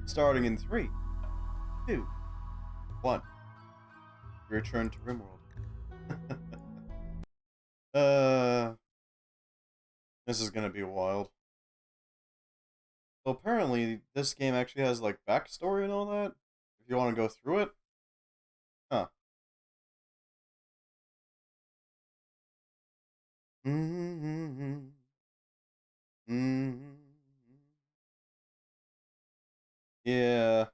Starting in 3, 2, 1. We return to Rimworld. uh, this is gonna be wild. So apparently, this game actually has like backstory and all that. If you want to go through it, huh? Mm-hmm. Mm-hmm. Yeah.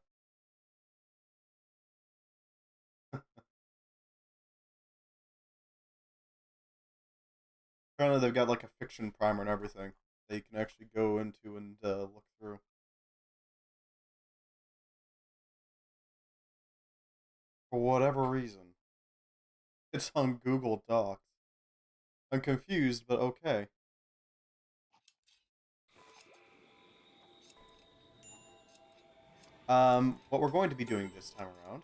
Apparently, they've got like a fiction primer and everything that you can actually go into and look through. For whatever reason, it's on Google Docs. I'm confused, but okay. What we're going to be doing this time around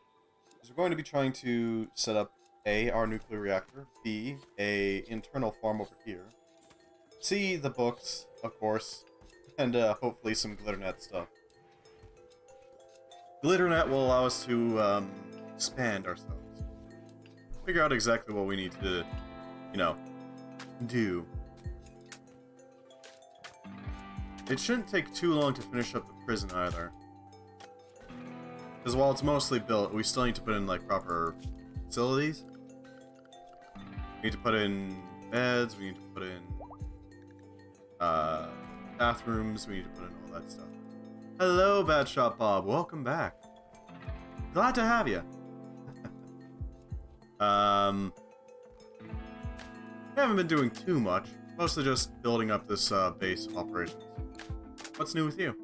is we're going to be trying to set up A, our nuclear reactor, B, a internal farm over here, C, the books, of course, and hopefully some glitternet stuff. Glitternet will allow us to expand ourselves. Figure out exactly what we need to, you know, do. It shouldn't take too long to finish up the prison either. Because while it's mostly built, we still need to put in like proper facilities. We need to put in beds, we need to put in bathrooms, we need to put in all that stuff. Hello, Bad Shot Bob, welcome back. Glad to have you. I haven't been doing too much, mostly just building up this base of operations. What's new with you?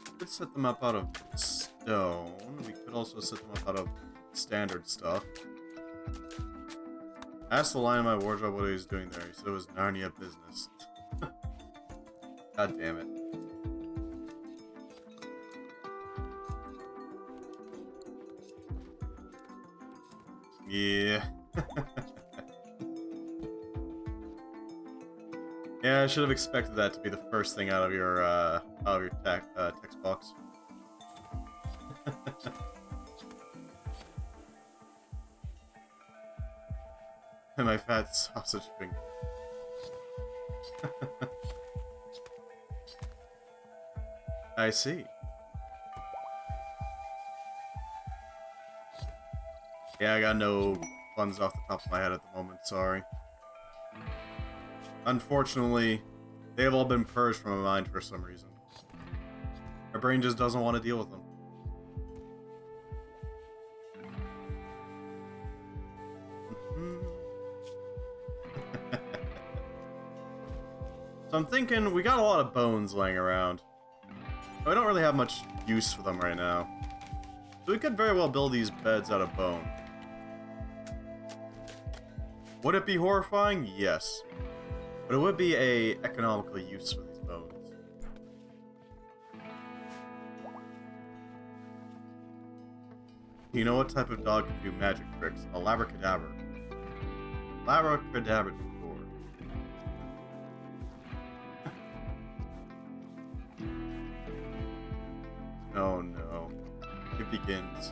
We could set them up out of stone. We could also set them up out of standard stuff. I asked the line in my wardrobe what he was doing there. He said it was Narnia business. God damn it. Yeah. Yeah, I should have expected that to be the first thing out of your text box. And my fat sausage finger. I see. Yeah, I got no funds off the top of my head at the moment, sorry. Unfortunately, they have all been purged from my mind for some reason. My brain just doesn't want to deal with them. So I'm thinking, we got a lot of bones laying around. I don't really have much use for them right now. So we could very well build these beds out of bone. Would it be horrifying? Yes. But it would be a economical use for these bones. You know what type of dog can do magic tricks? A labracadabra. Labracadabra. Oh no. It begins.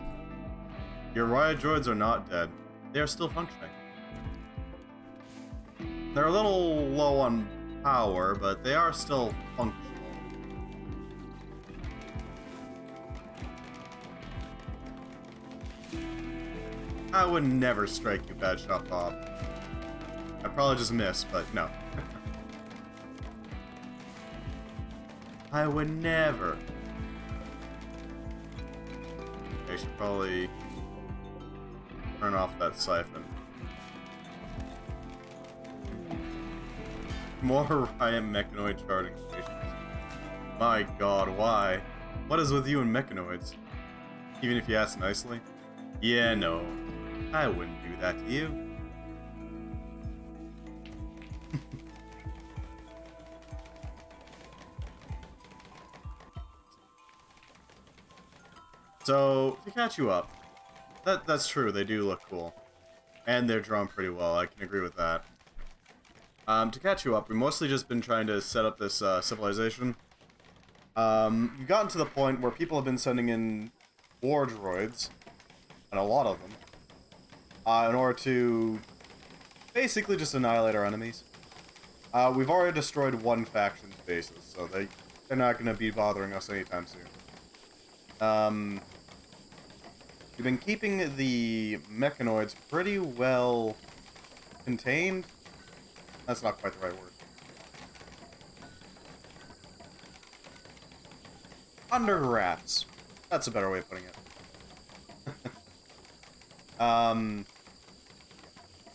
Your wardroids are not dead. They are still functioning. They're a little low on power, but they are still functional. I would never strike you, Bad Shot Bob. I'd probably just miss, but no. I would never. I should probably turn off that siphon. More riot mechanoid charging stations. My god, why? What is with you and mechanoids? Even if you ask nicely? Yeah, no. I wouldn't do that to you. So, to catch you up, that's true, they do look cool. And they're drawn pretty well, I can agree with that. To catch you up, we've mostly just been trying to set up this civilization. We've gotten to the point where people have been sending in wardroids, and a lot of them, in order to basically just annihilate our enemies. We've already destroyed one faction's bases, so they're not going to be bothering us anytime soon. We've been keeping the mechanoids pretty well contained. That's not quite the right word. Under wraps. That's a better way of putting it.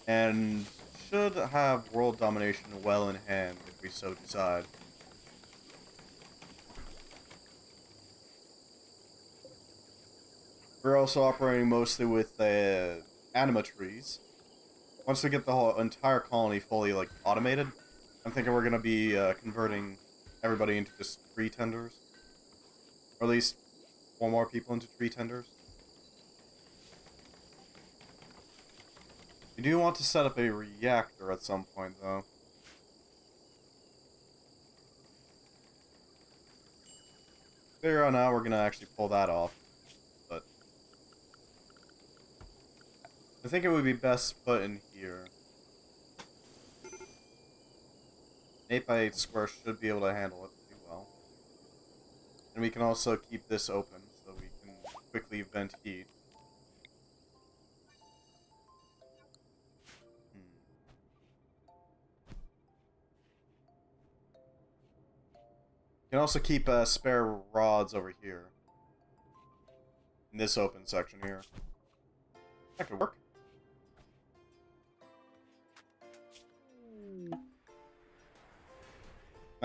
And should have world domination well in hand if we so decide. We're also operating mostly with anima trees. Once we get the whole entire colony fully automated, I'm thinking we're gonna be converting everybody into just tree tenders, or at least 4 more people into tree tenders. We do want to set up a reactor at some point, though. Figure out now we're gonna actually pull that off, but I think it would be best put in here. 8x8 square should be able to handle it pretty well. And we can also keep this open so we can quickly vent heat. You can also keep spare rods over here. In this open section here. That could work.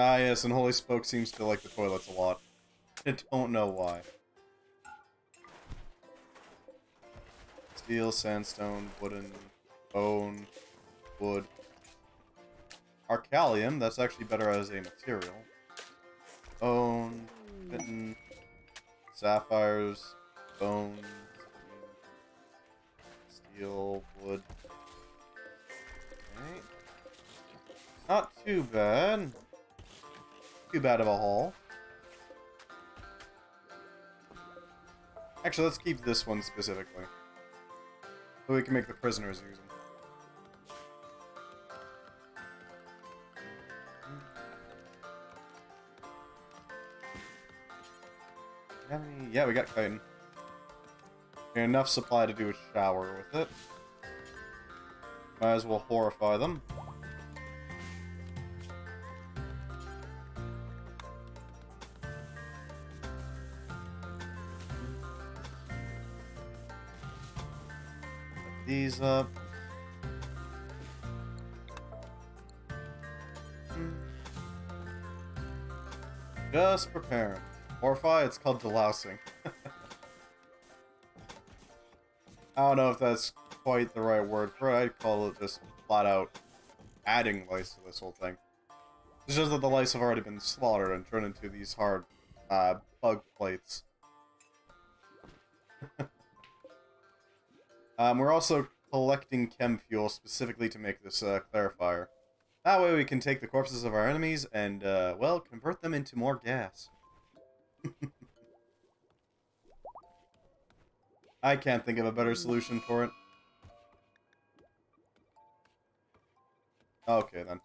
Ah yes, and Holy Spoke seems to like the toilets a lot. I don't know why. Steel, sandstone, wooden, bone, wood. Arcalium, that's actually better as a material. Bone, mitten, sapphires, bone, steel, wood. Okay. Not too bad. Too bad of a haul. Actually, let's keep this one specifically. So we can make the prisoners use them. Yeah, we got chitin. Okay, enough supply to do a shower with it. Might as well horrify them. Set these up. Just preparing. Horrify, it's called delousing. I don't know if that's quite the right word for it. I'd call it just flat out adding lice to this whole thing. It's just that the lice have already been slaughtered and turned into these hard bug plates. We're also collecting chem fuel specifically to make this clarifier. That way we can take the corpses of our enemies and, well, convert them into more gas. I can't think of a better solution for it. Okay, then.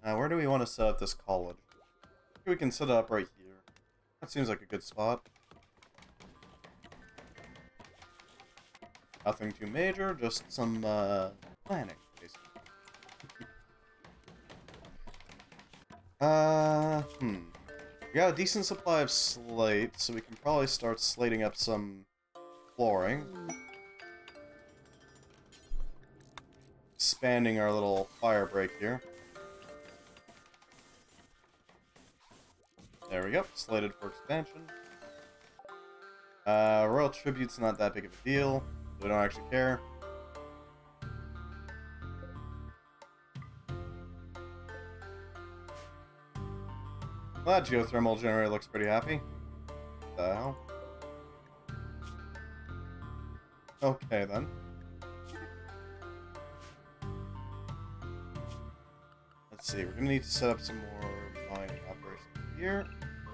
Where do we want to set up this college? I think we can set it up right here. That seems like a good spot. Nothing too major, just some, planning, basically. We got a decent supply of slate, so we can probably start slating up some flooring. Expanding our little fire break here. There we go, slated for expansion. Royal Tribute's not that big of a deal, so we don't actually care. Well, that geothermal generator looks pretty happy. What the hell? Okay, then. Let's see, we're gonna need to set up some more mining operations here.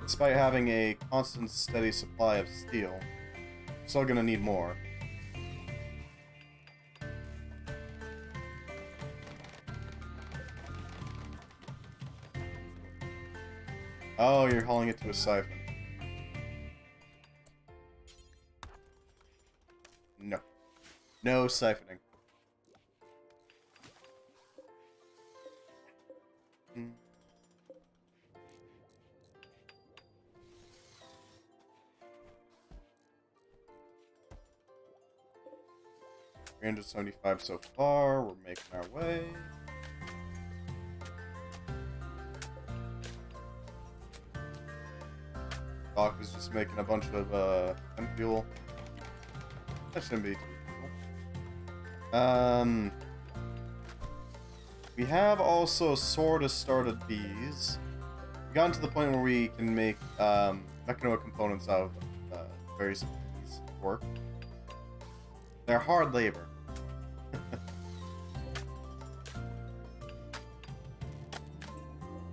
Despite having a constant, steady supply of steel, we're still gonna need more. Oh, you're hauling it to a siphon. No. No siphoning. Hmm. 375 so far. We're making our way. Doc is just making a bunch of hemp fuel. That shouldn't be too difficult. We have also sort of started these. We've gotten to the point where we can make mechanoid components out of various pieces of work. They're hard labor.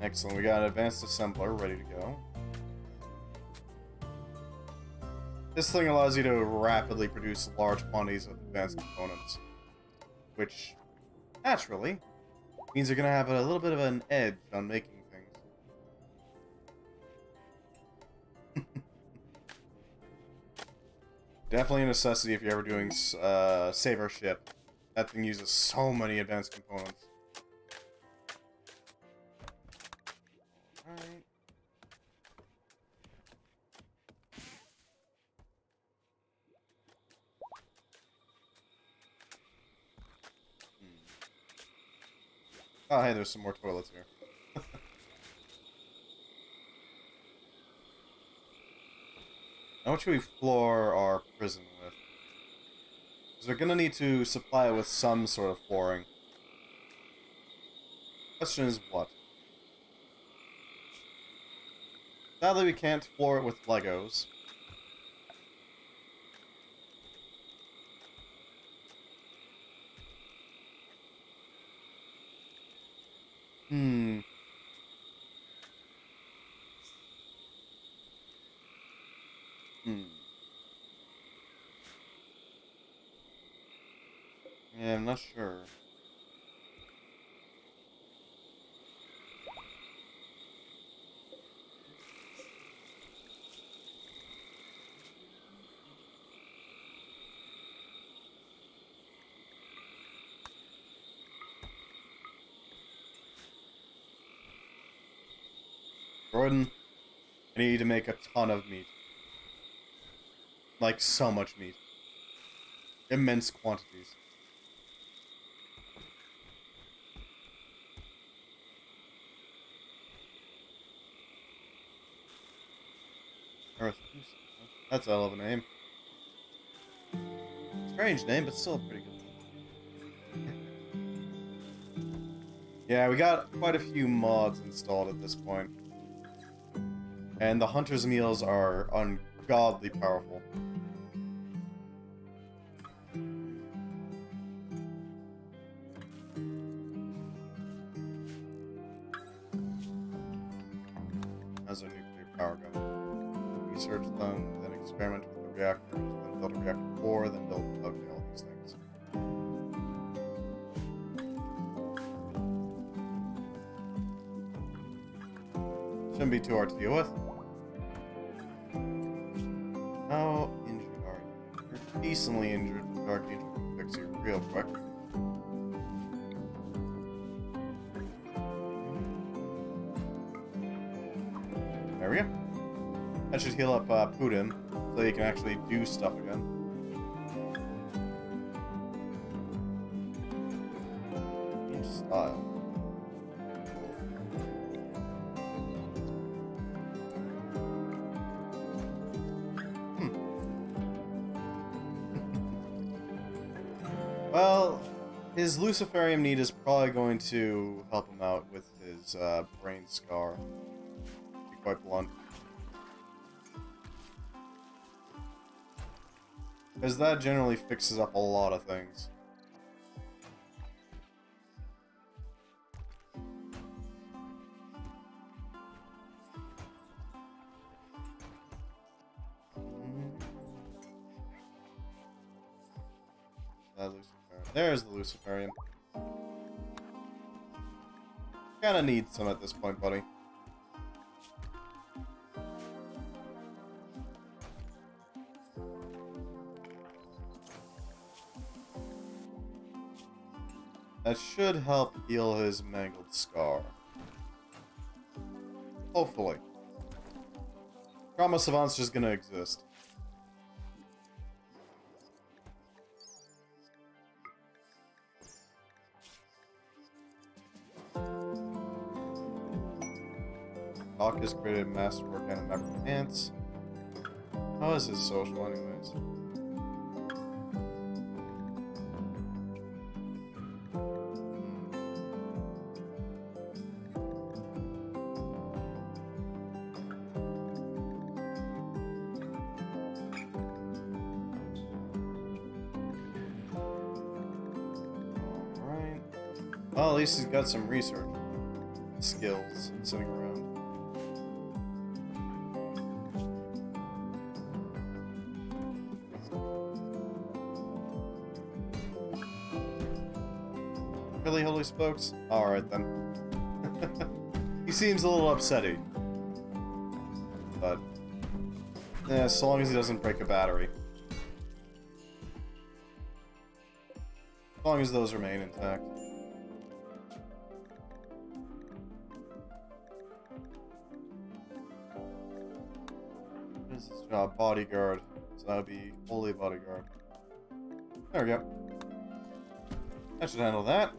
Excellent, we got an advanced assembler ready to go. This thing allows you to rapidly produce large quantities of advanced components, which, naturally, means you're going to have a little bit of an edge on making things. Definitely a necessity if you're ever doing Save Our Ship. That thing uses so many advanced components. Alright. Oh, hey, there's some more toilets here. Now, what should we floor our prison with? Because we're gonna need to supply it with some sort of flooring. Question is what? Sadly, we can't floor it with Legos. Hmm. Yeah, I'm not sure. Jordan, I need to make a ton of meat. Like, so much meat. Immense quantities. Earth. That's a hell of a name. Strange name, but still pretty good. Yeah, we got quite a few mods installed at this point. And the hunter's meals are ungodly powerful. How's our nuclear power gun? Research them, then experiment with the reactors, then build a reactor core, then build all these things. Shouldn't be too hard to deal with. How injured are you? You're decently injured. Dark Angel can fix you real quick. There we go. That should heal up Putin, so he can actually do stuff again. Change style. Well, his Luciferium need is probably going to help him out with his brain scar. To be quite blunt. Because that generally fixes up a lot of things. There's the Luciferian. Kinda need some at this point, buddy. That should help heal his mangled scar. Hopefully. Trauma Savant's just gonna exist. Hawk has created masterwork and a member of ants. How is his social, anyways? Alright. Well, at least he's got some research skills sitting around. Really, Holy Spokes? Alright then. He seems a little upsetty. But, yeah, so long as he doesn't break a battery. As long as those remain intact. What is this job? Bodyguard. So that would be Holy Bodyguard. There we go. That should handle that.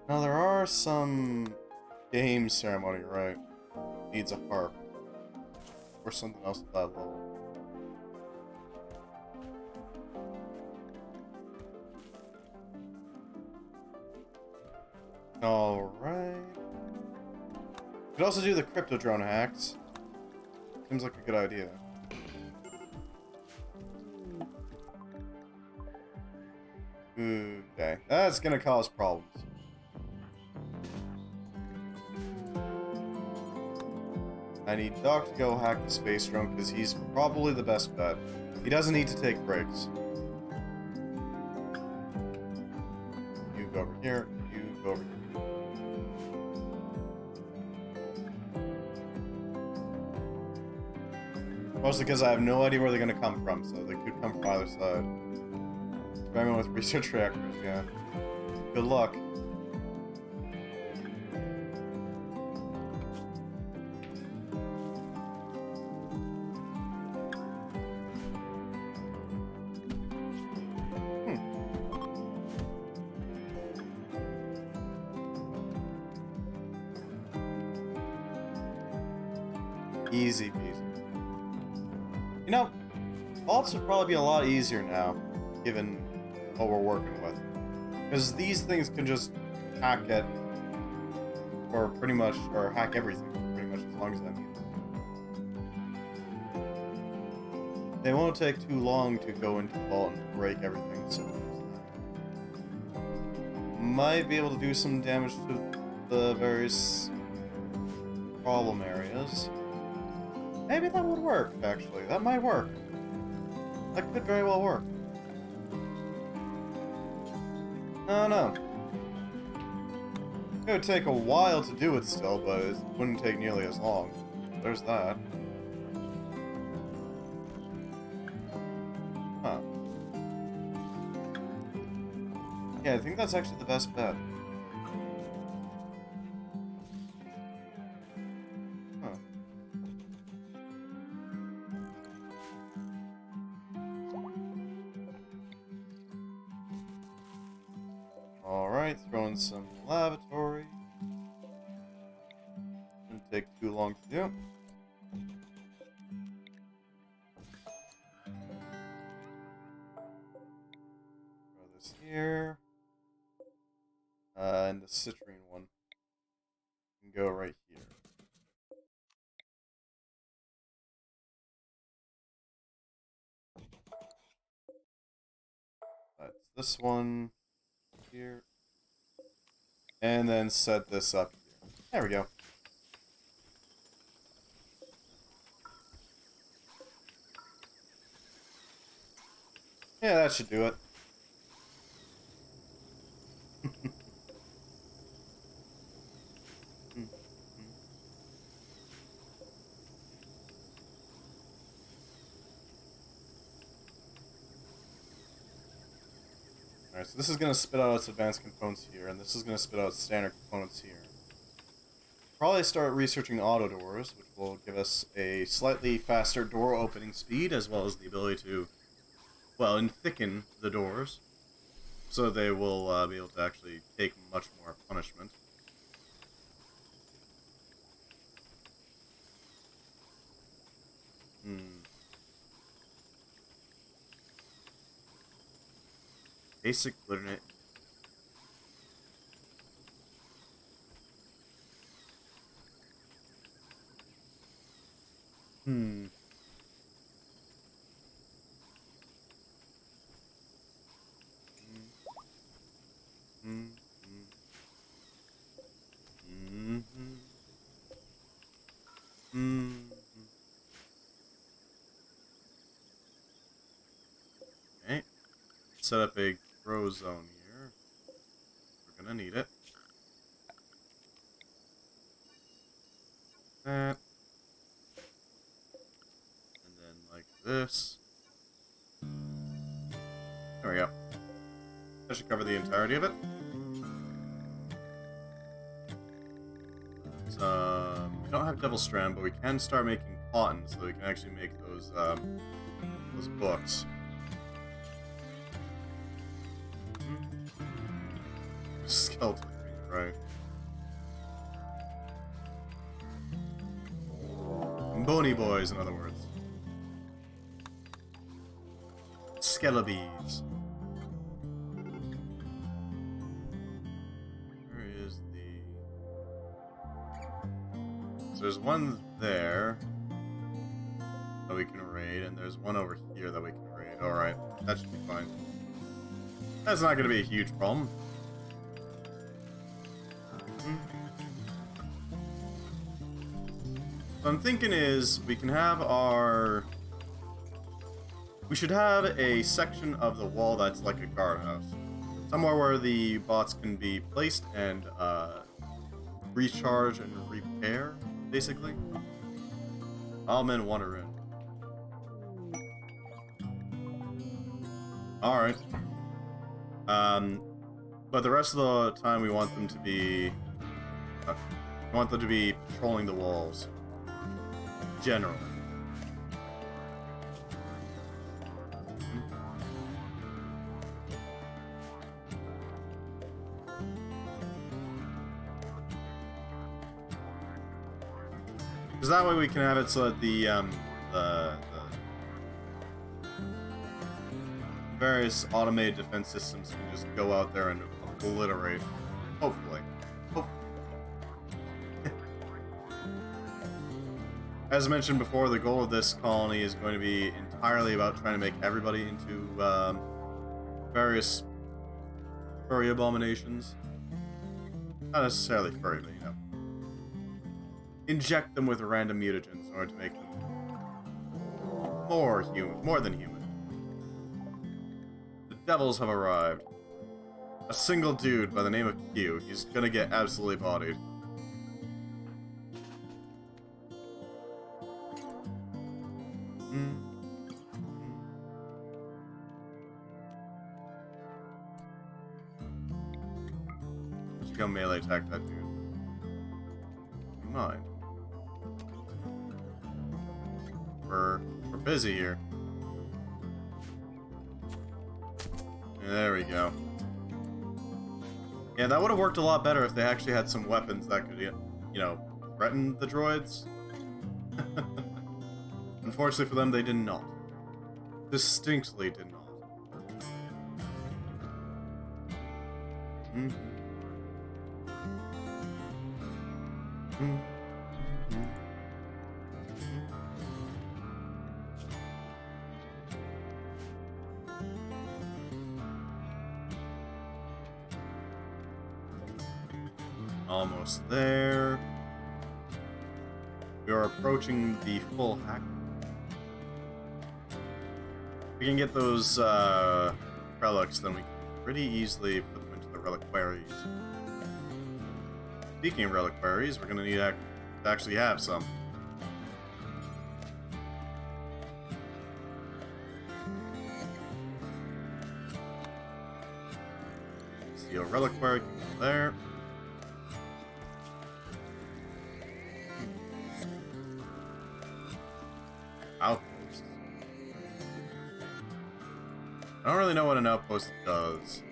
Now there are some game ceremony, right? Needs a harp. Or something else at that level. Alright. Could also do the crypto drone hacks. Seems like a good idea. Okay, that's gonna cause problems. I need Doc to go hack the space drone because he's probably the best bet. He doesn't need to take breaks. You go over here, you go over here. Mostly because I have no idea where they're gonna come from, so they could come from either side. Experiment with research reactors, yeah. Good luck. Easy peasy. You know, vaults would probably be a lot easier now, given what we're working with. Because these things can just hack it, or pretty much, or hack everything, pretty much as long as I need them. They won't take too long to go into the vault and break everything, so might be able to do some damage to the various problem areas. Maybe that would work, actually. That might work. That could very well work. No, no. It would take a while to do it still, but it wouldn't take nearly as long. There's that. Huh. Yeah, I think that's actually the best bet. Alright, throw in some lavatory. Shouldn't take too long to do. Throw this here. and the citrine one can go right here. That's this one here. And then set this up here. There we go. Yeah, that should do it. Alright, so this is going to spit out its advanced components here, and this is going to spit out its standard components here. Probably start researching auto doors, which will give us a slightly faster door opening speed, as well as the ability to, well, thicken the doors, so they will be able to actually take much more punishment. Basic glitter. Okay. Set up a grow zone here. We're gonna need it. That. And then like this. There we go. That should cover the entirety of it. We don't have Devil Strand, but we can start making cotton, so we can actually make those books. Skeleton, right? Bony boys, in other words. Skelebees. Where is the... So there's one there that we can raid, and there's one over here that we can raid. Alright, that should be fine. That's not going to be a huge problem. What I'm thinking is we can have our... We should have a section of the wall that's like a guardhouse. Somewhere where the bots can be placed and recharge and repair, basically. All men wander in. Alright. But the rest of the time we want them to be... we want them to be patrolling the walls. Generally. Because that way we can have it so that the various automated defense systems can just go out there and obliterate. Hopefully. As mentioned before, the goal of this colony is going to be entirely about trying to make everybody into various furry abominations. Not necessarily furry, but you know. Inject them with random mutagens in order to make them more than human. The devils have arrived. A single dude by the name of Q. He's gonna get absolutely bodied. Just go melee attack that dude. Mind. We're busy here. There we go. Yeah, that would have worked a lot better if they actually had some weapons that could, you know, threaten the droids. Unfortunately for them, they did not. Distinctly did not. Almost there. We are approaching the full hack. We can get those relics, then we can pretty easily put them into the reliquaries. Speaking of reliquaries, we're going to need to actually have some. Steel reliquary can go there. Outpost. I don't really know what an outpost does.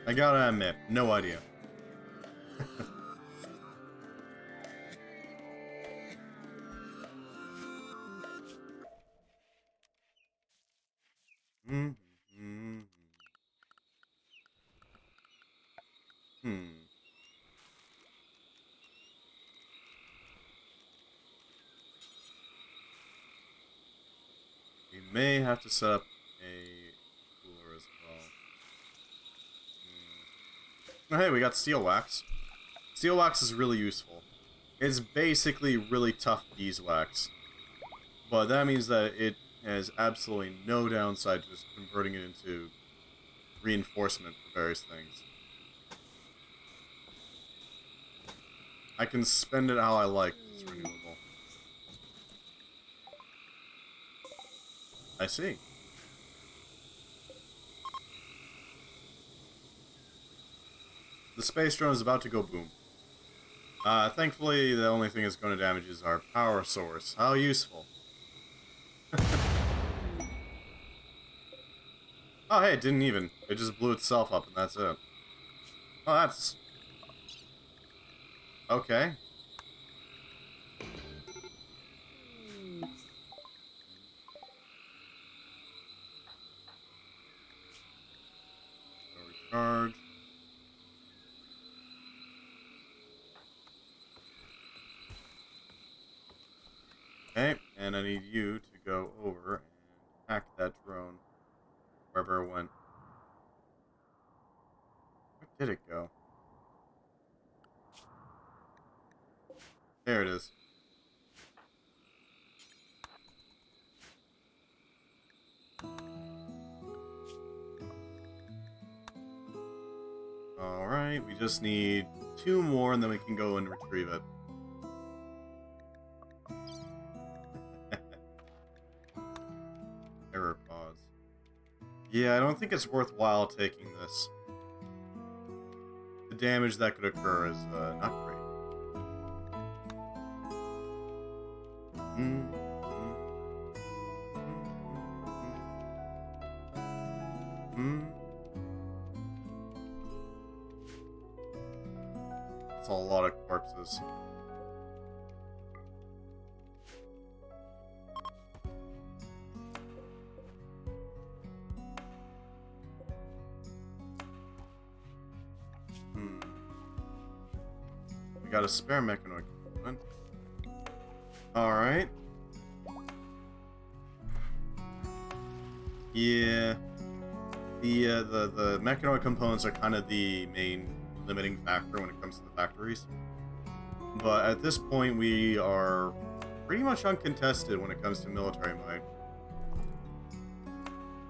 I gotta admit, no idea. We may have to set up a cooler as well. Oh, hey, we got steel wax. Steel wax is really useful. It's basically really tough beeswax. But that means that it has absolutely no downside to just converting it into reinforcement for various things. I can spend it how I like. It's renewable. I see. The space drone is about to go boom. Thankfully, the only thing it's going to damage is our power source. How useful. Oh, hey, it didn't even. It just blew itself up, and that's it. Oh, that's... okay. Recharge. Okay, and I need you to go over and hack that drone. Wherever it went. Where did it go? There it is. Alright, we just need 2 more and then we can go and retrieve it. Error pause. Yeah, I don't think it's worthwhile taking this. The damage that could occur is not great. That's a lot of corpses. We got a spare mechanoid component. Alright. Yeah. The mechanoid components are kind of the main limiting factor when it comes to the factories. But at this point, we are pretty much uncontested when it comes to military might.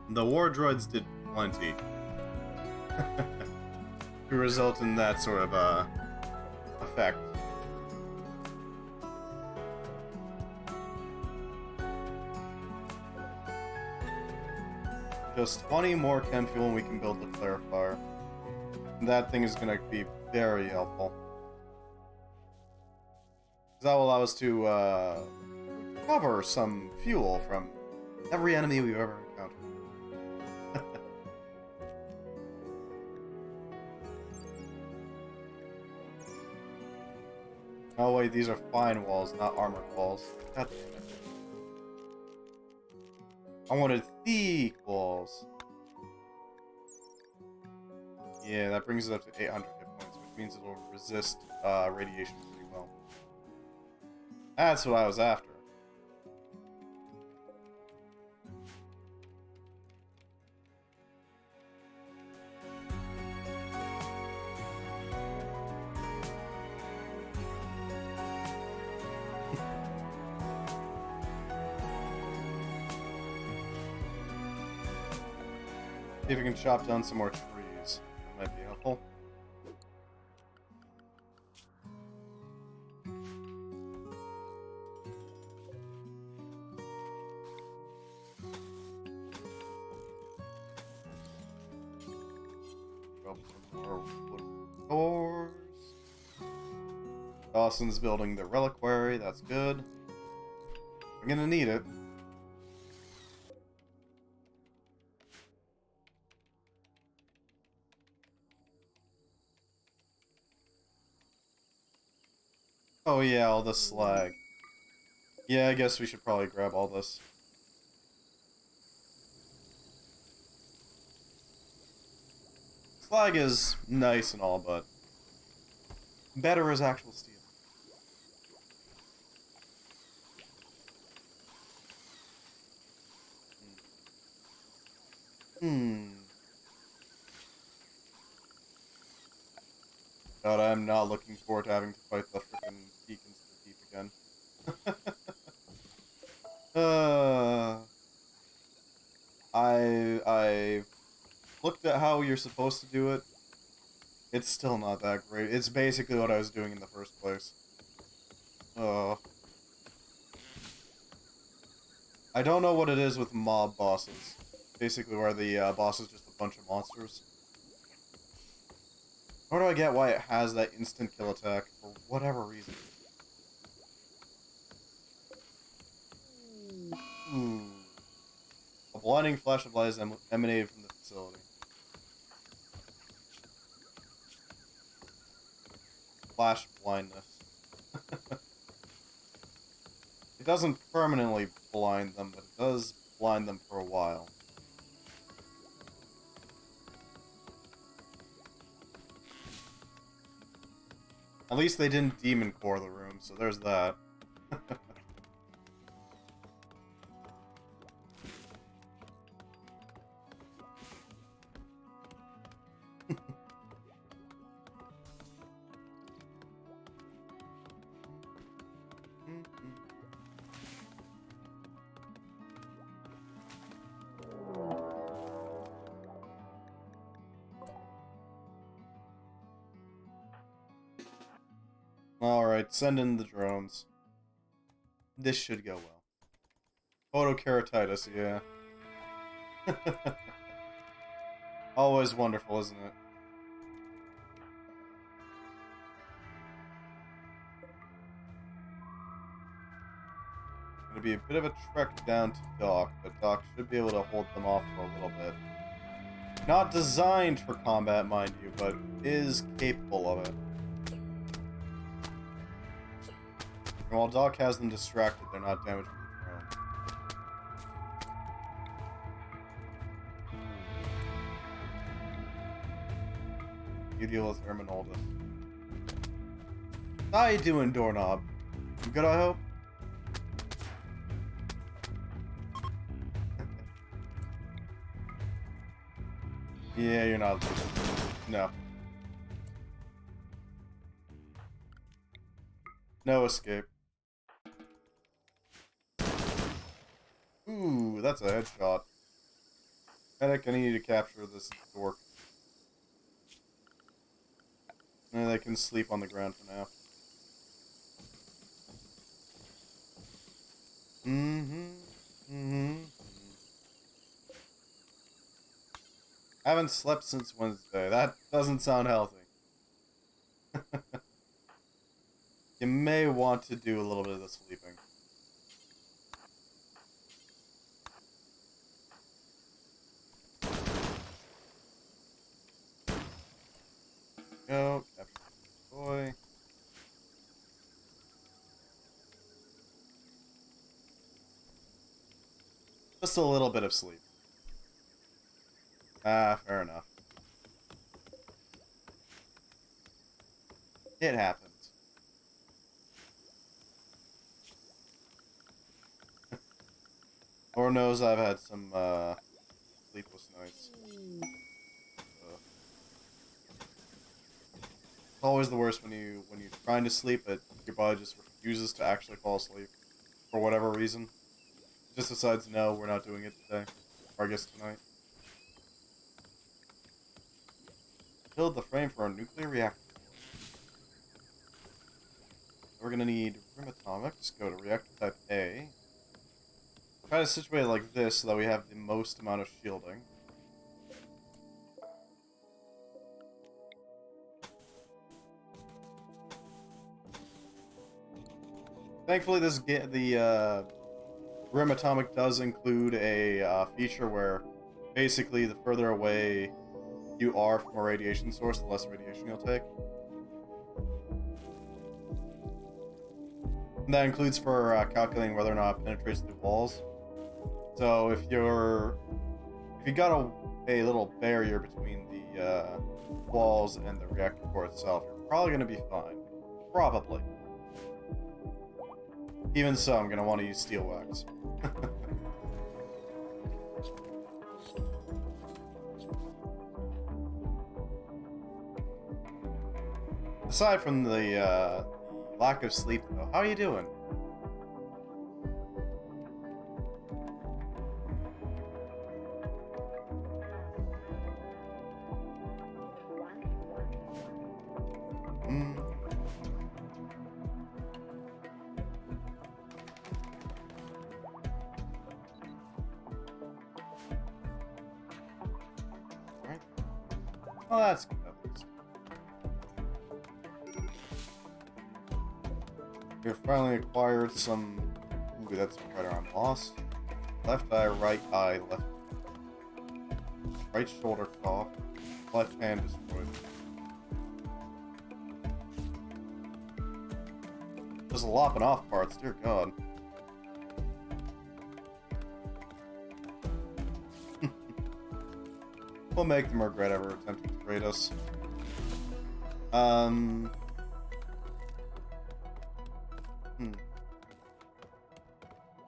The wardroids did plenty to result in that sort of effect. Just 20 more chem fuel and we can build the clarifier. That thing is going to be very helpful. That will allow us to recover some fuel from every enemy we've ever encountered. Oh wait, these are fine walls, not armored walls. God damn it. I wanted thick walls. Yeah, that brings it up to 800 hit points, which means it'll resist radiation pretty well. That's what I was after. See if we can chop down some more trees. That might be helpful. Drop some more wooden doors. Dawson's building the reliquary. That's good. I'm gonna need it. Oh yeah, all the slag. Yeah, I guess we should probably grab all this. Slag is nice and all, but better is actual steel. God, I'm not looking forward to having to fight the frickin' Deacons of the Deep again. I looked at how you're supposed to do it. It's still not that great. It's basically what I was doing in the first place. I don't know what it is with mob bosses. Basically where the boss is just a bunch of monsters. Nor do I get why it has that instant kill attack for whatever reason. Ooh. A blinding flash of light is emanated from the facility. Flash blindness. It doesn't permanently blind them, but it does blind them for a while. At least they didn't demon core the room, so there's that. Alright, send in the drones. This should go well. Photokeratitis, yeah. Always wonderful, isn't it? Gonna be a bit of a trek down to Doc, but Doc should be able to hold them off for a little bit. Not designed for combat, mind you, but is capable of it. And while Doc has them distracted, they're not damaging the drone. You deal with Hermanoldus. How you doing, doorknob? You good, I hope? Yeah, you're not losing. No. No escape. Ooh, that's a headshot. Medic, I need to capture this dork. And they can sleep on the ground for now. Haven't slept since Wednesday. That doesn't sound healthy. You may want to do a little bit of the sleeping. Go, capture the boy. Just a little bit of sleep. Ah, fair enough. It happens. Lord knows I've had some sleepless nights. It's always the worst when you're trying to sleep, but your body just refuses to actually fall asleep for whatever reason. It just decides, no, we're not doing it today, or I guess tonight. Build the frame for a nuclear reactor. We're gonna need rim atomics. Go to reactor type A. Try to situate it like this so that we have the most amount of shielding. Thankfully, the rim atomic does include a feature where basically the further away you are from a radiation source, the less radiation you'll take. And that includes for calculating whether or not it penetrates through walls. So if you got a little barrier between the walls and the reactor core itself, you're probably going to be fine. Probably. Even so, I'm going to want to use steel wax. Aside from the lack of sleep, though, how are you doing? Alright. Well, that's good, at least. We've finally acquired some... Ooh, that's right arm lost. Left eye, right eye, left... Right shoulder cough. Left hand destroyed. Just lopping off parts, dear god. We'll make them regret ever attempting to raid us.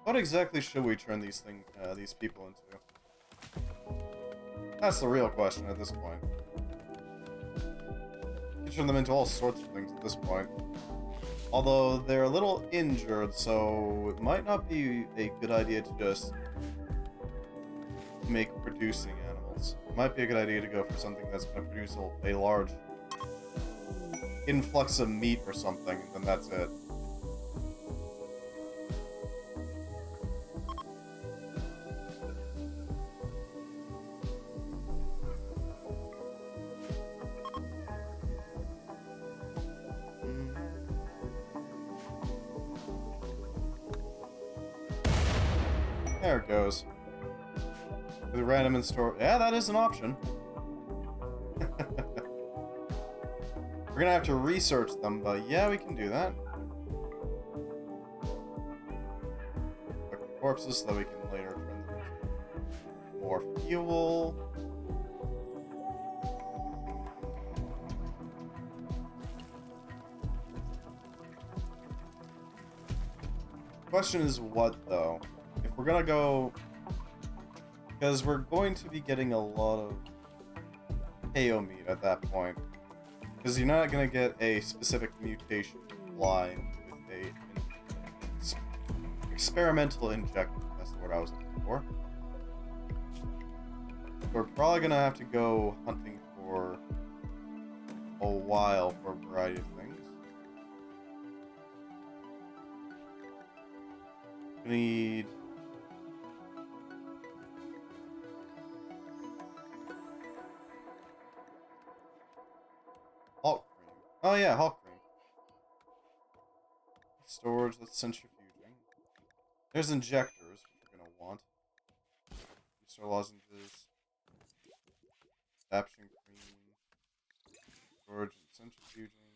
What exactly should we turn these people into? That's the real question at this point. You can turn them into all sorts of things at this point. Although they're a little injured, so it might not be a good idea to just make producing animals. It might be a good idea to go for something that's going to produce a large influx of meat or something, and then that's it. There it goes. The random and store. Yeah, that is an option. We're gonna have to research them, but yeah, we can do that. Collect the corpses so that we can later turn them into more fuel. Question is what, though? If we're gonna go... Because we're going to be getting a lot of KO meat at that point. Because you're not going to get a specific mutation line with a experimental injector. That's the word I was looking for. We're probably going to have to go hunting for a while for a variety of things. We need... Hulk cream. Oh yeah, Hulk cream. Storage, that's centrifuging. There's injectors, which we're gonna want. Booster lozenges. Adaption cream. Storage and centrifuging.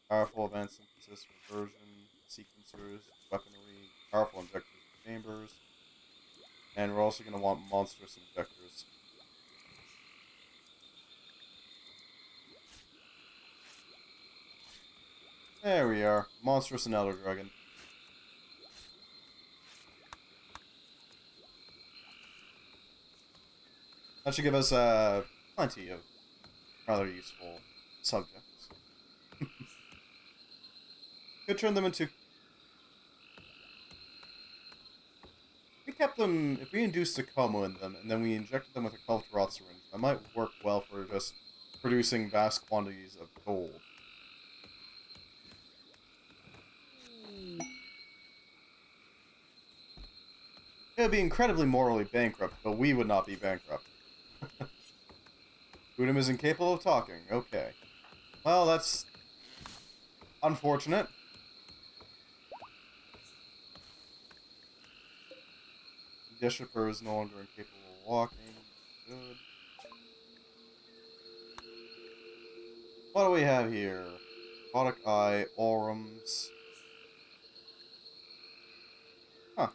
Powerful advanced synthesis, reversion, sequencers, weaponry, powerful injectors and chambers. And we're also gonna want monstrous injectors. There we are. Monstrous and Elder Dragon. That should give us plenty of rather useful subjects. Could turn them into... We kept them... If we induced a coma in them, and then we injected them with a Cultivar syringe, that might work well for just producing vast quantities of gold. It would be incredibly morally bankrupt, but we would not be bankrupt. Udam is incapable of talking. Okay. Well, that's unfortunate. Yeshipper is no longer incapable of walking. Good. What do we have here? Product Eye, Orums. Huh.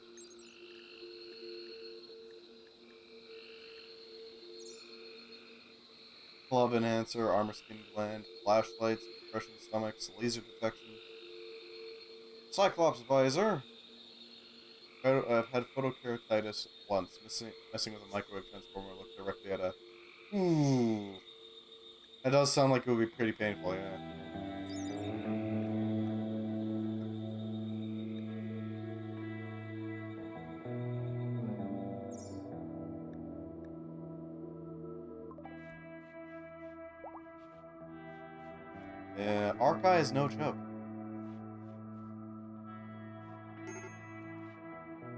Glove enhancer, armor skin gland, flashlights, compression stomachs, laser detection. Cyclops visor. I've had photokeratitis once. Messing with a microwave transformer looked directly at a... Ooh. That does sound like it would be pretty painful, yeah. Yeah, Arcai is no joke.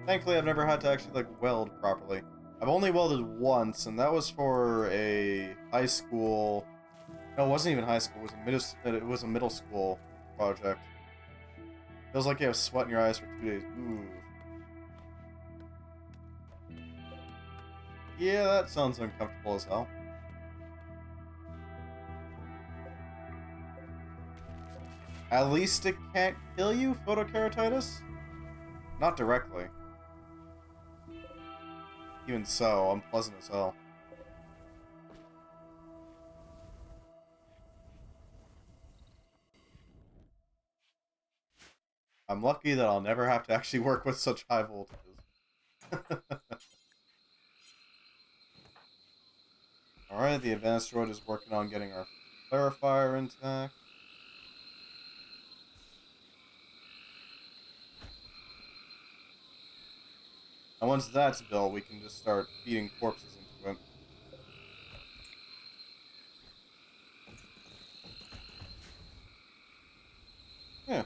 Thankfully, I've never had to actually, like, weld properly. I've only welded once, and that was for a high school... No, it wasn't even high school. It was a middle school project. Feels like you have sweat in your eyes for 2 days. Ooh. Yeah, that sounds uncomfortable as hell. At least it can't kill you, photokeratitis? Not directly. Even so, unpleasant as hell. I'm lucky that I'll never have to actually work with such high voltages. Alright, the advanced droid is working on getting our clarifier intact. And once that's built, we can just start feeding corpses into it. Yeah.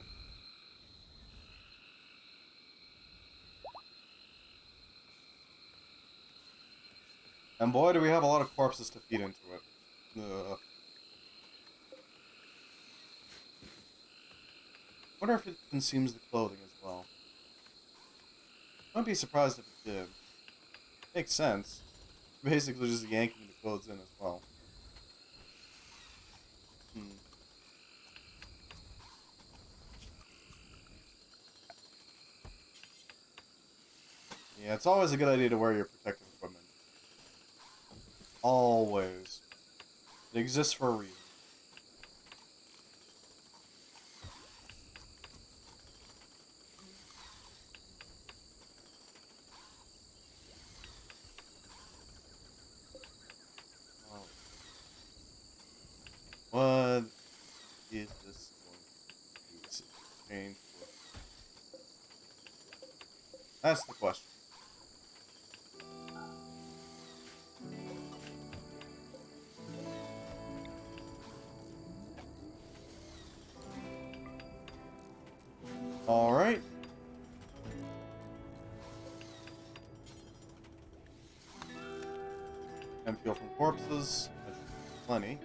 And boy, do we have a lot of corpses to feed into it. Ugh. Wonder if it consumes the clothing as well. I'd be surprised if it did. Makes sense. Basically just yanking the clothes in as well. Hmm. Yeah, it's always a good idea to wear your protective equipment. Always. It exists for a reason. Oh. What is this going to change for? That's the question. Alright. And fuel from corpses. That should be plenty.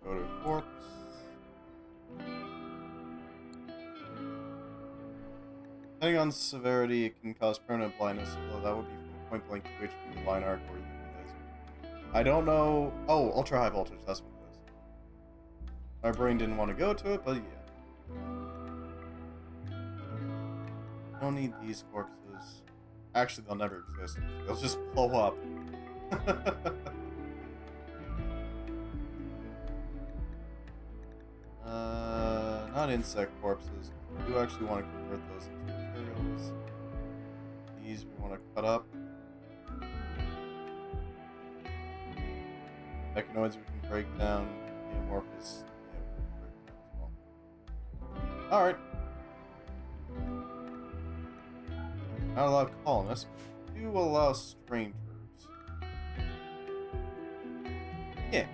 Go to corpse. Depending on severity, it can cause permanent blindness, although that would be from a point blank HP line arc or UV laser. I don't know. Oh, ultra high voltage. That's what it is. My brain didn't want to go to it, but yeah. Don't need these corpses. Actually, they'll never exist. They'll just blow up. Not insect corpses. We do actually want to convert those into materials. These we want to cut up. Mechanoids we can break down. The amorphous, yeah, we can break down as well. Alright. Not allow colonists, but do allow strangers. Yeah.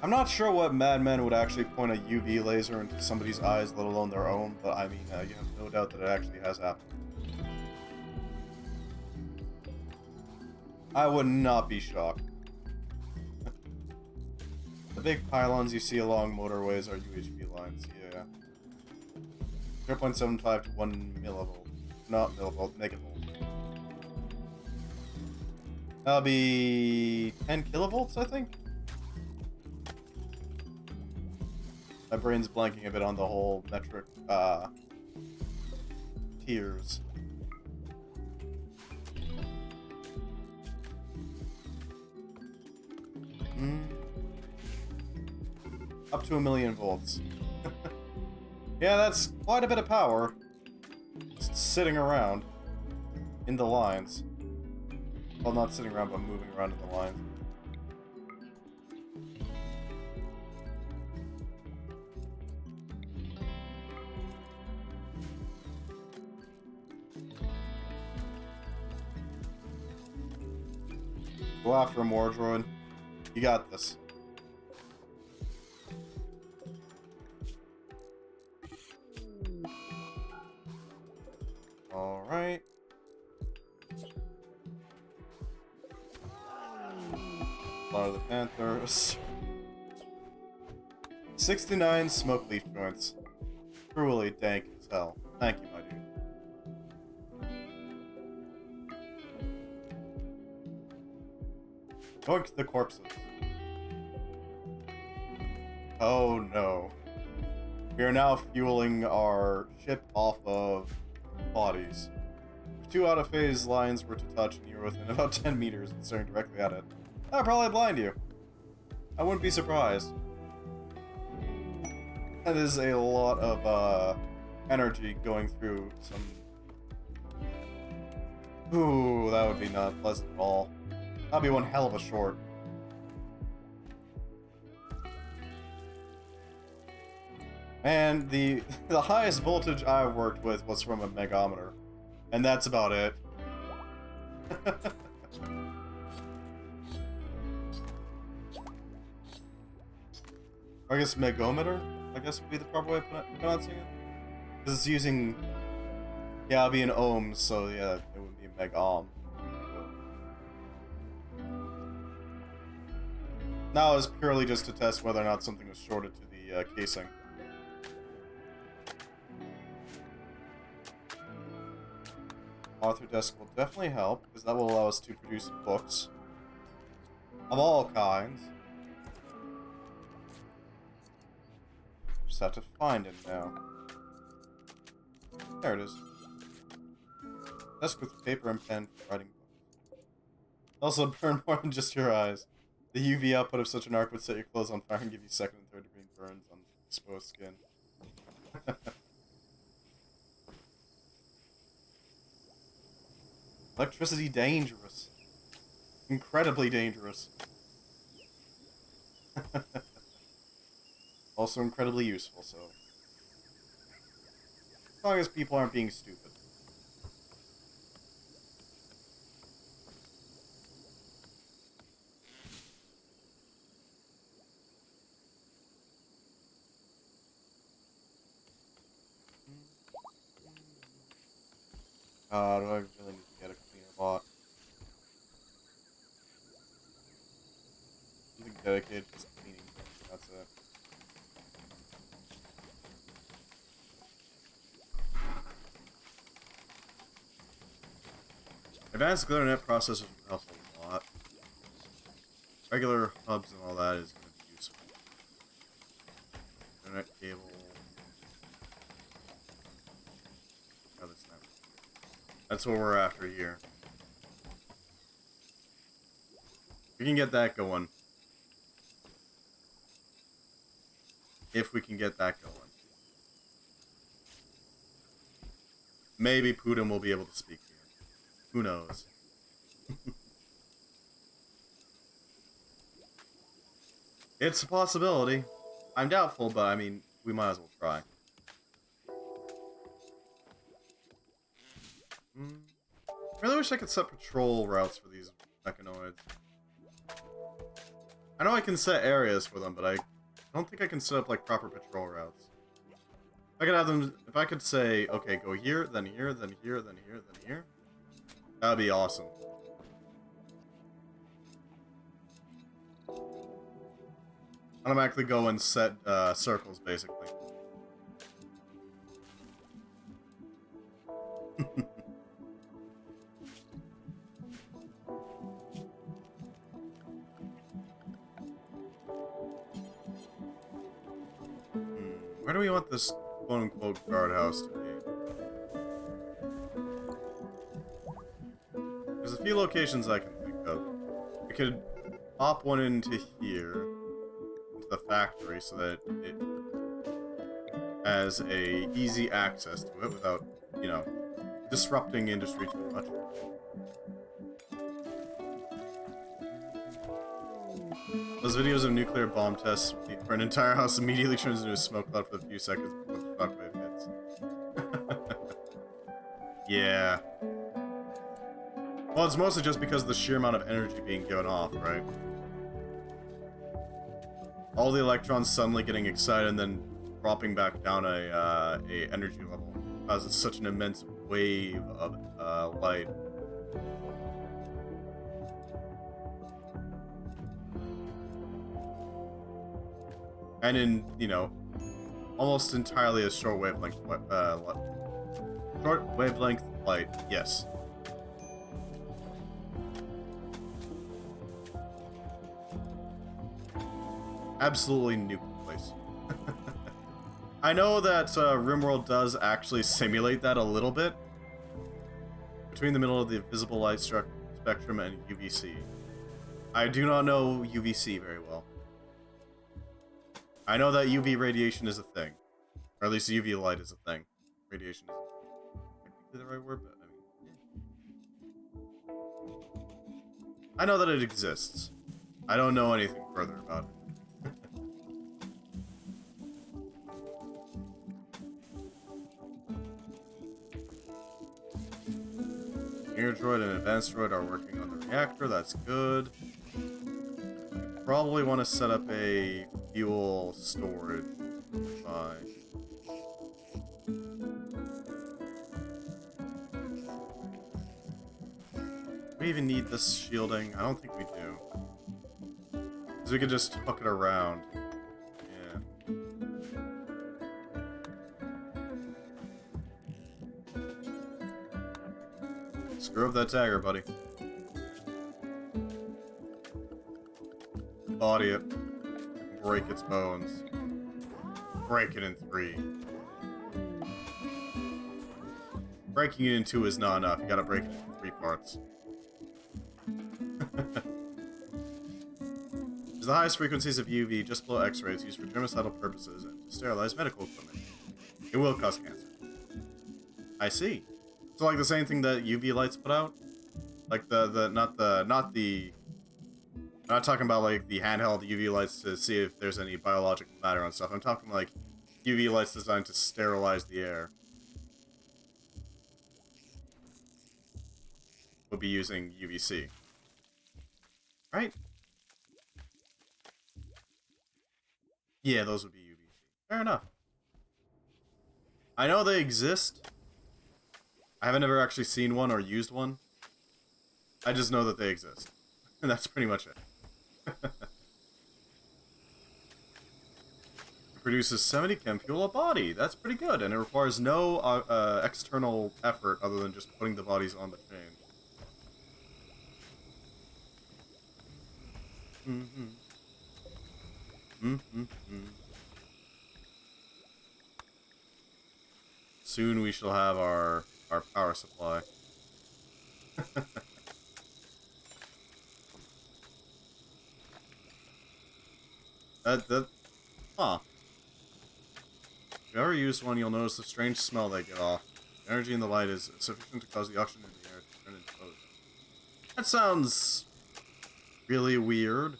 I'm not sure what madman would actually point a UV laser into somebody's eyes, let alone their own, but I mean, you have no doubt that it actually has happened. I would not be shocked. The big pylons you see along motorways are UHV lines, yeah. 0.75 to 1 millivolt. Not millivolt, megavolt. That'll be 10 kilovolts, I think? My brain's blanking a bit on the whole metric, tiers. Up to 1,000,000 volts. Yeah, that's quite a bit of power. Just sitting around in the lines. Well, not sitting around, but moving around in the lines. Go after him, wardroid. You got this. Alright. Slaughter the Panthers. 69 smoke leaf joints. Truly dank as hell. Thank you, my dude. Going to the corpses. Oh no. We are now fueling our ship off of bodies. If 2 out-of-phase lines were to touch and you're within about 10 meters and staring directly at it, that'd probably blind you. I wouldn't be surprised. That is a lot of energy going through some... Ooh, that would be not pleasant at all. That'd be one hell of a short. And the highest voltage I worked with was from a megometer. And that's about it. Or I guess megometer, I guess would be the proper way of pronouncing it. Because it's using... Yeah, it'd be in ohms, so yeah, it would be megohm. Now it's purely just to test whether or not something was shorted to the casing. Author desk will definitely help, because that will allow us to produce books of all kinds. Just have to find it now. There it is. Desk with paper and pen for writing books. Also burn more than just your eyes. The UV output of such an arc would set your clothes on fire and give you second and third degree burns on exposed skin. Electricity dangerous. Incredibly dangerous. Also incredibly useful, so... As long as people aren't being stupid. Do I really need to get a cleaner bot? Something dedicated to just cleaning things, that's it. Advanced Glitternet processors will help a lot. Regular hubs and all that is going to be useful. Internet cable. That's what we're after here. We can get that going. If we can get that going. Maybe Putin will be able to speak here. Who knows? It's a possibility. I'm doubtful, but I mean, we might as well try. I really wish I could set patrol routes for these mechanoids. I know I can set areas for them, but I don't think I can set up like proper patrol routes. If I could have them, if I could say, okay, go here, then here, then here, then here, then here, that'd be awesome. Automatically go and set circles, basically. Where do we want this quote-unquote guardhouse to be? There's a few locations I can think of. We could pop one into here, into the factory, so that it has a easy access to it without, you know, disrupting industry too much. Those videos of nuclear bomb tests for an entire house immediately turns into a smoke cloud for a few seconds before the shockwave hits. Yeah. Well, it's mostly just because of the sheer amount of energy being given off, right? All the electrons suddenly getting excited and then dropping back down a energy level causes such an immense wave of light. And in, you know, almost entirely a short wavelength light, yes. Absolutely nuke the place. I know that Rimworld does actually simulate that a little bit. Between the middle of the visible light spectrum and UVC. I do not know UVC very well. I know that UV radiation is a thing. Or at least UV light is a thing. Radiation isn't technically the right word, but I mean... yeah. I know that it exists. I don't know anything further about it. Air droid and advanced droid are working on the reactor, that's good. Probably want to set up a fuel storage. Fine. Do we even need this shielding? I don't think we do. Because we could just hook it around. Yeah. Screw up that dagger, buddy. Body it. Break its bones. Break it in 3. Breaking it in 2 is not enough. You gotta break it in 3 parts. There's the highest frequencies of UV just below X-rays used for germicidal purposes and to sterilize medical equipment. It will cause cancer. I see. So like the same thing that UV lights put out? Like I'm not talking about like the handheld UV lights to see if there's any biological matter on stuff. I'm talking like UV lights designed to sterilize the air. Would be using UVC. Right? Yeah, those would be UVC. Fair enough. I know they exist. I haven't ever actually seen one or used one. I just know that they exist. And that's pretty much it. It produces 70 chem fuel a body. That's pretty good, and it requires no external effort other than just putting the bodies on the chain. Soon we shall have our power supply. Huh. If you ever use one, you'll notice the strange smell they get off. The energy in the light is sufficient to cause the oxygen in the air to turn into ozone. That sounds really weird.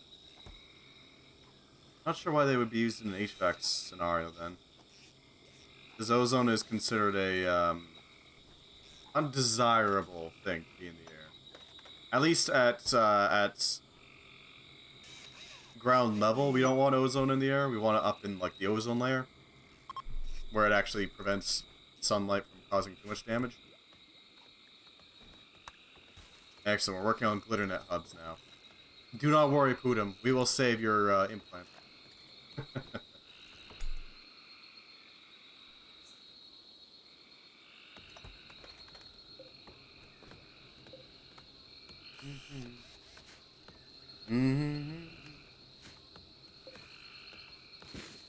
Not sure why they would be used in an HVAC scenario then. Because ozone is considered a undesirable thing to be in the air. At least at ground level, we don't want ozone in the air. We want it up in like the ozone layer, where it actually prevents sunlight from causing too much damage. Excellent. We're working on glitter net hubs now. Do not worry, Pudim. We will save your implant.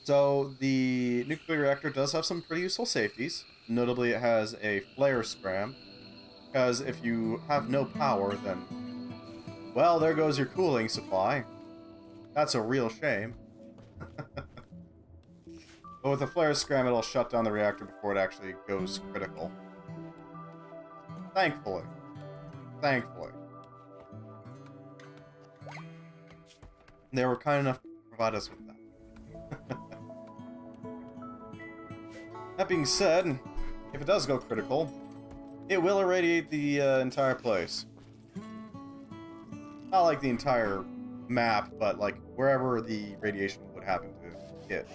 So, the nuclear reactor does have some pretty useful safeties. Notably, it has a flare scram. Because if you have no power, then... well, there goes your cooling supply. That's a real shame. But with a flare scram, it'll shut down the reactor before it actually goes critical. Thankfully. Thankfully. They were kind enough to provide us with that. That being said, if it does go critical, it will irradiate the entire place. Not like the entire map, but like wherever the radiation would happen to hit.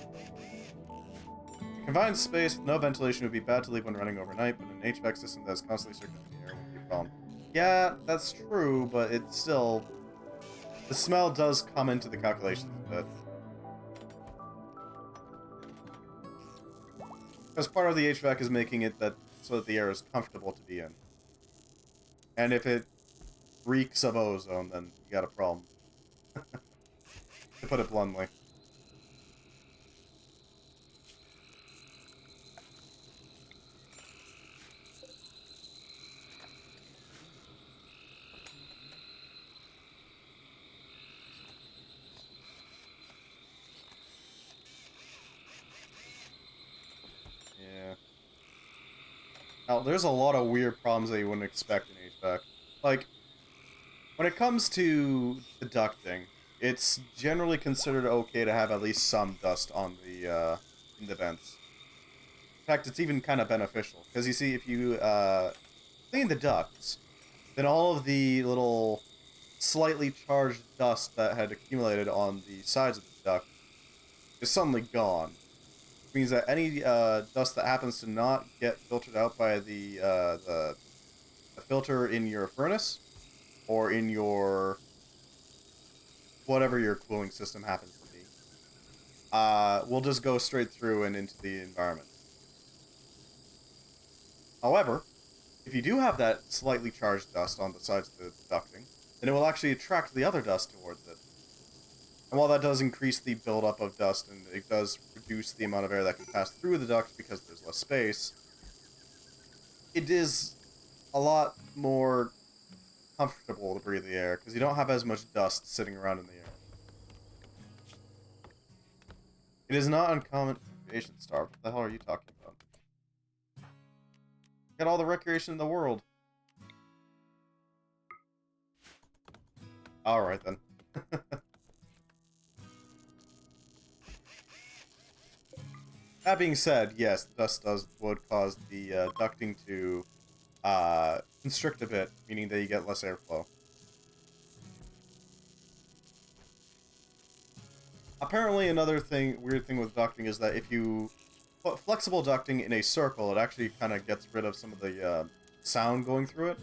A confined space with no ventilation would be bad to leave when running overnight, but an HVAC system that is constantly circulating the air would be a problem. Yeah, that's true, but it's still... the smell does come into the calculations a bit. Because part of the HVAC is making it that so that the air is comfortable to be in. And if it reeks of ozone, then you got a problem. To put it bluntly. Yeah. Now, there's a lot of weird problems that you wouldn't expect in HVAC. Like, when it comes to the ducting, it's generally considered okay to have at least some dust on the in the vents. In fact, it's even kind of beneficial because you see, if you clean the ducts, then all of the little slightly charged dust that had accumulated on the sides of the duct is suddenly gone. Which means that any dust that happens to not get filtered out by the filter in your furnace or in your whatever your cooling system happens to be, will just go straight through and into the environment. However, if you do have that slightly charged dust on the sides of the ducting, then it will actually attract the other dust towards it. And while that does increase the buildup of dust, and it does reduce the amount of air that can pass through the duct because there's less space, it is a lot more comfortable to breathe the air, because you don't have as much dust sitting around in the air. It is not uncommon... Recreation starved. What the hell are you talking about? Get all the recreation in the world. Alright then. That being said, yes, the dust would cause the ducting to constrict a bit, meaning that you get less airflow. Apparently, another weird thing with ducting is that if you put flexible ducting in a circle, it actually kind of gets rid of some of the sound going through it.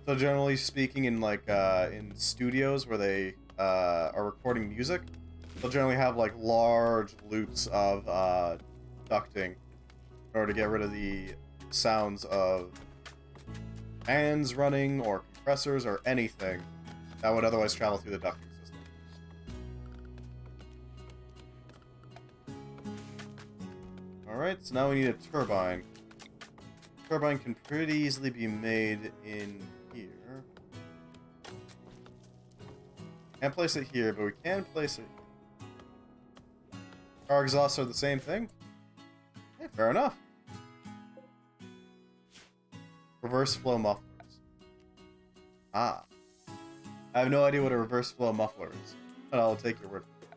So generally speaking, in like in studios where they are recording music, they'll generally have like large loops of ducting in order to get rid of the sounds of fans running or compressors or anything that would otherwise travel through the ducting system. Alright, so now we need a turbine. A turbine can pretty easily be made in here. Can't place it here, but we can place it. Car exhausts are the same thing? Yeah, fair enough. Reverse flow mufflers. Ah. I have no idea what a reverse flow muffler is, but I'll take your word for it.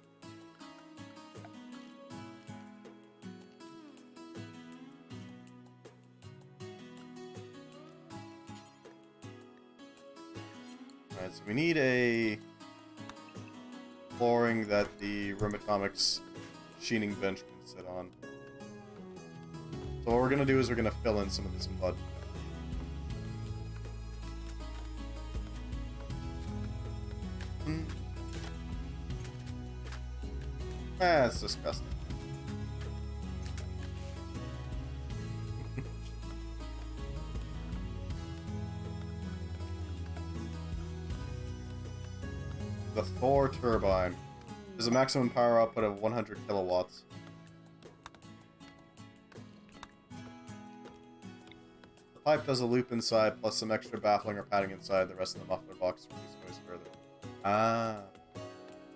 Alright, so we need a flooring that the Room Atomics sheening bench can sit on. So what we're gonna do is we're gonna fill in some of this mud. That's disgusting. The Thor turbine. There's a maximum power output of 100 kilowatts. The pipe does a loop inside, plus some extra baffling or padding inside. The rest of the muffler box reduces noise further. Ah.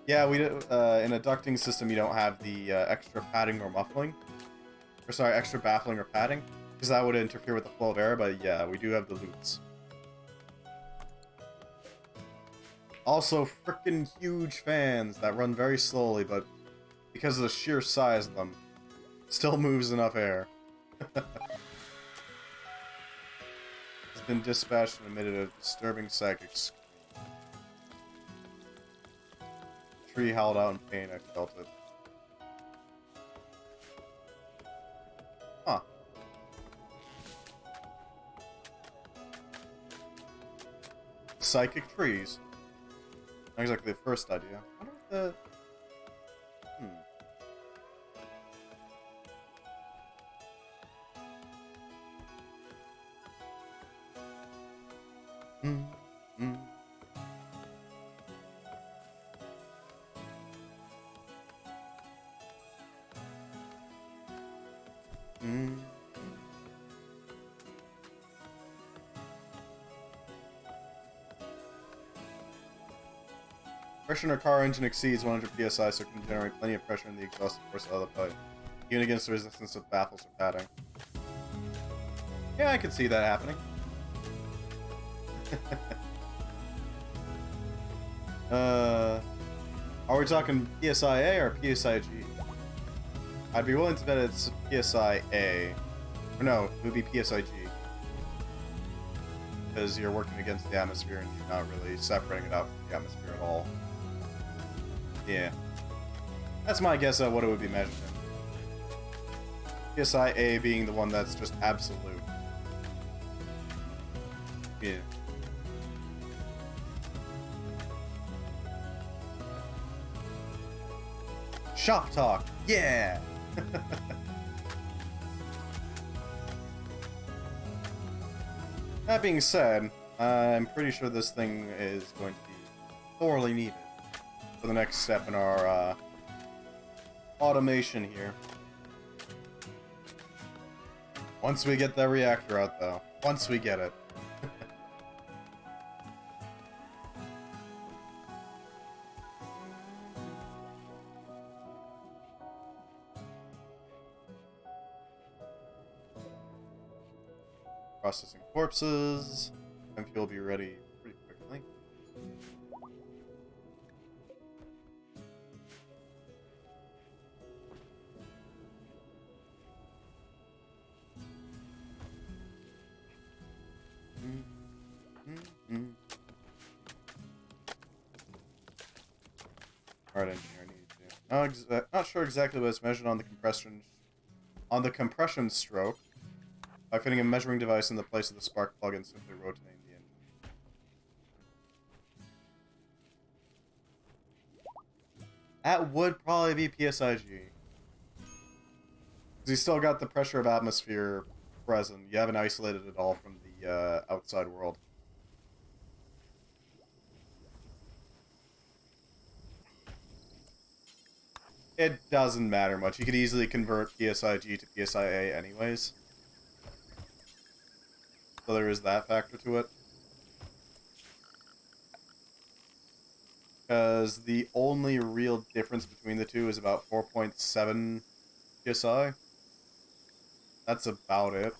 Yeah, we do, in a ducting system you don't have the extra padding or muffling. Or sorry, extra baffling or padding. Because that would interfere with the flow of air, but yeah, we do have the loops. Also, freaking huge fans that run very slowly, but because of the sheer size of them, still moves enough air. It's been dispatched and emitted a disturbing psychic scream. Tree howled out in pain, I felt it. Huh. Psychic trees. Not exactly the first idea. I wonder if the... Pressure in a car engine exceeds 100 psi, so it can generate plenty of pressure in the exhaust force of the pipe, even against the resistance of baffles or padding. Yeah, I could see that happening. Are we talking PSIA or PSIG? I'd be willing to bet it's PSIA. Or no, it would be PSIG. Because you're working against the atmosphere and you're not really separating it out from the atmosphere at all. Yeah. That's my guess at what it would be measured in. PSIA being the one that's just absolute. Yeah. Shop talk! Yeah! That being said, I'm pretty sure this thing is going to be thoroughly needed for the next step in our automation here. Once we get that reactor out, though. Once we get it. Processing corpses. And fuel will be ready pretty quickly. Alright, engineer, I need to. Not sure exactly what it's measured on the compression stroke. By fitting a measuring device in the place of the spark plug and simply rotating the engine. That would probably be PSIG. Because you still got the pressure of atmosphere present. You haven't isolated it all from the outside world. It doesn't matter much. You could easily convert PSIG to PSIA anyways. So there is that factor to it. Because the only real difference between the two is about 4.7 psi. That's about it.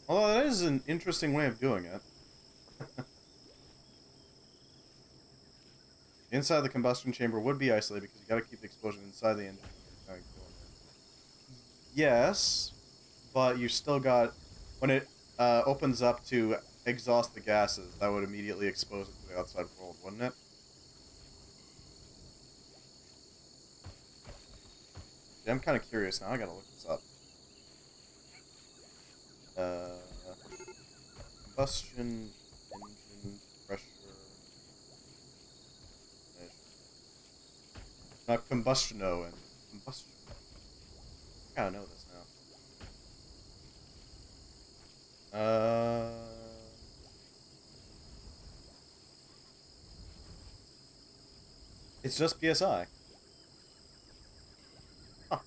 Although that is an interesting way of doing it. Inside the combustion chamber would be isolated because you gotta keep the explosion inside the engine. Yes, but you still got... When it opens up to exhaust the gases, that would immediately expose it to the outside world, wouldn't it? Yeah, I'm kind of curious now. I gotta look this up. Combustion engine pressure measure. Not combustiono and combustion. I gotta know this now. It's just PSI. Huh.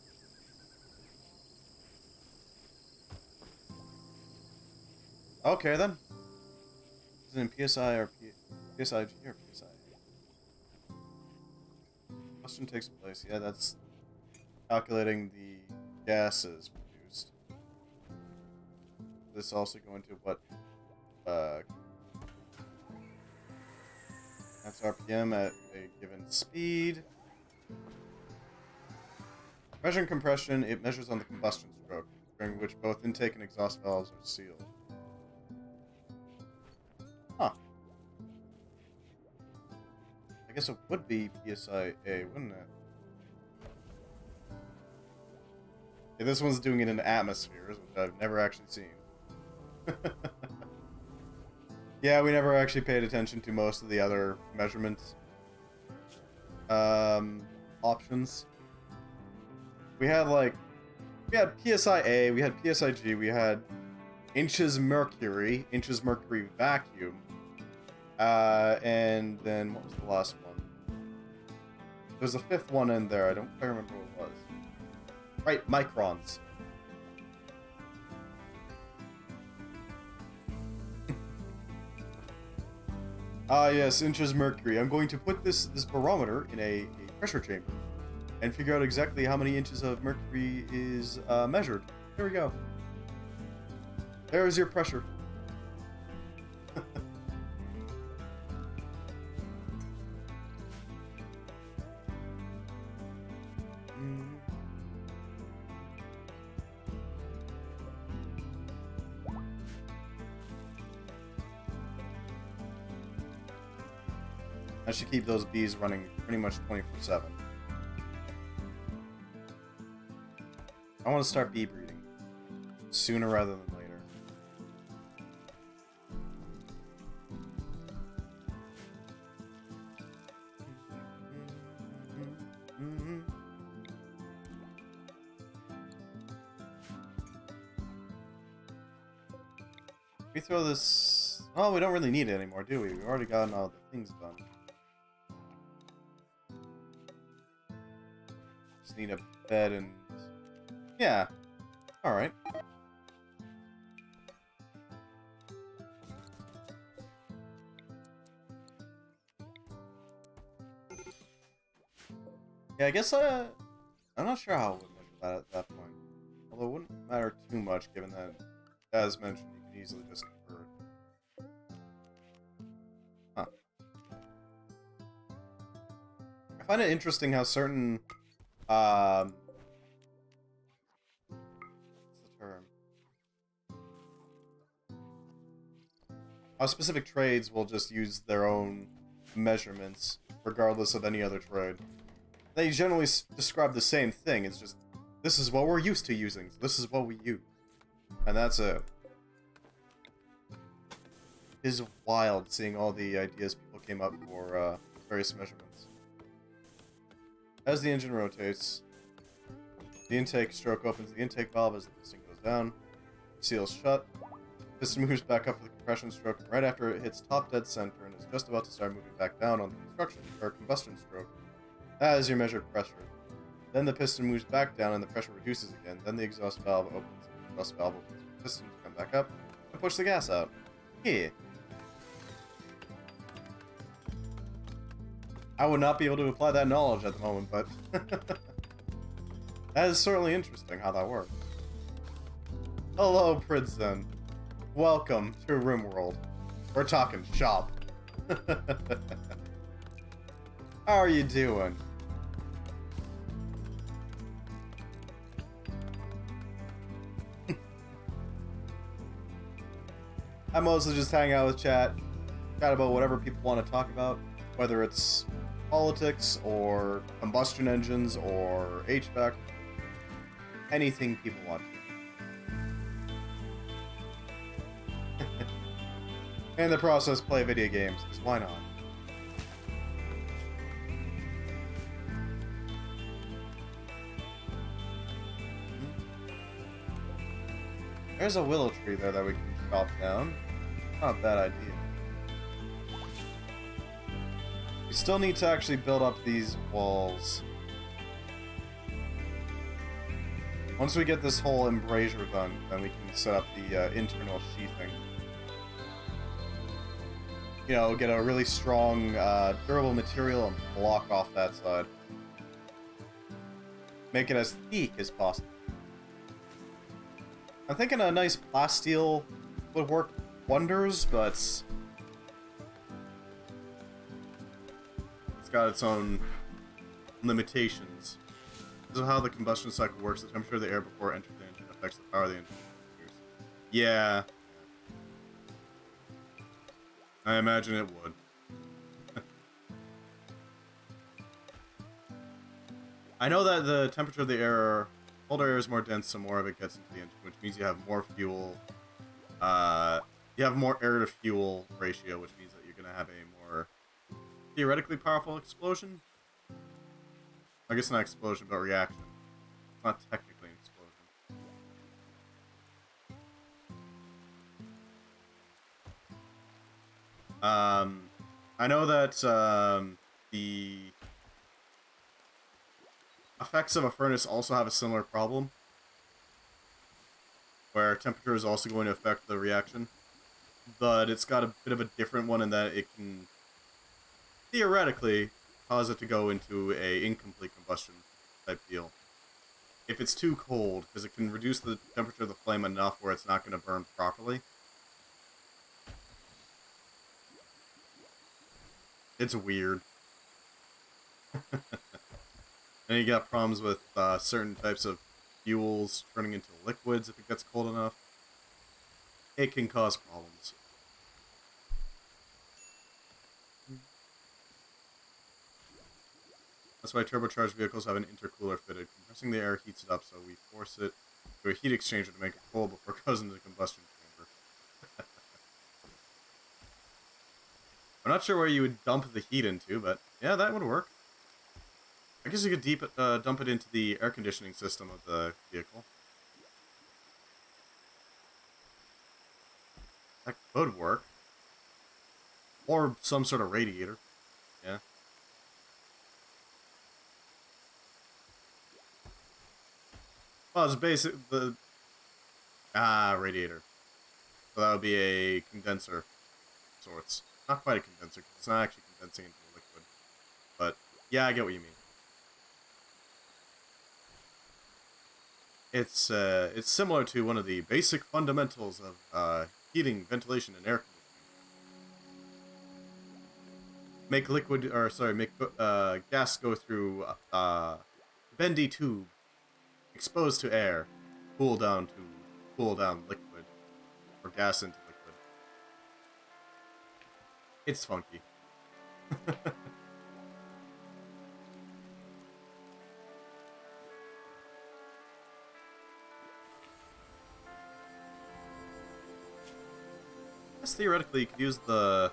Okay then. Is it in PSI or PSIG or PSI? Combustion takes place. Yeah, that's calculating the gases produced. This also going to what? That's RPM at a given speed. Measuring compression, it measures on the combustion stroke, during which both intake and exhaust valves are sealed. Huh. I guess it would be PSI-A, wouldn't it? Yeah, this one's doing it in atmospheres, which I've never actually seen. Yeah, we never actually paid attention to most of the other measurements options. We had PSI-A, we had PSI-G, we had inches mercury vacuum, and then what was the last one? There's a fifth one in there. I don't quite remember what it was. Right, microns. Ah, yes, inches mercury. I'm going to put this barometer in a pressure chamber and figure out exactly how many inches of mercury is measured. Here we go. There is your pressure. I should keep those bees running pretty much 24/7. I want to start bee breeding sooner rather than later. We throw this... Oh, we don't really need it anymore, do we? We've already gotten all the things done. Just need a bed and... Yeah. Alright. Yeah, I guess I'm not sure how I would measure that at that point. Although it wouldn't matter too much, given that, as mentioned, you can easily just convert. Huh. I find it interesting how certain, what's the term? How specific trades will just use their own measurements, regardless of any other trade. They generally describe the same thing, it's just, this is what we're used to using, so this is what we use. And that's it. It is wild seeing all the ideas people came up for various measurements. As the engine rotates, the intake stroke opens the intake valve as the piston goes down, seals shut, piston moves back up for the compression stroke, and right after it hits top dead center and is just about to start moving back down on the combustion stroke, that is your measured pressure. Then the piston moves back down and the pressure reduces again. Then the exhaust valve opens and exhaust valve opens the piston to come back up and push the gas out. Here. I would not be able to apply that knowledge at the moment, but that is certainly interesting how that works. Hello, Pridzen. Welcome to Rimworld. We're talking shop. How are you doing? I mostly just hang out with chat about whatever people want to talk about, whether it's politics or combustion engines or HVAC, anything people want. In the process, play video games, because why not? There's a willow tree there that we can chop down. Not a bad idea. We still need to actually build up these walls. Once we get this whole embrasure done, then we can set up the internal sheathing. You know, get a really strong, durable material and block off that side. Make it as thick as possible. I'm thinking a nice plasteel would work wonders, but it's got its own limitations. This is how the combustion cycle works. The temperature of the air before it enters the engine affects the power of the engine. Yeah. I imagine it would. I know that the temperature of the air, colder air is more dense, so more of it gets into the engine, which means you have more fuel. You have more air to fuel ratio, which means that you're going to have a more theoretically powerful explosion. I guess not explosion, but reaction. It's not technically an explosion. I know that the effects of a furnace also have a similar problem, where temperature is also going to affect the reaction, but it's got a bit of a different one in that it can theoretically cause it to go into a incomplete combustion type deal. If it's too cold, because it can reduce the temperature of the flame enough where it's not going to burn properly. It's weird. And you got problems with certain types of fuels turning into liquids if it gets cold enough. It can cause problems. That's why turbocharged vehicles have an intercooler fitted. Compressing the air heats it up, so we force it to a heat exchanger to make it cold before it goes into the combustion chamber. I'm not sure where you would dump the heat into, but yeah, that would work. I guess you could dump it into the air conditioning system of the vehicle. That could work. Or some sort of radiator. Yeah. Well, it's basic, radiator. So that would be a condenser of sorts. Not quite a condenser, because it's not actually condensing into a liquid. But, yeah, I get what you mean. It's similar to one of the basic fundamentals of heating, ventilation, and air conditioning. Make gas go through bendy tube, exposed to air, cool down liquid, or gas into liquid. It's funky. I guess theoretically you could use the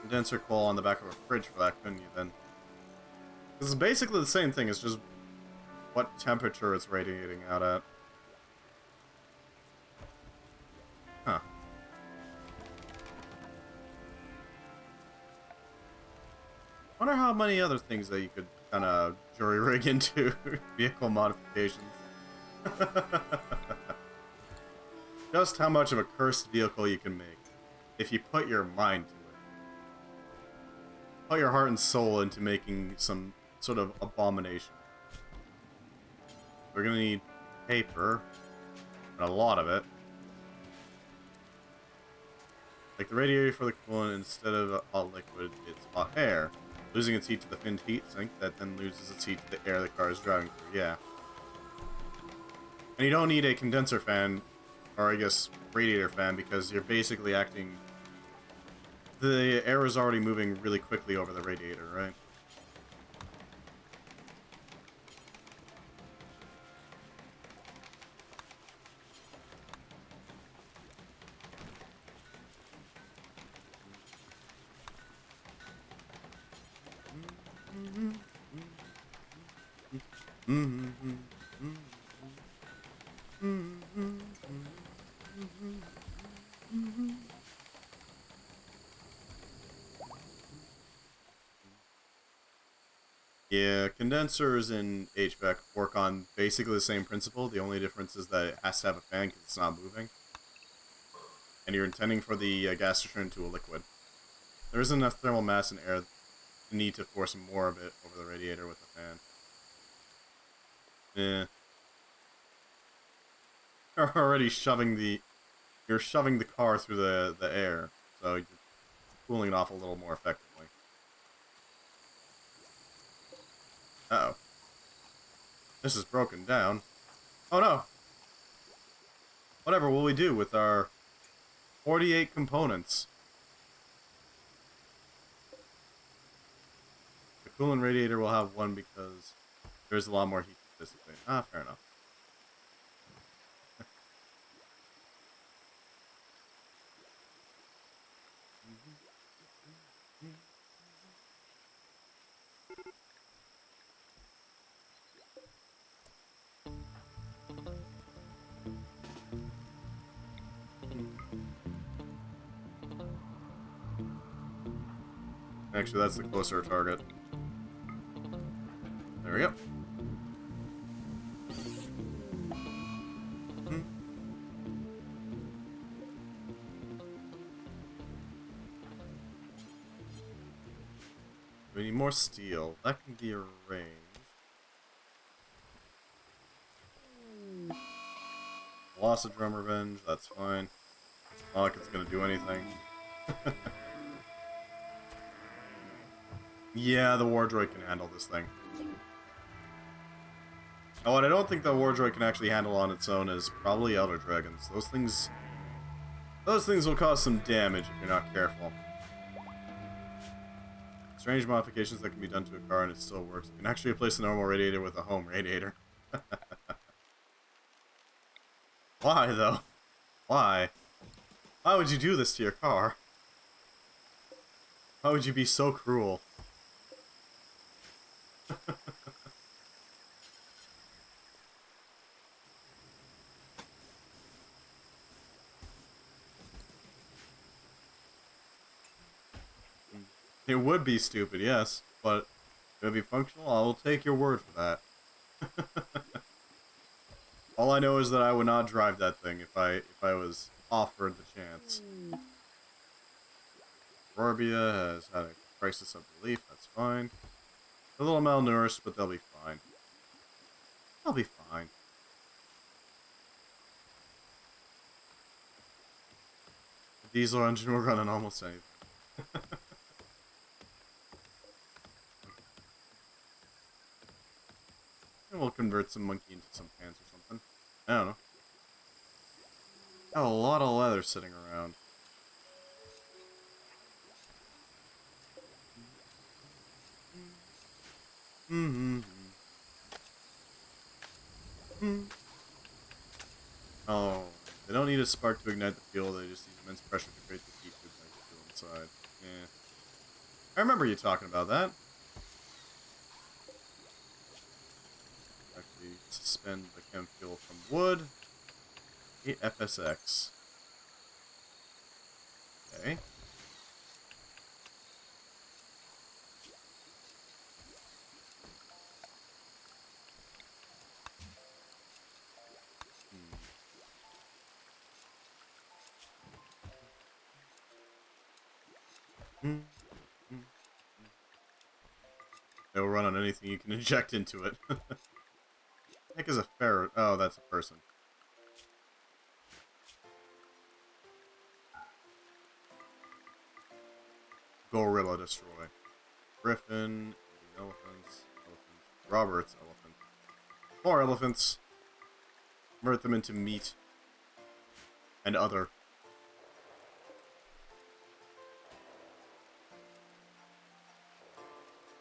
condenser coil on the back of a fridge for that, couldn't you, then? This is basically the same thing, it's just what temperature it's radiating out at. Huh. Wonder how many other things that you could kind of jury-rig into vehicle modifications. Just how much of a cursed vehicle you can make if you put your mind to it. Put your heart and soul into making some sort of abomination. We're gonna need paper, and a lot of it. Like the radiator for the coolant, instead of hot liquid, it's hot air. Losing its heat to the finned heat sink, that then loses its heat to the air the car is driving through, yeah. And you don't need a condenser fan, or I guess radiator fan, because you're basically acting... The air is already moving really quickly over the radiator, right? Yeah, condensers in HVAC work on basically the same principle. The only difference is that it has to have a fan because it's not moving. And you're intending for the gas to turn into a liquid. There isn't enough thermal mass in air to need to force more of it over the radiator with the fan. Yeah. You're already shoving the... You're shoving the car through the air, so you're cooling it off a little more effectively. Uh-oh. This is broken down. Oh no! Whatever will we do with our 48 components? The coolant radiator will have one because there's a lot more heat to dissipate. Ah, fair enough. Actually, that's the closer target. There we go. We need more steel. That can be arranged. Loss of drum revenge, that's fine. Not like it's gonna do anything. Yeah, the wardroid can handle this thing. Oh, what I don't think the wardroid can actually handle on its own is probably Elder Dragons. Those things will cause some damage if you're not careful. Strange modifications that can be done to a car and it still works. You can actually replace the normal radiator with a home radiator. Why, though? Why? Why would you do this to your car? Why would you be so cruel? It would be stupid, yes, but it would be functional. I will take your word for that. All I know is that I would not drive that thing if I was offered the chance. Rorbia has had a crisis of belief. That's fine. They're a little malnourished, but they'll be fine. They'll be fine. The diesel engine will run on almost anything. And we'll convert some monkey into some pants or something. I don't know. Got a lot of leather sitting around. Oh, they don't need a spark to ignite the fuel, they just use immense pressure to create the heat to ignite the fuel inside. Yeah. I remember you talking about that. Actually, suspend the chem fuel from wood. FSX. Okay. Mm, mm, mm. It'll run on anything you can inject into it. Heck is a ferret? Oh, that's a person. Gorilla destroy. Griffin, elephants, Robert's elephant. More elephants. Convert them into meat. And other.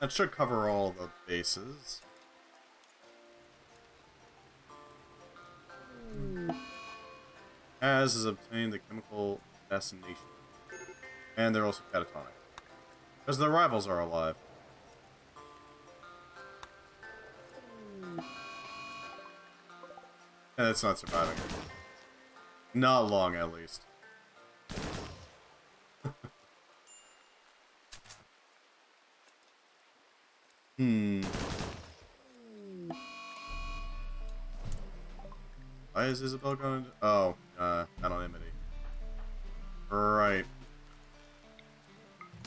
That should cover all the bases. As is obtained the chemical assassination. And they're also catatonic. Because their rivals are alive. And it's not surviving. Not long, at least. Why is Isabel going to... Oh, anonymity. Right.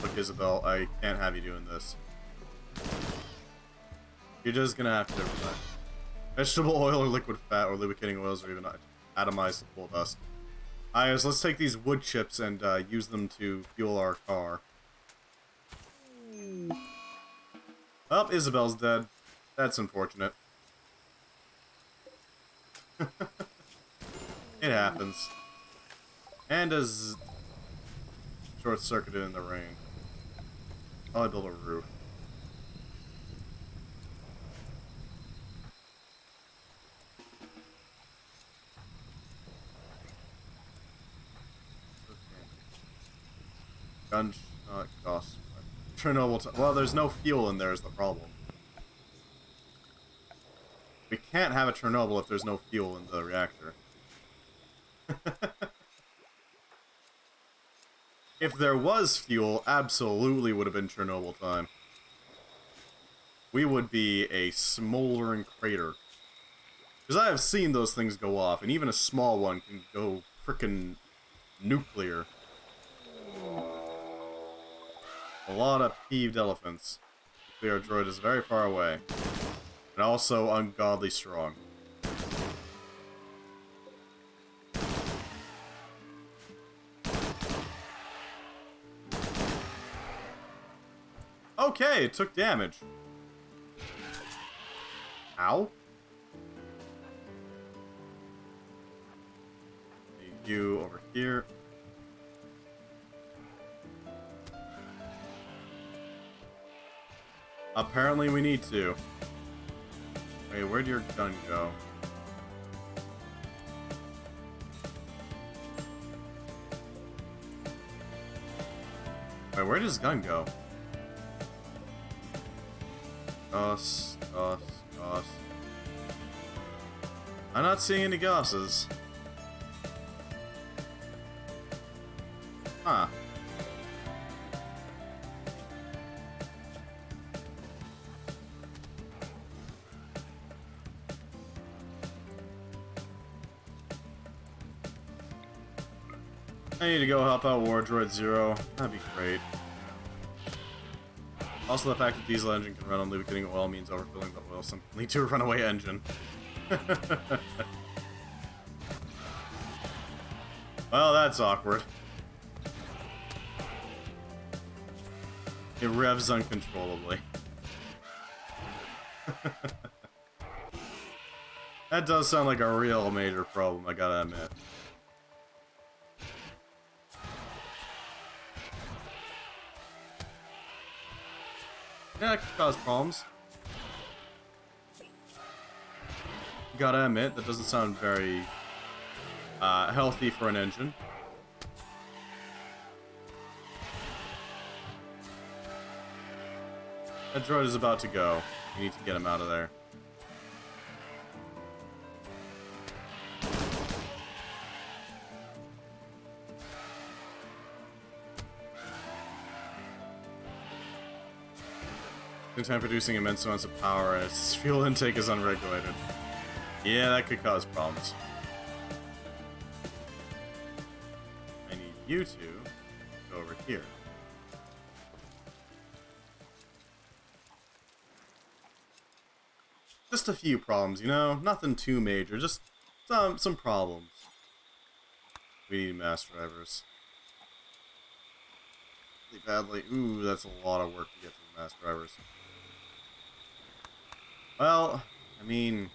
Look, Isabel, I can't have you doing this. You're just gonna have to do that. Vegetable oil or liquid fat or lubricating oils or even atomized coal dust. Guys, let's take these wood chips and use them to fuel our car. Oh, Isabel's dead. That's unfortunate. It happens. And as short-circuited in the rain. I'll build a roof. Gunshot cost. Chernobyl. Well, there's no fuel in there is the problem. We can't have a Chernobyl if there's no fuel in the reactor. If there was fuel, absolutely would have been Chernobyl time. We would be a smoldering crater. Because I have seen those things go off, and even a small one can go frickin' nuclear. A lot of peeved elephants. Their droid is very far away. And also ungodly strong. Okay, it took damage. Ow. You over here. Apparently we need to. Wait, where'd your gun go? Wait, where did his gun go? Goss. I'm not seeing any gosses. Huh. I need to go help out Wardroid Zero. That'd be great. Also, the fact that diesel engine can run on lubricating oil means overfilling the oil can lead to a runaway engine. Well, that's awkward. It revs uncontrollably. That does sound like a real major problem, I gotta admit. Yeah, it could cause problems. Gotta admit, that doesn't sound very healthy for an engine. That droid is about to go. You need to get him out of there. In time producing immense amounts of power and its fuel intake is unregulated. Yeah, that could cause problems. I need you to go over here. Just a few problems, you know? Nothing too major, just some problems. We need mass drivers. Really badly. Ooh, that's a lot of work to get to the mass drivers. Well, I mean,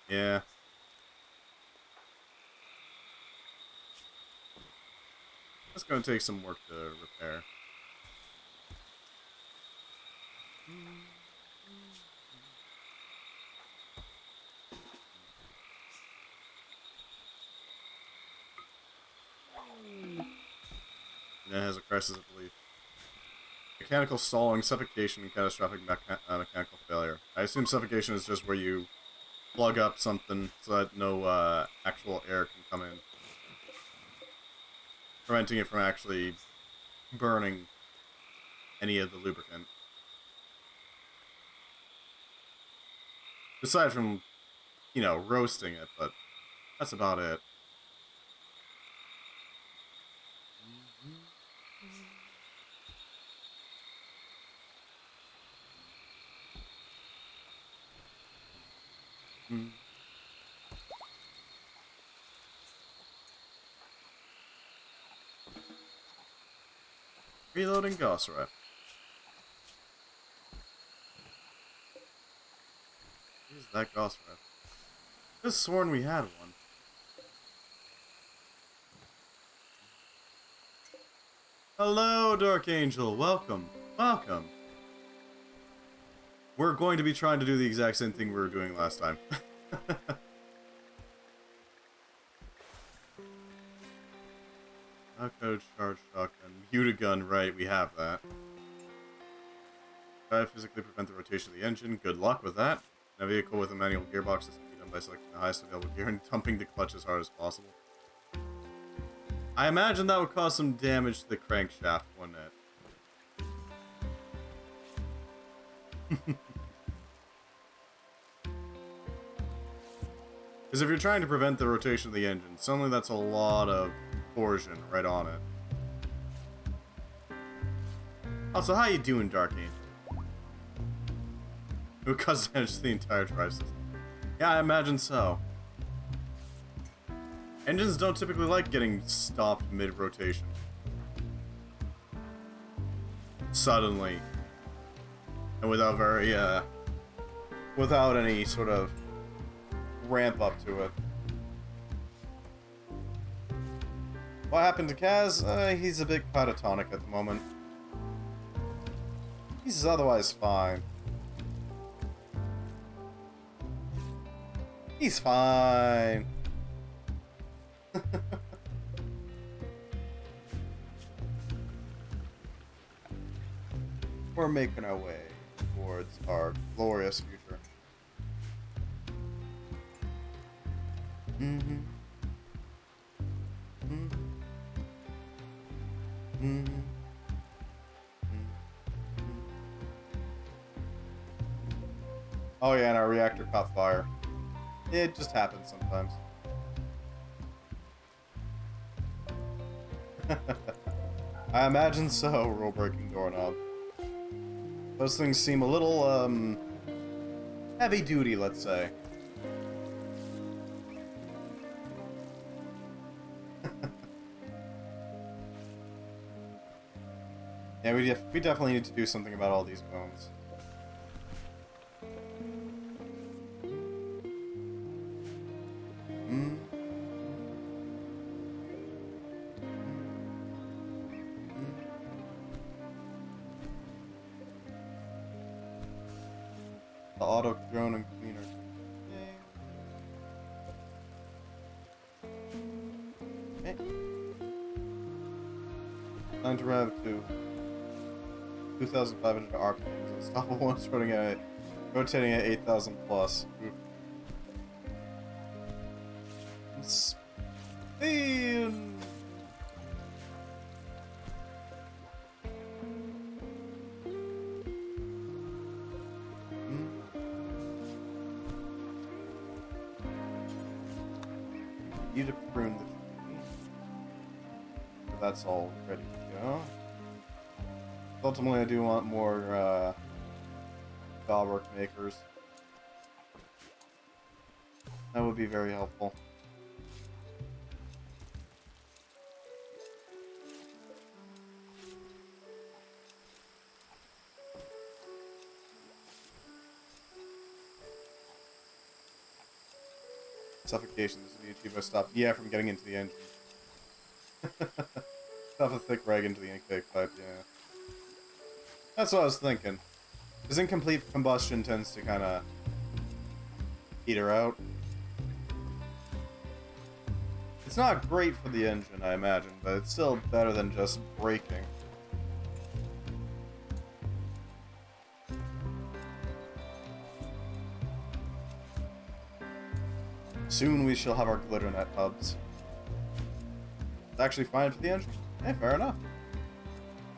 yeah. That's gonna take some work to repair. And it has a crisis of belief. Mechanical stalling, suffocation, and catastrophic mechanical failure. I assume suffocation is just where you plug up something so that no actual air can come in, preventing it from actually burning any of the lubricant. Aside from, you know, roasting it, but that's about it. Reloading Gauss rifle. Use that Gauss rifle. I just sworn we had one. Hello, Dark Angel. Welcome. Welcome. We're going to be trying to do the exact same thing we were doing last time. Shotgun, charge shotgun, mutagun, right, we have that. Try to physically prevent the rotation of the engine. Good luck with that. In a vehicle with a manual gearbox, this can be done by selecting the highest available gear and dumping the clutch as hard as possible. I imagine that would cause some damage to the crankshaft, wouldn't it? Because if you're trying to prevent the rotation of the engine, suddenly that's a lot of torsion right on it. Also, how you doing, Dark Angel? It would cause damage to the entire drive system. Yeah, I imagine so. Engines don't typically like getting stopped mid-rotation. Suddenly. And without without any sort of ramp up to it. What happened to Kaz? He's a bit catatonic at the moment. He's otherwise fine. He's fine. We're making our way towards our glorious future. Mm-hmm. Mm-hmm. Mm-hmm. Oh yeah, and our reactor caught fire. It just happens sometimes. I imagine so, rule-breaking doorknob. Those things seem a little, heavy-duty, let's say. Yeah, we definitely need to do something about all these bones. The auto drone and cleaner. Yay. Time to rev to 2,500 RPMs. Unstoppable one's rotating at 8,000 plus. Oof. Spin. Need to prune the tree. So that's all ready to go. Ultimately, I do want more Godwork makers. That would be very helpful. Suffocation. This would be achieved by stop. Yeah, from getting into the engine. Stuff a thick rag into the intake pipe, yeah. That's what I was thinking. Because incomplete combustion tends to kind of peter out. It's not great for the engine, I imagine, but it's still better than just braking. Soon we shall have our glitter net hubs. It's actually fine for the engine. Hey, fair enough.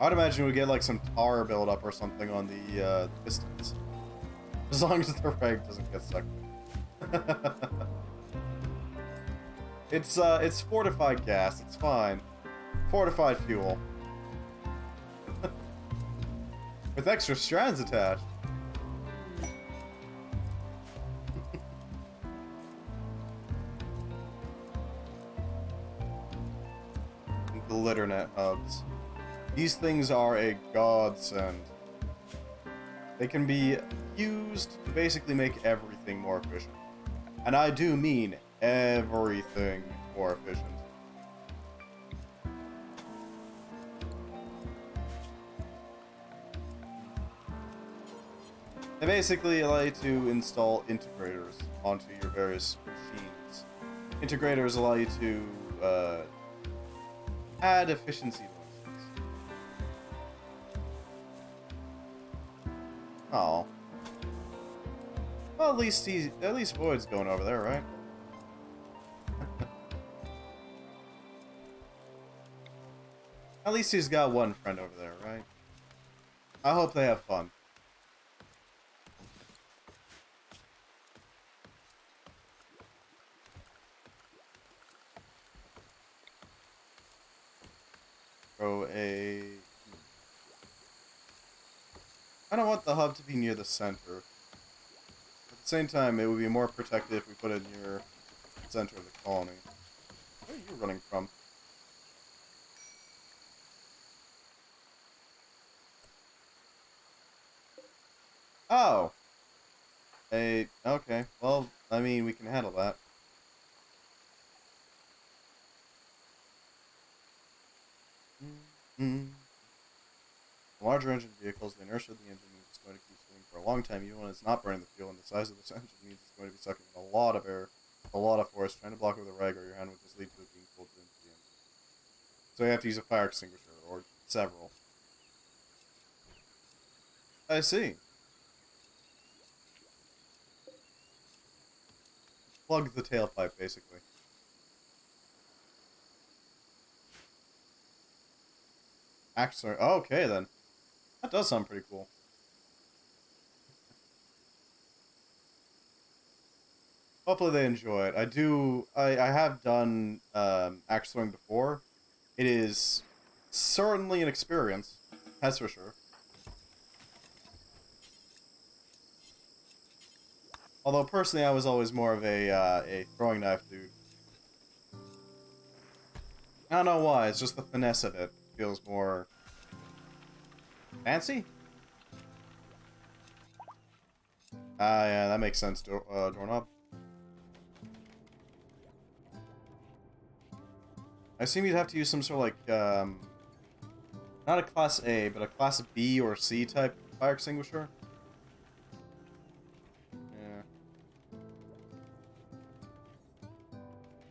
I'd imagine we'd get like some tar buildup or something on the pistons. As long as the rag doesn't get stuck. It's fortified gas, it's fine. Fortified fuel. With extra strands attached. Glitter net hubs. These things are a godsend. They can be used to basically make everything more efficient. And I do mean everything more efficient. They basically allow you to install integrators onto your various machines. Integrators allow you to add efficiency bonuses. Oh. Well, at least Void's going over there, right? At least he's got one friend over there, right? I hope they have fun. I don't want the hub to be near the center. At the same time, it would be more protected if we put it near the center of the colony. Where are you running from? Oh! Hey, okay. Well, I mean, we can handle that. Larger engine vehicles, the inertia of the engine means it's going to keep spinning for a long time, even when it's not burning the fuel, and the size of this engine means it's going to be sucking in a lot of air, a lot of force, trying to block over the rag, or your hand would just lead to it being pulled into the engine. So you have to use a fire extinguisher, or several. I see. Plug the tailpipe, basically. Actually, okay then. That does sound pretty cool. Hopefully they enjoy it. I have done axe throwing before. It is certainly an experience, that's for sure. Although personally I was always more of a throwing knife dude. I don't know why, it's just the finesse of it feels more fancy? Ah, yeah, that makes sense, doorknob. I assume you'd have to use some sort of like, not a class A, but a class B or C type fire extinguisher. Yeah.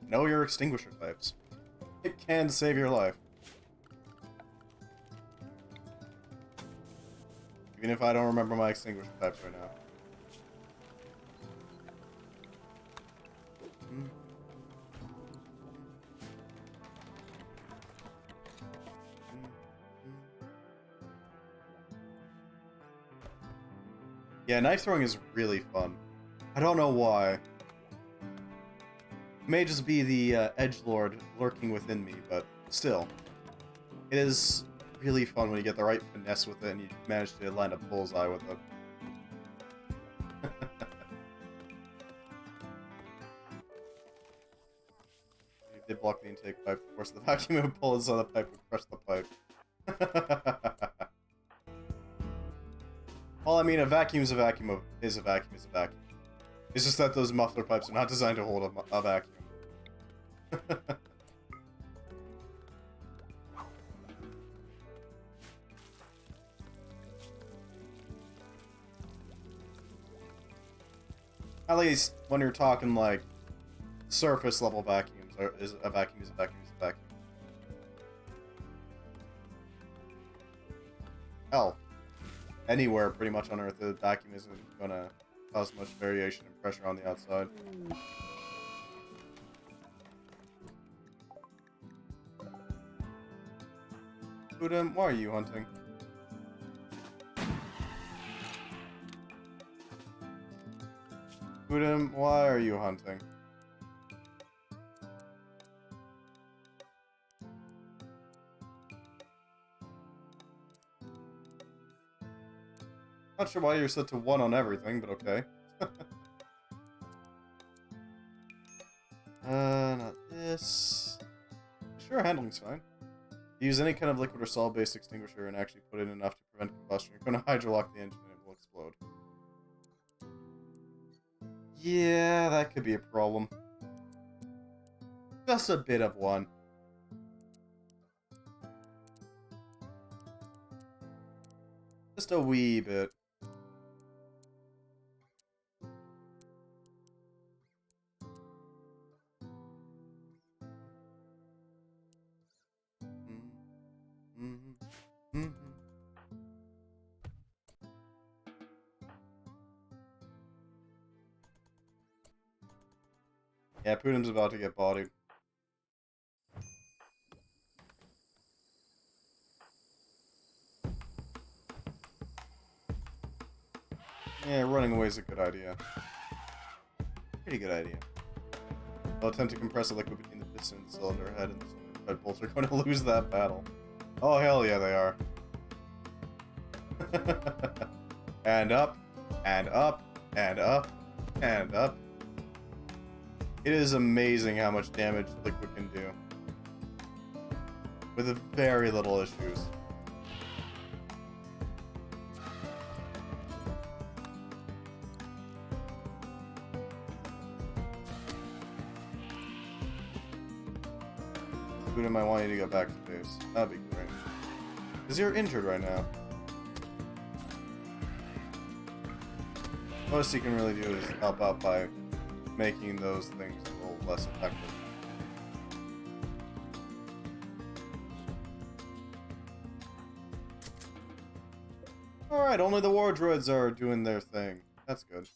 Know your extinguisher types. It can save your life. Even if I don't remember my extinguisher types right now. Yeah, knife throwing is really fun. I don't know why. It may just be the edgelord lurking within me, but still. It is really fun when you get the right finesse with it and you manage to land a bullseye with it. intake pipe. Of course, the vacuum would pull inside the pipe and crush the pipe. Well, I mean, a vacuum is a vacuum is a vacuum is a vacuum. It's just that those muffler pipes are not designed to hold a vacuum. At least when you're talking like surface level vacuums, is a vacuum is a vacuum is a vacuum. Hell, anywhere pretty much on Earth, the vacuum isn't gonna cause much variation in pressure on the outside. Udam, why are you hunting? Udam, why are you hunting? Not sure why you're set to 1 on everything, but okay. Not this. Sure, handling's fine. Use any kind of liquid or solid-based extinguisher and actually put in enough to prevent combustion. You're going to hydrolock the engine and it will explode. Yeah, that could be a problem. Just a bit of one. Just a wee bit. Yeah, Putin's about to get bodied. Yeah, running away is a good idea. Pretty good idea. They'll attempt to compress the liquid between the piston and the cylinder head, and the cylinder head bolts are going to lose that battle. Oh, hell yeah, they are. And up, and up, and up, and up. It is amazing how much damage liquid can do. With very little issues. Buddha might want you to go back to base. That'd be great. Because you're injured right now. Most you can really do is help out by making those things a little less effective. Alright, only the wardroids are doing their thing. That's good.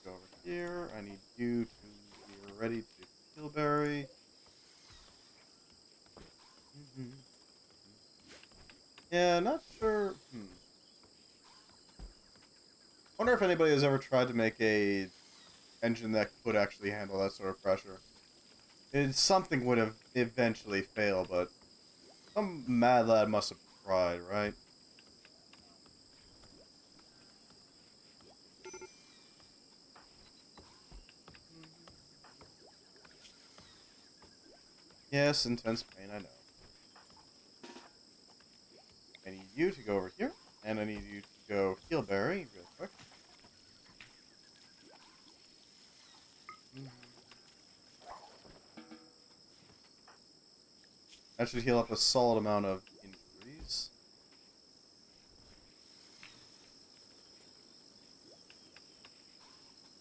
Go over here. I need you to be ready to Pillberry. Yeah, not sure. Wonder if anybody has ever tried to make a engine that could actually handle that sort of pressure. It's something would have eventually failed, but some mad lad must have tried, right? Yes, intense pain, I know. I need you to go over here, and I need you to go heal Barry real quick. That should heal up a solid amount of injuries.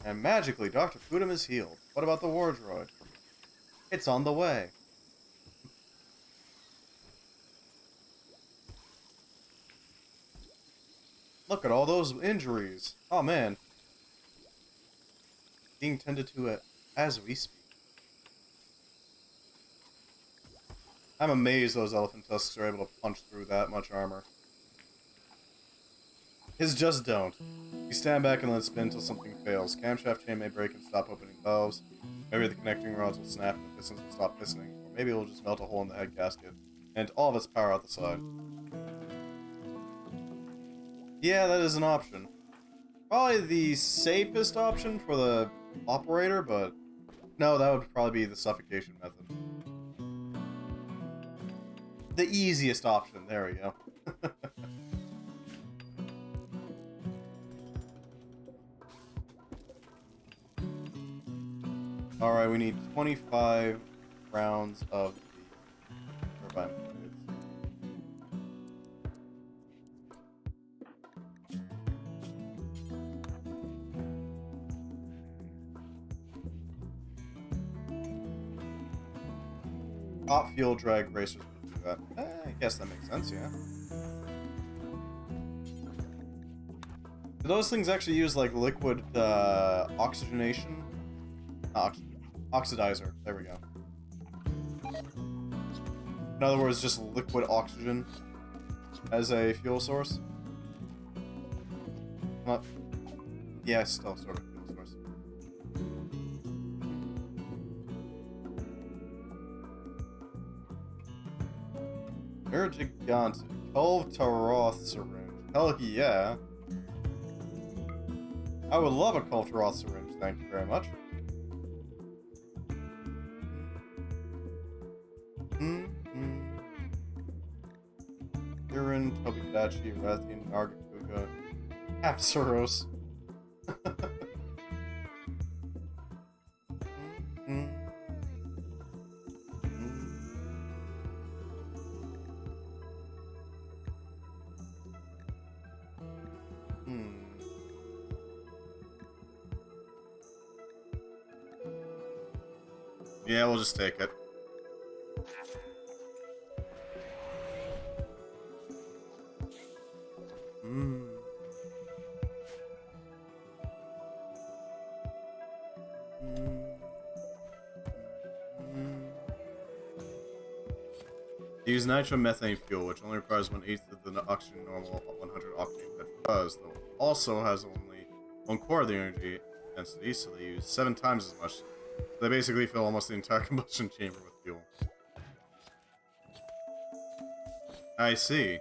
And magically, Dr. Pudum is healed. What about the wardroid? It's on the way. Look at all those injuries. Oh man. Being tended to as we speak. I'm amazed those elephant tusks are able to punch through that much armor. His just don't. You stand back and let it spin until something fails. Camshaft chain may break and stop opening valves. Maybe the connecting rods will snap and the pistons will stop pistoning. Or maybe it'll just melt a hole in the head gasket. And all of its power out the side. Yeah, that is an option. Probably the safest option for the operator, but no, that would probably be the suffocation method. The easiest option, there we go. Alright, we need 25 rounds of the turbine blades. Top fuel drag racers would do that. I guess that makes sense, yeah. Do those things actually use, like, liquid oxygenation? Oxidizer. There we go. In other words, just liquid oxygen as a fuel source? Not... Yeah, still sort of fuel source. They're gigantic. Kultaroth syringe. Hell yeah. I would love a Kultaroth syringe, thank you very much. Urin, Tobidachi, Rathian, Nargacuga, Apsaros. Yeah, we'll just take it. Use nitromethane fuel, which only requires 1/8 of the oxygen normal 100 octane petrol does, though also has only 1/4 of the energy density, so they use 7 times as much. They basically fill almost the entire combustion chamber with fuel. I see.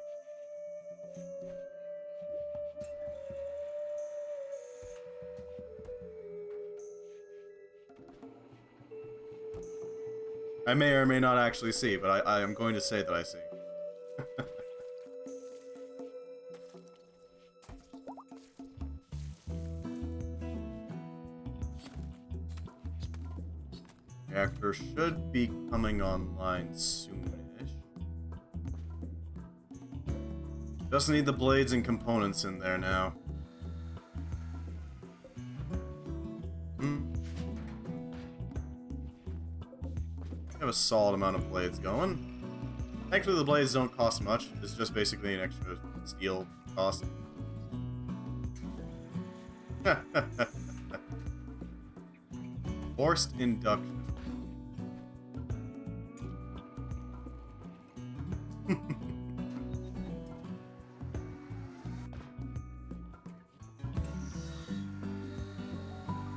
I may or may not actually see, but I am going to say that I see. Reactor should be coming online soonish. Just need the blades and components in there now. Have a solid amount of blades going. Actually, the blades don't cost much. It's just basically an extra steel cost. Forced induction.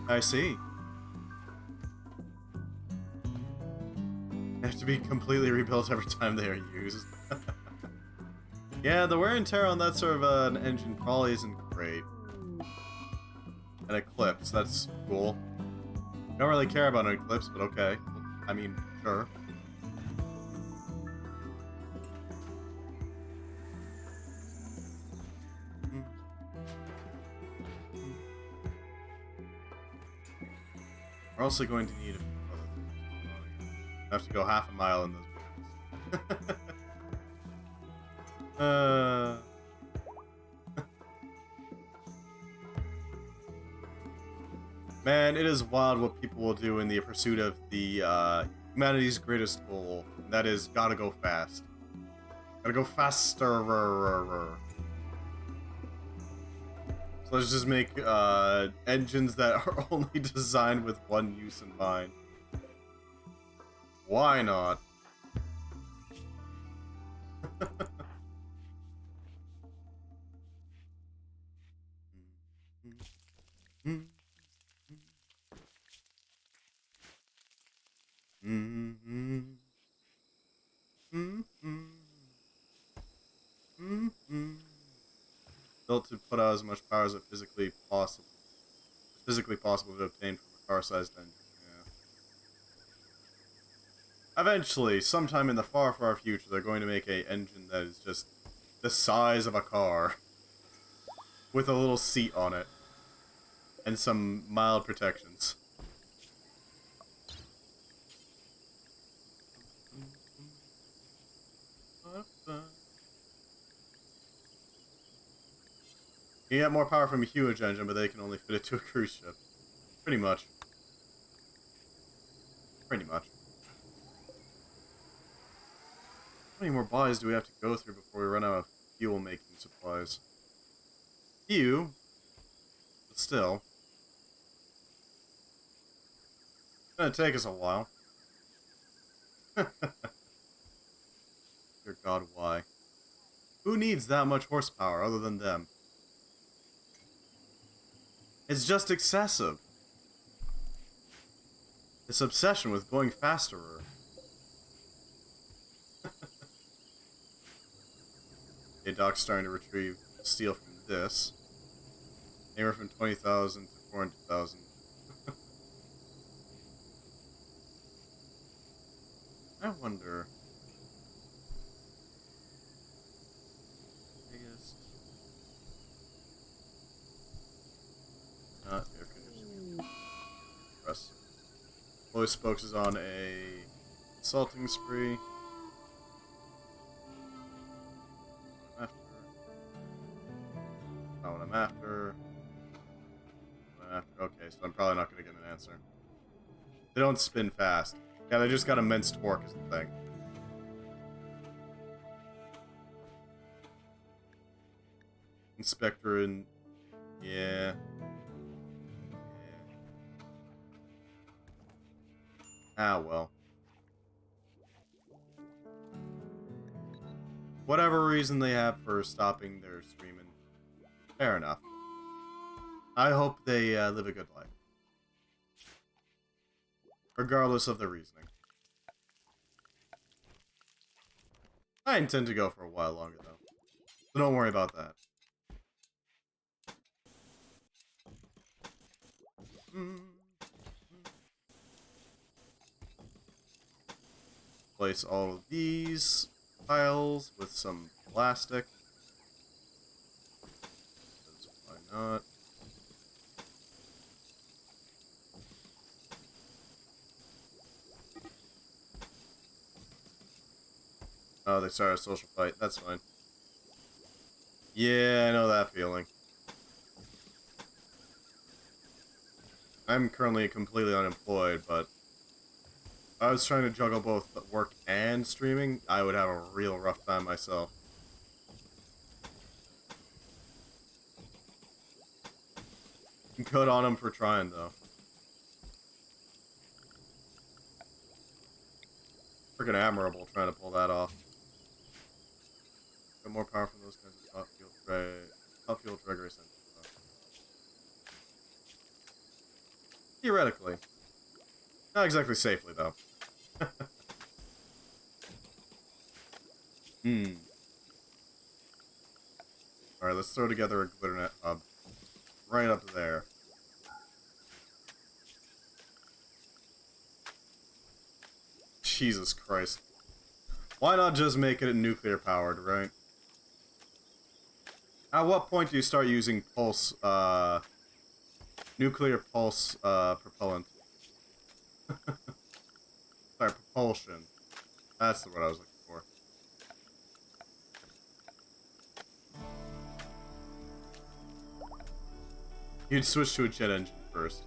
I see. They have to be completely rebuilt every time they are used. Yeah, the wear and tear on that sort of an engine probably isn't great. An eclipse, that's cool. Don't really care about an eclipse, but okay. I mean, sure. We're also going to need I have to go half a mile in those boots. Man, it is wild what people will do in the pursuit of the humanity's greatest goal. And that is, gotta go fast. Gotta go faster. So let's just make engines that are only designed with one use in mind. Why not? Built to put out as much power as physically possible to obtain from a car-sized engine. Yeah. Eventually, sometime in the far, far future, they're going to make a engine that is just the size of a car, with a little seat on it, and some mild protections. You get more power from a huge engine, but they can only fit it to a cruise ship. Pretty much. Pretty much. How many more bodies do we have to go through before we run out of fuel-making supplies? Few, but still. It's gonna take us a while. Dear God, why? Who needs that much horsepower other than them? It's just excessive. This obsession with going faster. Okay, Doc's starting to retrieve steel from this. Anywhere from 20,000 to 400,000. I wonder. Biggest. Not air conditioning. Press. Lois Spokes is on a consulting spree. Not what I'm after. Okay, so I'm probably not going to get an answer. They don't spin fast. Yeah, they just got immense torque is the thing. Inspector and... Yeah. Ah, well. Whatever reason they have for stopping their streaming, fair enough. I hope they live a good life. Regardless of the reasoning. I intend to go for a while longer, though. So don't worry about that. Place all of these piles with some plastic. Because why not? Oh, they started a social fight. That's fine. Yeah, I know that feeling. I'm currently completely unemployed, but if I was trying to juggle both work and streaming, I would have a real rough time myself. Good on them for trying, though. Freaking admirable trying to pull that off. Got more power from those kinds of top-fuel trigger essentially. Theoretically. Not exactly safely, though. Alright, let's throw together a glitter net hub. Right up there. Jesus Christ. Why not just make it nuclear powered, right? At what point do you start using nuclear pulse, propellant? Sorry, propulsion. That's the word I was looking for. You'd switch to a jet engine first.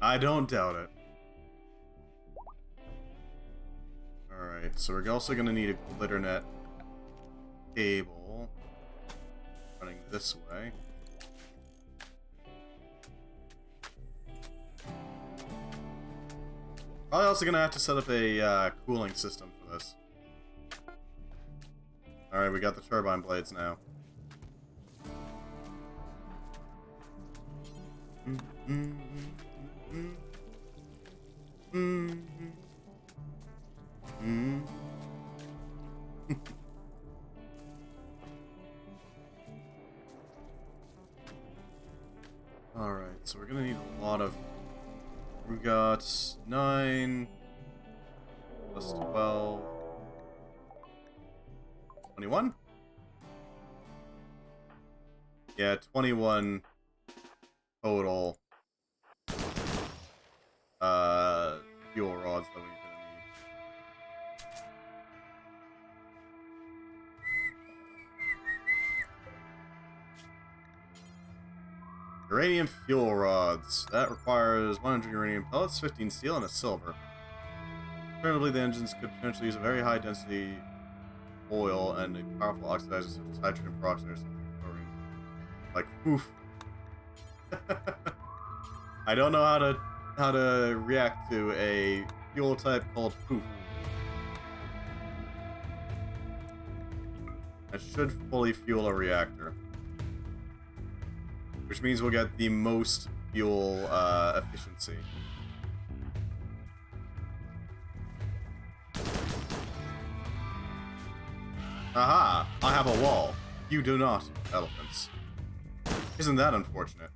I don't doubt it. Alright, so we're also going to need a glitter net cable running this way. Probably also going to have to set up a cooling system for this. Alright, we got the turbine blades now. gonna need a lot of... We got 9 plus 12... 21? Yeah, 21 total fuel rods that we're gonna need. Uranium fuel rods. That requires 100 uranium pellets, 15 steel, and a silver. Alternatively, the engines could potentially use a very high density oil and a powerful oxidizer such as hydrogen peroxide or something. Like, oof. I don't know how to react to a fuel type called poof. That should fully fuel a reactor. Which means we'll get the most fuel efficiency. Aha! I have a wall. You do not, elephants. Isn't that unfortunate?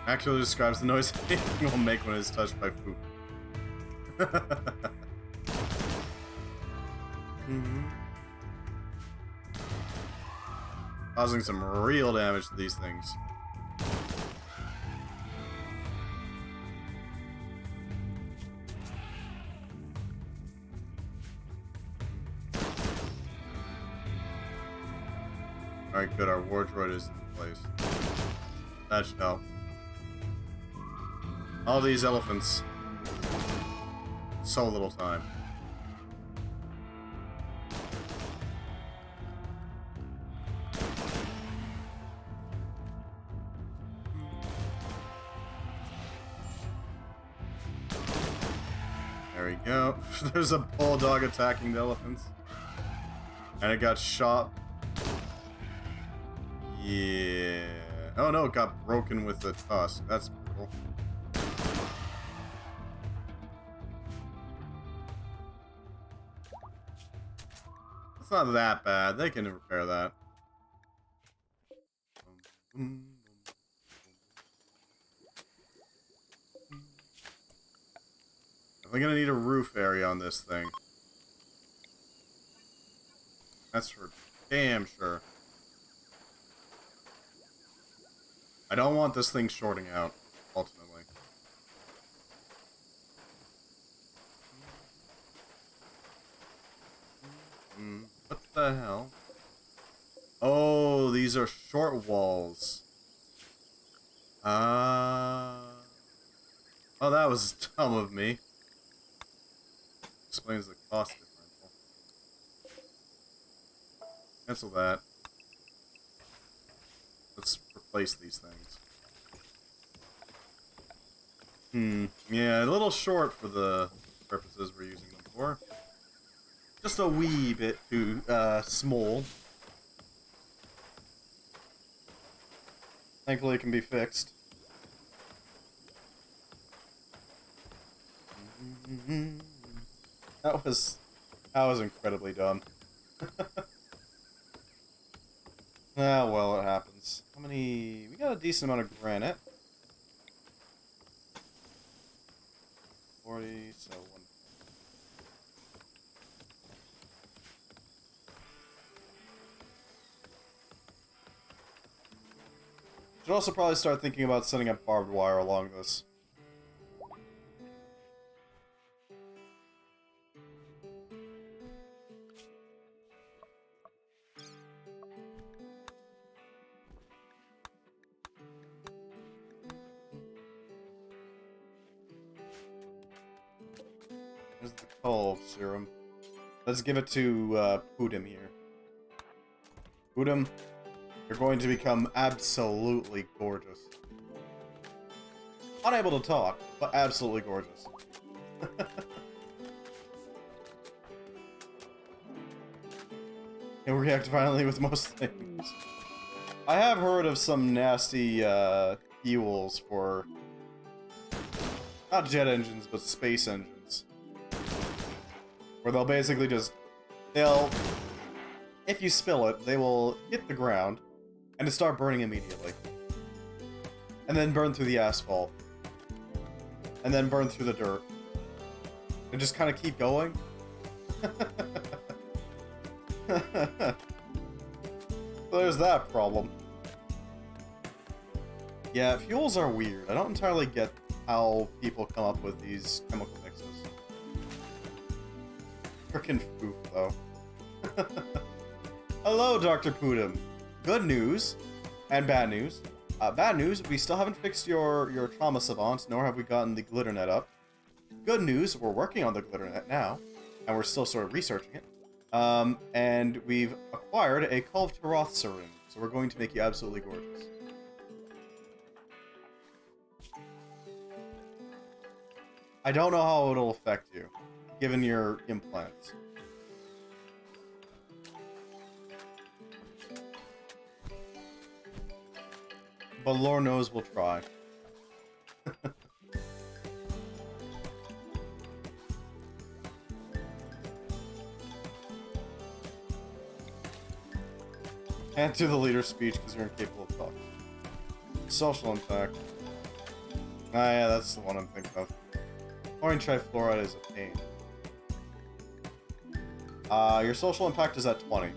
Actually describes the noise anything will make when it's touched by poop. Causing some real damage to these things. Alright, good, our wardroid is in place. That should help. All these elephants. So little time. There we go. There's a bulldog attacking the elephants. And it got shot. Yeah. Oh no, it got broken with the tusk. That's cool. It's not that bad. They can repair that. I'm gonna need a roof area on this thing. That's for damn sure. I don't want this thing shorting out, ultimately. What the hell? Oh, these are short walls. Oh, that was dumb of me. Explains the cost differential. Cancel that. Let's replace these things. Yeah, a little short for the purposes we're using them for. Just a wee bit too small. Thankfully it can be fixed. That was incredibly dumb. Ah, well, it happens. How many... We got a decent amount of granite. 40, so 1. Should also probably start thinking about setting up barbed wire along this. There's the coal serum. Let's give it to Pudim here. Pudim, you're going to become absolutely gorgeous. Unable to talk, but absolutely gorgeous. And react violently with most things. I have heard of some nasty fuels for not jet engines, but space engines. Where they'll basically just... They'll... If you spill it, they will hit the ground and start burning immediately. And then burn through the asphalt. And then burn through the dirt. And just kind of keep going. There's that problem. Yeah, fuels are weird. I don't entirely get how people come up with these chemical mixes. Frickin' foof, though. Hello, Dr. Pudim. Good news, and bad news. Bad news, we still haven't fixed your trauma savant, nor have we gotten the glitter net up. Good news, we're working on the glitter net now, and we're still sort of researching it. And we've acquired a Kulv syringe, so we're going to make you absolutely gorgeous. I don't know how it'll affect you, given your implants. But Lord knows we'll try. Can't do the leader's speech because you're incapable of talking. Social impact. Ah, yeah, that's the one I'm thinking of. Chlorine trifluoride is a pain. Your social impact is at 20.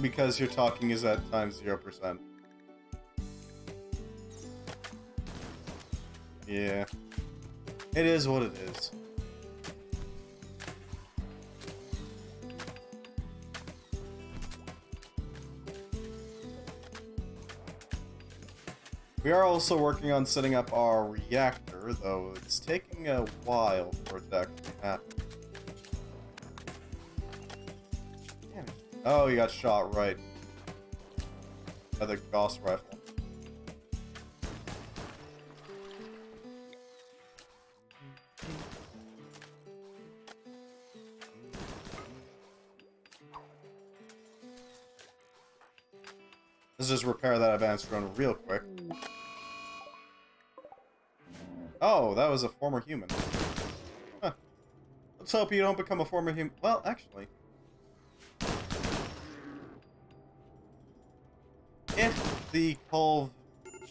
Because your talking is at times 0%. Yeah. It is what it is. We are also working on setting up our reactor, though it's taking a while for it to actually happen. Damn it. Oh, you got shot right by the Gauss rifle. Let's just repair that advanced drone real quick. Oh, that was a former human. Huh. Let's hope you don't become a former human. Well, actually. If the Kulv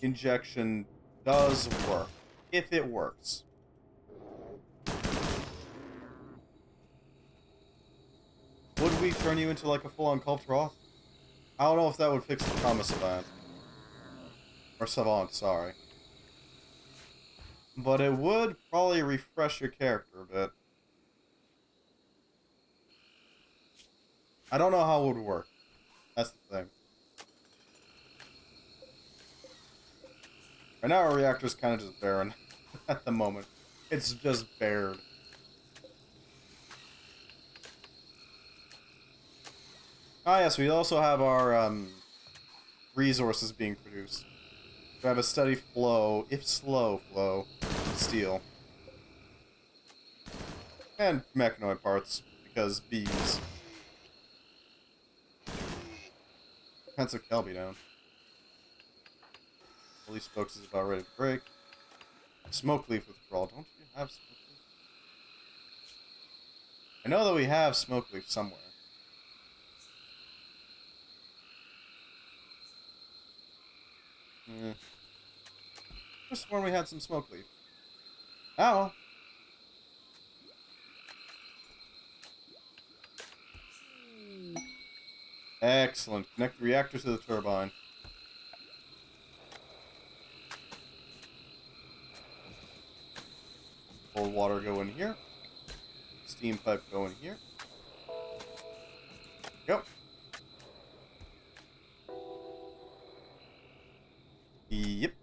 injection does work, if it works, would we turn you into like a full-on Kulv Troth? I don't know if that would fix the trauma savant. Or savant, sorry. But it would probably refresh your character a bit. I don't know how it would work. That's the thing. Right now our reactor's kind of just barren at the moment. It's just bared. Ah yes, we also have our resources being produced. We have a steady flow, if slow flow, of steel. And mechanoid parts, because bees. That's a Kelby down. Holy Spokes is about ready to break. Smoke leaf withdrawal. Don't you have smoke leaf? I know that we have smoke leaf somewhere. Just when we had some smoke leaf. Ah well. Excellent. Connect the reactor to the turbine. Cold water go in here. Steam pipe go in here. Yep. Yep.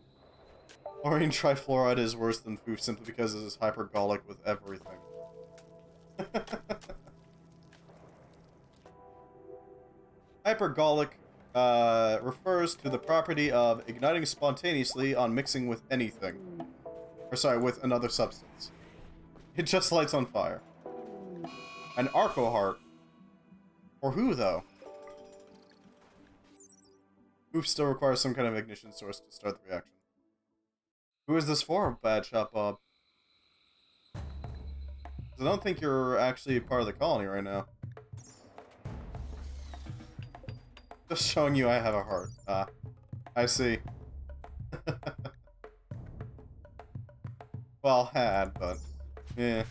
Chlorine trifluoride is worse than foof simply because it is hypergolic with everything. Hypergolic refers to the property of igniting spontaneously on mixing with anything. Or sorry, with another substance. It just lights on fire. An Arco Heart. For who, though? Foof still requires some kind of ignition source to start the reaction. Who is this for, Bad Shot Bob? I don't think you're actually part of the colony right now. Just showing you I have a heart. Ah, I see. Well, had, but... yeah.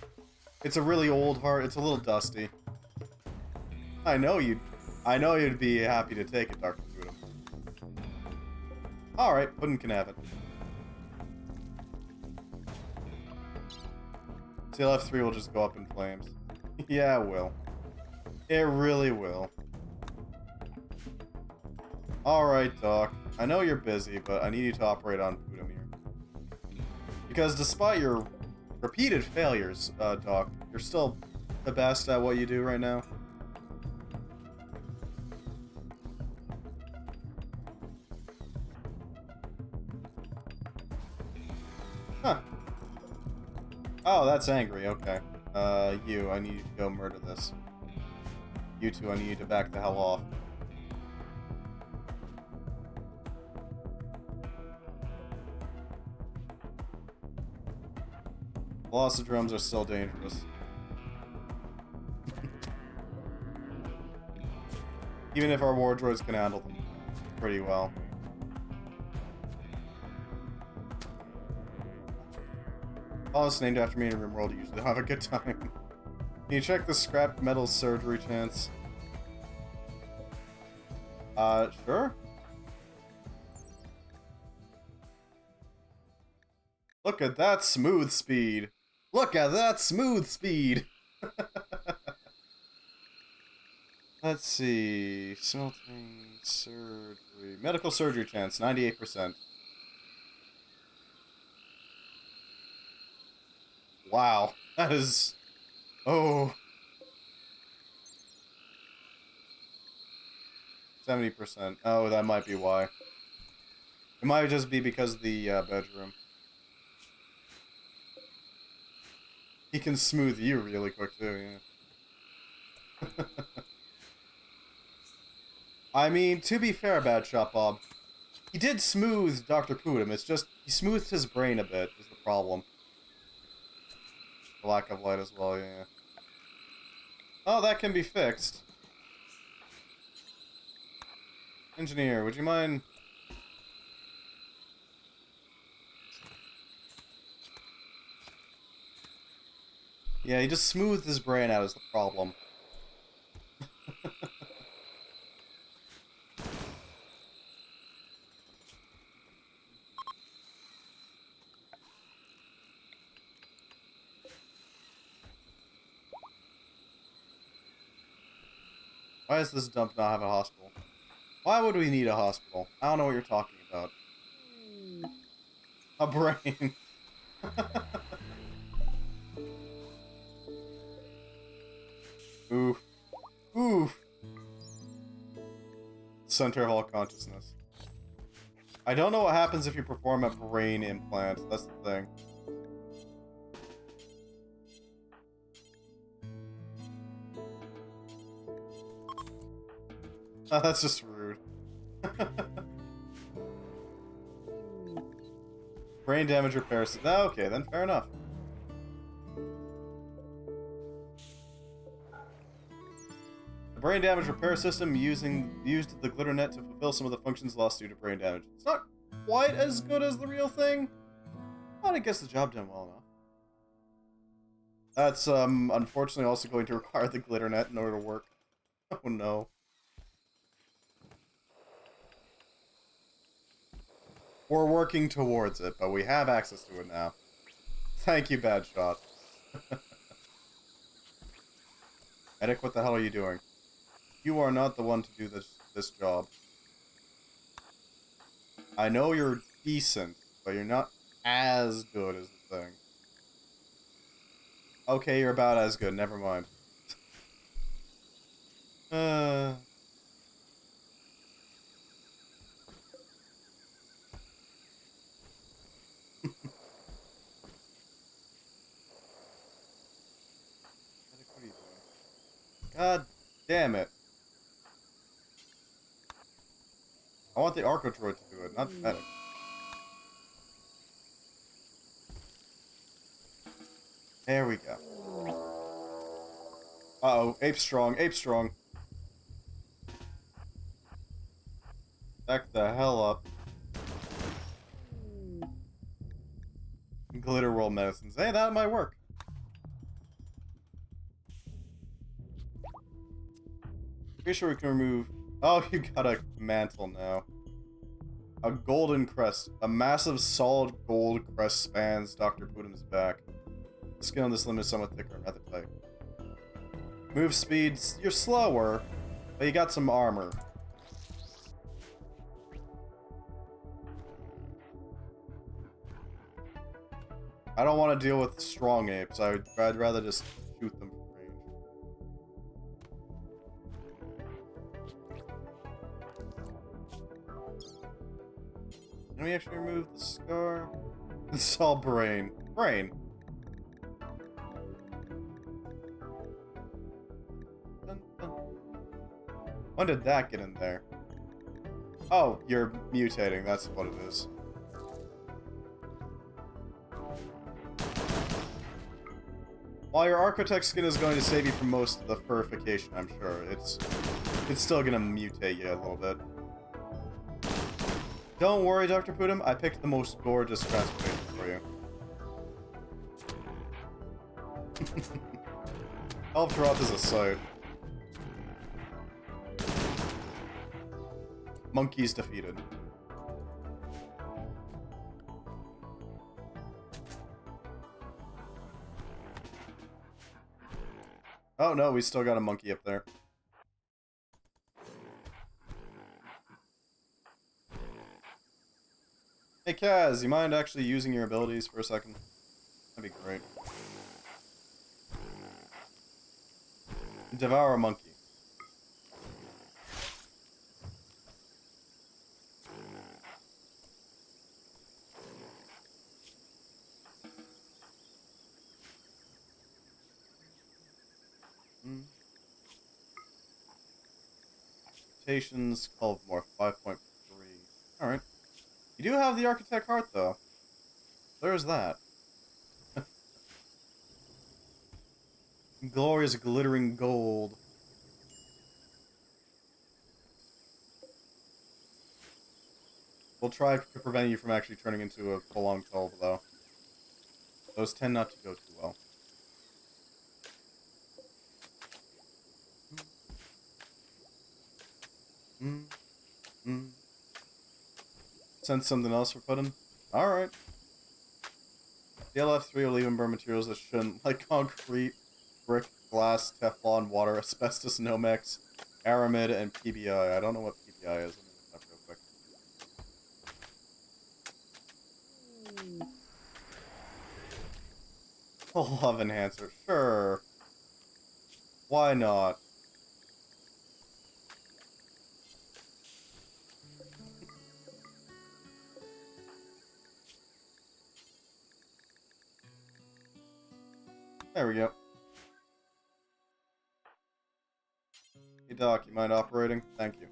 It's a really old heart. It's a little dusty. I know you'd be happy to take it, Dr. Buddha. Alright, Puddin can have it. CLF3 will just go up in flames. Yeah, it will. It really will. Alright, Doc. I know you're busy, but I need you to operate on Budamir. Because despite your repeated failures, Doc, you're still the best at what you do right now. Huh. Oh, that's angry, okay. You, I need you to go murder this. You two, I need you to back the hell off. Velocidromes are still dangerous. Even if our wardroids can handle them pretty well. Colonists named after me in Rimworld usually have a good time. Can you check the scrap metal surgery chance? Sure. Look at that smooth speed. Look at that smooth speed. Let's see. Smelting surgery. Medical surgery chance, 98%. Wow. That is... oh. 70%. Oh, that might be why. It might just be because of the bedroom. He can smooth you really quick too, yeah. I mean, to be fair, Bad Shot Bob, he did smooth Dr. Pudim. It's just he smoothed his brain a bit is the problem. The lack of light as well, yeah. Oh, that can be fixed. Engineer, would you mind? Yeah, he just smoothed his brain out is the problem. Why does this dump not have a hospital? Why would we need a hospital? I don't know what you're talking about. A brain. Oof. Oof. Center of all consciousness. I don't know what happens if you perform a brain implant. That's the thing. Oh, that's just rude. Brain damage repair. Oh, okay, then fair enough. The brain damage repair system used the glitter net to fulfill some of the functions lost due to brain damage. It's not quite as good as the real thing, but it gets the job done well enough. That's unfortunately also going to require the glitter net in order to work. Oh no. We're working towards it, but we have access to it now. Thank you, Bad Shot. Medic, what the hell are you doing? You are not the one to do this job. I know you're decent, but you're not as good as the thing. Okay, you're about as good, never mind. What are you doing? God damn it. I want the Arco Droid to do it, not the medic. There we go. Uh-oh, ape strong, ape strong. Back the hell up. Glitter world medicines. Hey, that might work. Pretty sure we can remove... Oh, you got a mantle now. A golden crest. A massive solid gold crest spans Dr. Puddum's back. The skin on this limb is somewhat thicker and rather tight. Move speeds, you're slower, but you got some armor. I don't want to deal with strong apes. I'd rather just shoot them from range. Can we actually remove the scar? It's all brain. Brain. Dun, dun. When did that get in there? Oh, you're mutating. That's what it is. While your architect skin is going to save you from most of the furification, I'm sure, it's still gonna mutate you a little bit. Don't worry, Dr. Puddum, I picked the most gorgeous transformation for you. Elfdroth is a sight. Monkeys defeated. Oh no, we still got a monkey up there. Hey Kaz, you mind actually using your abilities for a second? That'd be great. Devour a monkey. Mutations, Call of Morph 5.3. Alright. You do have the Architect Heart, though. There's that. Glorious glittering gold. We'll try to prevent you from actually turning into a full-on cove, though. Those tend not to go too well. Sense something else for Puddin'? Alright. DLF3 will even burn materials that shouldn't, like concrete, brick, glass, Teflon, water, asbestos, Nomex, aramid, and PBI. I don't know what PBI is. Let me look it up real quick. Oh, love enhancer. Sure. Why not? There we go. Hey Doc, you mind operating? Thank you.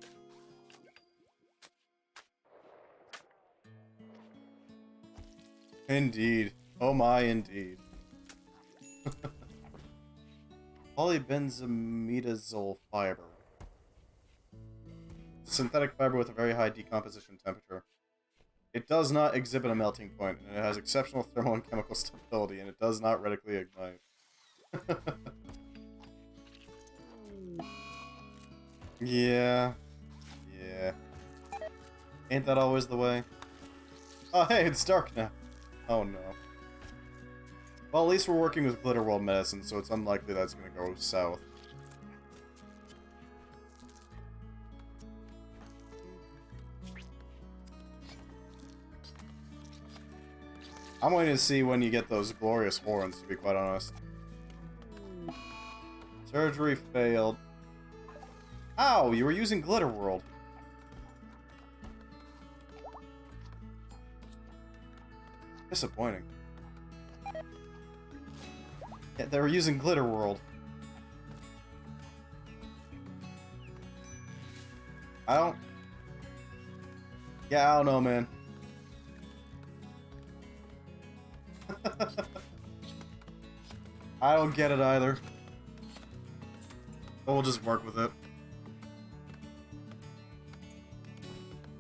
Indeed. Oh my, indeed. Polybenzimidazole fiber. Synthetic fiber with a very high decomposition temperature. It does not exhibit a melting point, and it has exceptional thermal and chemical stability, and it does not radically ignite. Yeah. Yeah. Ain't that always the way? Oh, hey, it's dark now. Oh, no. Well, at least we're working with Glitter World medicine, so it's unlikely that's gonna go south. I'm waiting to see when you get those glorious horns, to be quite honest. Surgery failed. Ow! You were using Glitter World. Disappointing. Yeah, they were using Glitter World. I don't... Yeah, I don't know, man. I don't get it either. But we'll just work with it.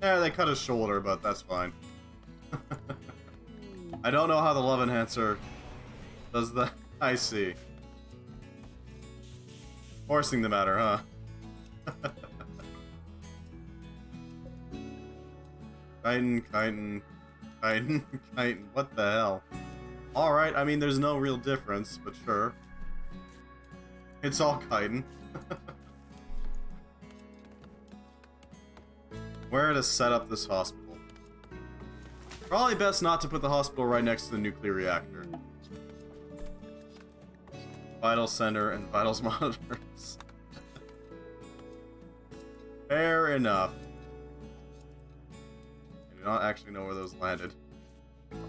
Yeah, they cut his shoulder, but that's fine. I don't know how the love enhancer does that. I see. Forcing the matter, huh? Chitin. What the hell? Alright, I mean, there's no real difference, but sure. It's all chitin. Where to set up this hospital? Probably best not to put the hospital right next to the nuclear reactor. Vital center and vitals monitors. Fair enough. I do not actually know where those landed. Yeah,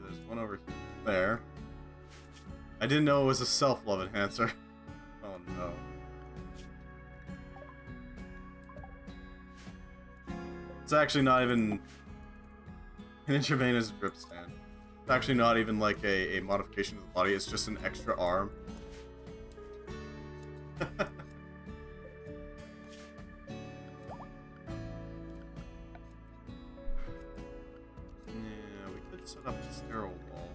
there's one over there. I didn't know it was a self-love enhancer. Oh no. It's actually not even an intravenous grip stand. It's actually not even like a modification of the body, it's just an extra arm. Yeah, we could set up a sterile wall.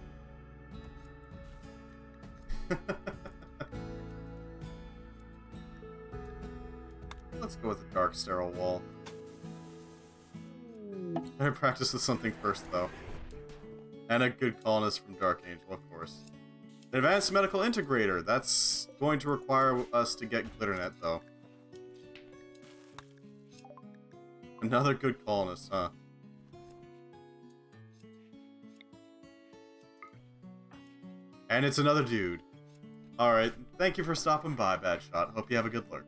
Let's go with a dark sterile wall. Better practice with something first, though. And a good colonist from Dark Angel, of course. An advanced medical integrator. That's going to require us to get Glitternet, though. Another good colonist, huh? And it's another dude. Alright, thank you for stopping by, Bad Shot. Hope you have a good lurk.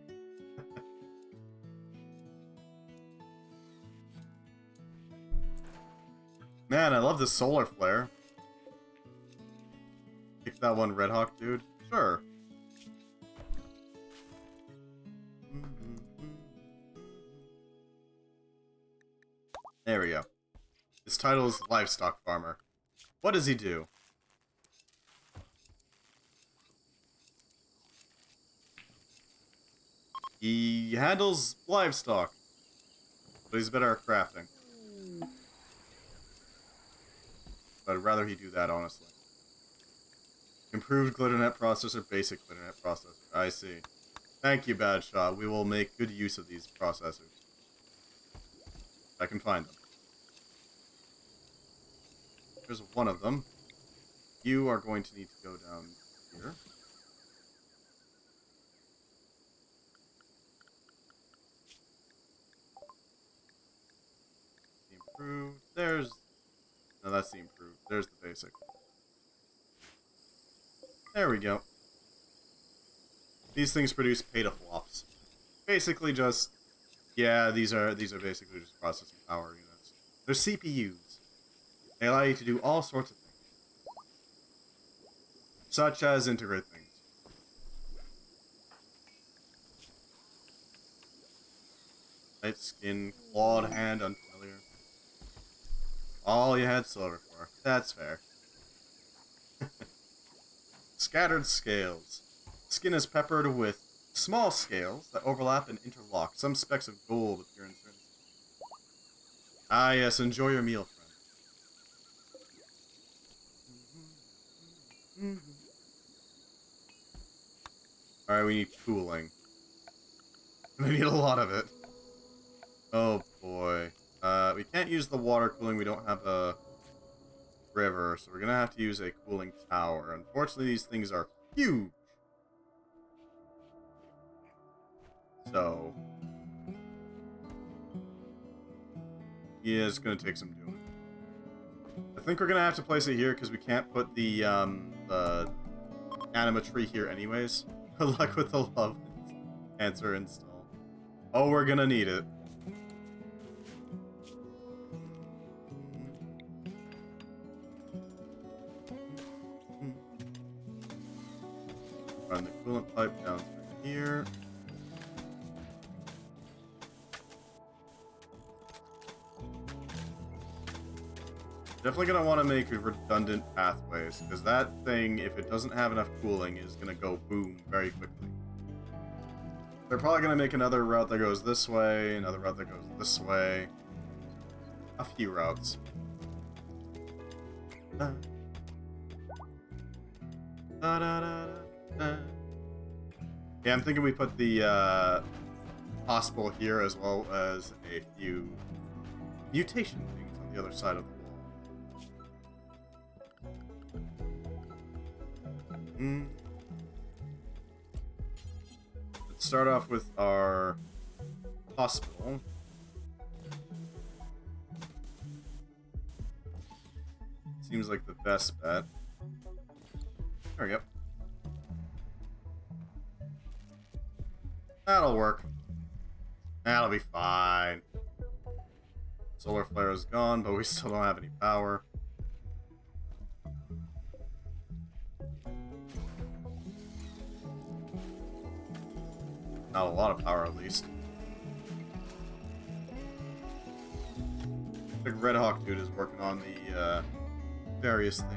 Man, I love this solar flare. Pick that one Red Hawk dude? Sure. There we go. His title is Livestock Farmer. What does he do? He handles livestock, but he's better at crafting. But I'd rather he do that, honestly. Improved Glitternet processor, basic Glitternet processor. I see. Thank you, Bad Shot. We will make good use of these processors. I can find them. There's one of them. You are going to need to go down here. Improved. There's... No, that's the improved. There's the basic. There we go. These things produce petaflops. Basically just... Yeah, these are basically just processing power units. They're CPUs. They allow you to do all sorts of things. Such as integrate things. Light skin, clawed hand, unfamiliar. All you had silver for. That's fair. Scattered scales. Skin is peppered with small scales that overlap and interlock. Some specks of gold appear in certain... Ah yes, enjoy your meal, friend. Alright, we need cooling. We need a lot of it. Oh boy. We can't use the water cooling, we don't have a river, so we're gonna have to use a cooling tower. Unfortunately, these things are huge. So... yeah, it's gonna take some doing. I think we're gonna have to place it here, because we can't put the anima tree here anyways. Good luck with the love answer install. Oh, we're gonna need it. Run the coolant pipe down through here. Definitely gonna want to make redundant pathways, because that thing, if it doesn't have enough cooling, is gonna go boom very quickly. They're probably gonna make another route that goes this way, another route that goes this way. A few routes. Yeah, I'm thinking we put the hospital here as well as a few mutation things on the other side of the wall. Let's start off with our hospital. Seems like the best bet. There we go. That'll work. That'll be fine. Solar flare is gone, but we still don't have any power. Not a lot of power, at least. The Red Hawk dude is working on the various things.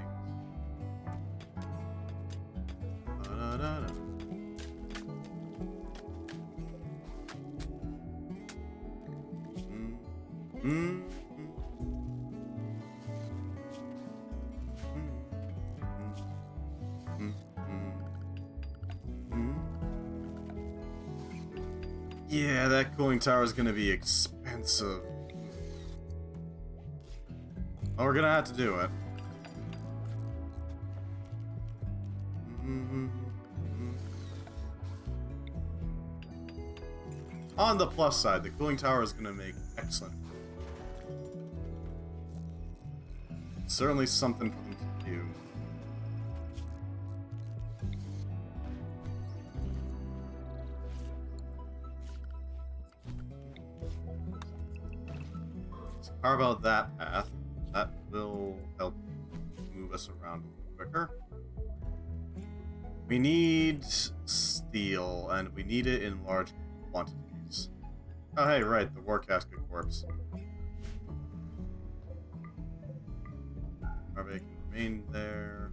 Yeah, that cooling tower is going to be expensive. Oh, we're going to have to do it. On the plus side, the cooling tower is going to make excellent. Certainly something for them to do. So carve out that path. That will help move us around a little quicker. We need steel, and we need it in large quantities. Oh, hey, right, the war casket corpse. Larvae can remain there.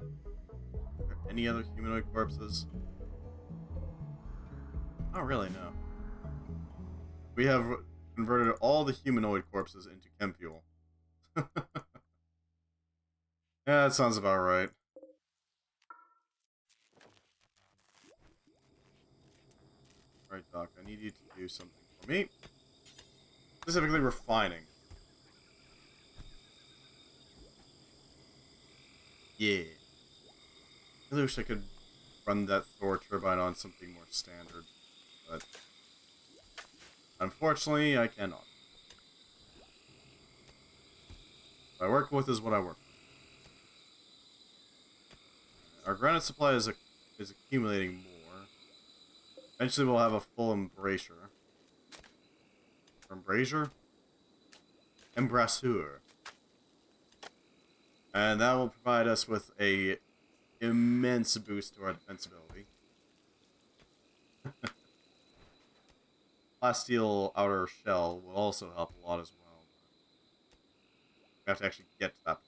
Are there any other humanoid corpses? I don't really know. We have converted all the humanoid corpses into chem fuel. Yeah, that sounds about right. Alright, Doc, I need you to do something for me. Specifically, refining. Yeah. I really wish I could run that Thor turbine on something more standard, but unfortunately, I cannot. What I work with is what I work with. Our granite supply is accumulating more. Eventually, we'll have a full embrasure. Embrasure? Embrasure. And that will provide us with a immense boost to our defensibility. Plasteel outer shell will also help a lot as well. We have to actually get to that point.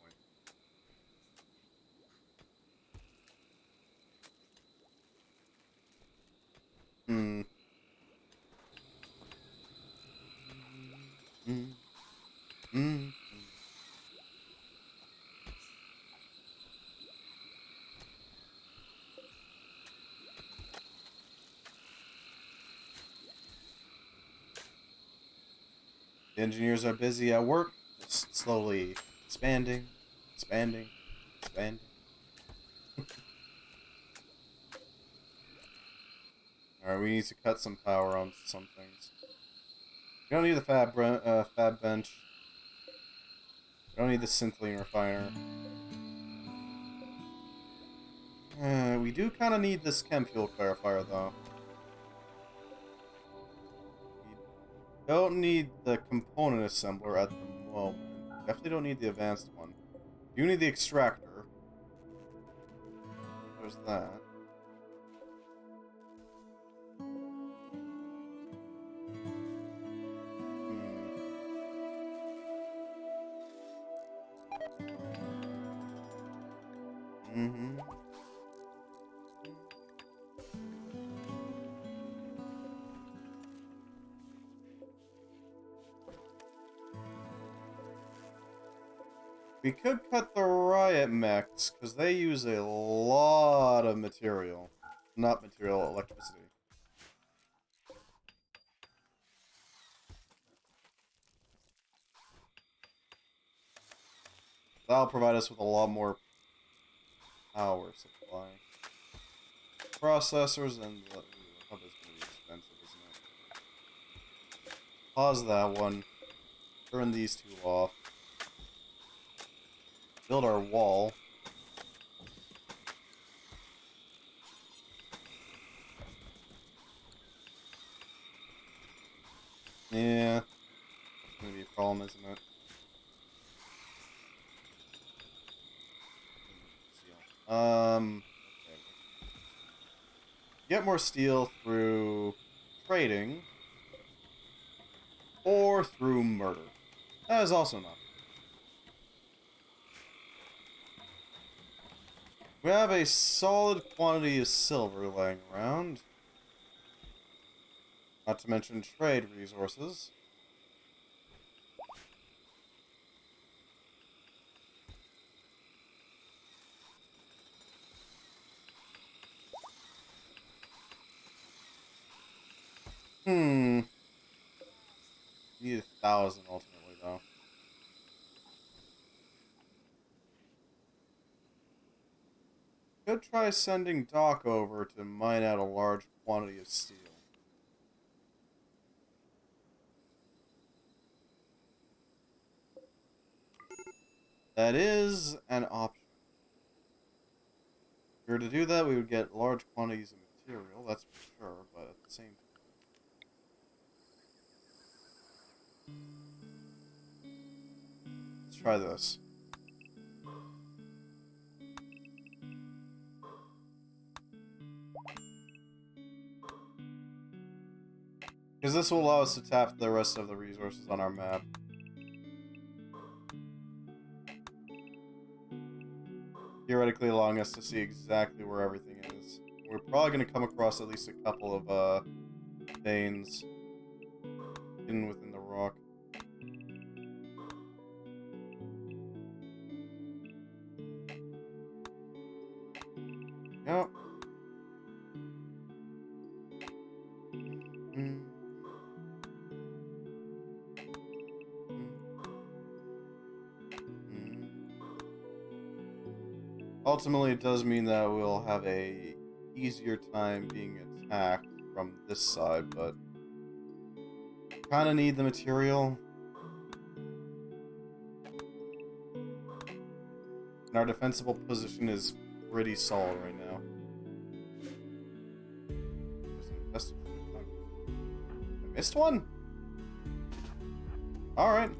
The engineers are busy at work, just slowly expanding. Alright, we need to cut some power on some things. We don't need the fab bench. We don't need the synthling refiner. We do kind of need this chem fuel clarifier, though. We don't need the component assembler at the moment. Definitely don't need the advanced one. We do need the extractor. There's that. We could cut the riot mechs, because they use a lot of material. Not material, electricity. That'll provide us with a lot more power supply. Processors and the hub is going to be expensive, isn't it? Pause that one. Turn these two off. Build our wall. Yeah. That's going to be a problem, isn't it? Okay. Get more steel through trading or through murder. That is also an option. We have a solid quantity of silver laying around. Not to mention trade resources. Need 1,000 ultimately, though. Could try sending Doc over to mine out a large quantity of steel. That is an option. If we were to do that, we would get large quantities of material, that's for sure, but at the same time. Let's try this. Because this will allow us to tap the rest of the resources on our map. Theoretically allowing us to see exactly where everything is. We're probably going to come across at least a couple of veins hidden within the rock. Yep. Ultimately, it does mean that we'll have a easier time being attacked from this side, but kind of need the material. And our defensible position is pretty solid right now. There's an infested chunk. I missed one? Alright.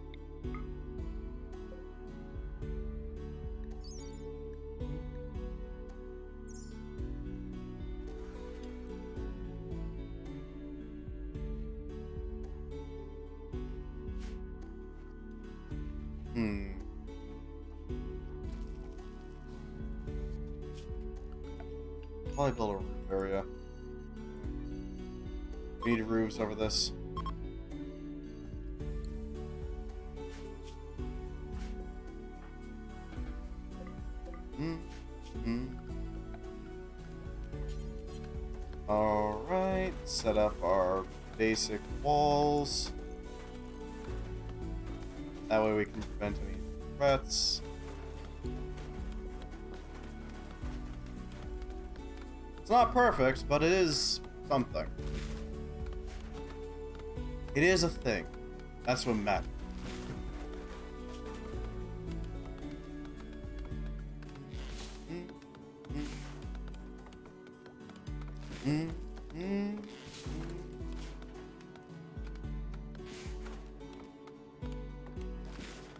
Probably build a roof area. We need roofs over this. Alright, set up our basic walls. That way we can prevent any threats. It's not perfect, but it is something. It is a thing. That's what matters.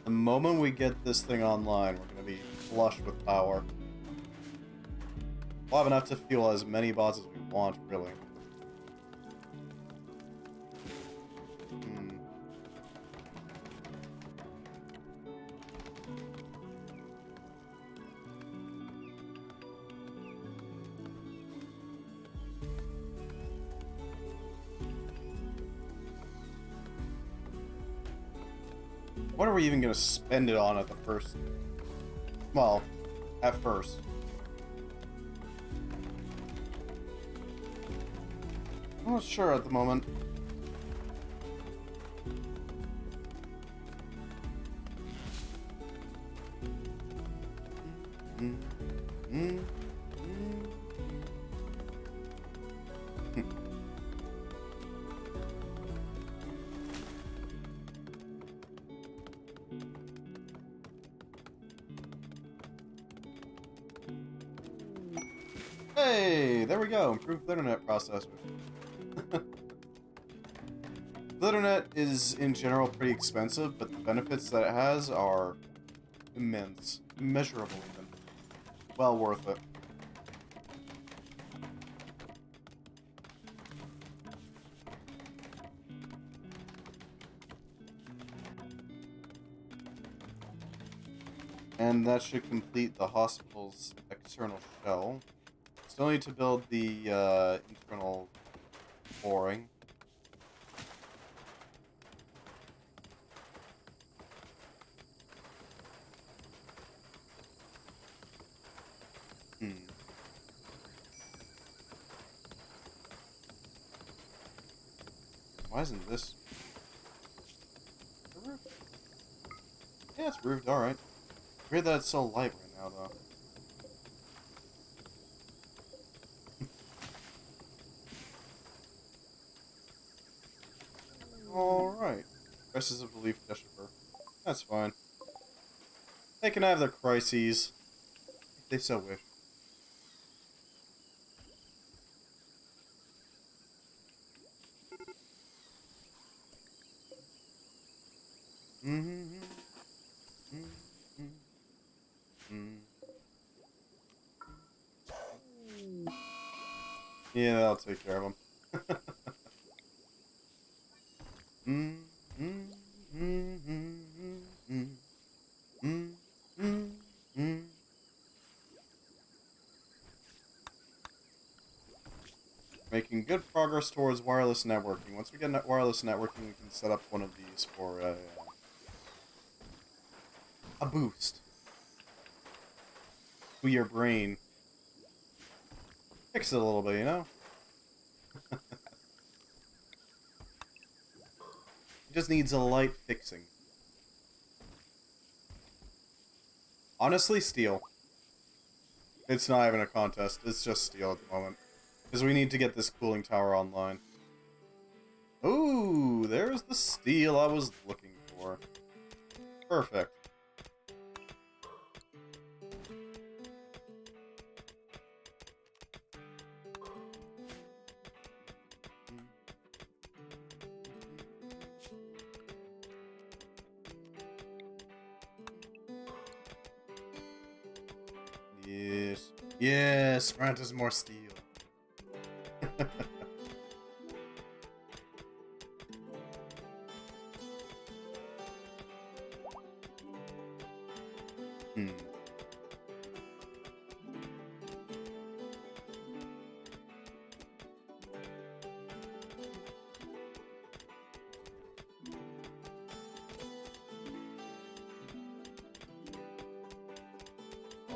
The moment we get this thing online, we're going to be flush with power. We'll have enough to fuel as many bots as we want, really. What are we even gonna spend it on at the first? Well, at first. I'm not sure at the moment. Hey, there we go. Improved internet processor. The internet is, in general, pretty expensive, but the benefits that it has are immense. Immeasurable, even. Well worth it. And that should complete the hospital's external shell. Still need to build the internal flooring. Why isn't this the roof? Yeah, it's roofed, alright. Weird that it's so light right now, though. Alright. Crisis of Belief Decipher. That's fine. They can have their crises, if they so wish. Yeah, I'll take care of them. Making good progress towards wireless networking. Once we get wireless networking, we can set up one of these for a boost to your brain. Fix it a little bit, you know? It just needs a light fixing. Honestly, steel. It's not even a contest. It's just steel at the moment. Because we need to get this cooling tower online. Ooh, there's the steel I was looking for. Perfect. Yes. Yes, grant us more steel.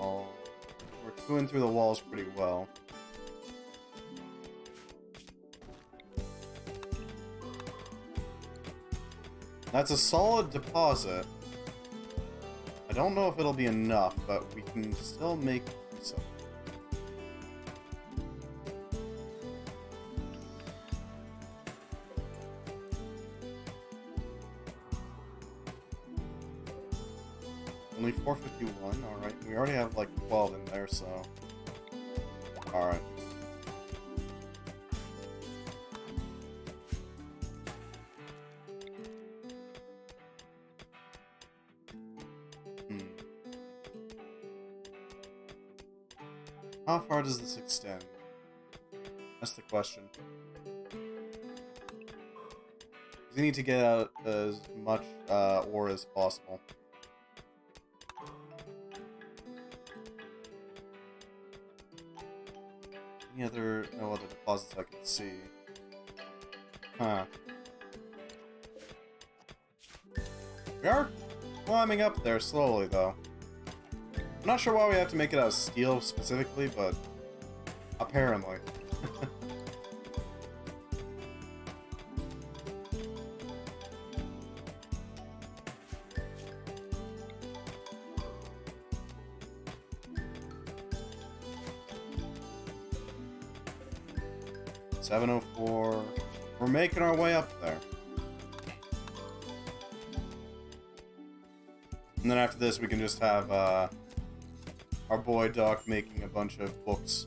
Oh, we're chewing through the walls pretty well. That's a solid deposit. I don't know if it'll be enough, but we can still make some. Only 451, alright. We already have like 12 in there, so. Alright. How far does this extend? That's the question. We need to get out as much ore as possible. No other deposits I can see. Huh. We are climbing up there slowly, though. I'm not sure why we have to make it out of steel specifically, but apparently. 704. We're making our way up there. And then after this, we can just have our boy Doc making a bunch of books.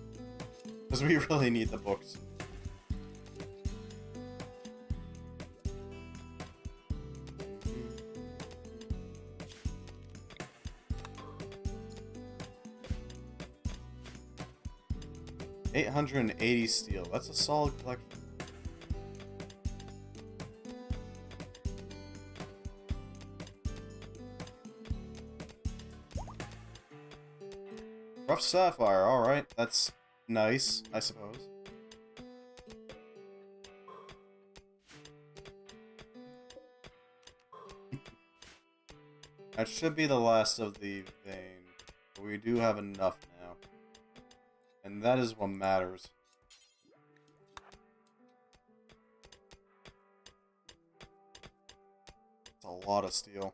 Because we really need the books. $880 steel. That's a solid collection. Rough sapphire, alright. That's nice, I suppose. That should be the last of the vein. But we do have enough now. And that is what matters. It's a lot of steel.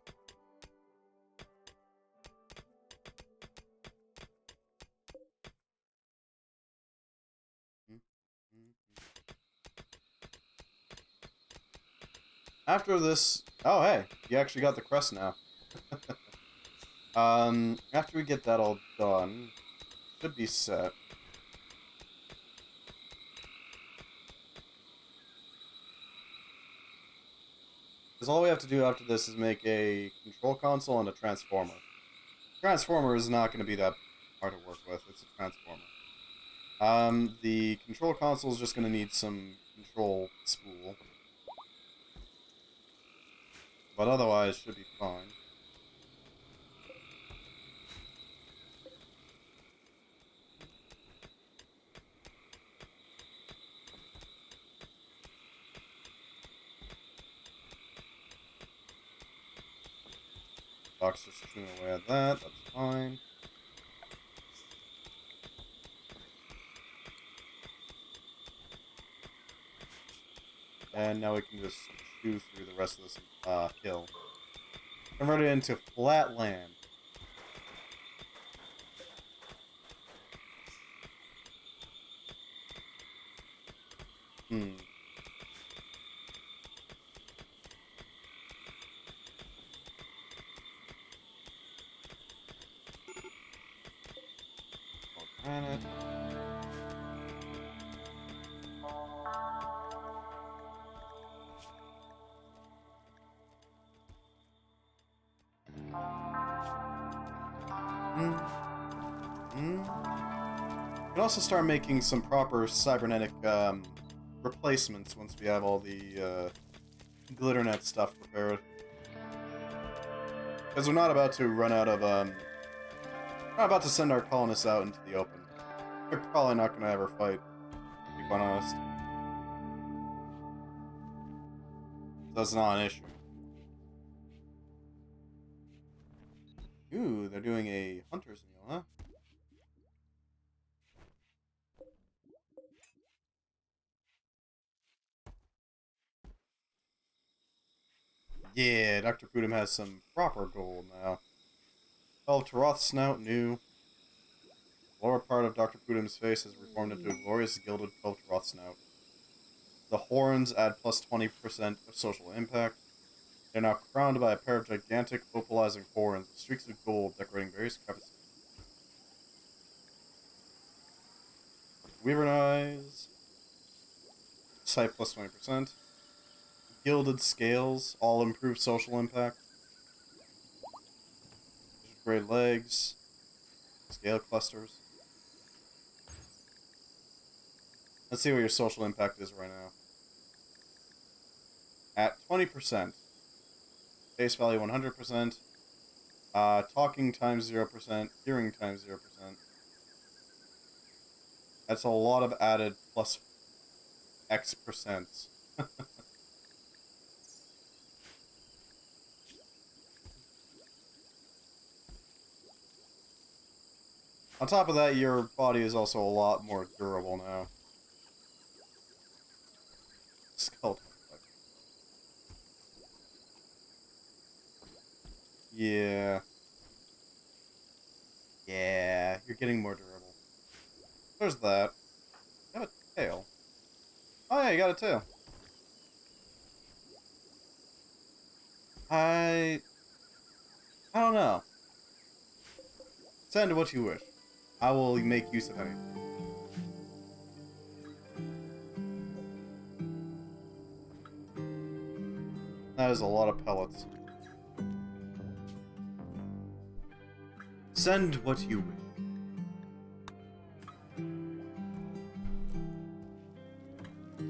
After this... Oh, hey. You actually got the crest now. After we get that all done, should be set. Because all we have to do after this is make a control console and a transformer. Transformer is not going to be that hard to work with. It's a transformer. The control console is just going to need some control spool. But otherwise, should be fine. Doc's just chewing away at that. That's fine. And now we can just chew through the rest of this hill. Convert it into flat land. More granite. We can also start making some proper cybernetic replacements once we have all the glitternet stuff prepared. Because we're not about to run out of we're not about to send our colonists out into the open. They're probably not going to ever fight, to be quite honest. That's not an issue. Ooh, they're doing a hunter's meal, huh? Yeah, Dr. Pudum has some proper gold now. 12 Taroth snout, new. The lower part of Dr. Pudum's face is reformed into a glorious gilded 12 Taroth snout. The horns add plus 20% of social impact. They're now crowned by a pair of gigantic opalizing horns with streaks of gold decorating various crevices. Wyvern eyes. Sight plus 20%. Gilded scales, all improve social impact. Great legs. Scale clusters. Let's see what your social impact is right now. At 20%. Face value 100%. Talking times 0%. Hearing times 0%. That's a lot of added plus X percents. On top of that, your body is also a lot more durable now. Skeleton effect. Yeah. Yeah, you're getting more durable. There's that. You have a tail. Oh yeah, you got a tail. I don't know. Send what you wish. I will make use of anything. That is a lot of pellets. Send what you wish. I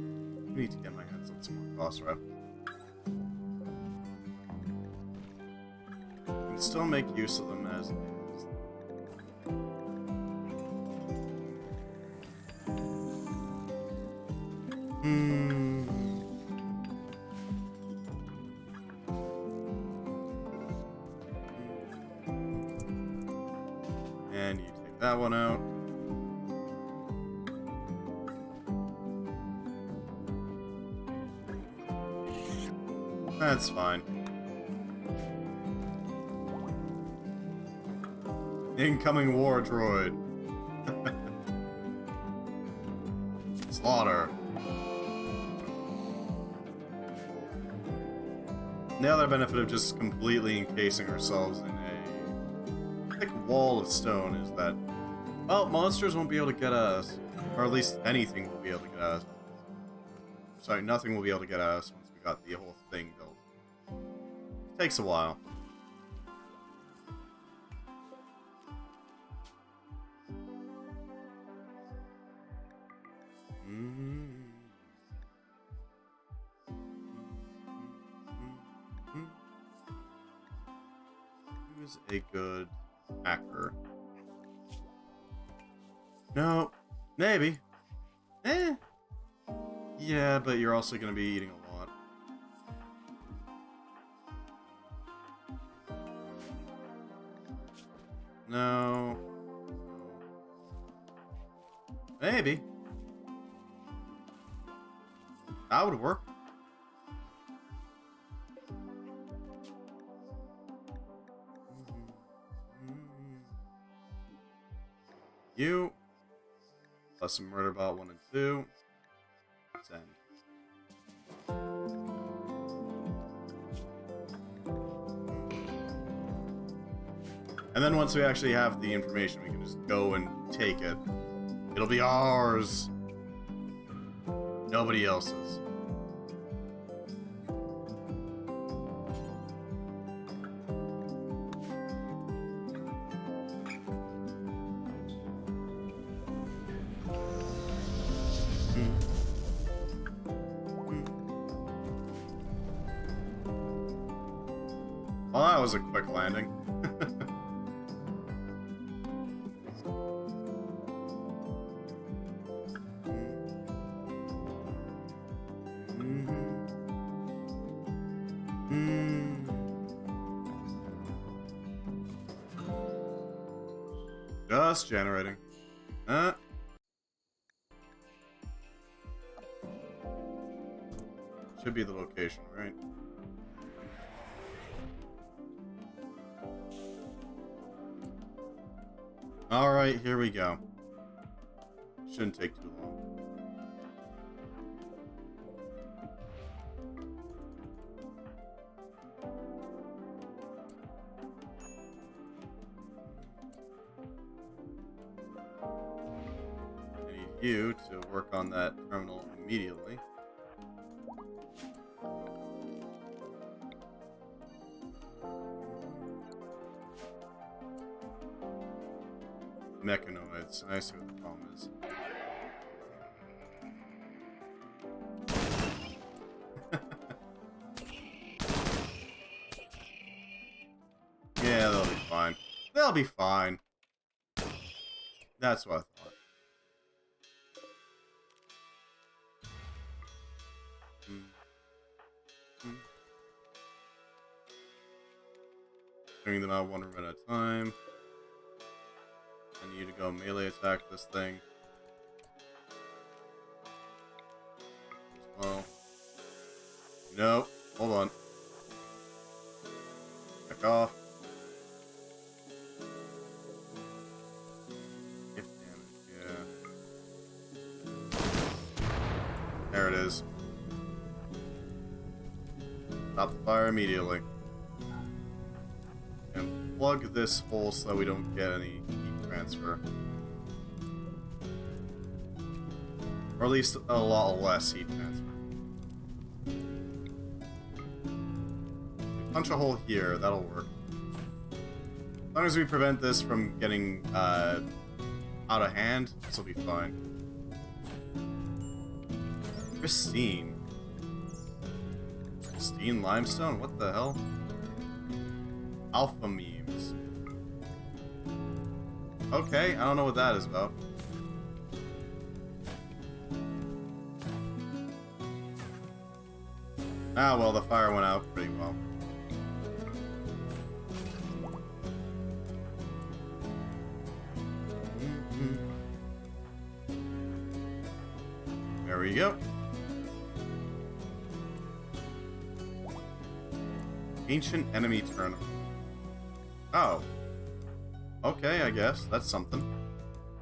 need to get my hands on some more boss rifles. I can still make use of them as is. And you take that one out. That's fine. Incoming wardroid. Slaughter. The other benefit of just completely encasing ourselves in a thick wall of stone is that, well, monsters won't be able to get at us. Or at least anything will be able to get at us. Sorry, nothing will be able to get at us once we got the whole thing built. It takes a while. Who's a good hacker? No, maybe. Eh. Yeah, but you're also going to be eating a lot. No. Maybe. That would work. You. Plus some Murderbot 1 and 2. Send. And then once we actually have the information, we can just go and take it. It'll be ours. Nobody else's. Well, that was a quick landing. Just generating. Should be the location, right? Alright, here we go. Shouldn't take too long. I need you to work on that terminal immediately. Mechanoids. I see what the problem is. Yeah, they'll be fine. They'll be fine. That's what I thought. Bring them out one room at a time. I need to to go melee attack this thing. Well, no, hold on. Back off. If damage, yeah. There it is. Stop the fire immediately. And plug this hole so that we don't get any heat transfer. Or at least a lot less heat transfer. Punch a hole here, that'll work. As long as we prevent this from getting out of hand, this will be fine. Pristine. Pristine limestone? What the hell? Alpha memes. Okay, I don't know what that is about. Ah, well, the fire went out pretty well. There we go. Ancient enemy tournament. Oh. Okay, I guess. That's something.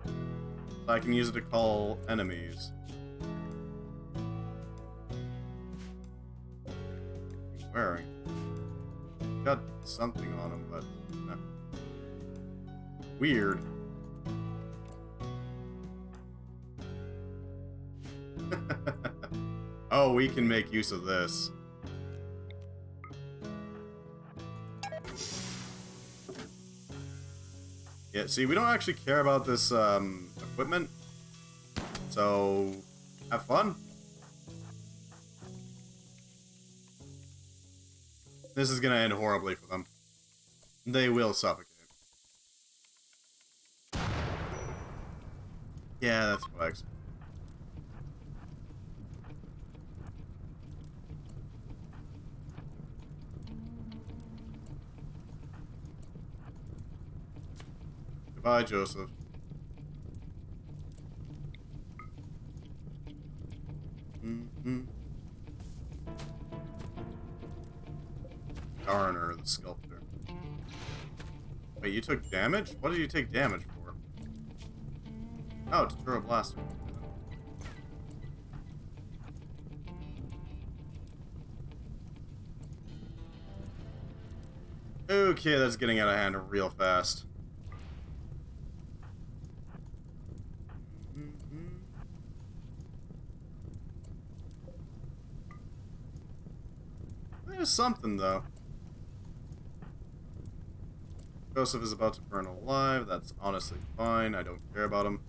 So I can use it to call enemies. He's wearing. Got something on him, but no. Weird. Oh, we can make use of this. Yeah, see, we don't actually care about this equipment, so have fun. This is gonna end horribly for them. They will suffocate. Yeah, that's what I expect. Goodbye, Joseph. Garner, the sculptor. Wait, you took damage? What did you take damage for? Oh, to throw a blaster. Okay, that's getting out of hand real fast. There's something, though. Joseph is about to burn alive. That's honestly fine. I don't care about him.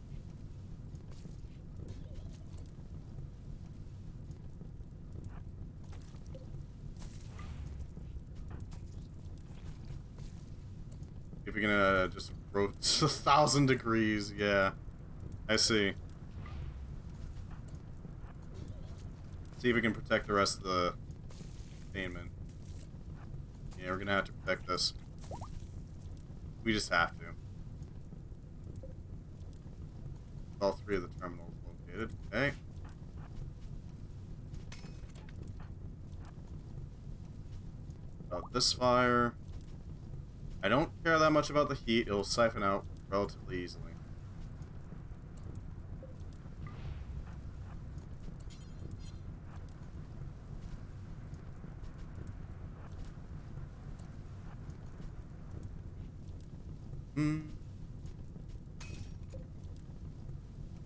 If you're gonna just rotate 1,000 degrees, yeah. I see. See if we can protect the rest of the containment. Yeah, we're gonna have to protect this. We just have to. All three of the terminals located. Okay. About this fire. I don't care that much about the heat. It'll siphon out relatively easily.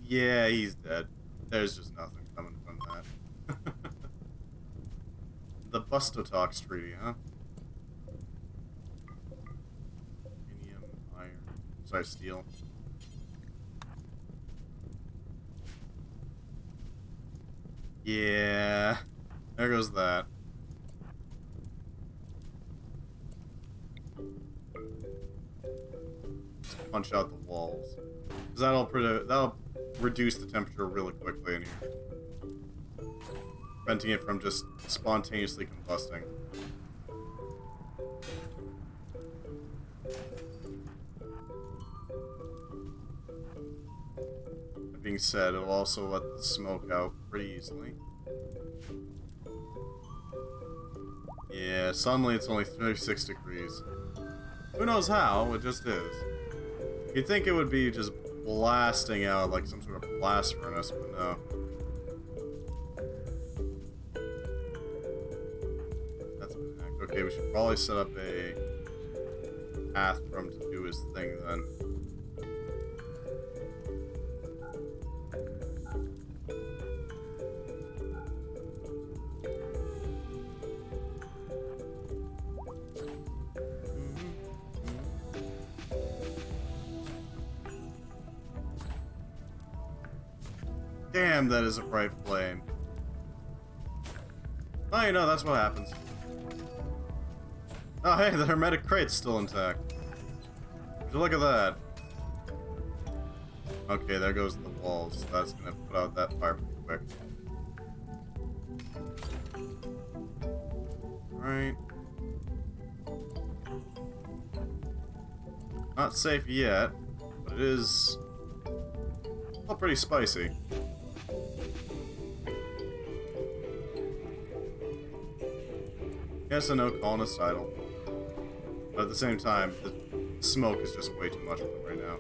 Yeah, he's dead. There's just nothing coming from that. The Bustotox Treaty, huh? Aluminium, iron. Sorry, steel. Yeah. There goes that. Just punch out the walls. Because that'll reduce the temperature really quickly in here. Preventing it from just spontaneously combusting. being said, it'll also let the smoke out pretty easily. Yeah, suddenly it's only 36 degrees. Who knows how, it just is. You'd think it would be just blasting out like some sort of blast furnace, but no. That's been hacked. Okay, we should probably set up a path for him to do his thing then. Damn, that is a bright flame. Oh, you know, that's what happens. Oh, hey, the hermetic crate's still intact. Would you look at that? Okay, there goes the walls. So that's gonna put out that fire pretty quick. Alright. Not safe yet, but it is still pretty spicy. Yes, I know colonists idle. But at the same time, the smoke is just way too much for them right now.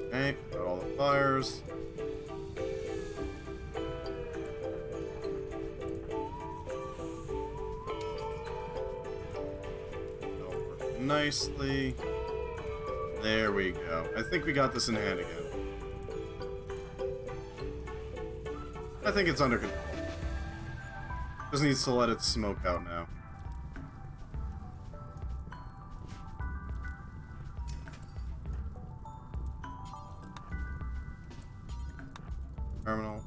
Okay, got all the fires. It'll work nicely. There we go. I think we got this in hand again. I think it's under control. Just needs to let it smoke out now. Terminal.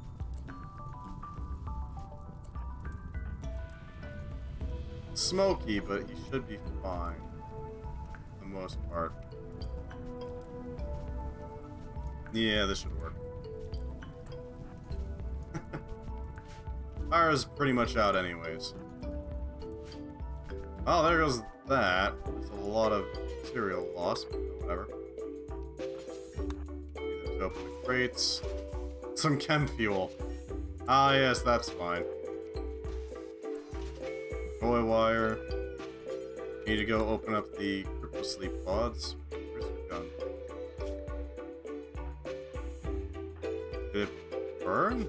Smoky, but he should be fine. For the most part. Yeah, this should work. Fire's pretty much out anyways. Oh, there goes that. There's a lot of material loss, but whatever. Need to open the crates. Some chem fuel. Ah, yes, that's fine. Toy wire. Need to go open up the crypto sleep pods. Where's your gun? Did it burn?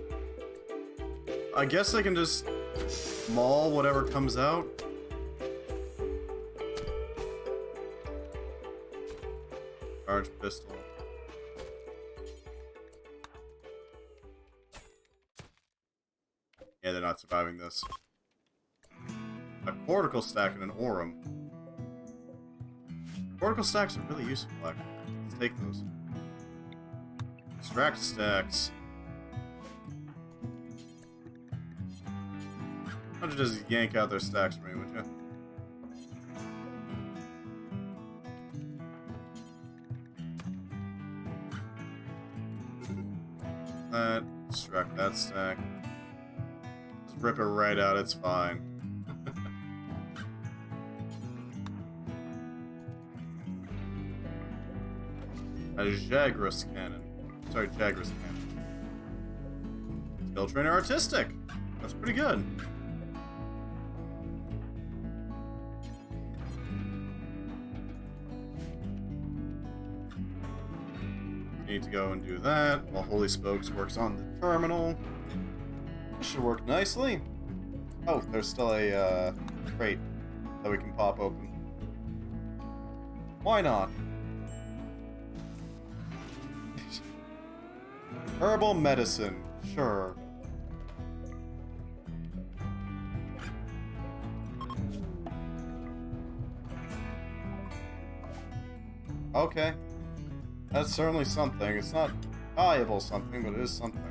I guess I can just maul whatever comes out. Charge pistol. Yeah, they're not surviving this. A cortical stack and an aurum. Cortical stacks are really useful, actually. Let's take those. Extract stacks. Why don't you just yank out their stacks for me, would you? That. Extract that stack. Just rip it right out, it's fine. A Jagras cannon. Sorry, Jagras cannon. Skill trainer artistic. That's pretty good. Need to go and do that while Holy Spokes works on the terminal. This should work nicely. Oh, there's still a crate that we can pop open. Why not? Herbal medicine, sure. Okay. That's certainly something. It's not valuable something, but it is something.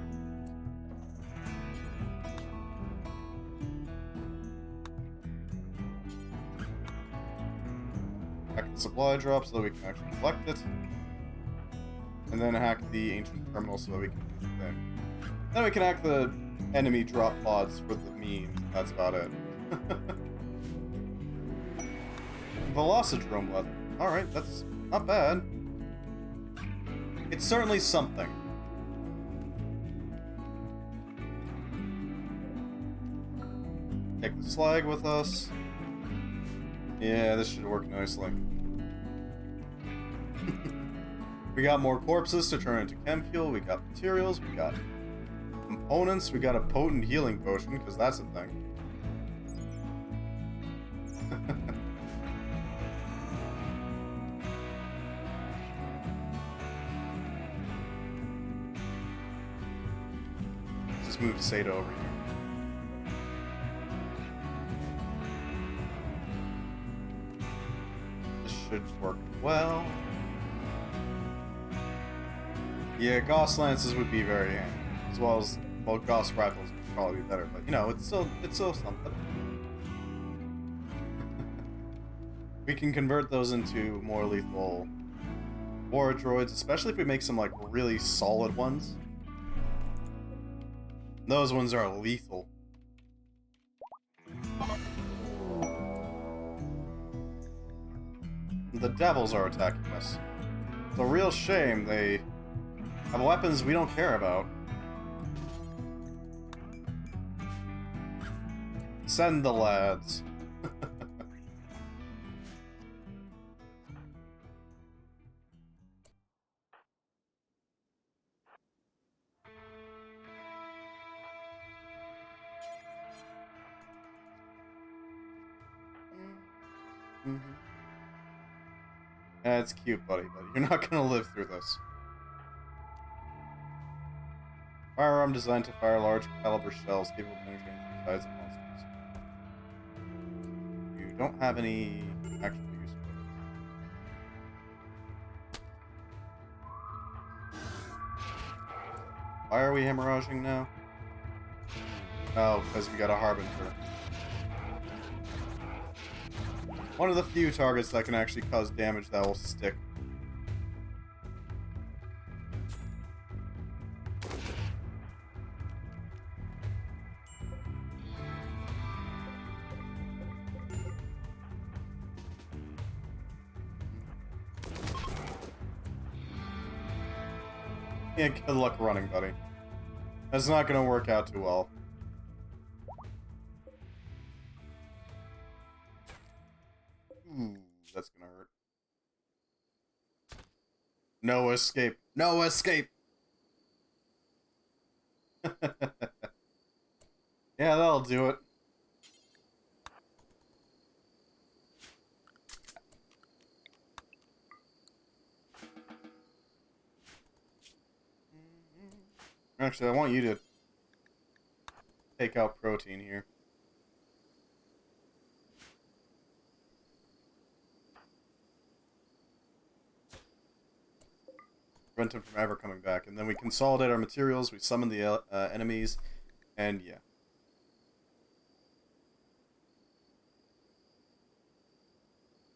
Hack the supply drop so that we can actually collect it. And then hack the ancient terminal so that we can do the thing. Then we can hack the enemy drop pods for the memes. That's about it. Velocidrome leather. Alright, that's not bad. It's certainly something. Take the slag with us. Yeah, this should work nicely. We got more corpses to turn into chem fuel. We got materials. We got components. We got a potent healing potion, because that's a thing. Let's just move Seda over here. This should work well. Yeah, Gauss lances would be very handy, as well as, well, Gauss rifles would probably be better, but you know, it's still something. We can convert those into more lethal wardroids, especially if we make some like really solid ones. Those ones are lethal. The devils are attacking us. It's a real shame they have weapons we don't care about. Send the lads. That's cute, buddy, but you're not gonna live through this. Firearm designed to fire large caliber shells capable of penetrating the sides of monsters. You don't have any actual use for it. Why are we hemorrhaging now? Oh, because we got a Harbinger. One of the few targets that can actually cause damage that will stick. Yeah, good luck running, buddy. That's not gonna work out too well. Ooh, that's gonna hurt. No escape. No escape! Yeah, that'll do it. Actually, I want you to take out protein here. Prevent him from ever coming back. And then we consolidate our materials, we summon the enemies, and yeah.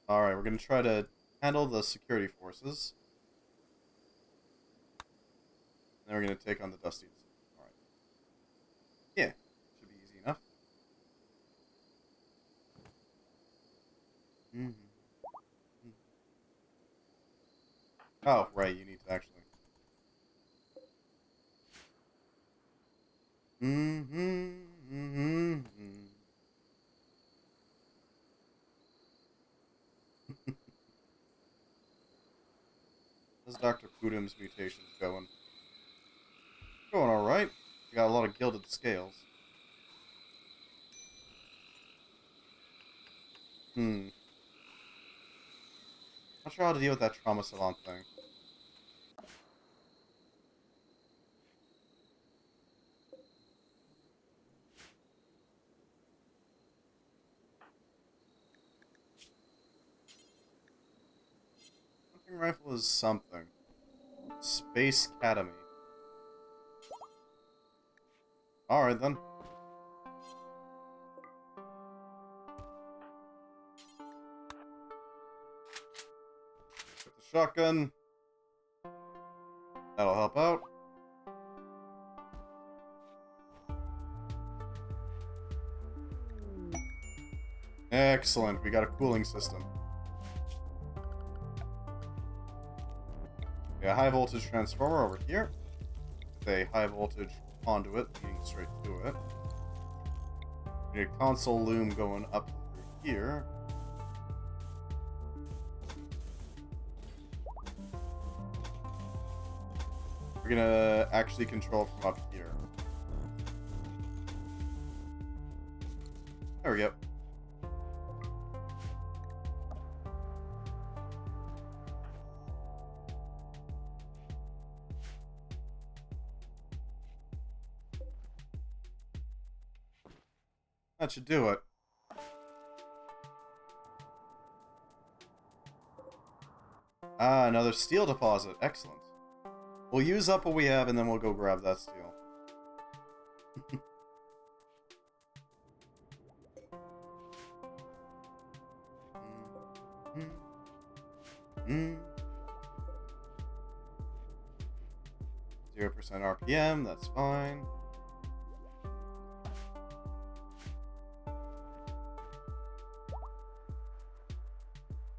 Alright, we're gonna try to handle the security forces. And then we're gonna take on the Dusties. Alright. Yeah, should be easy enough. Oh, right, you need to actually. How's Dr. Pudum's mutations going? Going alright. We got a lot of gilded scales. Not sure how to deal with that trauma savant thing. Hunting rifle is something. Space Academy. Alright then. Get the shotgun. That'll help out. Excellent, we got a cooling system. A high voltage transformer over here. With a high voltage conduit leading straight to it. We need a console loom going up through here. We're gonna actually control from up here. There we go. That should do it. Ah, another steel deposit. Excellent. We'll use up what we have and then we'll go grab that steel. Mm. 0% RPM, that's fine.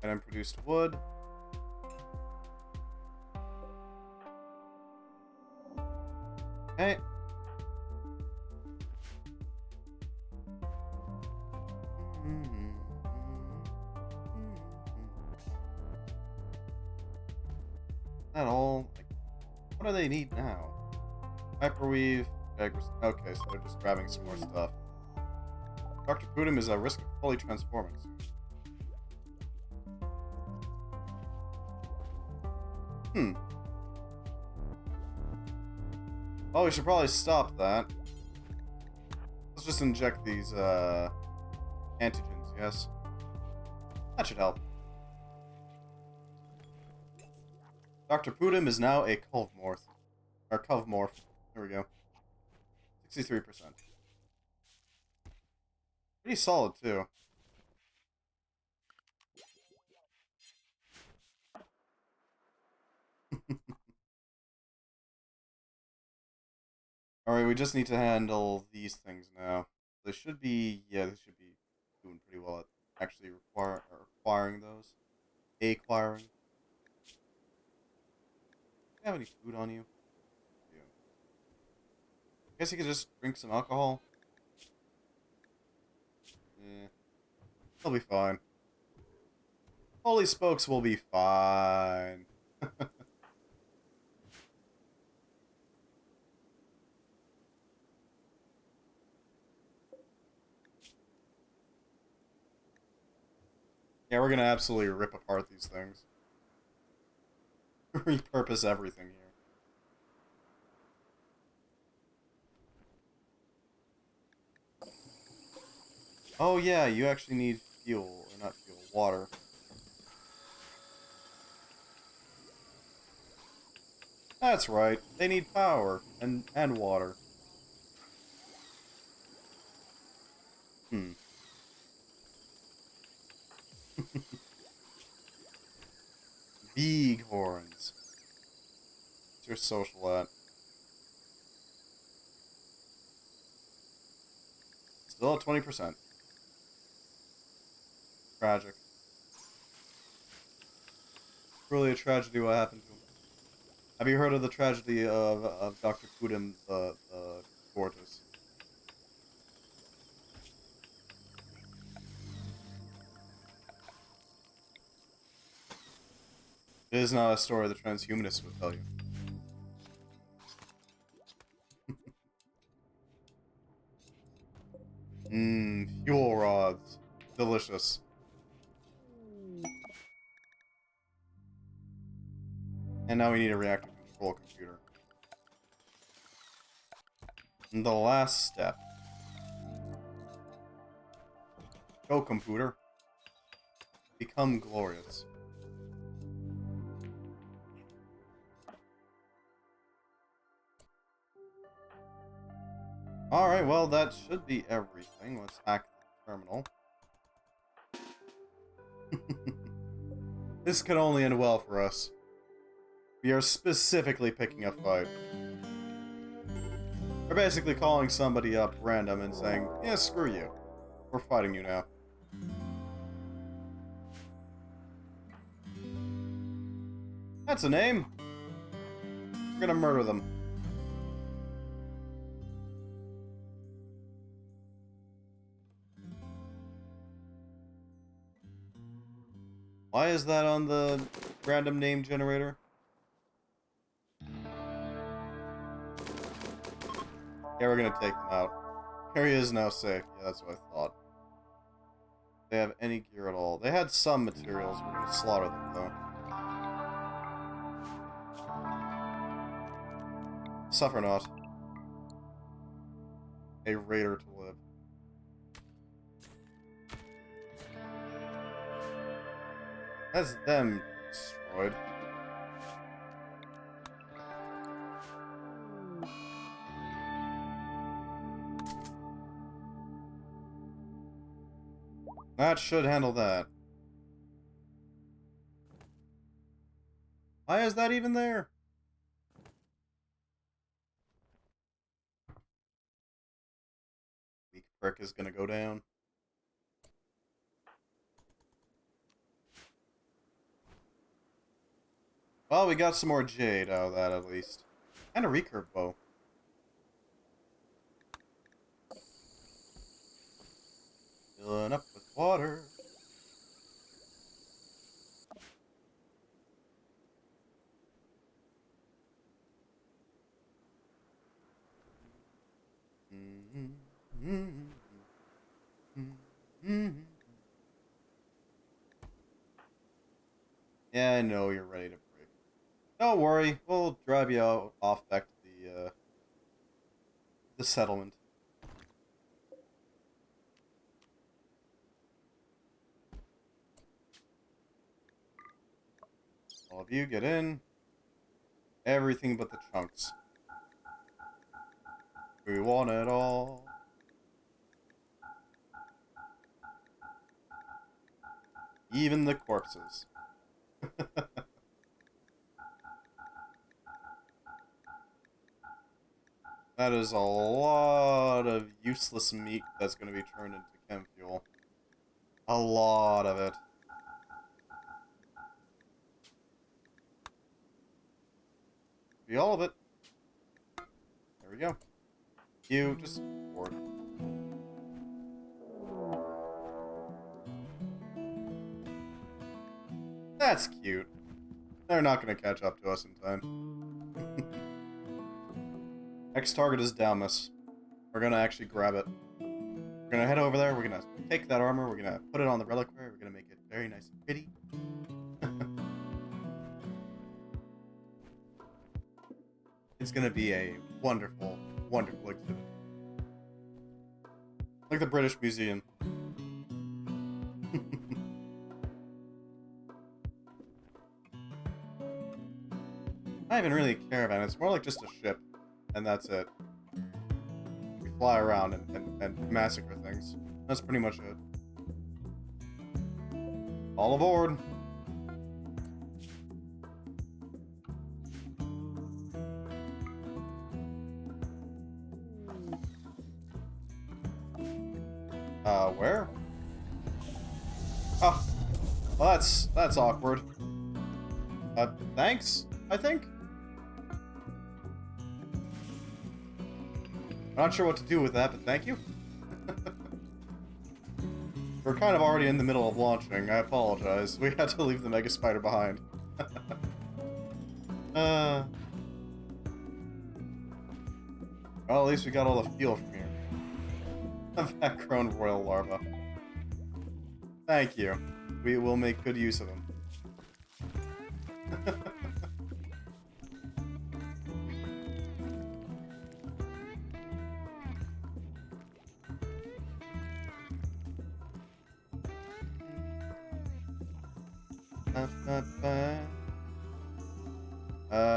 And unproduced wood. Okay. That all? Like, what do they need now? Hyperweave. Okay, so they're just grabbing some more stuff. Dr. Pudim is at risk of fully transforming soon. Oh, we should probably stop that. Let's just inject these antigens, yes? That should help. Dr. Pudim is now a Culvmorph. Or Culvmorph. There we go. 63%. Pretty solid, too. Alright, we just need to handle these things now. They should be, yeah, they should be doing pretty well at actually acquiring those. Acquiring. Do you have any food on you? Yeah. Guess you could just drink some alcohol. Yeah. They'll be fine. Holy spokes will be fine. Yeah, we're gonna absolutely rip apart these things. Repurpose everything here. Oh yeah, you actually need fuel, or not fuel, water. That's right, they need power, and water. Big horns. What's your social at? Still at 20%. Tragic. Really a tragedy what happened to him. Have you heard of the tragedy of Dr. Pudim the Tortoise? It is not a story the transhumanists would tell you. Fuel rods. Delicious. And now we need a reactor control computer. And the last step. Go, computer. Become glorious. Alright, well, that should be everything. Let's hack the terminal. This could only end well for us. We are specifically picking a fight. We're basically calling somebody up random and saying, yeah, screw you. We're fighting you now. That's a name. We're gonna murder them. Why is that on the random name generator? Yeah, we're gonna take them out. Area is now safe. Yeah, that's what I thought. They have any gear at all. They had some materials. We're gonna slaughter them, though. Suffer not. A raider to live. That's them destroyed. That should handle that. Why is that even there? Weak prick is gonna go down. Well, we got some more jade out of that, at least. And a recurve bow. Filling up with water. Yeah, I know you're ready to break. Don't worry, we'll drive you off back to the settlement. All of you get in. Everything but the chunks. We want it all. Even the corpses. That is a lot of useless meat that's going to be turned into chem fuel. A lot of it. Be all of it. There we go. You just board. That's cute. They're not going to catch up to us in time. Next target is Dalmas. We're going to actually grab it. We're going to head over there. We're going to take that armor. We're going to put it on the reliquary. We're going to make it very nice and pretty. It's going to be a wonderful, wonderful exhibit. Like the British Museum. Not even really a caravan. It's more like just a ship. And that's it. We fly around and massacre things. That's pretty much it. All aboard! Where? Oh, well that's awkward. Thanks, I think? I'm not sure what to do with that, but thank you. We're kind of already in the middle of launching. I apologize. We had to leave the Mega Spider behind. Well, at least we got all the fuel from here. A background royal larva. Thank you. We will make good use of them.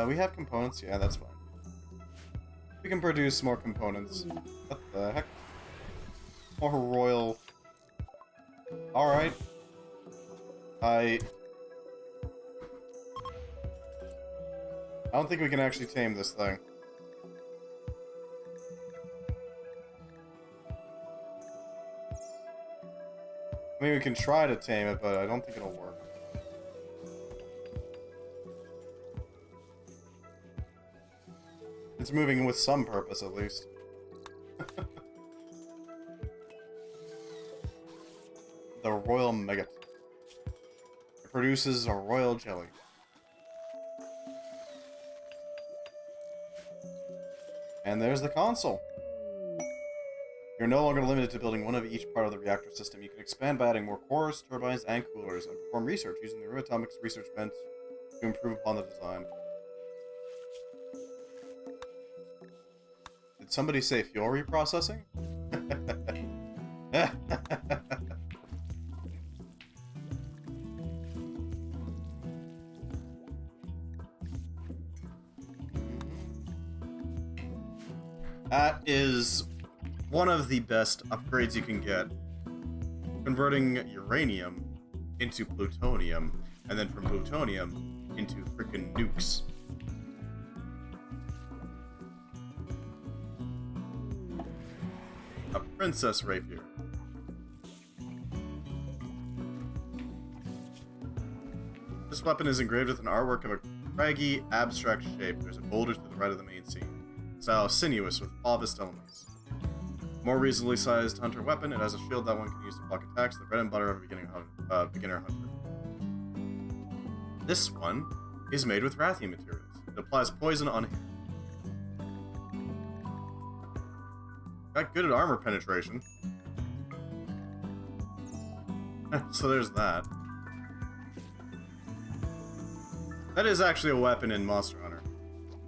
We have components? Yeah, that's fine. We can produce more components. What the heck? More royal... Alright. I don't think we can actually tame this thing. I mean, we can try to tame it, but I don't think it'll work. It's moving with some purpose, at least. The Royal Megat. It produces a royal jelly. And there's the console. You're no longer limited to building one of each part of the reactor system. You can expand by adding more cores, turbines, and coolers, and perform research using the Atomics research bench to improve upon the design. Did somebody say fuel reprocessing? That is one of the best upgrades you can get. Converting uranium into plutonium, and then from plutonium into frickin' nukes. A princess rapier. This weapon is engraved with an artwork of a craggy, abstract shape. There's a boulder to the right of the main scene. Style sinuous with obvious elements. More reasonably sized hunter weapon, it has a shield that one can use to block attacks, the bread and butter of a beginner hunter. This one is made with Rathian materials. It applies poison on hit. Got good at armor penetration. So there's that. That is actually a weapon in Monster Hunter.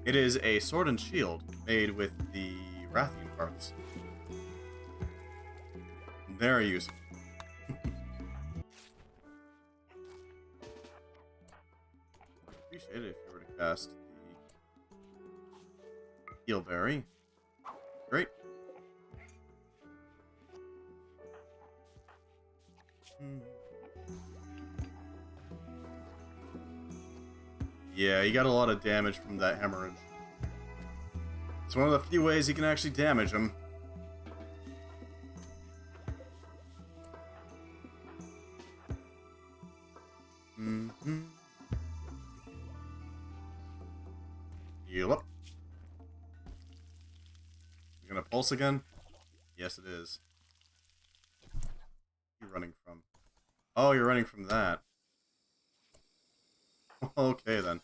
It is a sword and shield made with the Rathian parts. Very useful. Appreciate it if you were to cast the Heal Berry. Great. Yeah, you got a lot of damage from that hemorrhage. It's one of the few ways you can actually damage him. Heal up. You gonna pulse again? Yes, it is. You're running from. Oh, you're running from that. Okay then.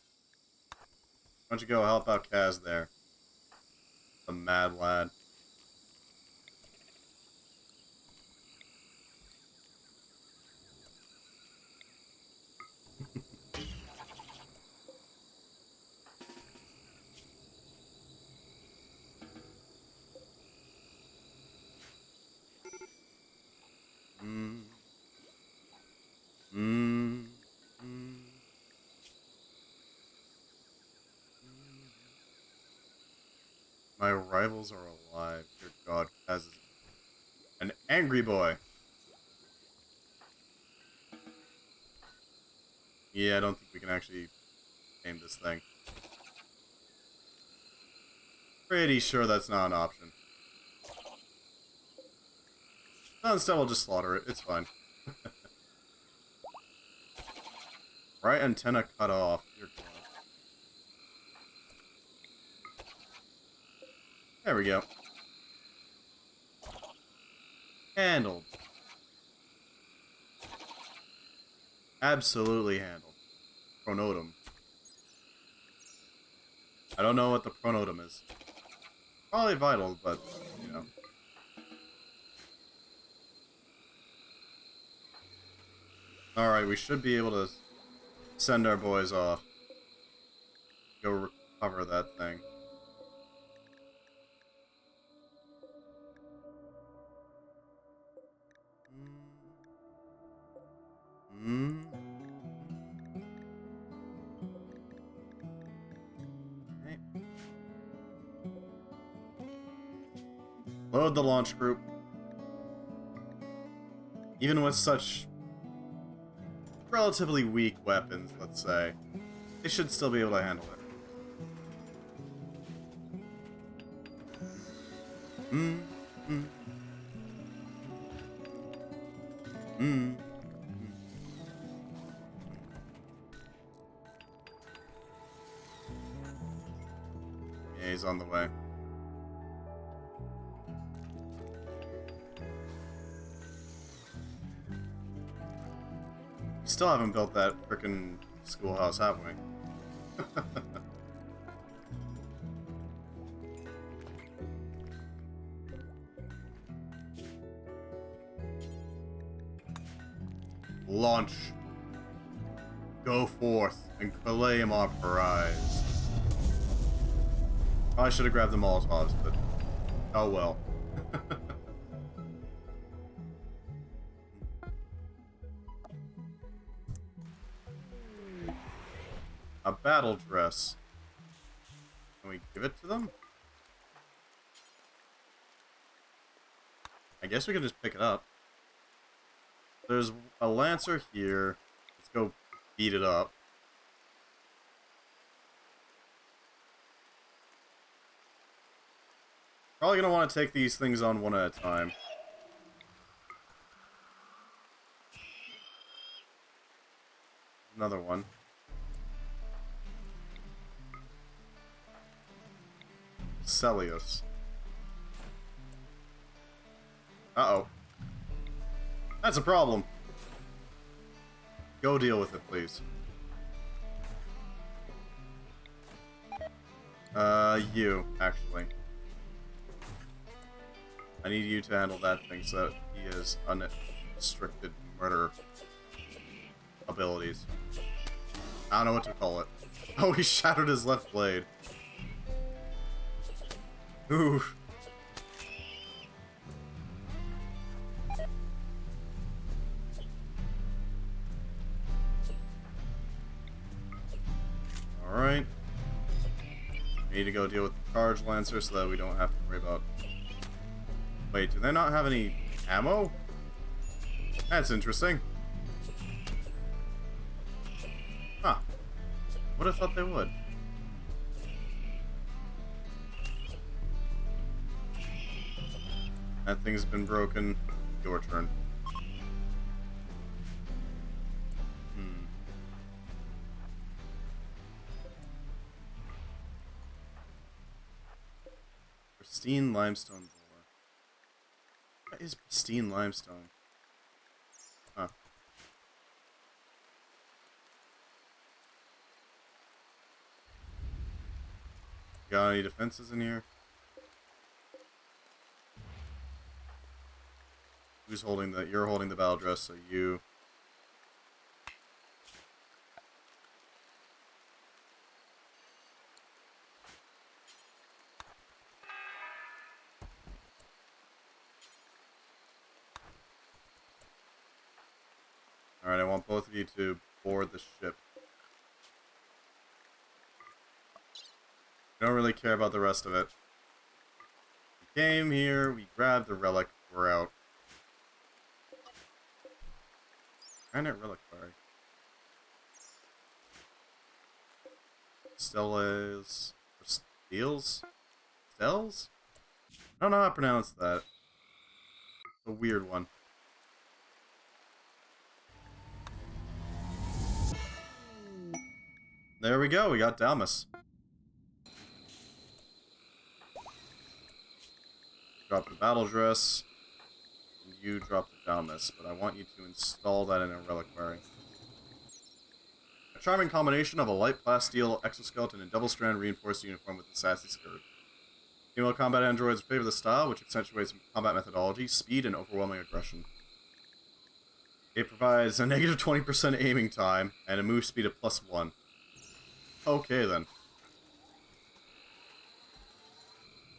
Why don't you go help out Kaz there? The mad lad. My rivals are alive. Dear God, Kaz is an angry boy. Yeah, I don't think we can actually name this thing. Pretty sure that's not an option. No, instead we'll just slaughter it. It's fine. Right antenna cut off. Dear God. There we go. Handled. Absolutely handled. Pronotum. I don't know what the pronotum is. Probably vital, but, you know. Alright, we should be able to send our boys off. Go recover that thing. Okay. Load the launch group. Even with such relatively weak weapons, let's say, they should still be able to handle it. Mm. Yeah, he's on the way. We still haven't built that frickin' schoolhouse, have we? Launch. Go forth and claim our prize. I should have grabbed the Molotovs, but oh well. A battle dress. Can we give it to them? I guess we can just pick it up. There's a Lancer here. Let's go beat it up. Probably gonna want to take these things on one at a time. Another one. Celius. Uh-oh. That's a problem. Go deal with it, please. You, actually. I need you to handle that thing so that he has unrestricted murder abilities. I don't know what to call it. Oh, he shattered his left blade. Ooh. Alright. We need to go deal with the Charge Lancer so that we don't have to worry about... Wait, do they not have any ammo? That's interesting. Huh. Would have thought they would. That thing's been broken. Your turn. Pristine limestone door. What is pristine limestone? Huh. Got any defenses in here? Who's holding the... You're holding the battle dress, so you... Alright, I want both of you to board the ship. Don't really care about the rest of it. We came here, we grabbed the relic, we're out. Granite reliquary. Stelas... Steels? Stels? I don't know how to pronounce that. It's a weird one. There we go, we got Dalmas. Drop the battle dress. And you drop the Dalmas, but I want you to install that in a reliquary. A charming combination of a light plasteel exoskeleton and double-strand reinforced uniform with a sassy skirt. Female combat androids favor the style, which accentuates combat methodology, speed, and overwhelming aggression. It provides a negative 20% aiming time and a move speed of +1. Okay, then.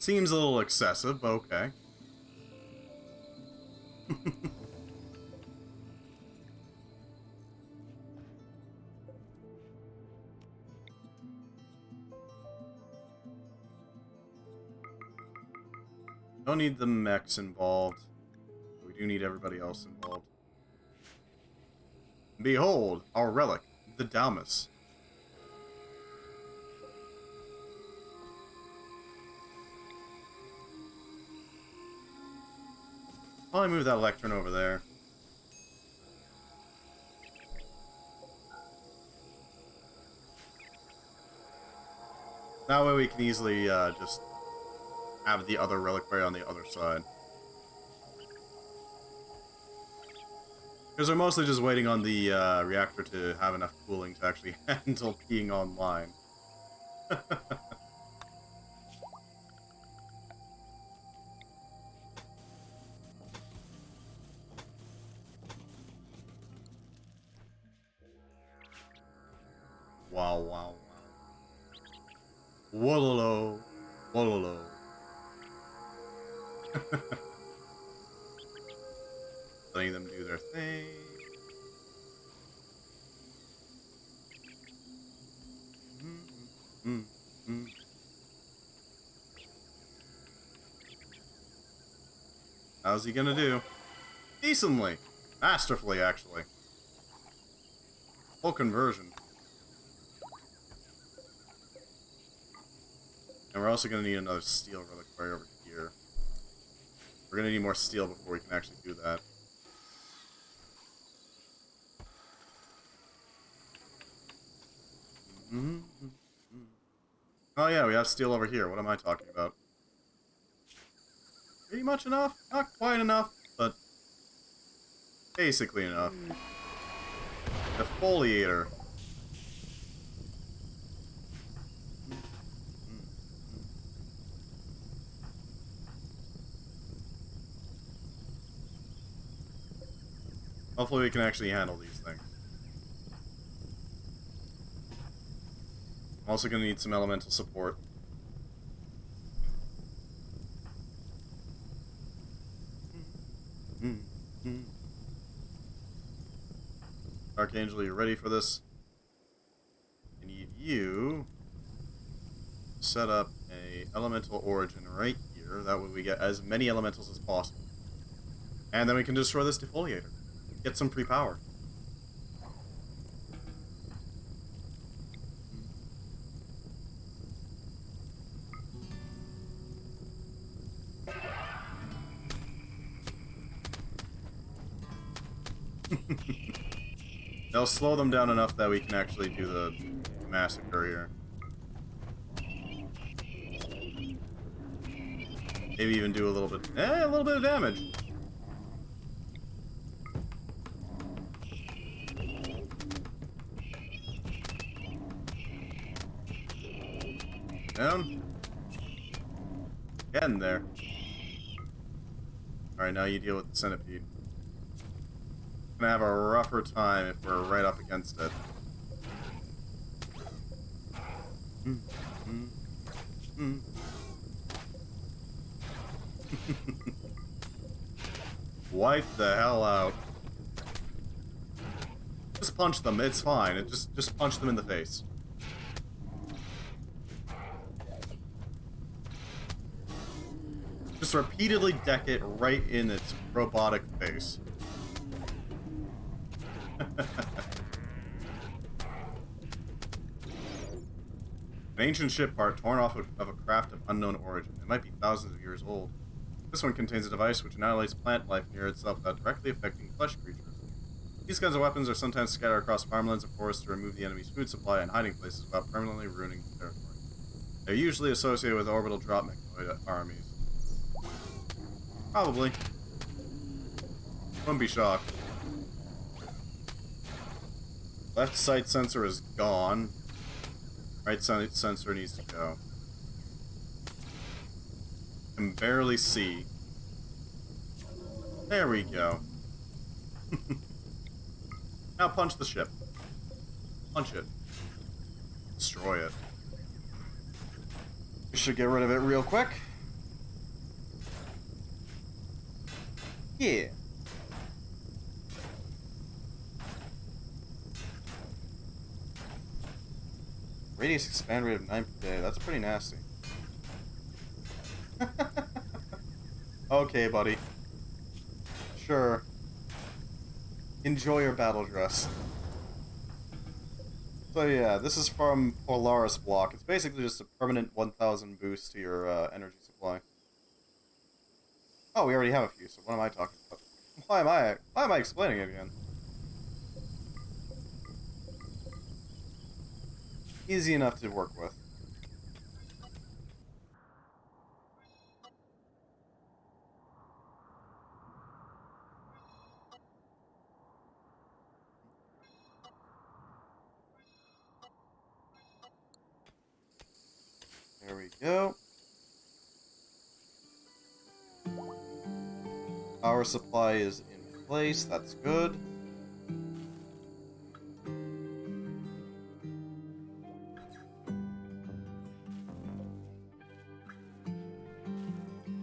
Seems a little excessive, but okay. Don't need the mechs involved. We do need everybody else involved. Behold, our relic, the Dalmas. Probably move that lectern over there. That way we can easily just have the other reliquary on the other side. Because we're mostly just waiting on the reactor to have enough cooling to actually handle being online. Wow, wow, wow. Wololo. Wololo. Letting them do their thing. How's he gonna do? Decently. Masterfully, actually. Full conversion. And we're also gonna need another steel reliquary over here. We're gonna need more steel before we can actually do that. Oh yeah, we have steel over here. What am I talking about? Pretty much enough? Not quite enough, but basically enough. Defoliator. Hopefully we can actually handle these things. I'm also going to need some elemental support. Archangel, you ready for this? I need you to set up a elemental origin right here. That way we get as many elementals as possible. And then we can destroy this defoliator. Get some free power. They'll slow them down enough that we can actually do the massacre here. Maybe even do a little bit of damage. Down. Getting there. Alright, now you deal with the centipede. Gonna have a rougher time if we're right up against it. Wipe the hell out. Just punch them, it's fine. Just punch them in the face. Just repeatedly deck it right in its robotic face. An ancient ship part torn off of a craft of unknown origin. It might be thousands of years old. This one contains a device which annihilates plant life near itself without directly affecting flesh creatures. These kinds of weapons are sometimes scattered across farmlands and forests to remove the enemy's food supply and hiding places without permanently ruining the territory. They're usually associated with orbital drop mechanoid armies. Probably. Wouldn't be shocked. Left sight sensor is gone. Right sight sensor needs to go. Can barely see. There we go. Now punch the ship. Punch it. Destroy it. We should get rid of it real quick. Yeah. Radius expand rate of 9 per day. That's pretty nasty. Okay, buddy. Sure. Enjoy your battle dress. So yeah, this is from Polaris block. It's basically just a permanent 1000 boost to your energy supply. Oh, we already have a few, so what am I talking about? Why am I explaining it again? Easy enough to work with. go. Power supply is in place. That's good.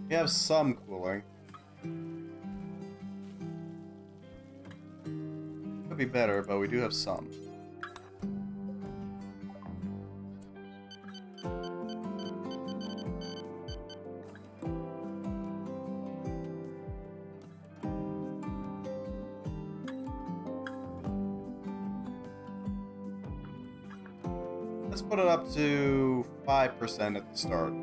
We have some cooling. Could be better, but we do have some. Let's put it up to 5% at the start.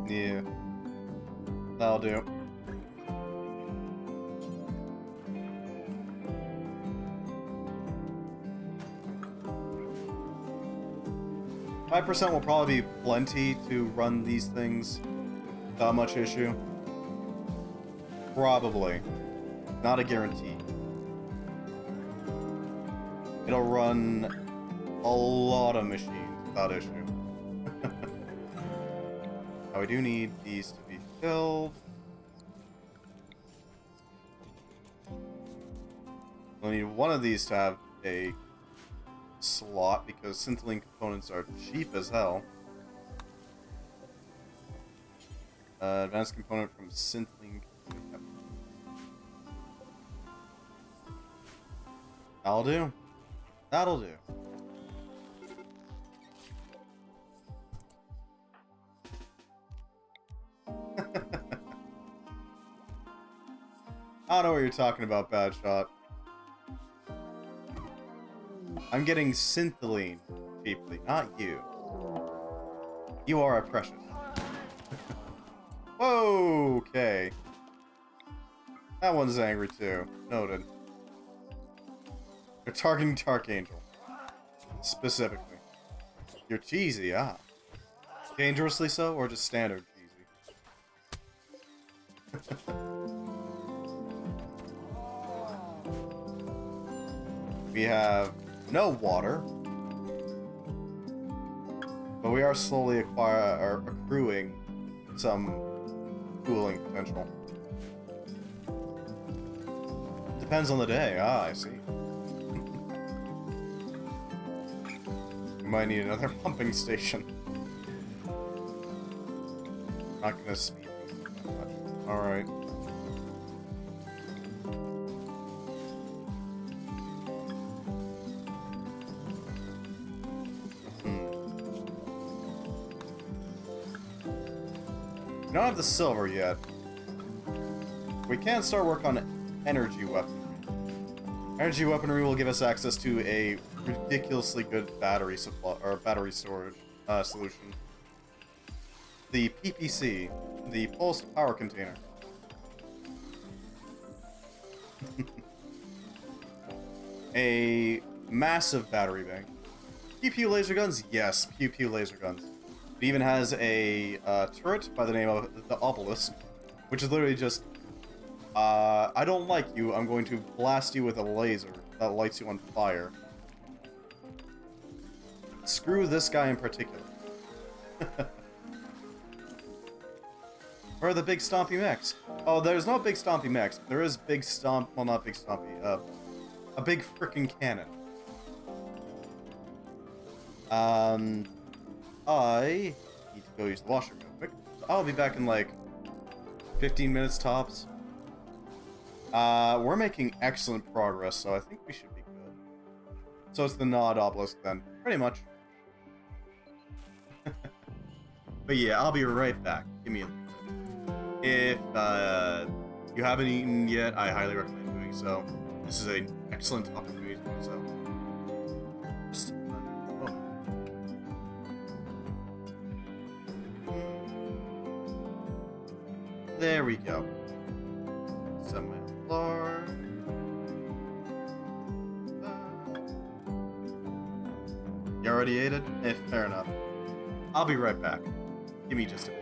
Yeah, that'll do. Five percent will probably be plenty to run these things without much issue. Probably. Not a guarantee. It'll run a lot of machines without issue. Now we do need these to be filled. We'll need one of these to have a slot because scintillating components are cheap as hell. Advanced component from scintillating. That'll do. That'll do. I don't know what you're talking about, Bad Shot. I'm getting scintillating cheaply, not you. You are a precious. Whoa, okay. That one's angry too. Noted. You're targeting Dark Angel. Specifically. You're cheesy, ah. Dangerously so, or just standard cheesy? We have no water. But we are slowly accruing some cooling potential. Depends on the day. Ah, I see. We might need another pumping station. Not gonna speed that much. Alright. We don't have the silver yet. We can start work on energy weaponry. Energy weaponry will give us access to a ridiculously good battery supply or battery storage solution. The PPC, the pulsed power container. A massive battery bank. Pew pew laser guns? Yes, pew pew laser guns. It even has a turret by the name of the Obelisk, which is literally just, I don't like you, I'm going to blast you with a laser that lights you on fire. Screw this guy in particular. Where are the big stompy mechs? Oh, there's no big stompy mechs. There is big stomp, well not big stompy, a big frickin' cannon. I need to go use the washroom real quick. So I'll be back in like 15 minutes tops. We're making excellent progress, so I think we should be good. So it's the Nod Obelisk then, pretty much. But yeah, I'll be right back. Give me a minute. If you haven't eaten yet, I highly recommend doing so. This is an excellent opportunity to do so. Just there we go. Semi-floor. You already ate it? Eh, fair enough. I'll be right back. Give me just a minute.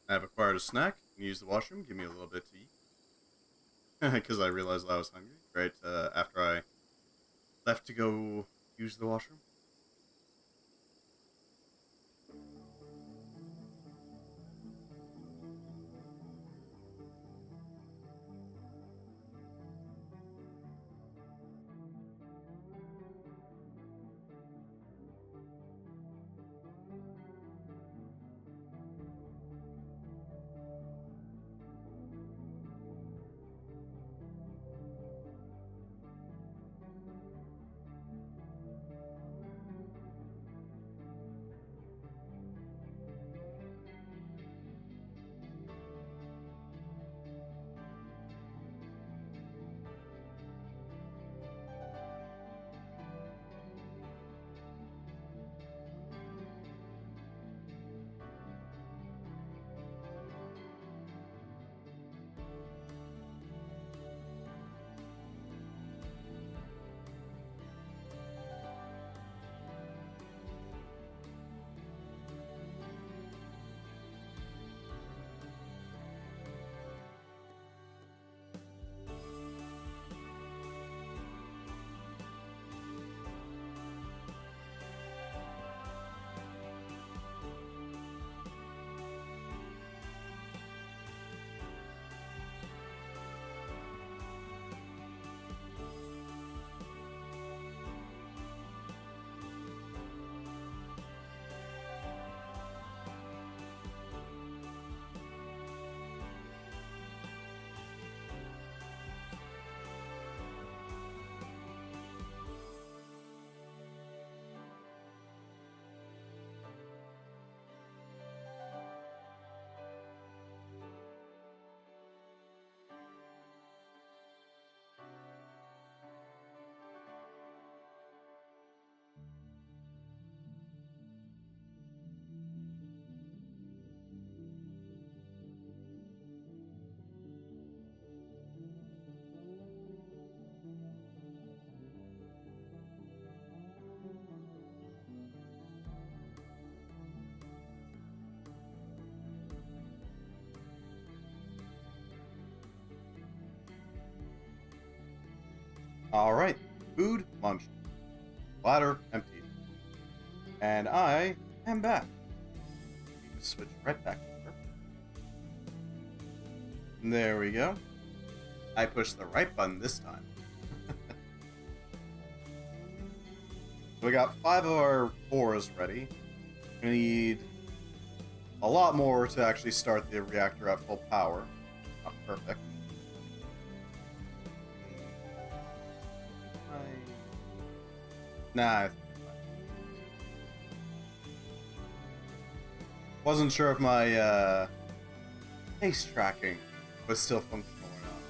I have acquired a snack. Can you use the washroom? Give me a little bit to eat. Because I realized I was hungry. Right after I left to go use the washroom. Alright. Food munched. Bladder emptied. And I am back. Switch right back over. There we go. I pushed the right button this time. We got 5 of our 4s ready. We need a lot more to actually start the reactor at full power. Not perfect. Nah. Wasn't sure if my pace tracking was still functional or not.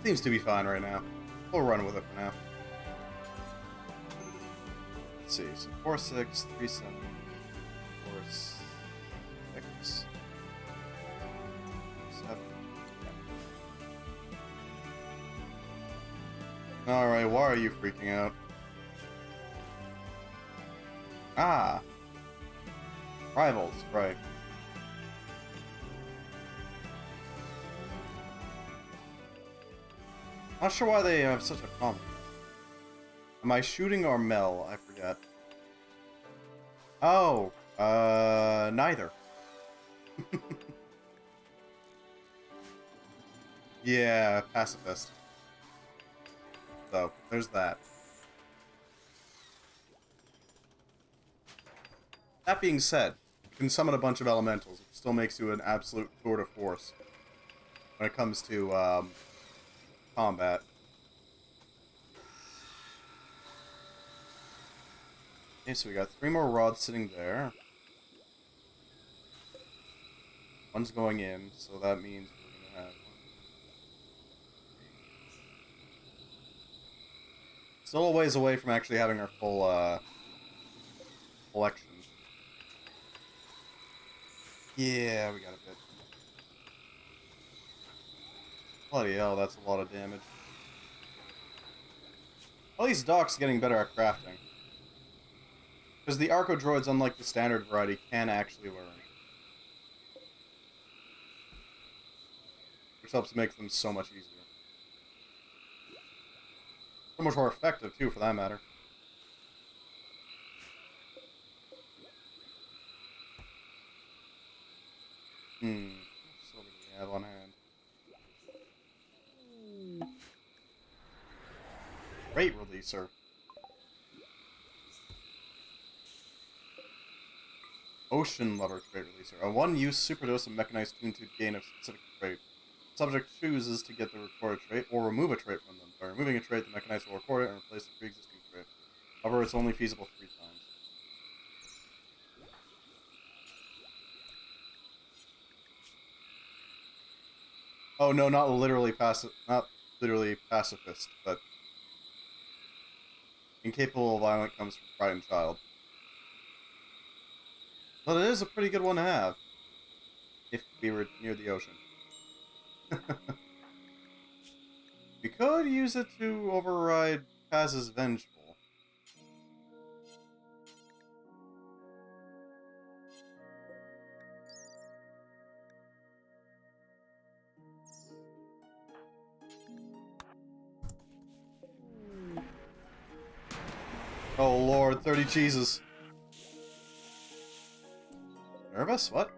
Seems to be fine right now. We'll run with it for now. Let's see, so 4, 6, 3, 7, 4, 6, 7. Yeah. Alright, why are you freaking out? Ah! Rivals, right. Not sure why they have such a problem. Am I shooting or Mel? I forget. Oh, neither. Yeah, pacifist. So, there's that. That being said, you can summon a bunch of elementals, which still makes you an absolute tour de force when it comes to, combat. Okay, so we got 3 more rods sitting there. One's going in, so that means we're gonna have still a ways away from actually having our full, collection. Yeah, we got a bit. Bloody hell, that's a lot of damage. At least Doc's getting better at crafting. Because the Arco droids, unlike the standard variety, can actually learn. Which helps make them so much easier. So much more effective, too, for that matter. What silver do we have on hand? Rate releaser. Ocean Lover trait releaser. A one-use superdose of mechanized tune to gain a specific trait. Subject chooses to get the recorded trait or remove a trait from them. By removing a trait, the mechanized will record it and replace the pre-existing trait. However, it's only feasible 3 times. Oh no, not literally pacifist, but incapable of violence comes from frightened child. But it is a pretty good one to have if we were near the ocean. We could use it to override Kaz's Vengeful. Oh lord, 30 cheeses. Nervous? What?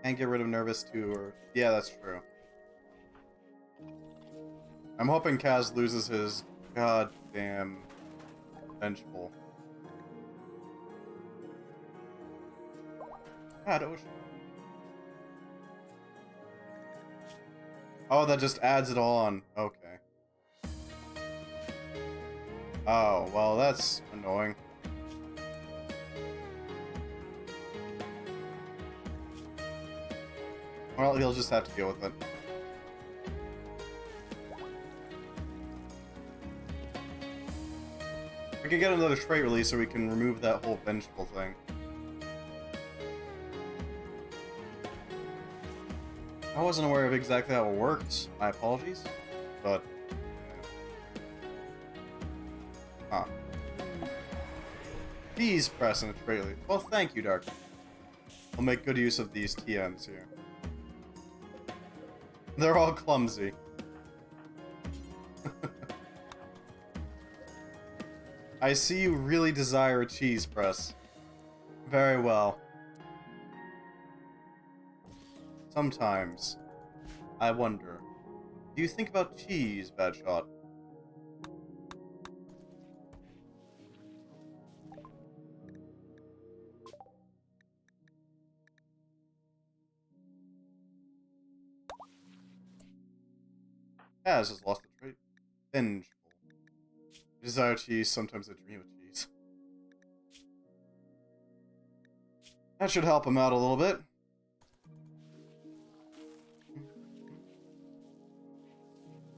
Can't get rid of nervous too, or... Yeah, that's true. I'm hoping Kaz loses his goddamn vengeful. God, ocean. Oh, that just adds it on. Okay. Oh, well, that's annoying. Well, he'll just have to deal with it. We can get another trait release so we can remove that whole vengeful thing. I wasn't aware of exactly how it worked. My apologies. But... Huh. Please press in a trait release. Well, thank you, Dark. I'll make good use of these TMs here. They're all clumsy. I see you really desire a cheese press. Very well. Sometimes, I wonder, do you think about cheese, Bad Shot? Kaz has lost the trait. Vengeful. I desire cheese, sometimes I dream of cheese. That should help him out a little bit.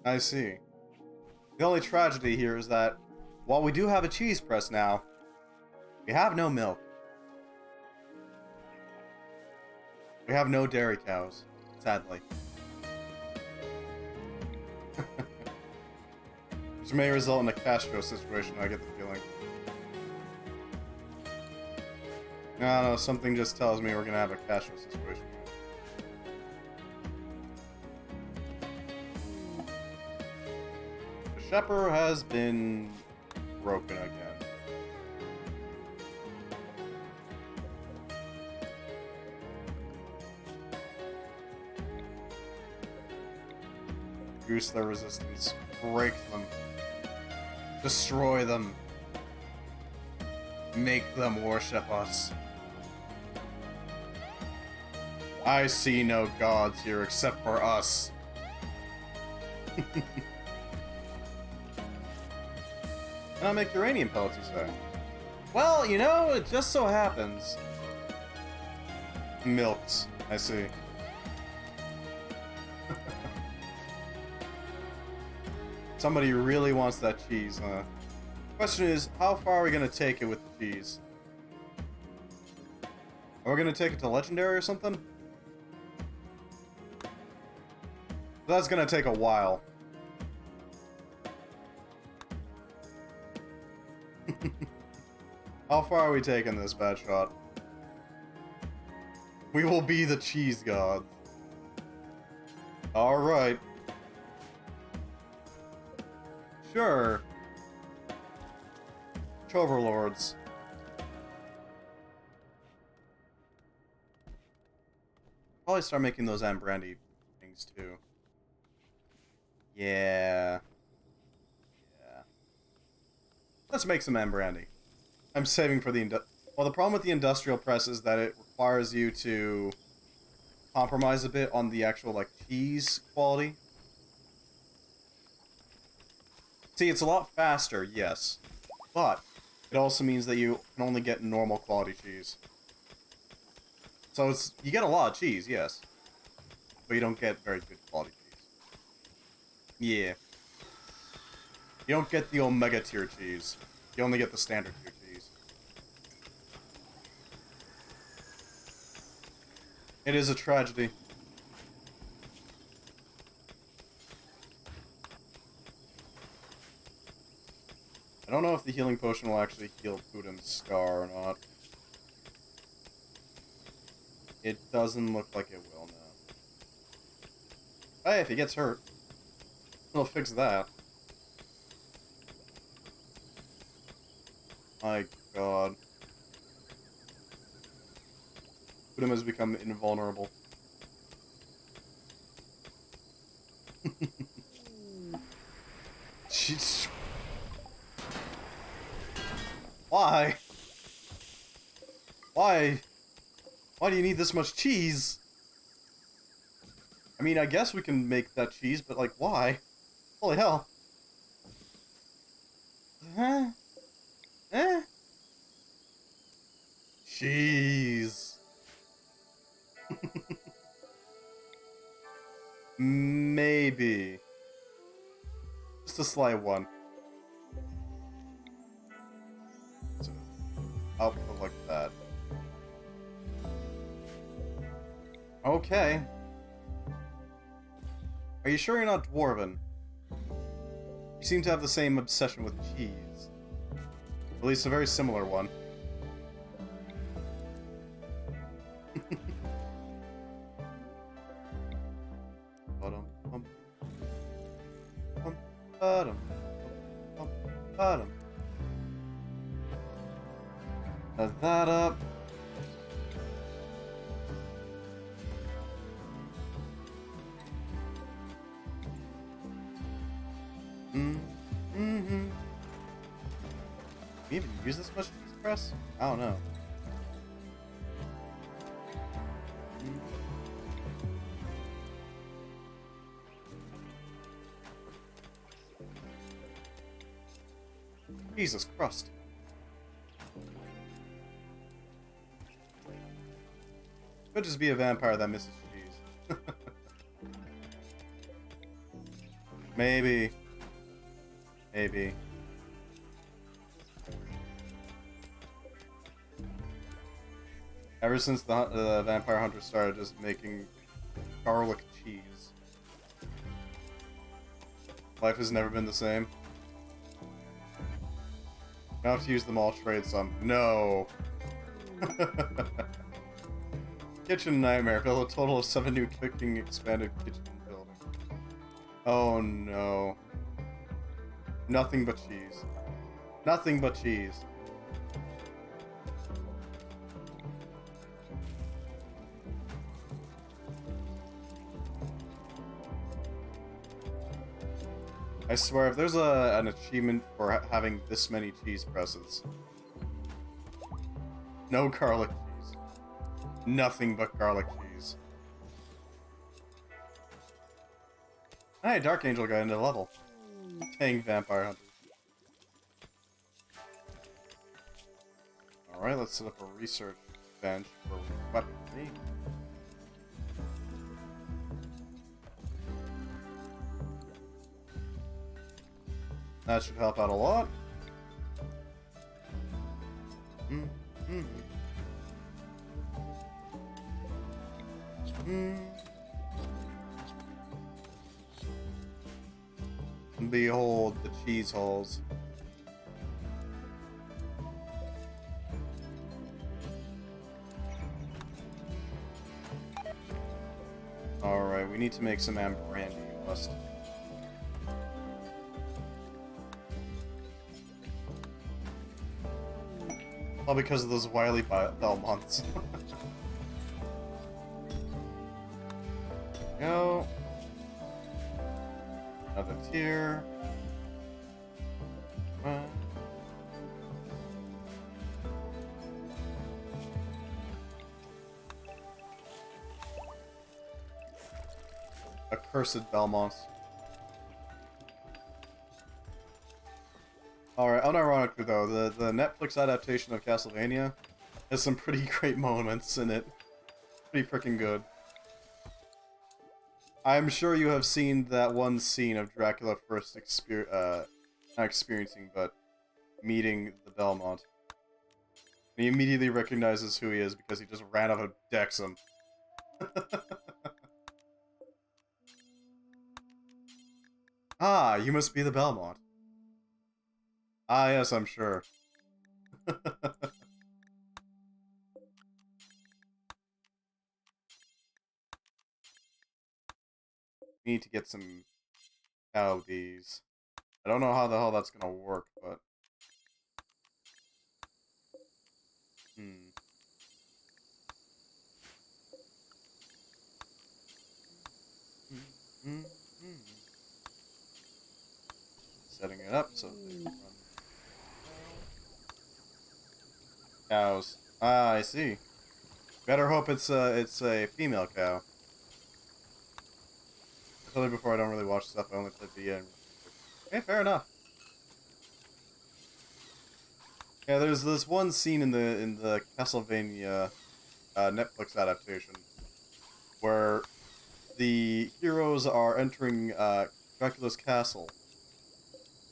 I see. The only tragedy here is that, while we do have a cheese press now, we have no milk. We have no dairy cows, sadly. Which may result in a Castro situation, I get the feeling. I don't know, something just tells me we're gonna have a Castro situation. The Shepherd has been broken again. Goose their resistance. Break them. Destroy them. Make them worship us. I see no gods here except for us. Can I make uranium pellets, you say? Well, you know, it just so happens. Milks, I see. Somebody really wants that cheese, huh? Question is, how far are we gonna take it with the cheese? Are we gonna take it to Legendary or something? That's gonna take a while. How far are we taking this, bad shot? We will be the cheese gods. Alright. Sure. Overlords. Probably start making those brandy things too. Yeah. Yeah. Let's make some brandy. I'm saving for the well, the problem with the industrial press is that it requires you to compromise a bit on the actual, like, cheese quality. See, it's a lot faster, yes. But it also means that you can only get normal quality cheese. So you get a lot of cheese, yes. But you don't get very good quality cheese. Yeah. You don't get the Omega tier cheese. You only get the standard tier cheese. It is a tragedy. I don't know if the healing potion will actually heal Putin's scar or not. It doesn't look like it will now. Hey, if he gets hurt, it'll fix that. My god. Putin has become invulnerable. Jeez. Why? Why? Why do you need this much cheese? I mean, I guess we can make that cheese, but, like, why? Holy hell. Huh? Eh? Cheese. Maybe. Just a slight one. So, output like that. Okay. Are you sure you're not dwarven? You seem to have the same obsession with cheese. At least a very similar one. Set that up. Can we even use this much cheese press? I don't know. Jesus Christ. Could just be a vampire that misses cheese. Maybe. Maybe. Ever since the vampire hunter started just making garlic cheese, life has never been the same. Now I have to use them all, trade some. No! Kitchen nightmare. Build a total of 7 new cooking expanded kitchen building. Oh no. Nothing but cheese. Nothing but cheese. I swear, if there's an achievement for having this many cheese presses. No garlic cheese. Nothing but garlic cheese. Hey, Dark Angel got into level. Dang vampire hunters. Alright, let's set up a research bench for weaponry. That should help out a lot. Behold the cheese holes. need to make some brandy. Must. All because of those wily Belmonts. Go. Another tier. Accursed Belmonts. Alright, unironically though, the Netflix adaptation of Castlevania has some pretty great moments in it. Pretty freaking good. I'm sure you have seen that one scene of Dracula first not experiencing, but meeting the Belmont. And he immediately recognizes who he is because he just ran up and decks him. Ah, you must be the Belmont. Ah, yes, I'm sure. We need to get some cow of these. I don't know how the hell that's gonna work, but... Setting it up so they can run. Cows. Ah, I see. Better hope it's a female cow. I told you before I don't really watch stuff, I only play VN. Okay, fair enough. Yeah, there's this one scene in the Castlevania Netflix adaptation where the heroes are entering Dracula's castle.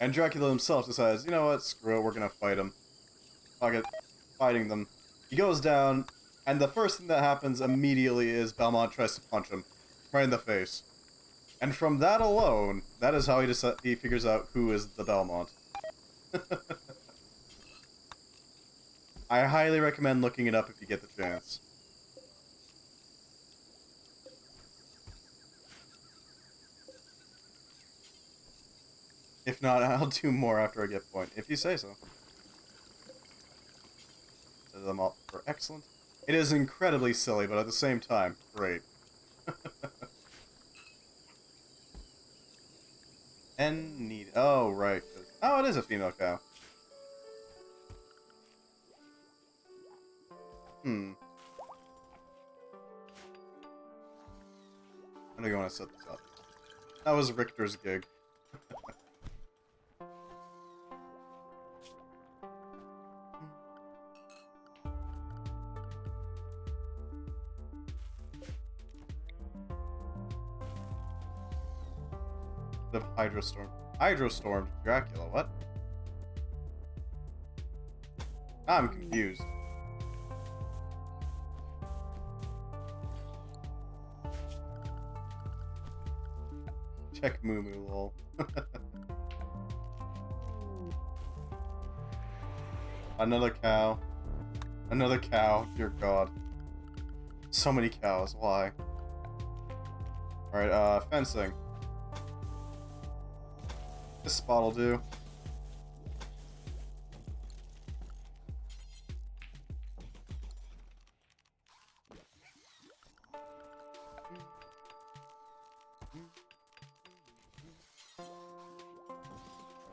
And Dracula himself decides, you know what, screw it, we're gonna fight him. Fuck it. Fighting them. He goes down, and the first thing that happens immediately is Belmont tries to punch him. Right in the face. And from that alone, that is how he figures out who is the Belmont. I highly recommend looking it up if you get the chance. If not, I'll do more after I get point, if you say so. Set them up for excellent. It is incredibly silly, but at the same time, great. And need. Oh, right. Oh, it is a female cow. How do you want to set this up? That was Richter's gig. The Hydrostorm Dracula, what? I'm confused. Check Moo Moo, lol. Another cow. Another cow, dear god. So many cows, why? Alright, fencing. This spot will do.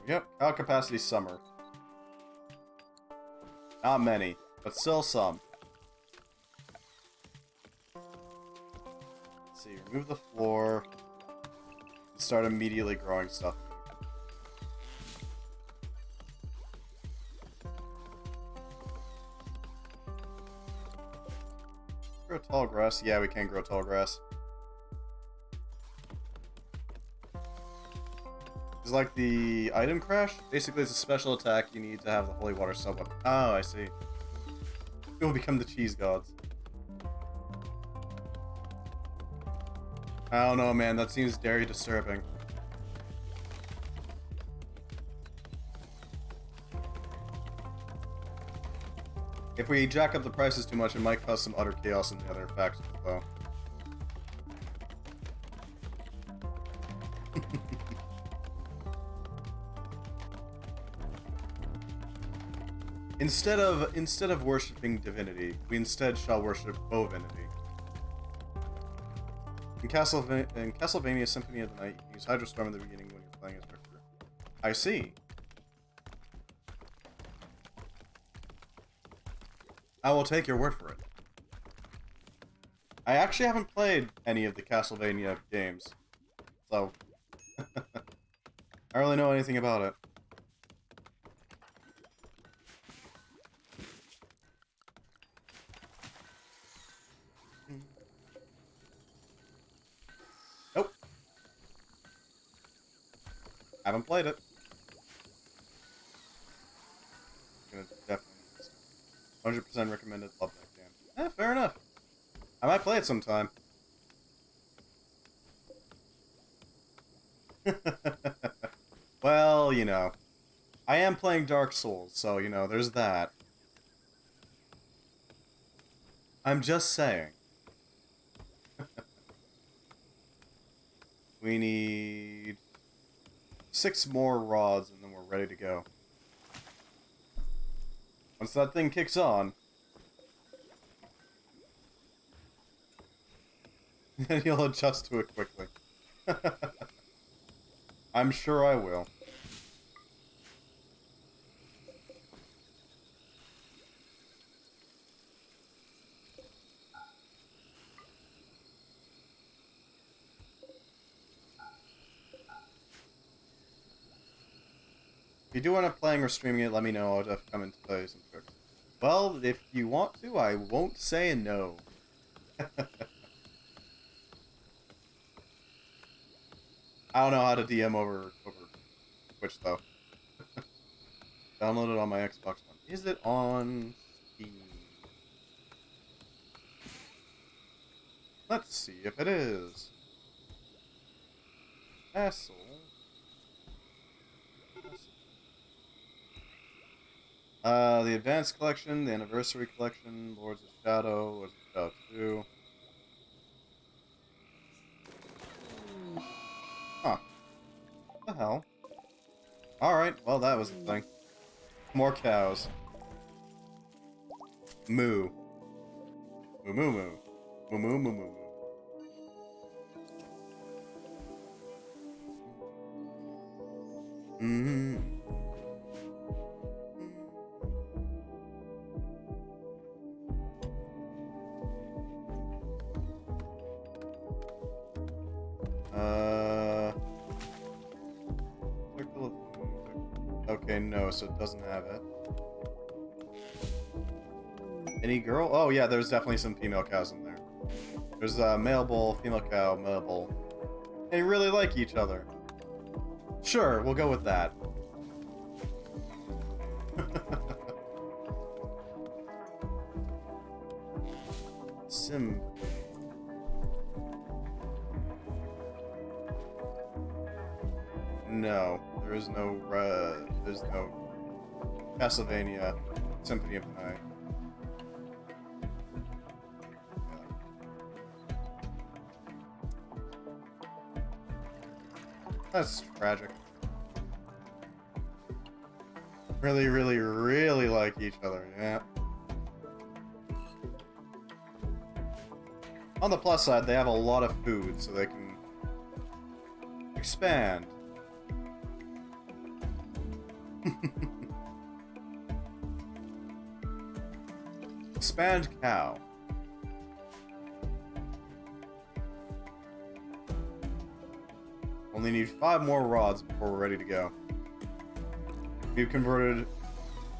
Yep, cow capacity summer. Not many, but still some. Let's see, remove the floor. Start immediately growing stuff. Grow tall grass? Yeah, we can grow tall grass. It's like the item crash. Basically, it's a special attack. You need to have the holy water sub up. Oh, I see. We will become the cheese gods. I don't know, man. That seems very disturbing. If we jack up the prices too much, it might cause some utter chaos in the other factions, though. Instead of worshipping divinity, we instead shall worship bovinity. In Castlevania Symphony of the Night, you can use Hydrostorm in the beginning when you're playing as Victor. I see. I will take your word for it. I actually haven't played any of the Castlevania games, so I don't really know anything about it. Nope. Haven't played it. Gonna definitely 100% recommended. Love that game. Fair enough. I might play it sometime. Well, you know, I am playing Dark Souls, so, you know, there's that. I'm just saying. We need 6 more rods and then we're ready to go. Once that thing kicks on, you'll adjust to it quickly. I'm sure I will. If you do end up playing or streaming it, let me know. I'll just come and play some tricks. Well, if you want to, I won't say no. I don't know how to DM over Twitch, though. Download it on my Xbox One. Is it on Steam? Let's see if it is. Castle. The Advanced Collection, the Anniversary Collection, Lords of Shadow, Lords of Shadow 2. Huh. What the hell? Alright, well that was the thing. More cows. Moo. Moo moo moo. Moo moo moo moo moo. Mm-hmm. Okay, no, so it doesn't have it. Any girl? Oh yeah, there's definitely some female cows in there. There's a male bull, female cow, male bull. They really like each other. Sure, we'll go with that. Sim. No, there's no Castlevania Symphony of the Night. That's tragic. Really, really, really like each other, yeah. On the plus side, they have a lot of food, so they can expand. Expand cow. Only need 5 more rods before we're ready to go. We've converted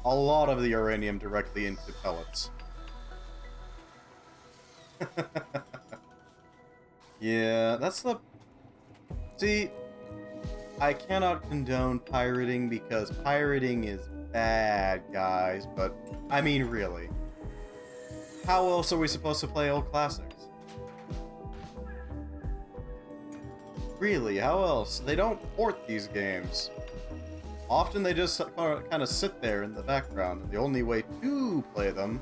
a lot of the uranium directly into pellets. Yeah, that's the... See, I cannot condone pirating because pirating is bad, guys, but I mean really. How else are we supposed to play old classics? Really, how else? They don't port these games. Often they just kind of sit there in the background, and the only way to play them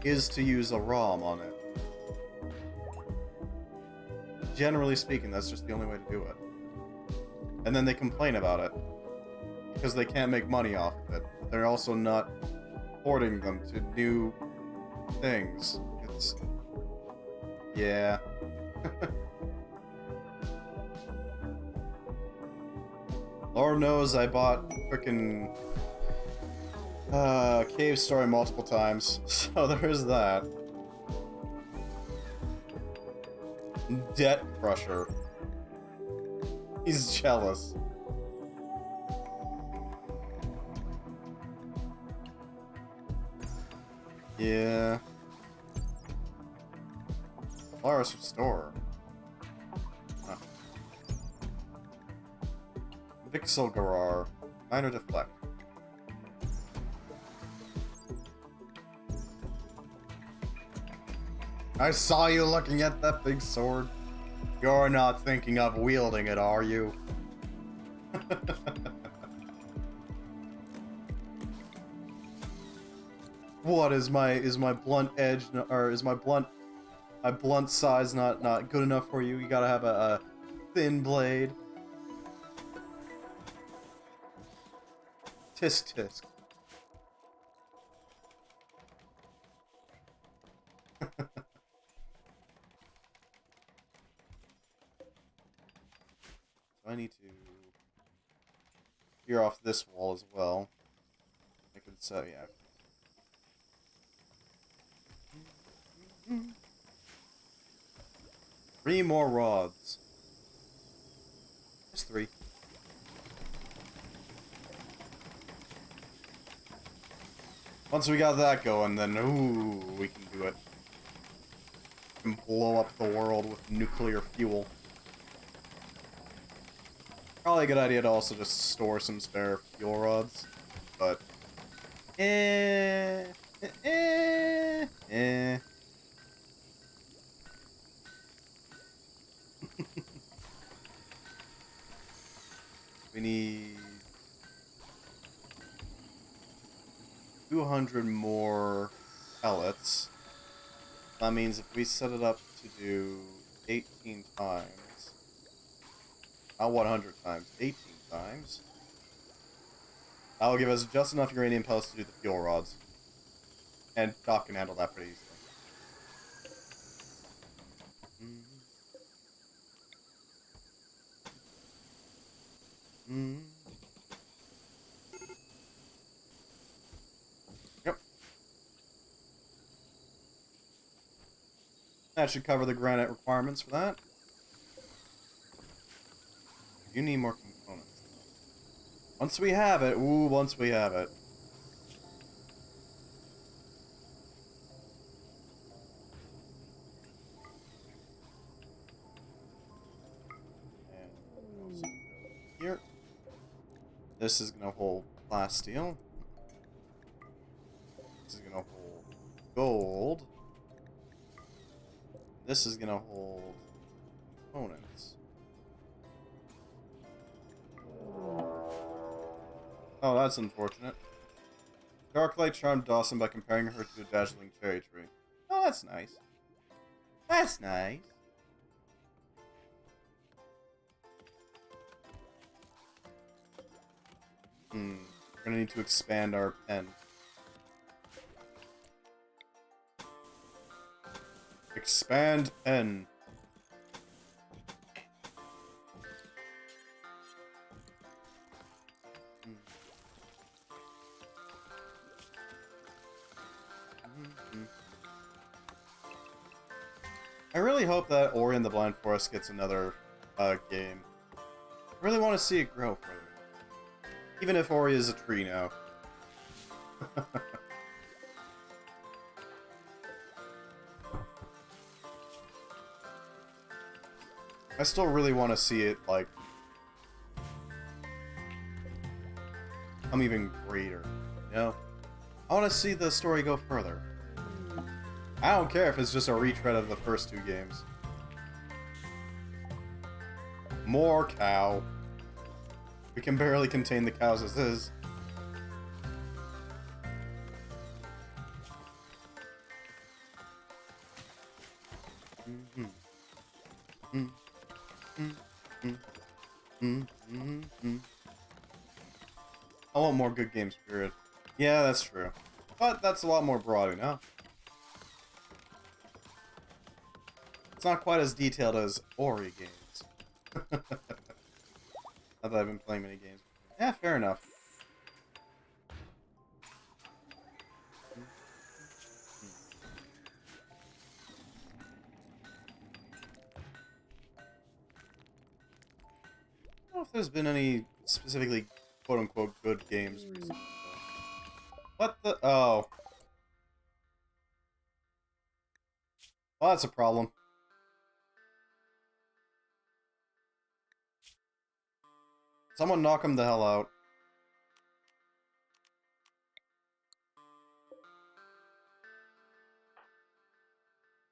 is to use a ROM on it. Generally speaking, that's just the only way to do it. And then they complain about it because they can't make money off of it. They're also not porting them to new things. It's... yeah. Lord knows I bought frickin' Cave Story multiple times, so there's that. Debt Crusher. He's jealous. Yeah. Polaris Restore. Huh. Vixelgarar. Minor Deflect. I saw you looking at that big sword. You're not thinking of wielding it, are you? What is my blunt edge, or is my blunt size not good enough for you? You gotta have a thin blade. Tisk tisk. I need to clear off this wall as well. I can set, yeah. 3 more rods. Just 3. Once we got that going, then ooh, we can do it. We can blow up the world with nuclear fuel. Probably a good idea to also just store some spare fuel rods, but we need 200 more pellets. That means if we set it up to do 18 times, not 100 times, 18 times, that'll give us just enough uranium pellets to do the fuel rods. And Doc can handle that pretty easily. Yep. That should cover the granite requirements for that. You need more components. Once we have it, once we have it. And also go here. This is gonna hold plasteel. This is gonna hold gold. This is gonna hold components. Oh, that's unfortunate. Darklight charmed Dawson by comparing her to a dazzling cherry tree. Oh, that's nice. That's nice. We're gonna need to expand our pen. Expand pen. I really hope that Ori and the Blind Forest gets another game. I really want to see it grow further. Even if Ori is a tree now. I still really want to see it, like, become even greater, you know? I want to see the story go further. I don't care if it's just a retread of the first 2 games. More cow. We can barely contain the cows as is. I want more good game spirit. Yeah, that's true. But that's a lot more broad, you know? It's not quite as detailed as Ori games. Not that I've been playing many games. Yeah, fair enough. I don't know if there's been any specifically quote-unquote good games recently. What the? Oh. Well, that's a problem. Someone knock him the hell out.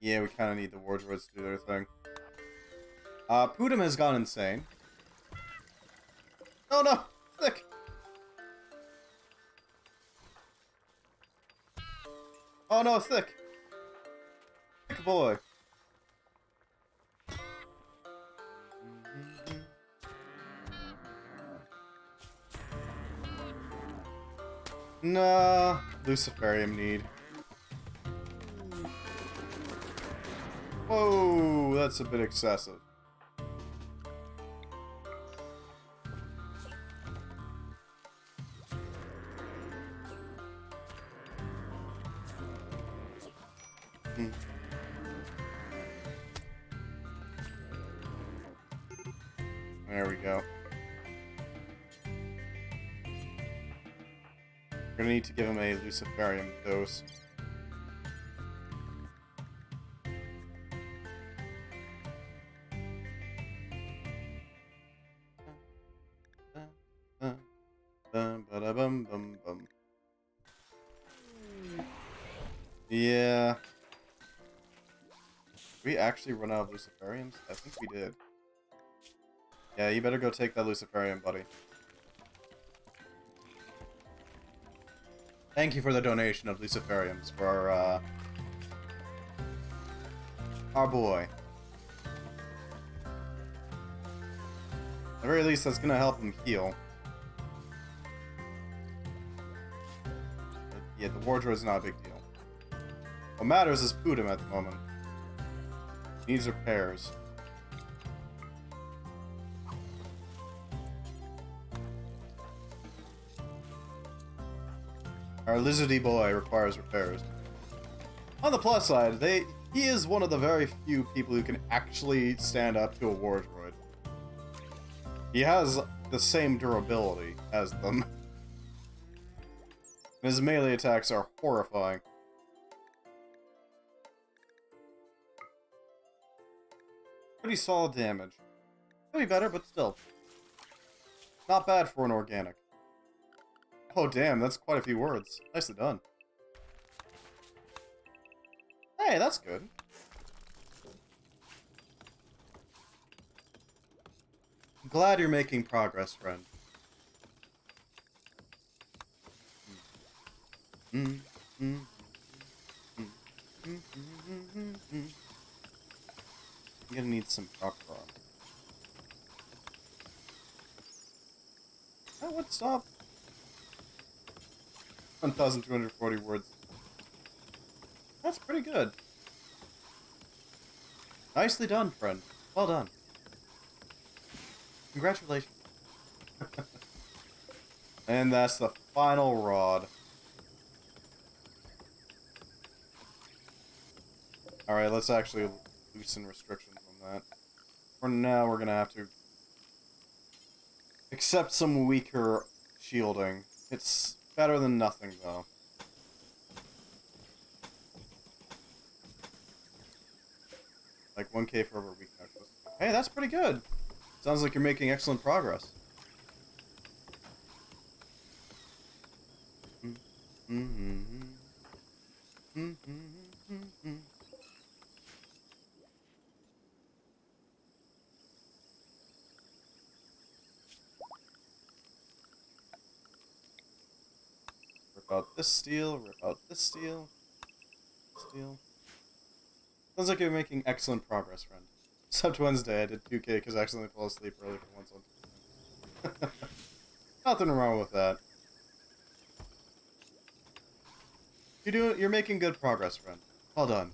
Yeah, we kind of need the wardroids to do their thing. Pudim has gone insane. Oh no! Thick! Oh no, Thick! Thick boy! Nah, Luciferium need. Whoa, that's a bit excessive. There we go. We're gonna need to give him a Luciferium dose. Yeah. Did we actually run out of Luciferiums? I think we did. Yeah, you better go take that Luciferium, buddy. Thank you for the donation of Luciferiums for our boy. At the very least, that's gonna help him heal. But yeah, the wardroid is not a big deal. What matters is Pudim at the moment. He needs repairs. Our lizardy boy requires repairs. On the plus side, he is one of the very few people who can actually stand up to a wardroid. He has the same durability as them. And his melee attacks are horrifying. Pretty solid damage. Could be better, but still. Not bad for an organic. Oh damn, that's quite a few words. Nicely done. Hey, that's good. I'm glad you're making progress, friend. I'm gonna need some proper armor. That would stop. 1,240 words. That's pretty good. Nicely done, friend. Well done. Congratulations. And that's the final rod. Alright, let's actually loosen restrictions on that. For now, we're gonna have to accept some weaker shielding. It's better than nothing, though. Like 1k for over weak necklace. Hey, that's pretty good! Sounds like you're making excellent progress. Rip out this steel, rip out this steel. Steel. Sounds like you're making excellent progress, friend. Except Wednesday, I did 2k because I accidentally fell asleep early for once on Tuesday. Nothing wrong with that. You're making good progress, friend. Well done.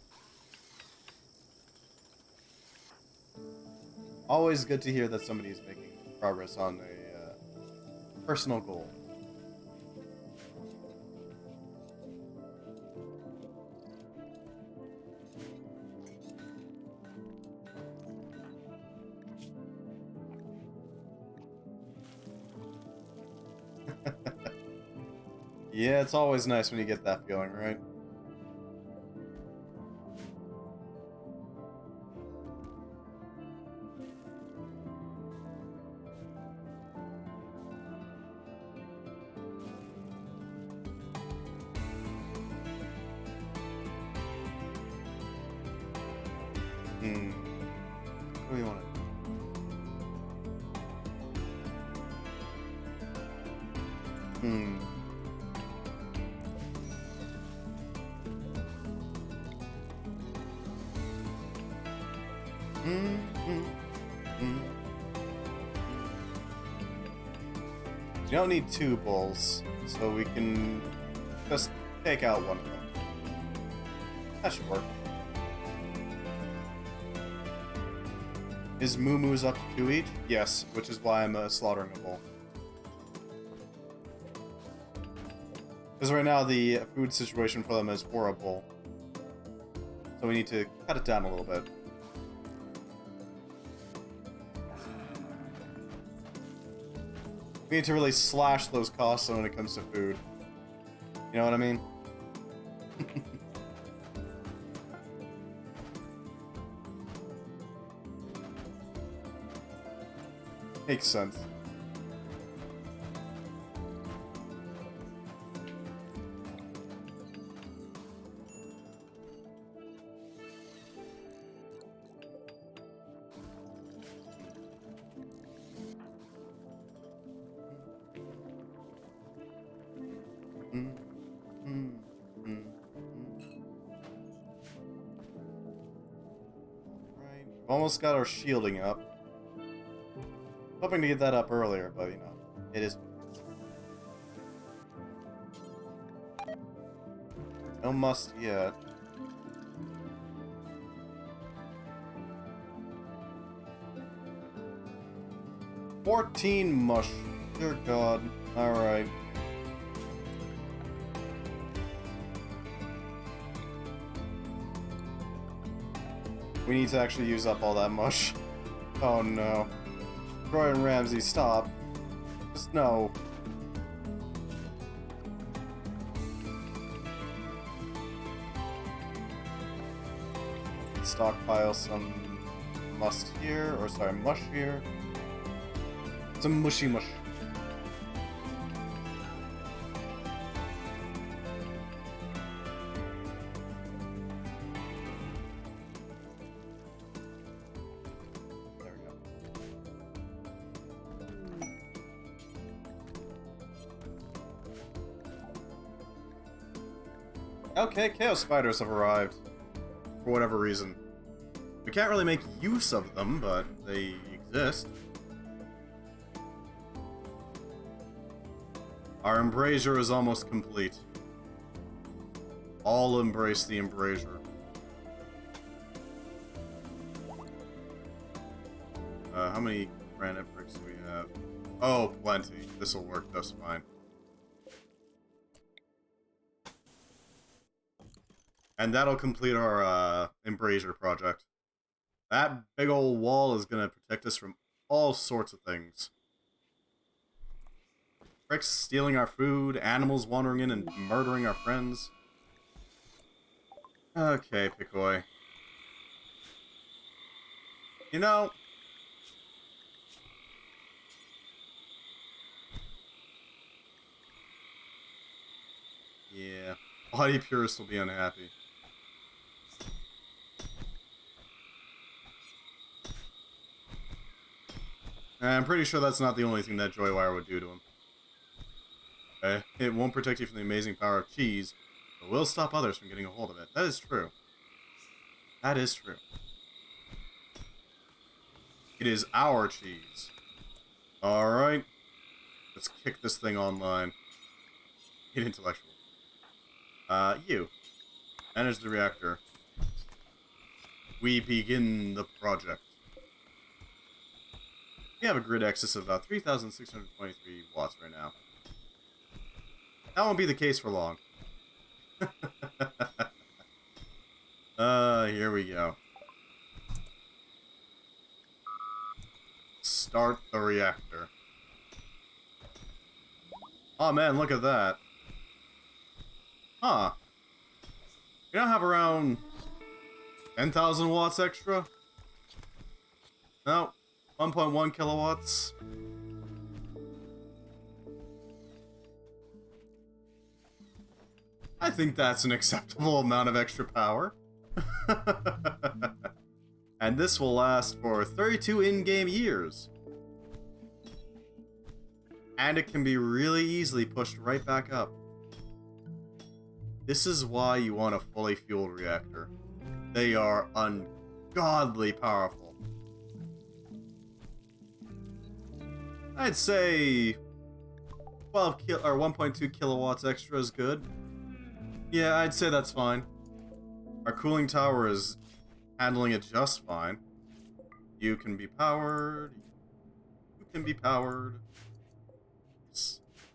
Always good to hear that somebody is making progress on a personal goal. Yeah, it's always nice when you get that feeling, right? Hmm. What do you want to do? Hmm. Hmm. Hmm. Hmm. You don't need 2 bowls, so we can just take out one of them. That should work. Is Moo Moo's up to 2 each? Yes, which is why I'm slaughtering a bowl. Because right now the food situation for them is horrible. So we need to cut it down a little bit. We need to really slash those costs when it comes to food. You know what I mean? Makes sense. Right. We've almost got our shielding up. Hoping to get that up earlier, but you know, it is. No must yet. $14 mush. Dear God. Alright. We need to actually use up all that mush. Oh no. Troy and Ramsey, stop. Just no. Stockpile some must here, or sorry, mush here. Some mushy mush. There we go. Okay, chaos spiders have arrived. For whatever reason. We can't really make use of them, but they exist. Our embrasure is almost complete. All embrace the embrasure. How many granite bricks do we have? Oh, plenty. This'll work just fine. And that'll complete our embrasure project. That big old wall is gonna protect us from all sorts of things. Bricks stealing our food, animals wandering in and murdering our friends. Okay, Pikoi. You know... Yeah. Body purists will be unhappy. And I'm pretty sure that's not the only thing that Joywire would do to him. Okay? It won't protect you from the amazing power of cheese, but will stop others from getting a hold of it. That is true. That is true. It is our cheese. Alright. Let's kick this thing online. Get intellectual. You. Manage the reactor. We begin the project. We have a grid excess of about 3,623 watts right now. That won't be the case for long. Here we go. Start the reactor. Oh man, look at that. Huh. We don't have around 10,000 watts extra? No. 1.1 kilowatts. I think that's an acceptable amount of extra power. And this will last for 32 in-game years. And it can be really easily pushed right back up. This is why you want a fully fueled reactor. They are ungodly powerful. I'd say 1.2 kilowatts extra is good. Yeah, I'd say that's fine. Our cooling tower is handling it just fine. You can be powered. You can be powered.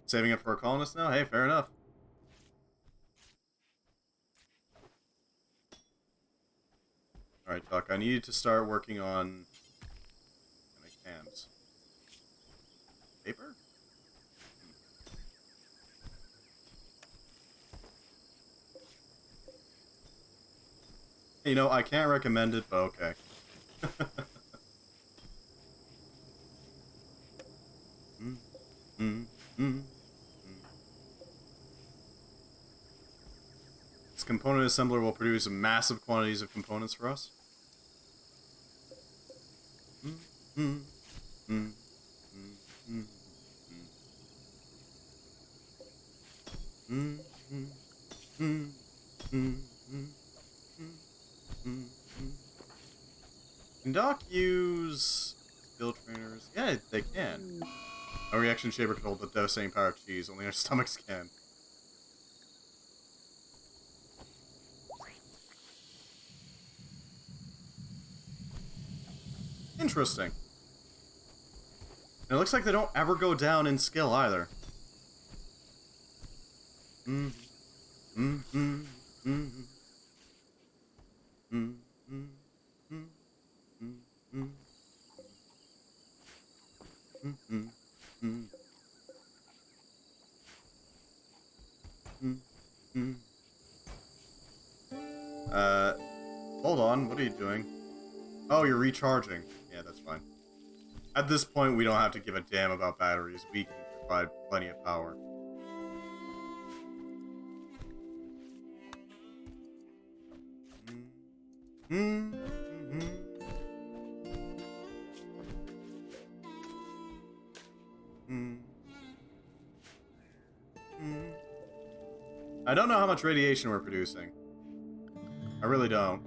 Saving it for a colonist now? Hey, fair enough. Alright, Duck, I need to start working on... cans. Paper? You know, I can't recommend it, but okay. This component assembler will produce massive quantities of components for us. Can Doc use skill trainers? Yeah, they can. A reaction shaper can hold the devastating power of cheese, only our stomachs can. Interesting. And it looks like they don't ever go down in skill either. Hold on, what are you doing? Oh, you're recharging. Yeah, that's fine. At this point, we don't have to give a damn about batteries. We can provide plenty of power. I don't know how much radiation we're producing. I really don't,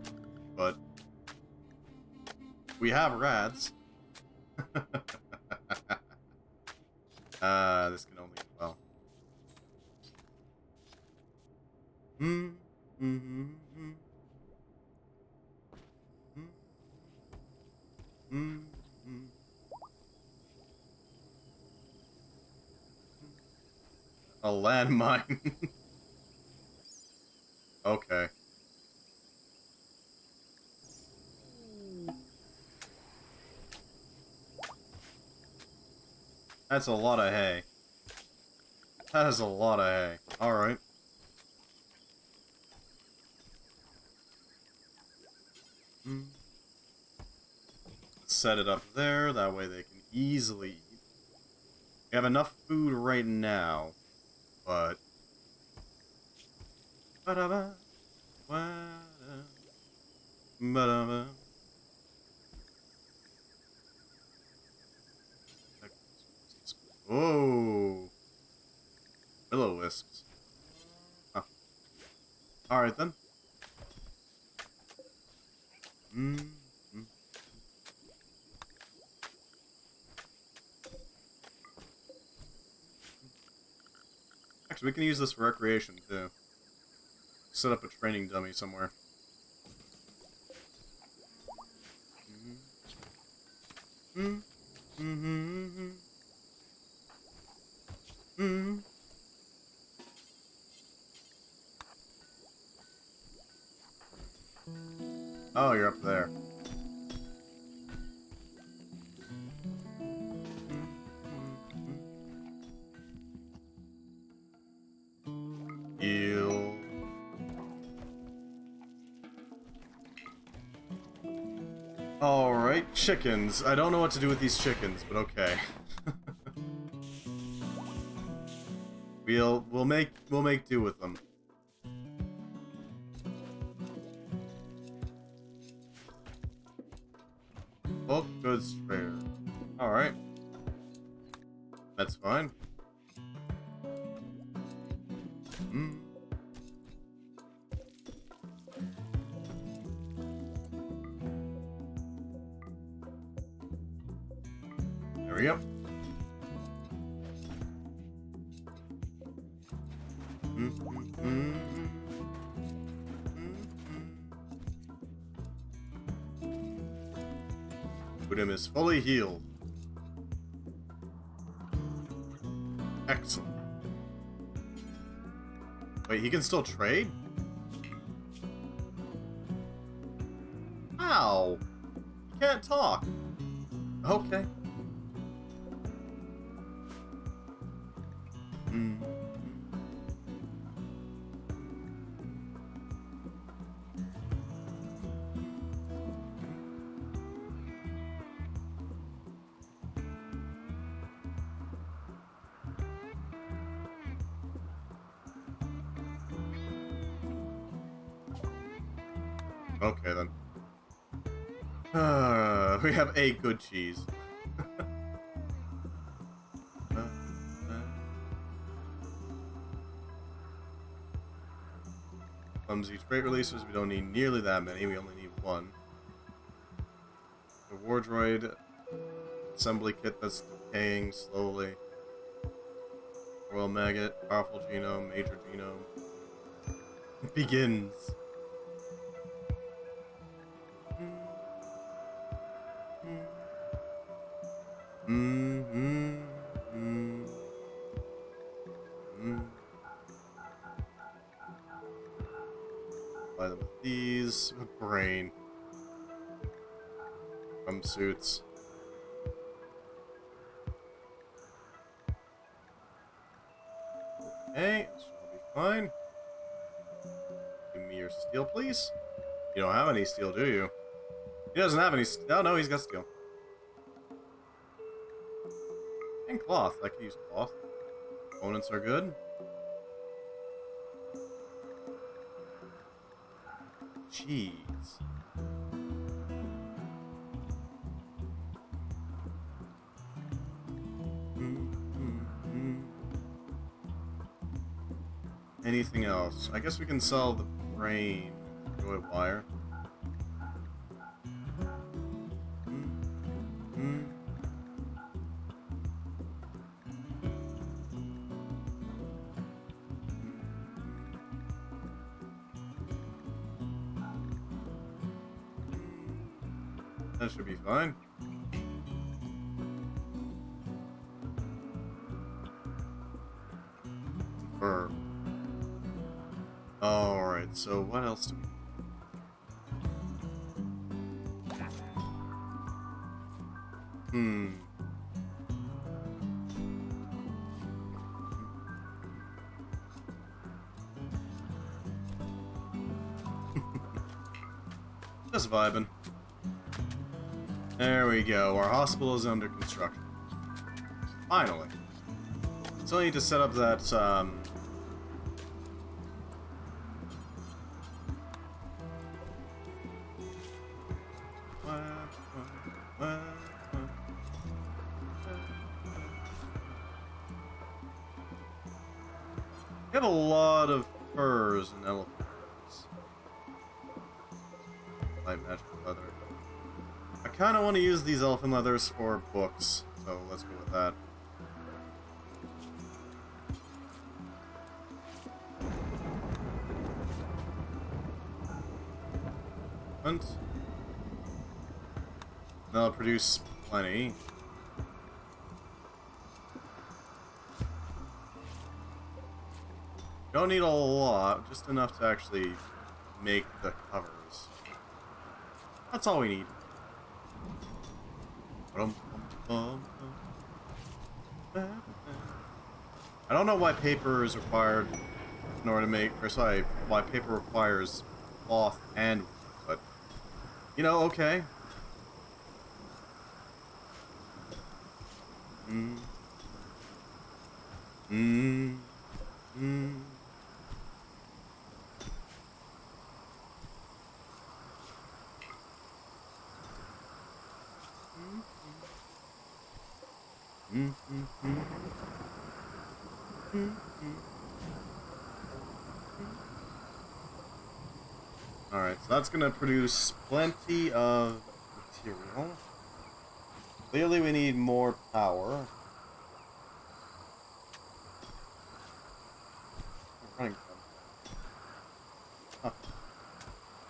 but we have rads. This can only well. A landmine. Okay. That's a lot of hay. That is a lot of hay. Alright. Set it up there, that way they can easily eat. We have enough food right now, but... Oh, will-o-wisps. Huh. Alright then. Actually, we can use this for recreation too. set up a training dummy somewhere. Oh, you're up there. Heal. Alright, chickens. I don't know what to do with these chickens, but okay. We'll make do with them. Bulk goods trader. Alright. That's fine. There we go. Buddhim is fully healed. Excellent. Wait, he can still trade? Ow! He can't talk. Okay. Okay, then. We have a good cheese. Clumsy trait releases, we don't need nearly that many, we only need one. The wardroid assembly kit that's decaying slowly. Royal maggot, powerful genome, major genome. Begins. Buy them with these. Brain. Suits. Okay, this should be fine. Give me your steel, please. You don't have any steel, do you? He doesn't have any. Oh no, he's got steel. And cloth. I could use cloth. Components are good. Cheese. Anything else? I guess we can sell the brain. Wardroid wire. That should be fine. Fur. Alright, so what else do we Just vibing. There we go. Our hospital is under construction. Finally. So I need to set up that, We have a lot of furs and elephants. Light magic leather. I kind of want to use these elephant leathers for books, so let's go with that. parchment. That'll produce plenty. Don't need a lot, just enough to actually make the covers. That's all we need. I don't know why paper is required in order to make, or sorry, why paper requires cloth and wood, but, you know, okay. Alright, so that's gonna produce plenty of material. Clearly we need more power. Running from.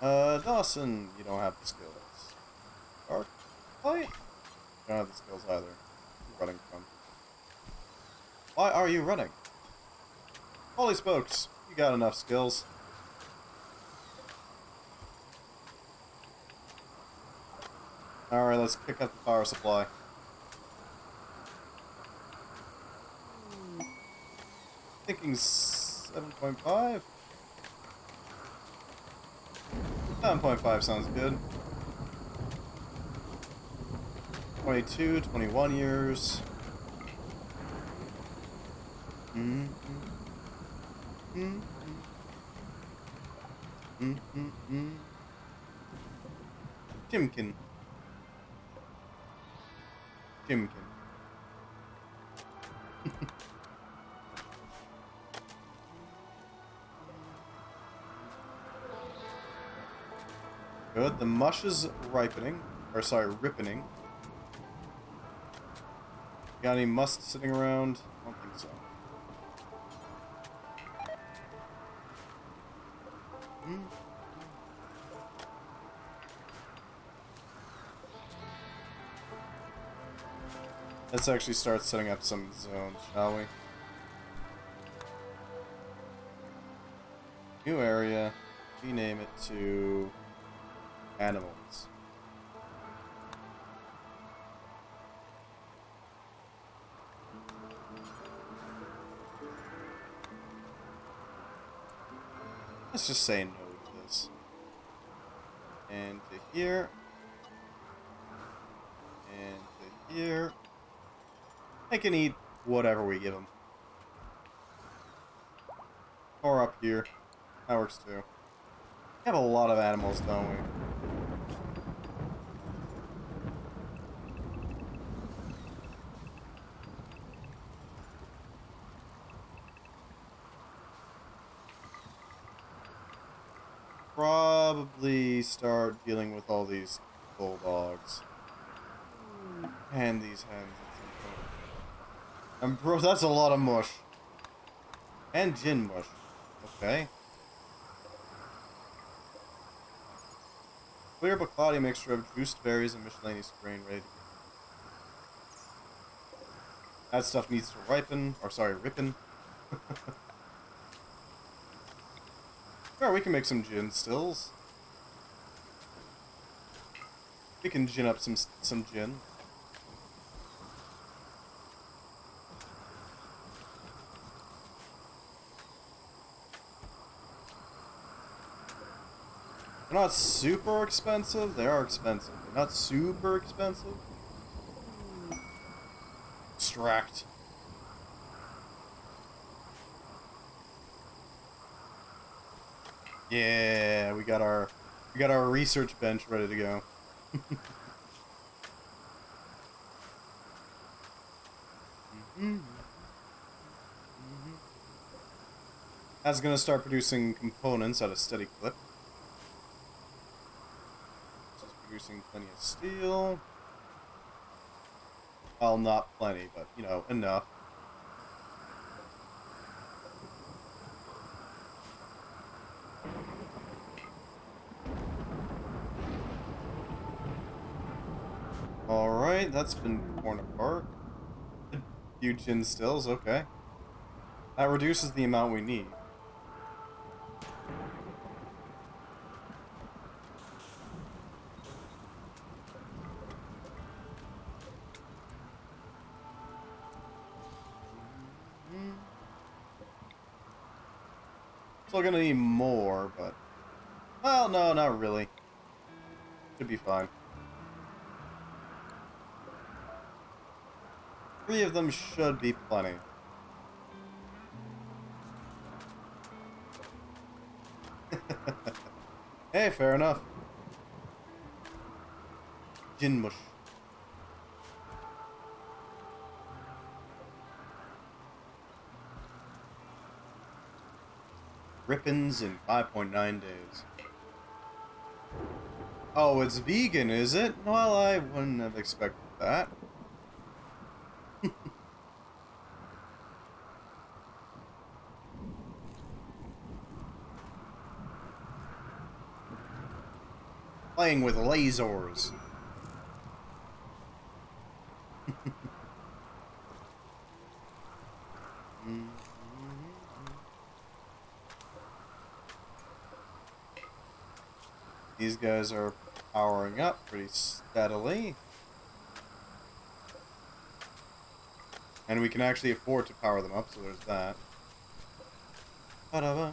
Huh. Dawson, you don't have the skills. Dark Light? You don't have the skills either. You're running from. Why are you running? Holy spokes, you got enough skills. Alright, let's pick up the power supply. Thinking 7.5? 7.5 sounds good. 22, 21 years. Jimkin. Good. The mush is ripening. Or sorry, ripening. Got any must sitting around? I don't think so. Let's actually start setting up some zones, shall we? New area. Rename it to animals. Let's just say no to this. And to here. And to here. They can eat whatever we give them. Or up here. That works too. We have a lot of animals, don't we? Probably start dealing with all these bulldogs. And these hens. And bro, that's a lot of mush. And gin mush. Okay. Clear but cloudy mixture of juiced berries and miscellaneous grain ready to go. That stuff needs to ripen. Or sorry, ripen. Sure, we can make some gin stills. We can gin up some gin. They're not super expensive. They are expensive. They're not super expensive. Extract. Yeah, we got our research bench ready to go. That's gonna start producing components at a steady clip. Just producing plenty of steel. Well, not plenty, but you know, enough. Alright, that's been torn apart. A few gin stills, okay. That reduces the amount we need. Still gonna need more, but... Well, no, not really. Should be fine. 3 of them should be plenty. Hey, fair enough. Gin mush. Rippins in 5.9 days. Oh, it's vegan, is it? Well, I wouldn't have expected that. Playing with lasers. These guys are powering up pretty steadily. And we can actually afford to power them up, so there's that. Ba-da-ba.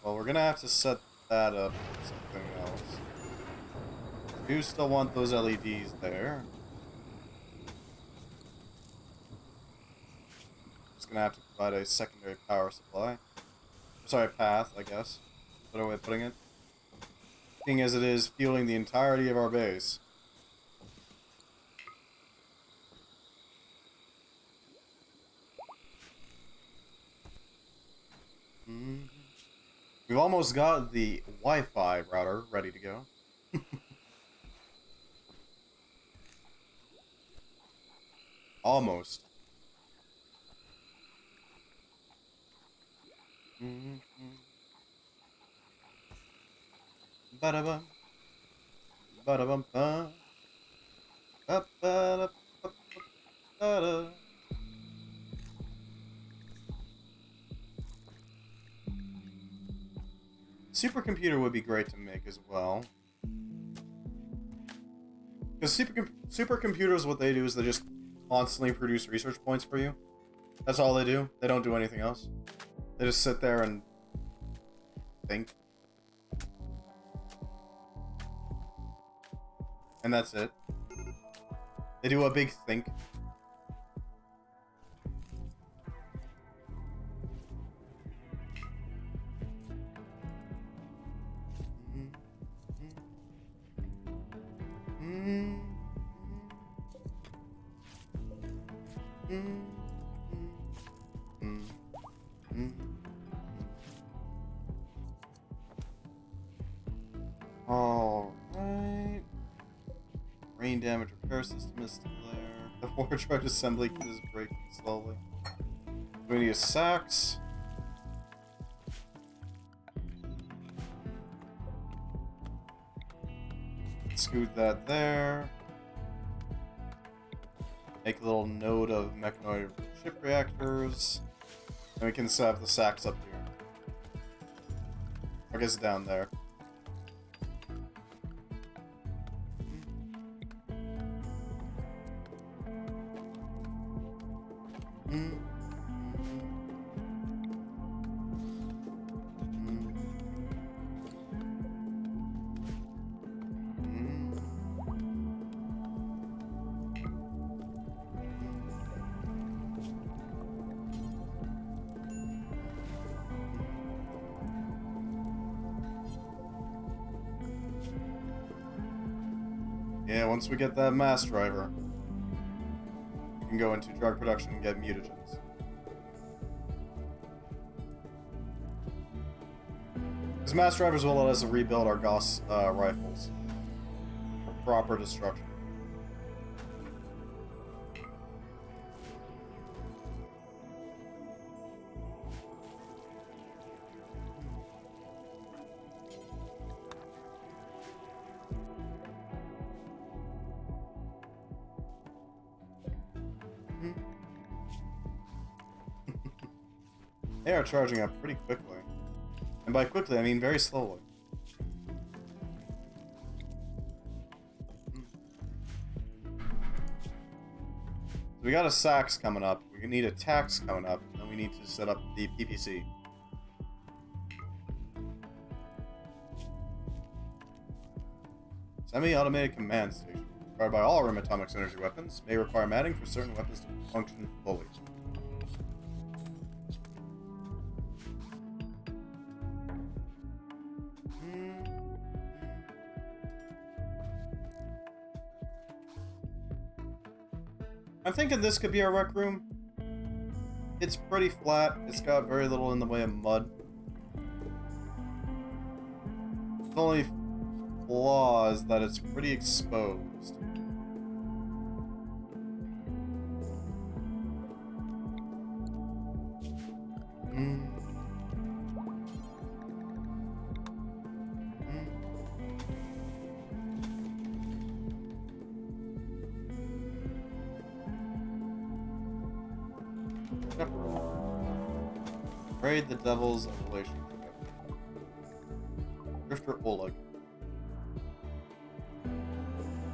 Well, we're gonna have to set that up with something else. I do still want those LEDs there. Just gonna have to provide a secondary power supply. Sorry, path, I guess. Better way of putting it. Seeing as it is fueling the entirety of our base. We've almost got the Wi-Fi router ready to go. Almost. Ba-da-bum. Ba-da-bum-bum. Ba-ba-da-ba-ba-ba-da. Supercomputer would be great to make as well. Because supercomputers, what they do is they just constantly produce research points for you. That's all they do. They don't do anything else. They just sit there and think. And that's it. They do a big think. Alright. Rain damage repair system is still there. The wardroid assembly kit is breaking slowly. We need a sax. Scoot that there. Make a little node of mechanoid ship reactors. And we can set up the sacks up here. I guess down there. Yeah, once we get that mass driver, we can go into drug production and get mutagens. Because mass drivers will let us rebuild our Gauss rifles for proper destruction. They are charging up pretty quickly. And by quickly, I mean very slowly. So we got a sax coming up. We need a tax coming up. And we need to set up the PPC. Semi-automated command station. Required by all Rim Atomics energy weapons. May require matting for certain weapons to function fully. I'm thinking this could be our rec room. It's pretty flat. It's got very little in the way of mud. The only flaw is that it's pretty exposed. Raid the Devil's relationship. Drifter Oleg.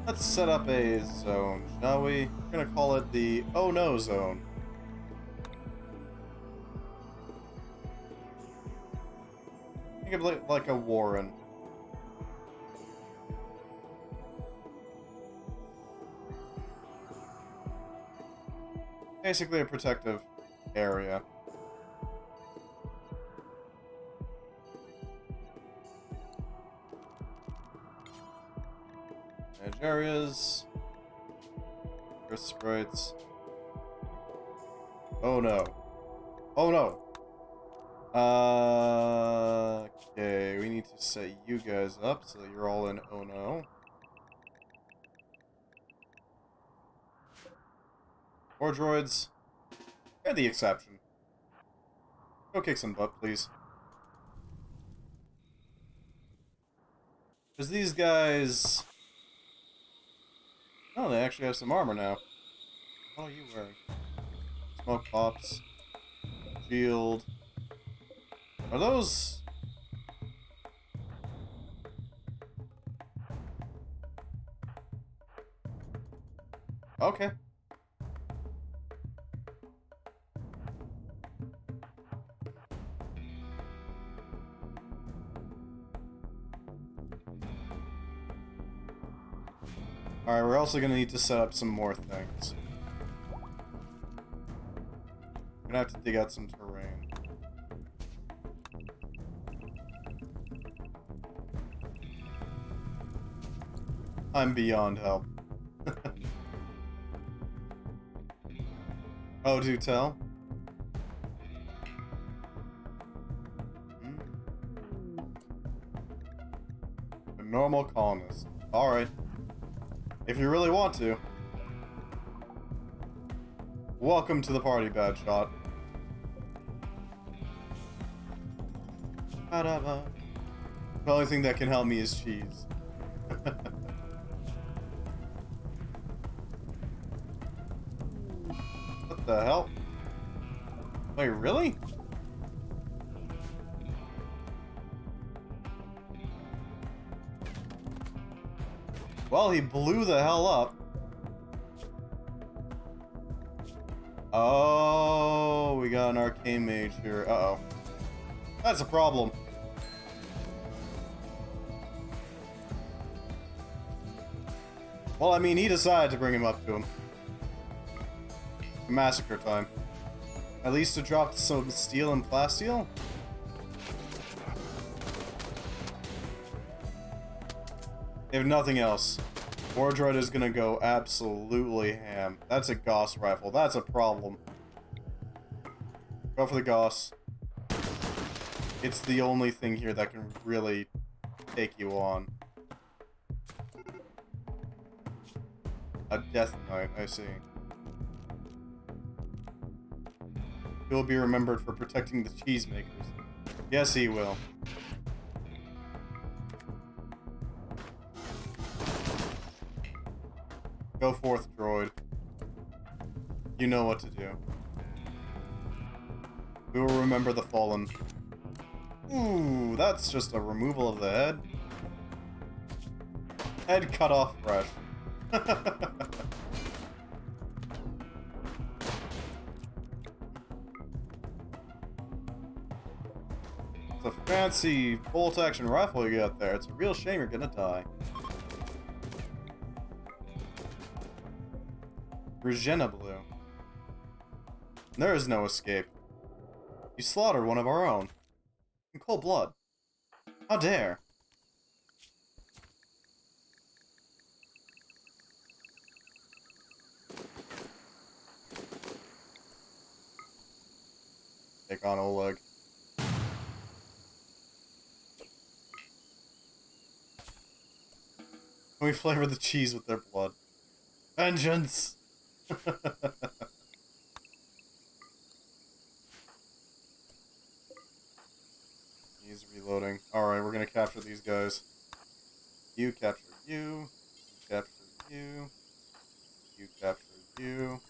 Let's set up a zone, shall we? We're gonna call it the Oh No Zone. Think of it like a warren. Basically a protective area. Edge areas. Wrist sprites. Oh no. Oh no! Okay, we need to set you guys up so that you're all in oh no. Wardroids. They're the exception. Go kick some butt, please. Because these guys... Oh, they actually have some armor now. What are you wearing? Smoke pops. Shield. Are those... Okay. Alright, we're also gonna need to set up some more things. We're gonna have to dig out some terrain. I'm beyond help. Oh, do tell? A normal colonist. Alright. If you really want to. Welcome to the party, bad shot. The only thing that can help me is cheese. What the hell? Wait, really? Well, he blew the hell up. Oh, we got an arcane mage here. Uh-oh. That's a problem. Well, I mean, he decided to bring him up to him. Massacre time. At least to drop some steel and plasteel? If nothing else. Wardroid is gonna go absolutely ham. That's a Gauss rifle. That's a problem. Go for the Gauss. It's the only thing here that can really take you on. A Death Knight, I see. He will be remembered for protecting the cheesemakers. Yes, he will. Go forth, droid. You know what to do. We will remember the fallen. Ooh, that's just a removal of the head. Head cut off fresh. It's a fancy bolt-action rifle you got there. It's a real shame you're gonna die. Regina Blue. There is no escape. You slaughtered one of our own. In cold blood. How dare! Take on Oleg. Can we flavor the cheese with their blood? Vengeance! He's reloading. Alright, we're gonna capture these guys. You capture you. You capture you. You capture you.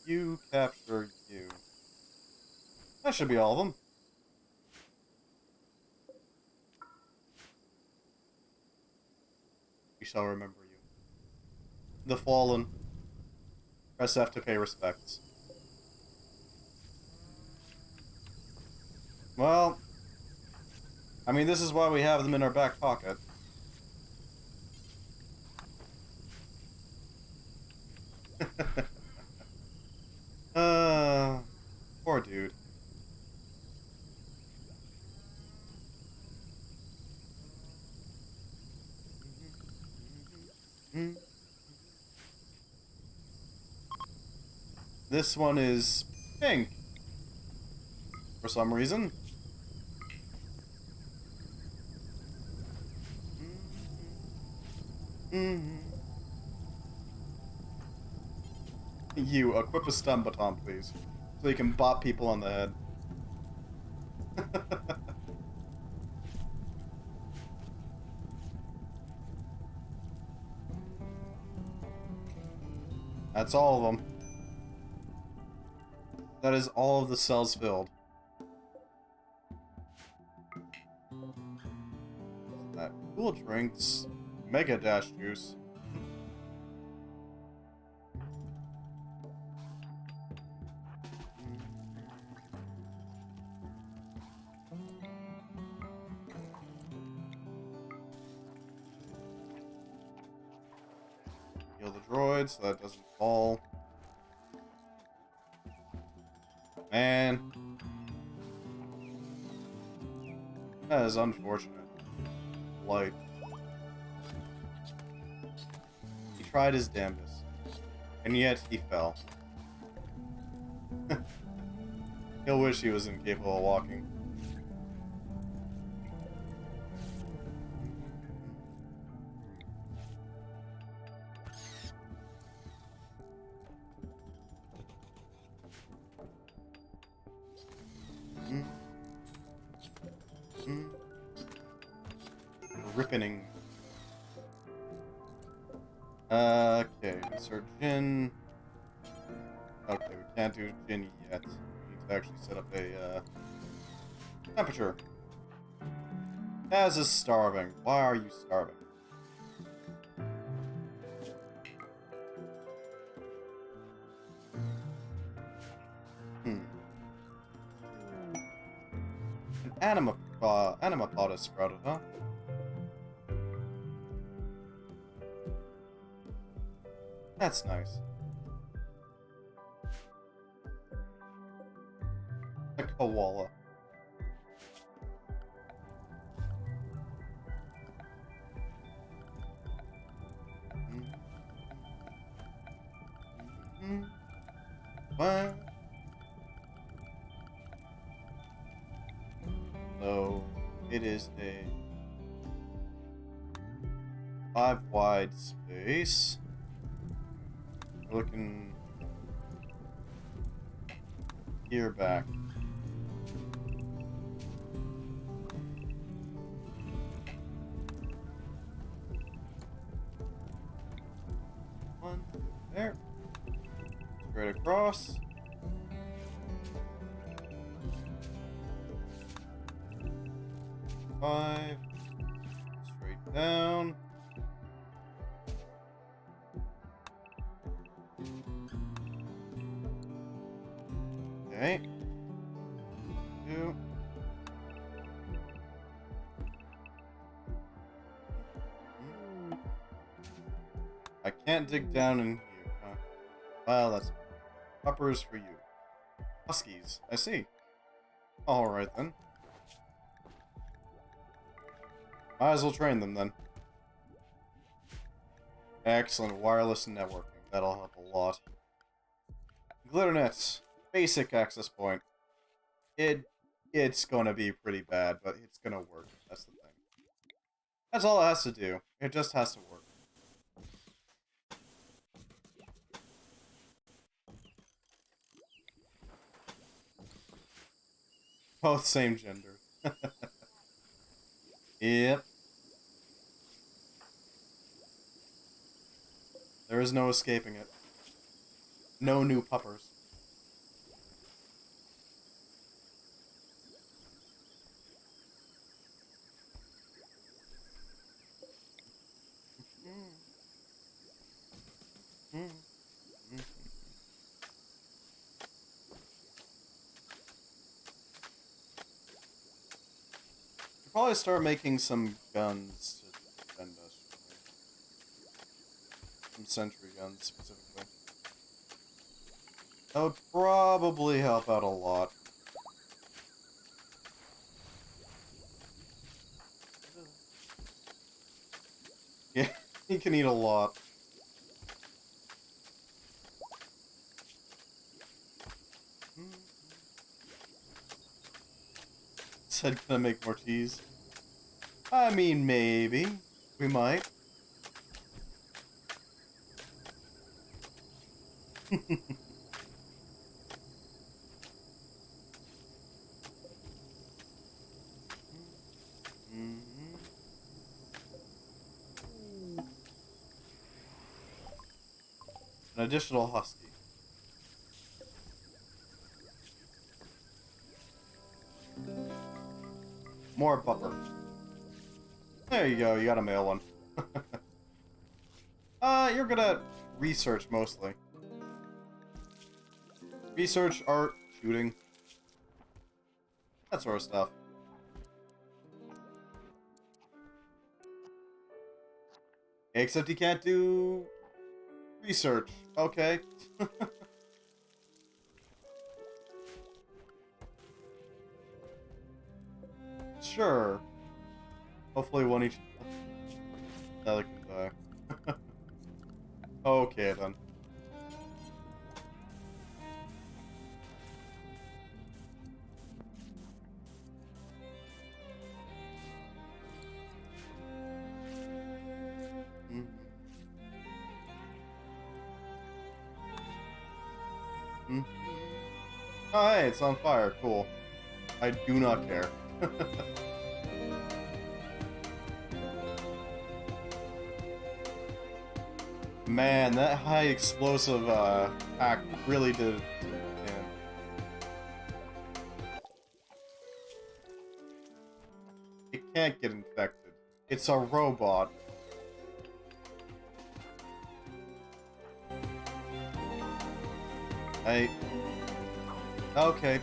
You capture you. That should be all of them. We shall remember you. The fallen. Press F to pay respects. Well, I mean, this is why we have them in our back pocket. Poor dude. This one is pink. For some reason. You, equip a stun baton, please. So you can bop people on the head. That's all of them. That is all of the cells filled. That cool drinks. Mega Dash juice. Heal the droid so that doesn't fall. Man. That is unfortunate. Light. He tried his damnedest. And yet he fell. He'll wish he was incapable of walking. Rippening. Okay, insert Jin. Okay, we can't do Jin yet. We need to actually set up a, temperature. Kaz is starving. Why are you starving? An animapod is sprouted, huh? That's nice. A koala. What? So it is a 5 wide space. We're looking here back. One, there. Straight across. Five. Straight down. Okay. 2. I can't dig down in here, huh? Well, that's uppers for you. Huskies, I see. Alright then. Might as well train them then. Excellent wireless networking. That'll help a lot. Glitter nets. Basic access point. It's gonna be pretty bad, but it's gonna work. That's the thing. That's all it has to do. It just has to work. Both same gender. Yep. There is no escaping it. No new puppers. Probably start making some guns to defend us. Some sentry guns, specifically. That would probably help out a lot. Yeah, he can eat a lot. Said, can I make more teas? I mean, maybe. We might. An additional husky. More bupper. There you go, you got a male one. You're good at research, mostly. Research, art, shooting. That sort of stuff. Except he can't do research. Okay. Sure. Hopefully one each. That can die. Okay then. Oh hey, it's on fire. Cool. I do not care. Man, that high explosive act really did. Man. It can't get infected. It's a robot. Hey. Okay.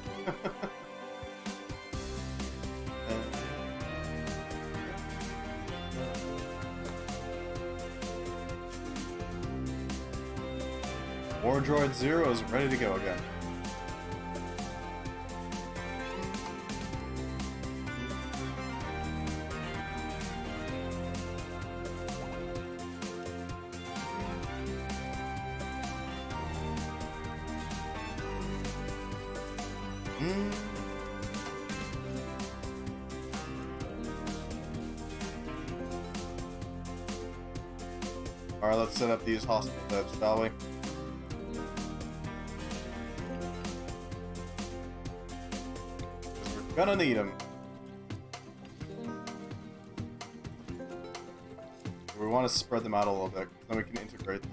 Wardroid 0 is ready to go again. Mm. Alright, let's set up these hospital beds, shall we? We're gonna need them. We want to spread them out a little bit, then we can integrate them.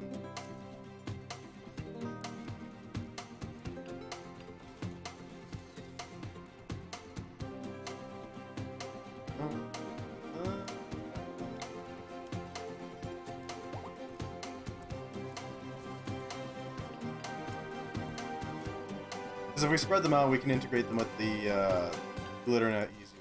Because if we spread them out, we can integrate them with the glitter net easier.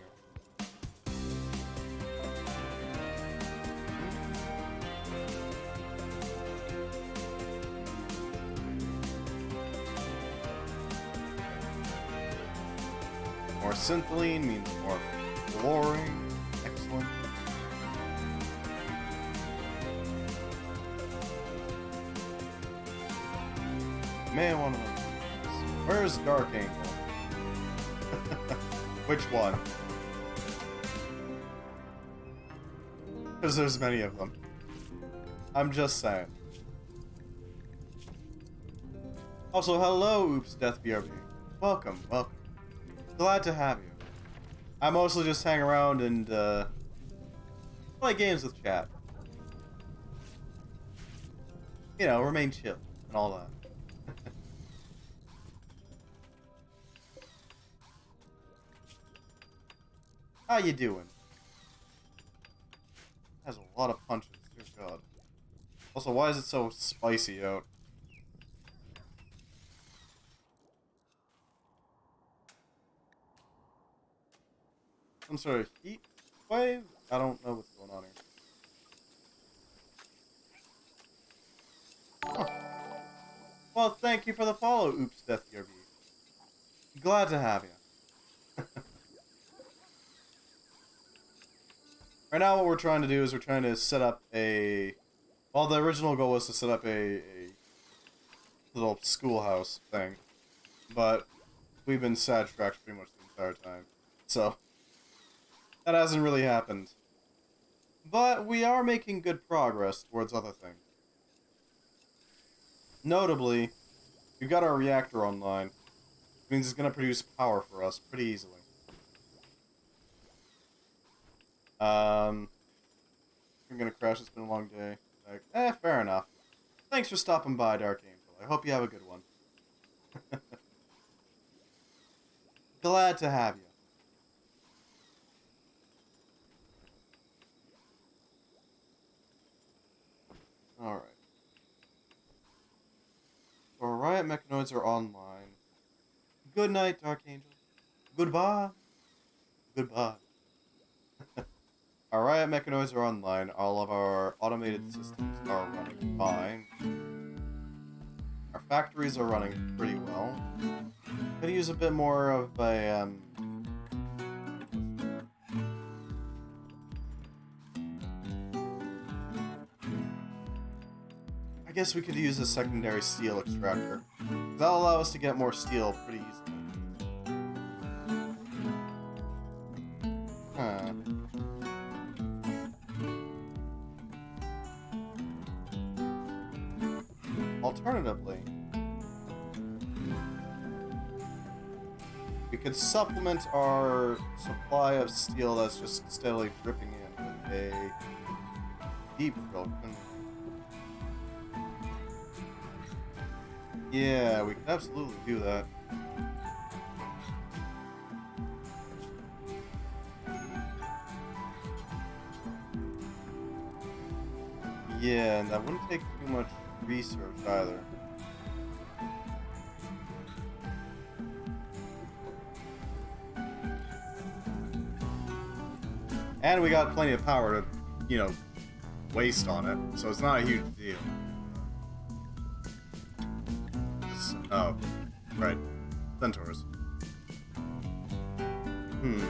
More syntheline means more flooring. Excellent. Man, one of them. Where's Dark Angel? Which one? Because there's many of them. I'm just saying. Also, hello, Oops Death BRB. Welcome, welcome. Glad to have you. I mostly just hang around and play games with chat. You know, remain chill and all that. How you doing? Has a lot of punches, dear God. Also, why is it so spicy out? Some sort of heat wave? I don't know what's going on here. Huh. Well, thank you for the follow, Oops Death BRB. Glad to have you. Right now, what we're trying to do is we're trying to set up a... Well, the original goal was to set up a little schoolhouse thing. But we've been sidetracked pretty much the entire time. So, that hasn't really happened. But we are making good progress towards other things. Notably, we've got our reactor online. Which means it's going to produce power for us pretty easily. I'm gonna crash. It's been a long day. Like, fair enough. Thanks for stopping by, Dark Angel. I hope you have a good one. Glad to have you. Alright. So our riot mechanoids are online. Good night, Dark Angel. Goodbye. Goodbye. Our riot mechanoids are online. All of our automated systems are running fine. Our factories are running pretty well. Could use a bit more of a I guess we could use a secondary steel extractor. That'll allow us to get more steel pretty easily. Huh. Alternatively, we could supplement our supply of steel that's just steadily dripping in with a deep drill. Yeah, we could absolutely do that. Yeah, and that wouldn't take too much research either. And we got plenty of power to, you know, waste on it, so it's not a huge deal. Oh, right. Centaurs. Hmm.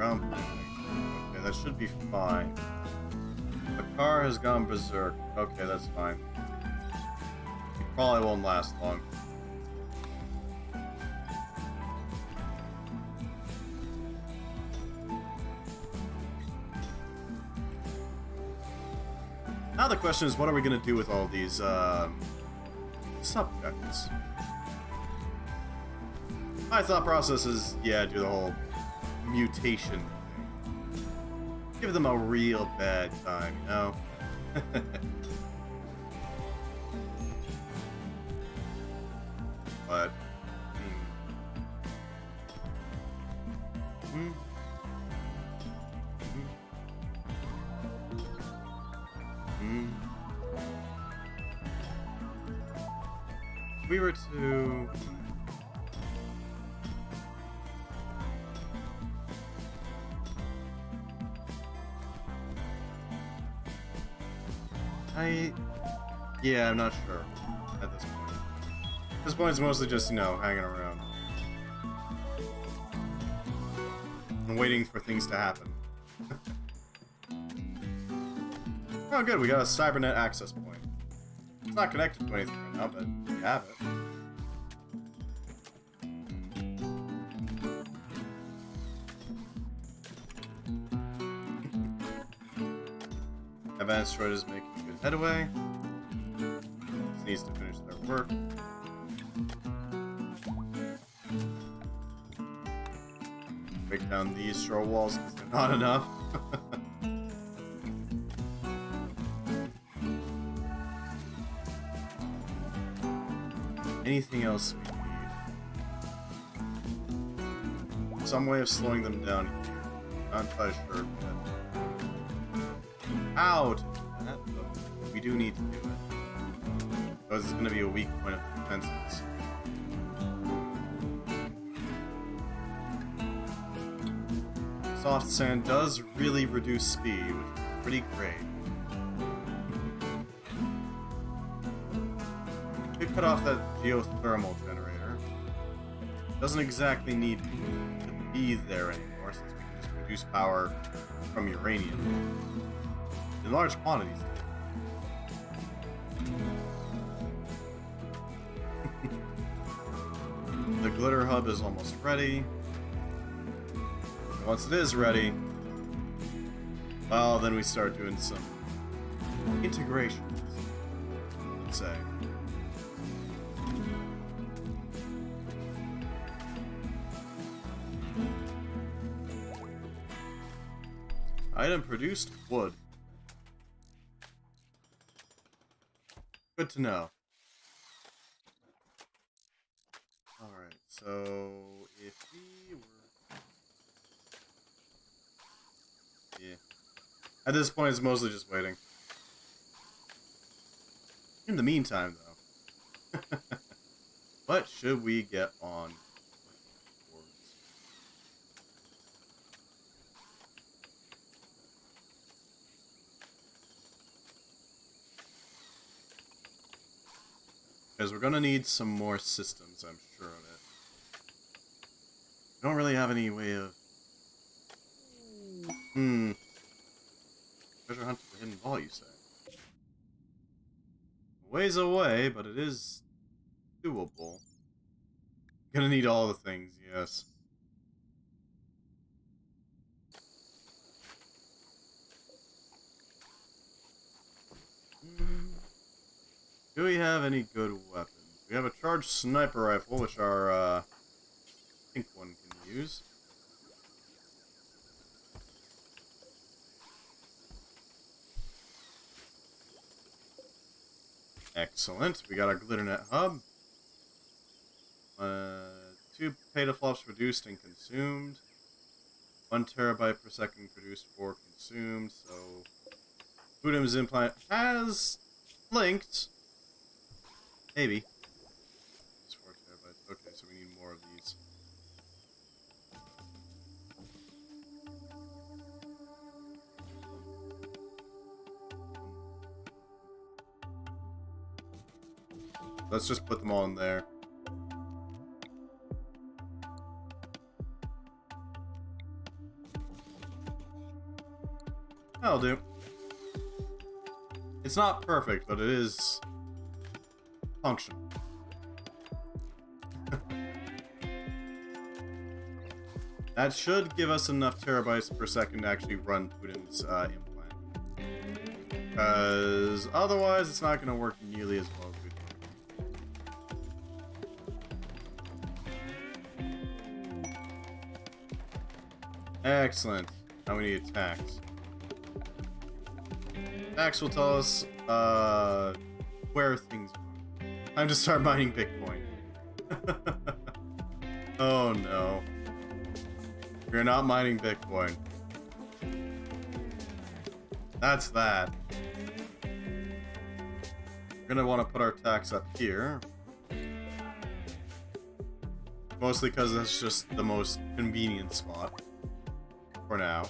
ground plane. Okay, that should be fine. The car has gone berserk. Okay, that's fine. It probably won't last long. Now the question is, what are we going to do with all these subjects? My thought process is, yeah, do the whole mutation thing. Give them a real bad time, you know? But... We were to... Yeah, I'm not sure at this point. This point is mostly just, you know, hanging around. And waiting for things to happen. Oh good, we got a cybernet access point. It's not connected to anything right now, but we have it. Advanced droid is making good headway. This needs to finish their work. Break down these shore walls because they're not enough. Anything else we need? Some way of slowing them down here. Not entirely sure yet. How to do that, but we do need to do it. Because it's going to be a weak point of defenses. Soft sand does really reduce speed, which is pretty great. We cut off that geothermal generator. Doesn't exactly need to be there anymore, since we can just produce power from uranium in large quantities. The glitter hub is almost ready. And once it is ready, well, then we start doing some integrations, let's say. Item produced, wood. Good to know. Alright, so if we were... Yeah. At this point, it's mostly just waiting. In the meantime, though, what should we get on? Because we're going to need some more systems, I'm sure of it. We don't really have any way of... Treasure hunt for the hidden vault, you say? A ways away, but it is doable. Gonna need all the things, yes. Do we have any good weapons? We have a charged sniper rifle, which our pink one can use. Excellent. We got our glitternet hub. 2 petaflops produced and consumed. 1 terabyte per second produced, 4 consumed. So, Budim's implant has linked. Maybe. It's 4 terabytes. Okay, so we need more of these. Let's just put them all in there. That'll do. It's not perfect, but it is functional. That should give us enough terabytes per second to actually run Putin's implant. Because otherwise, it's not going to work nearly as well as we do. Excellent. Now we need attacks. Attacks will tell us where things are. Time to start mining Bitcoin. Oh no. We're not mining Bitcoin. That's that. We're gonna want to put our tax up here. Mostly because that's just the most convenient spot. For now.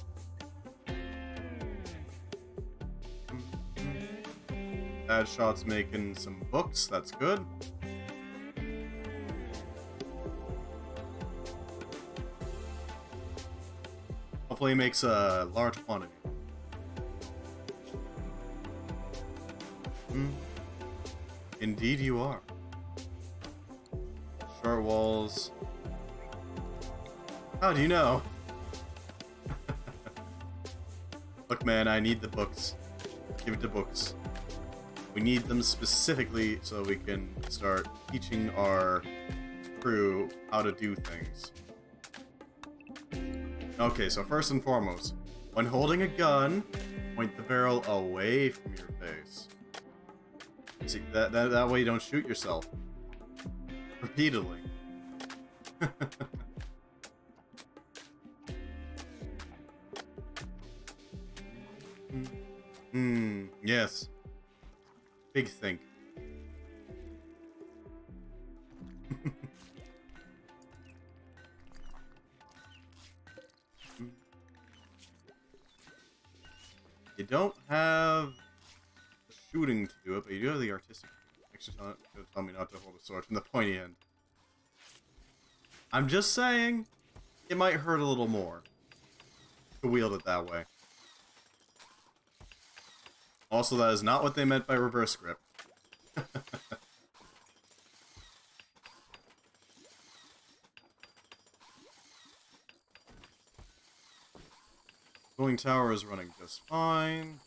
Bad Shot's making some books, that's good. Hopefully he makes a large quantity. Indeed you are. Short walls. How do you know? Look man, I need the books. Give it the books. We need them specifically so we can start teaching our crew how to do things. Okay, so first and foremost, when holding a gun, point the barrel away from your face. See, that way you don't shoot yourself. Repeatedly. Yes. Big think. You don't have the shooting to do it, but you do have the artistic. Actually, tell me not to hold a sword from the pointy end. I'm just saying, it might hurt a little more to wield it that way. Also, that is not what they meant by reverse grip. Cooling tower is running just fine.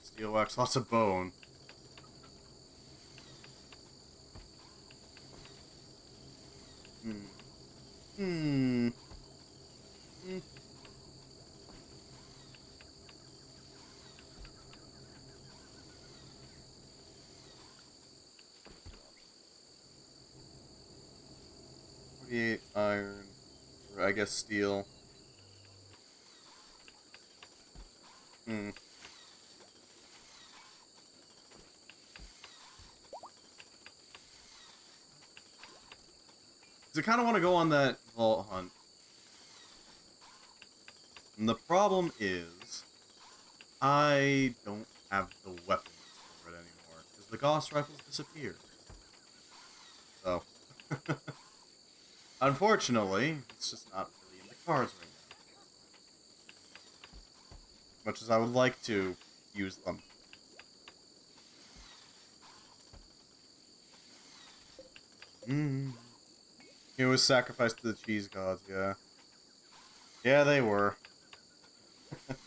Steel wax, lots of bone. Iron, or I guess steel. I kind of want to go on that vault hunt. And the problem is, I don't have the weapons for it anymore, because the Gauss rifles disappeared. So, unfortunately, it's just not really in the cards right now. Much as I would like to use them. It was sacrificed to the cheese gods, yeah. Yeah, they were. At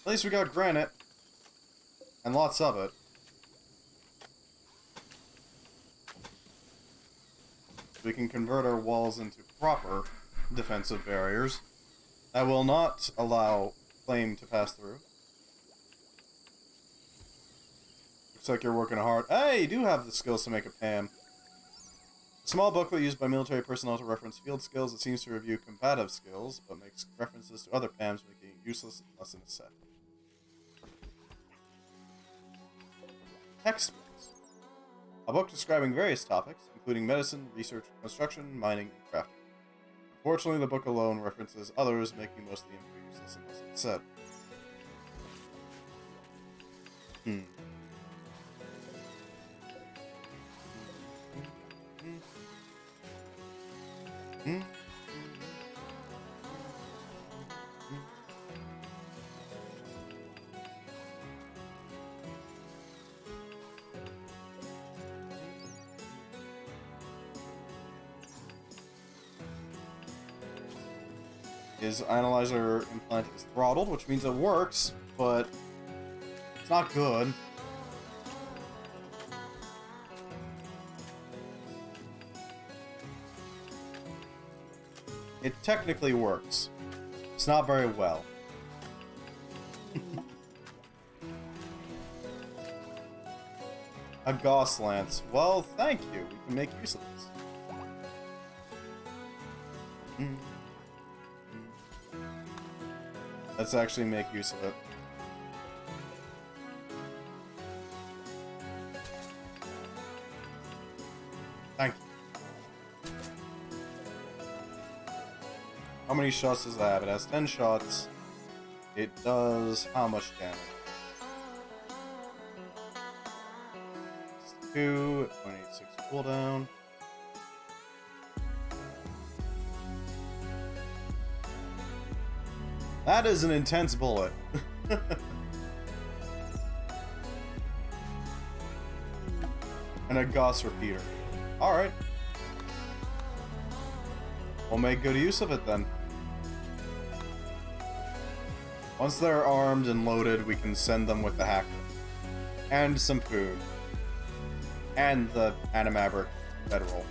least we got granite. And lots of it. We can convert our walls into proper defensive barriers that will not allow flame to pass through. Looks like you're working hard. Hey, you do have the skills to make a PAM. A small booklet used by military personnel to reference field skills. It seems to review combative skills, but makes references to other PAMs, making it useless unless in a set. Textbooks. A book describing various topics, including medicine, research, construction, mining, and crafting. Unfortunately, the book alone references others, making most of the info useless unless it's said. His analyzer implant is throttled, which means it works, but it's not good. It technically works. It's not very well. A Gauss lance. Well, thank you. We can make use of this. Let's actually make use of it. Thank you. How many shots does it have? It has 10 shots. It does how much damage? 2, 26 cooldown. That is an intense bullet. And a Gauss repeater. Alright. We'll make good use of it then. Once they're armed and loaded, we can send them with the hacker. And some food. And the animabric bedroll.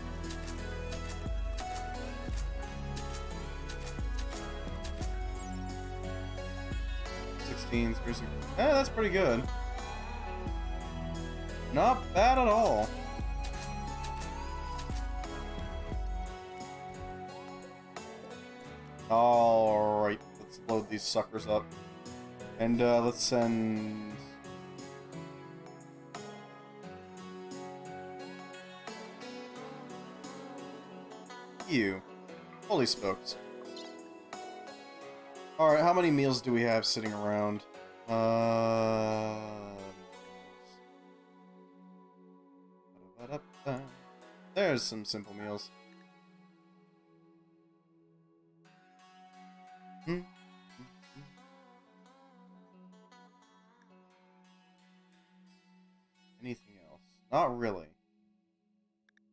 16, 13. That's pretty good. Not bad at all. Alright, let's load these suckers up. And let's send... you. Holy smokes. Alright, how many meals do we have sitting around? There's some simple meals. Anything else? Not really.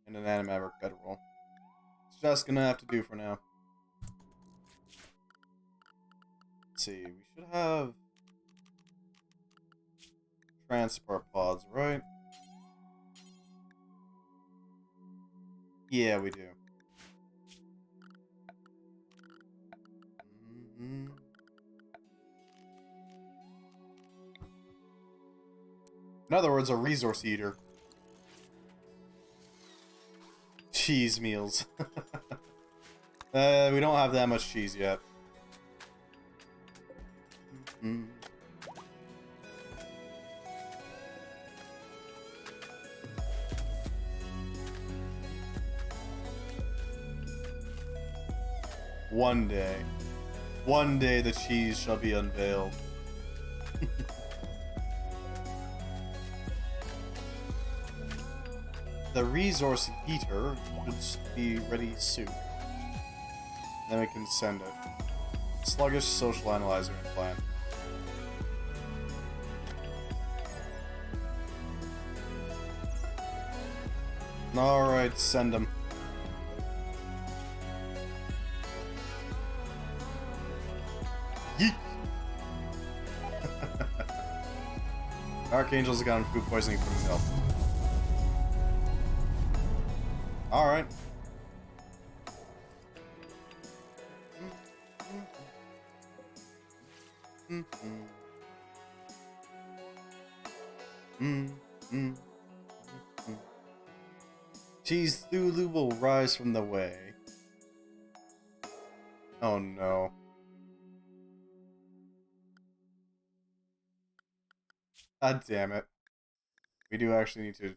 And an animabric bedroll. It's just gonna have to do for now. Let's see, we should have transport pods, right? Yeah, we do. In other words, a resource eater. Cheese meals. We don't have that much cheese yet. One day the cheese shall be unveiled. The resource heater should be ready soon. Then we can send it. Sluggish social analyzer implant. Alright, send them. Yeet! Archangel's gotten food poisoning from the milk. Alright. Cheese Thulu will rise from the way. Oh no. God damn it. We do actually need to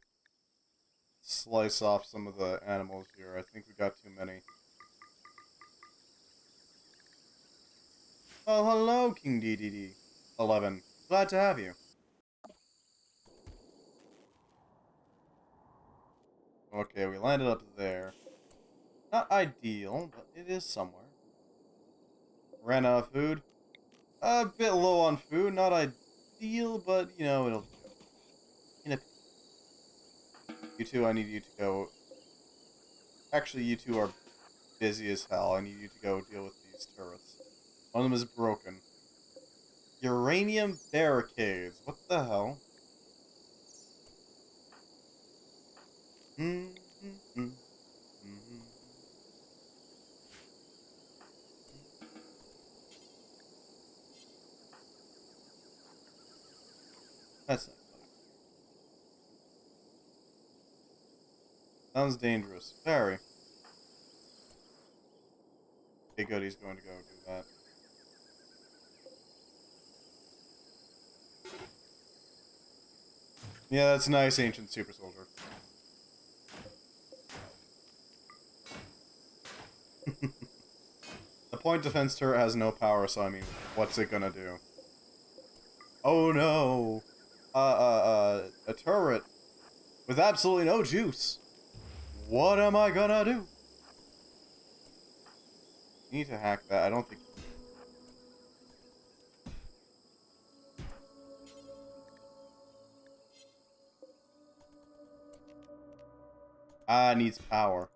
slice off some of the animals here. I think we got too many. Oh, hello, King DDD. 11. Glad to have you. Okay, we landed up there. Not ideal, but it is somewhere. Ran out of food. A bit low on food, not ideal, but, you know, it'll do. You two, I need you to go... Actually, you two are busy as hell. I need you to go deal with these turrets. One of them is broken. Uranium barricades. What the hell? That's not funny. Sounds dangerous. Very. Okay, good. He's going to go do that. Yeah, that's nice, ancient super soldier. The point defense turret has no power, so I mean, what's it gonna do? Oh no! A turret with absolutely no juice. What am I gonna do? You need to hack that. I don't think. Ah, it needs power.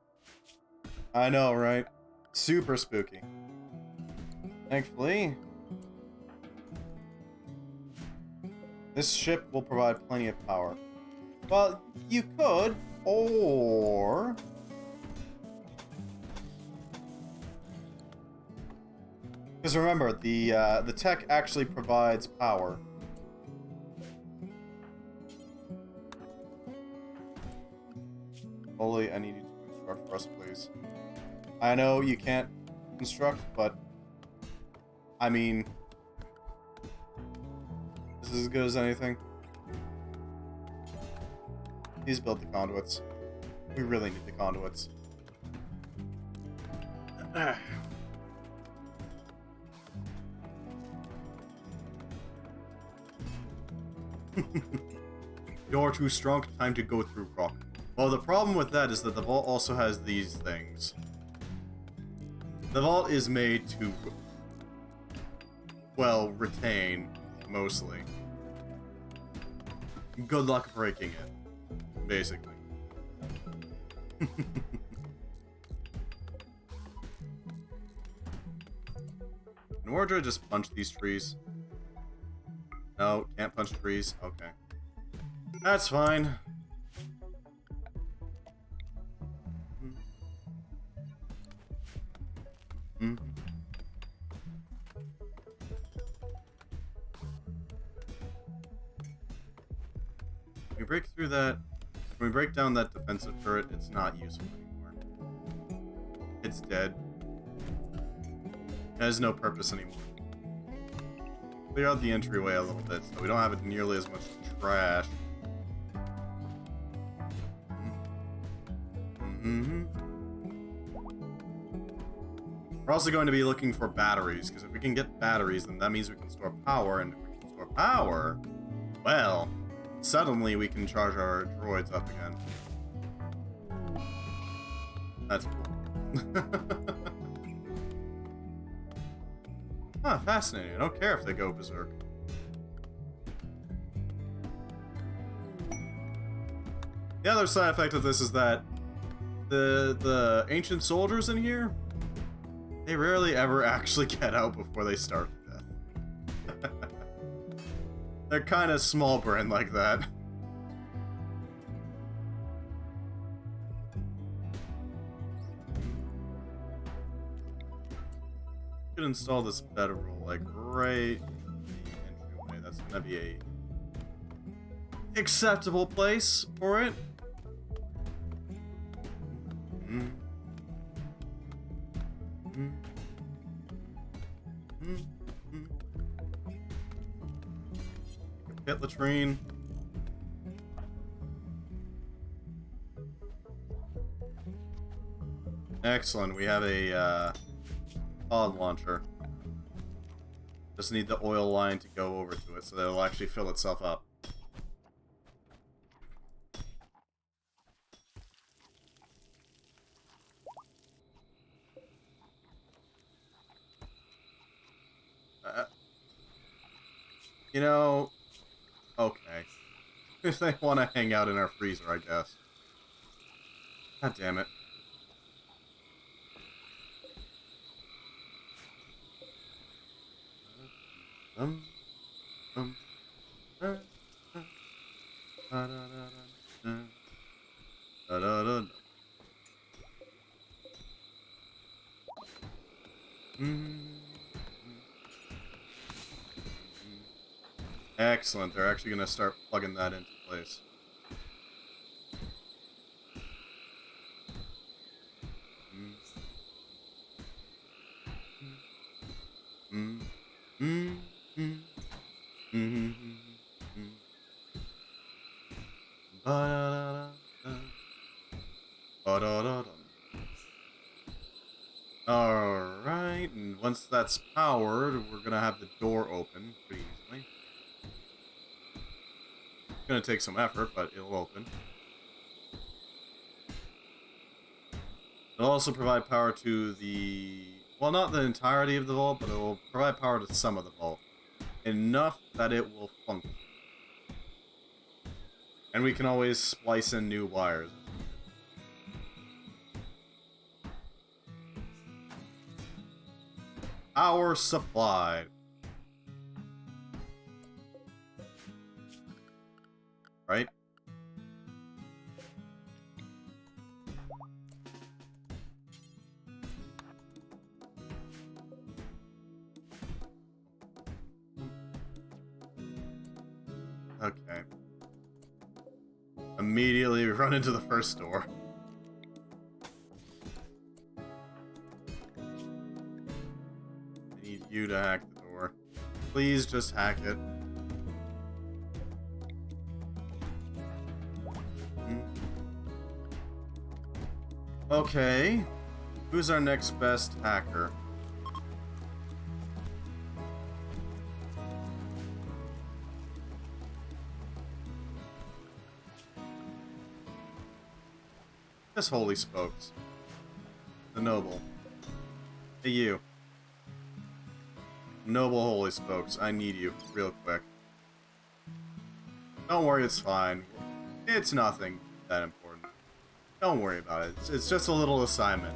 I know, right? Super spooky. Thankfully, this ship will provide plenty of power. Well, you could, or... Because remember, the tech actually provides power. Holy, I need you to construct for us, please. I know you can't construct, but... I mean... This is as good as anything. Please build the conduits. We really need the conduits. You're too strong. Time to go through rock. Well, the problem with that is that the vault also has these things. The vault is made to, well, retain, mostly. Good luck breaking it, basically. Can wardroid just punch these trees? No, can't punch trees? Okay. That's fine. Mm-hmm. We break through that. When we break down that defensive turret, it's not useful anymore. It's dead. It has no purpose anymore. Clear out the entryway a little bit so we don't have it nearly as much trash. We're also going to be looking for batteries, because if we can get batteries, then that means we can store power, and if we can store power, well, suddenly we can charge our droids up again. That's cool. Huh, fascinating. I don't care if they go berserk. The other side effect of this is that the ancient soldiers in here, they rarely ever actually get out before they starve to death. They're kind of small brain like that. Could install this bedroll like right in the entryway. That's gonna be a acceptable place for it. Pit latrine. Excellent. We have a pod launcher. Just need the oil line to go over to it so that it'll actually fill itself up. You know, okay. If they want to hang out in our freezer, I guess. God damn it. Um, um, uh, uh, da, da, da, da, da, da, da, da. Excellent. They're actually going to start plugging that into place. Alright, and once that's powered, we're going to have the door open pretty easily. It's going to take some effort, but it'll open. It'll also provide power to the... well, not the entirety of the vault, but it will provide power to some of the vault. Enough that it will function. And we can always splice in new wires. Power supplied. Right? Okay. Immediately we run into the first door. I need you to hack the door. Please just hack it. Okay. Who's our next best hacker? This holy spokes. The noble. Hey, you. Noble holy spokes. I need you real quick. Don't worry, it's fine. It's nothing that important. Don't worry about it. It's just a little assignment.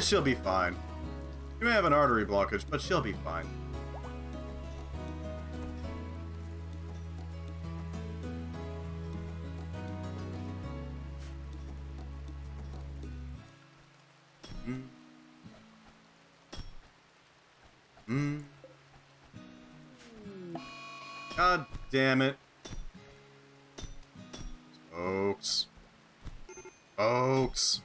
She'll be fine. You may have an artery blockage, but she'll be fine. God damn it. Folks. Folks.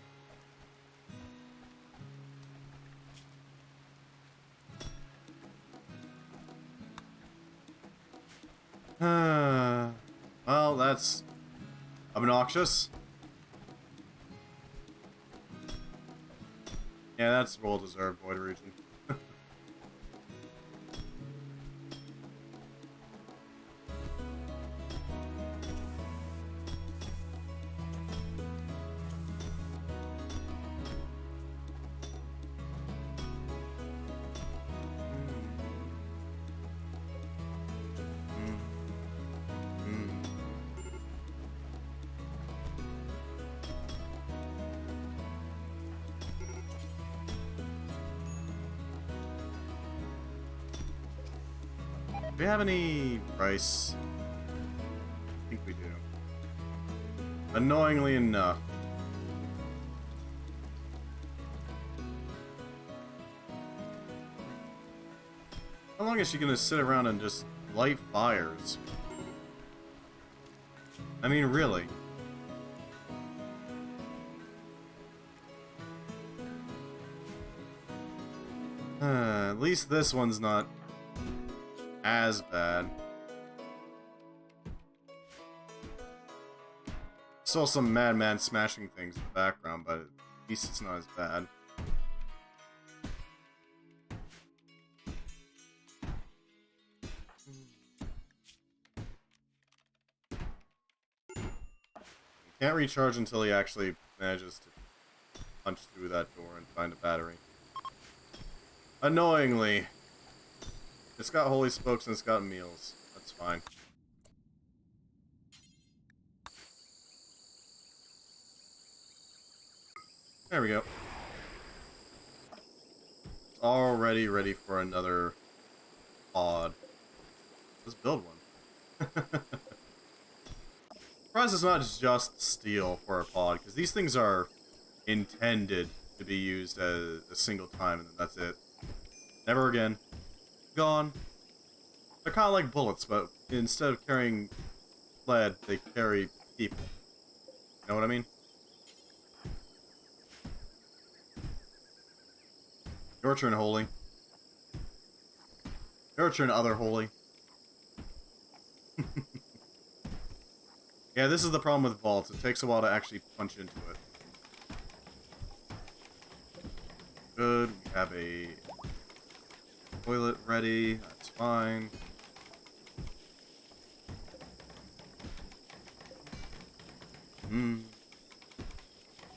Well, that's obnoxious. Yeah, that's well deserved, Void Region. Do we have any price? I think we do. Annoyingly enough. How long is she gonna sit around and just light fires? I mean, really. At least this one's not as bad. Still some madman smashing things in the background, but at least it's not as bad. Can't recharge until he actually manages to punch through that door and find a battery. Annoyingly. It's got holy spokes and it's got meals. That's fine. There we go. It's already ready for another pod. Let's build one. Surprised it's not just steel for a pod, because these things are intended to be used as a single time, and that's it. Never again. Gone. They're kind of like bullets, but instead of carrying lead, they carry people. You know what I mean? Your turn, Holy. Your turn, Other Holy. Yeah, this is the problem with vaults. It takes a while to actually punch into it. Good. We have a toilet ready. That's fine.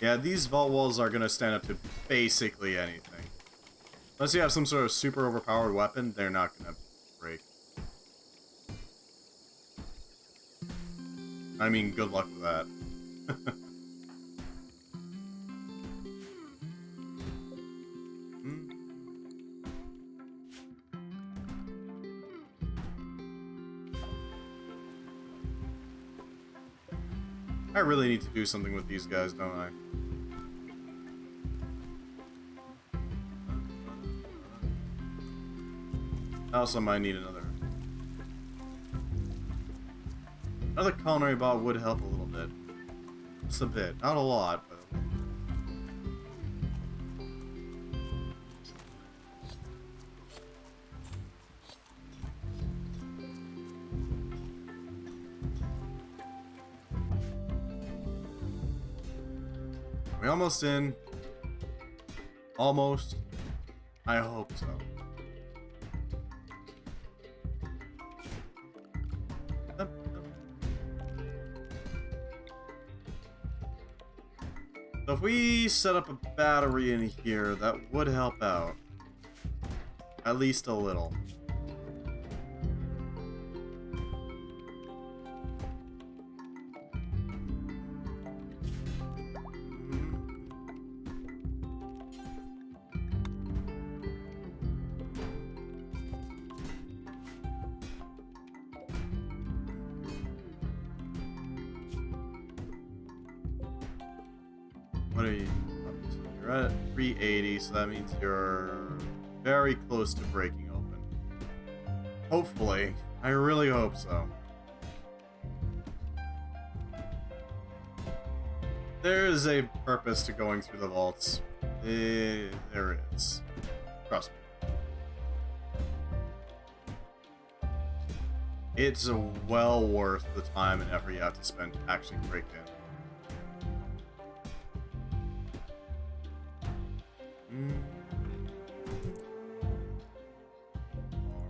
Yeah, these vault walls are going to stand up to basically anything. Unless you have some sort of super overpowered weapon, they're not going to break. I mean, good luck with that. I really need to do something with these guys, don't I? I also might need another culinary bot would help a little bit. Just a bit. Not a lot, but a little. Are we almost in? Almost? I hope so. So if we set up a battery in here, that would help out. At least a little. What are you up to? You're at 380, so that means you're very close to breaking open. Hopefully. I really hope so. There is a purpose to going through the vaults. There is. Trust me. It's well worth the time and effort you have to spend to actually break in.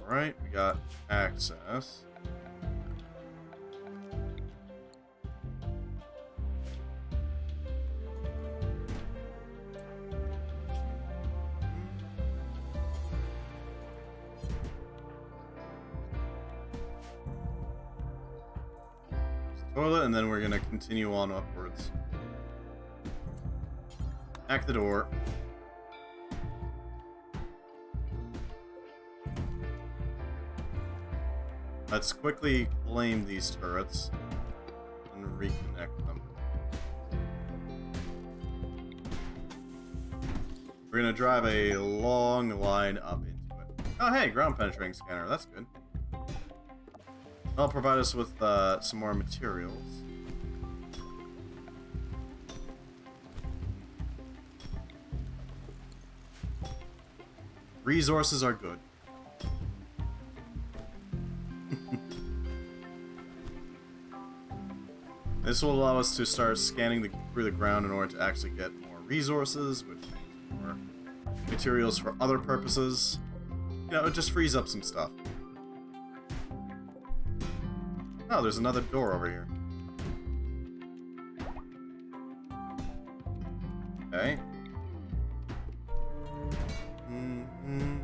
Alright, we got access. Toilet, and then we're gonna continue on upwards. Hack the door. Let's quickly claim these turrets and reconnect them. We're gonna drive a long line up into it. Oh hey, ground penetrating scanner, that's good. That'll provide us with some more materials. Resources are good. This will allow us to start scanning through the ground in order to actually get more resources, which means more materials for other purposes. You know, it just frees up some stuff. Oh, there's another door over here. Okay. Mm-hmm.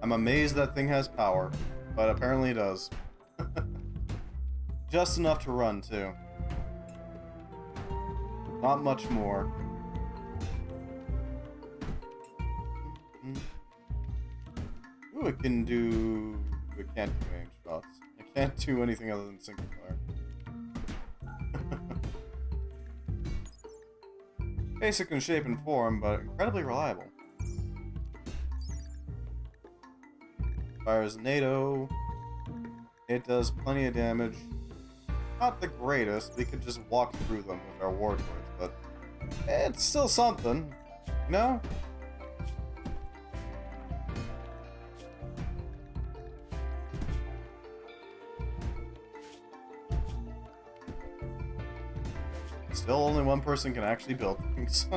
I'm amazed that thing has power, but apparently it does. Just enough to run, too. Not much more. Ooh, it can do... It can't do aim shots. It can't do anything other than single fire. Basic in shape and form, but incredibly reliable. Fires NATO. It does plenty of damage. Not the greatest. We could just walk through them with our wardroids, but it's still something, you know? Still, only one person can actually build things.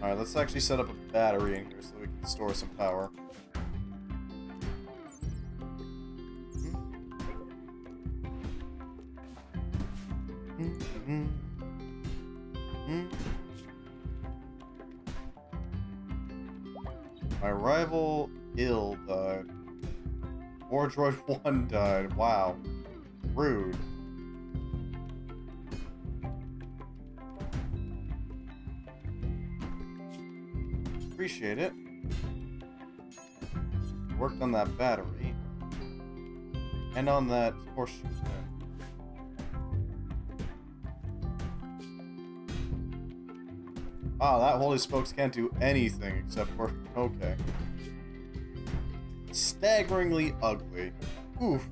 Alright, let's actually set up a battery in here so that we can store some power. My rival ill died. Wardroid 1 died. Wow. Rude. Appreciate it. Worked on that battery. And on that horseshoe thing. Ah, that holy spokes can't do anything except for... Okay. Staggeringly ugly. Oof.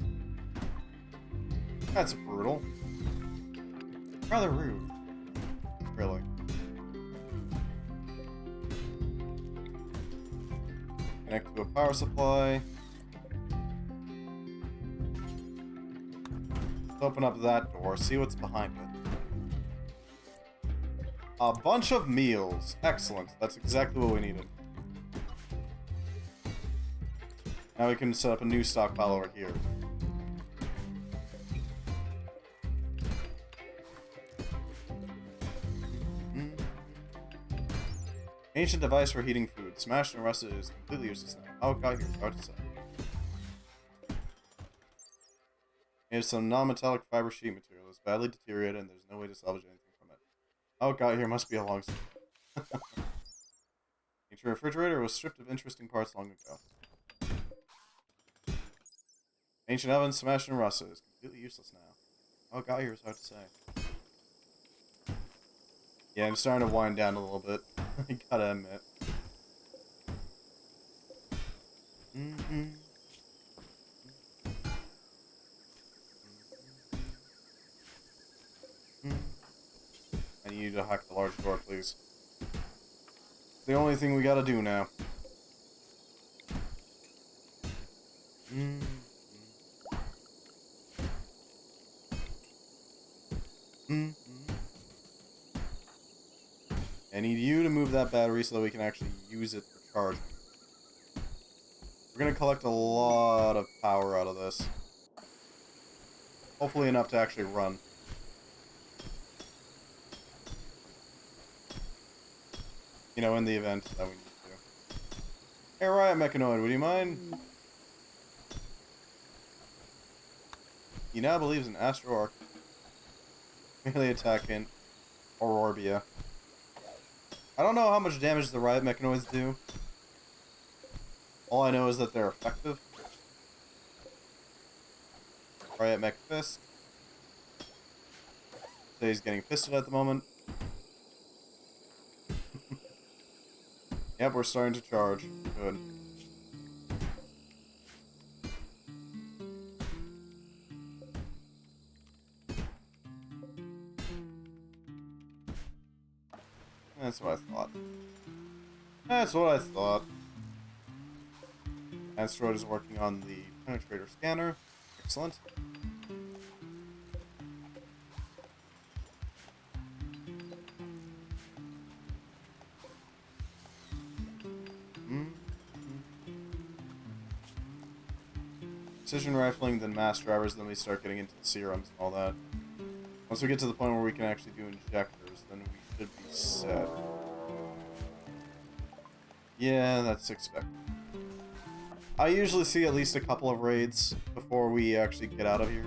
That's brutal. Rather rude. Really. Connect to a power supply. Let's open up that door, see what's behind it. A bunch of meals. Excellent. That's exactly what we needed. Now we can set up a new stockpile over here. Ancient device for heating food. Smashed and rusted is completely useless now. How it got here is hard to say. Here's some non-metallic fiber sheet material. It's badly deteriorated and there's no way to salvage anything from it. How it got here must be a long story. Ancient refrigerator was stripped of interesting parts long ago. Ancient oven smashed and rusted is completely useless now. How it got here is hard to say. Yeah, I'm starting to wind down a little bit. I gotta admit. I need you to hack the large door, please. It's the only thing we gotta do now. I need you to move that battery so that we can actually use it for charging. We're gonna collect a lot of power out of this. Hopefully enough to actually run. You know, in the event that we need to. Hey, Riot Mechanoid, would you mind? He now believes in Astro Arc. Melee attack in Aurorbia. I don't know how much damage the Riot Mechanoids do. All I know is that they're effective. Riot Mech Fist. So he's getting fisted at the moment. Yep, we're starting to charge. Good. That's what I thought. That's what I thought. Asteroid is working on the penetrator scanner. Excellent. precision rifling, then mass drivers, then we start getting into the serums and all that. Once we get to the point where we can actually do injectors, then we should be set. Yeah, that's expected. I usually see at least a couple of raids before we actually get out of here.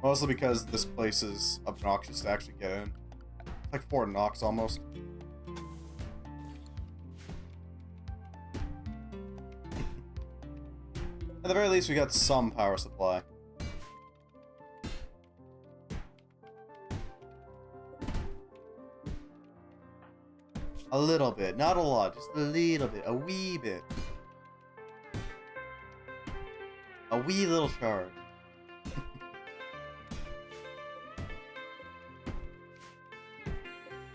Mostly because this place is obnoxious to actually get in. It's like Fort Knox almost. At the very least, we got some power supply. A little bit, not a lot, just a little bit, a wee bit. A wee little charge.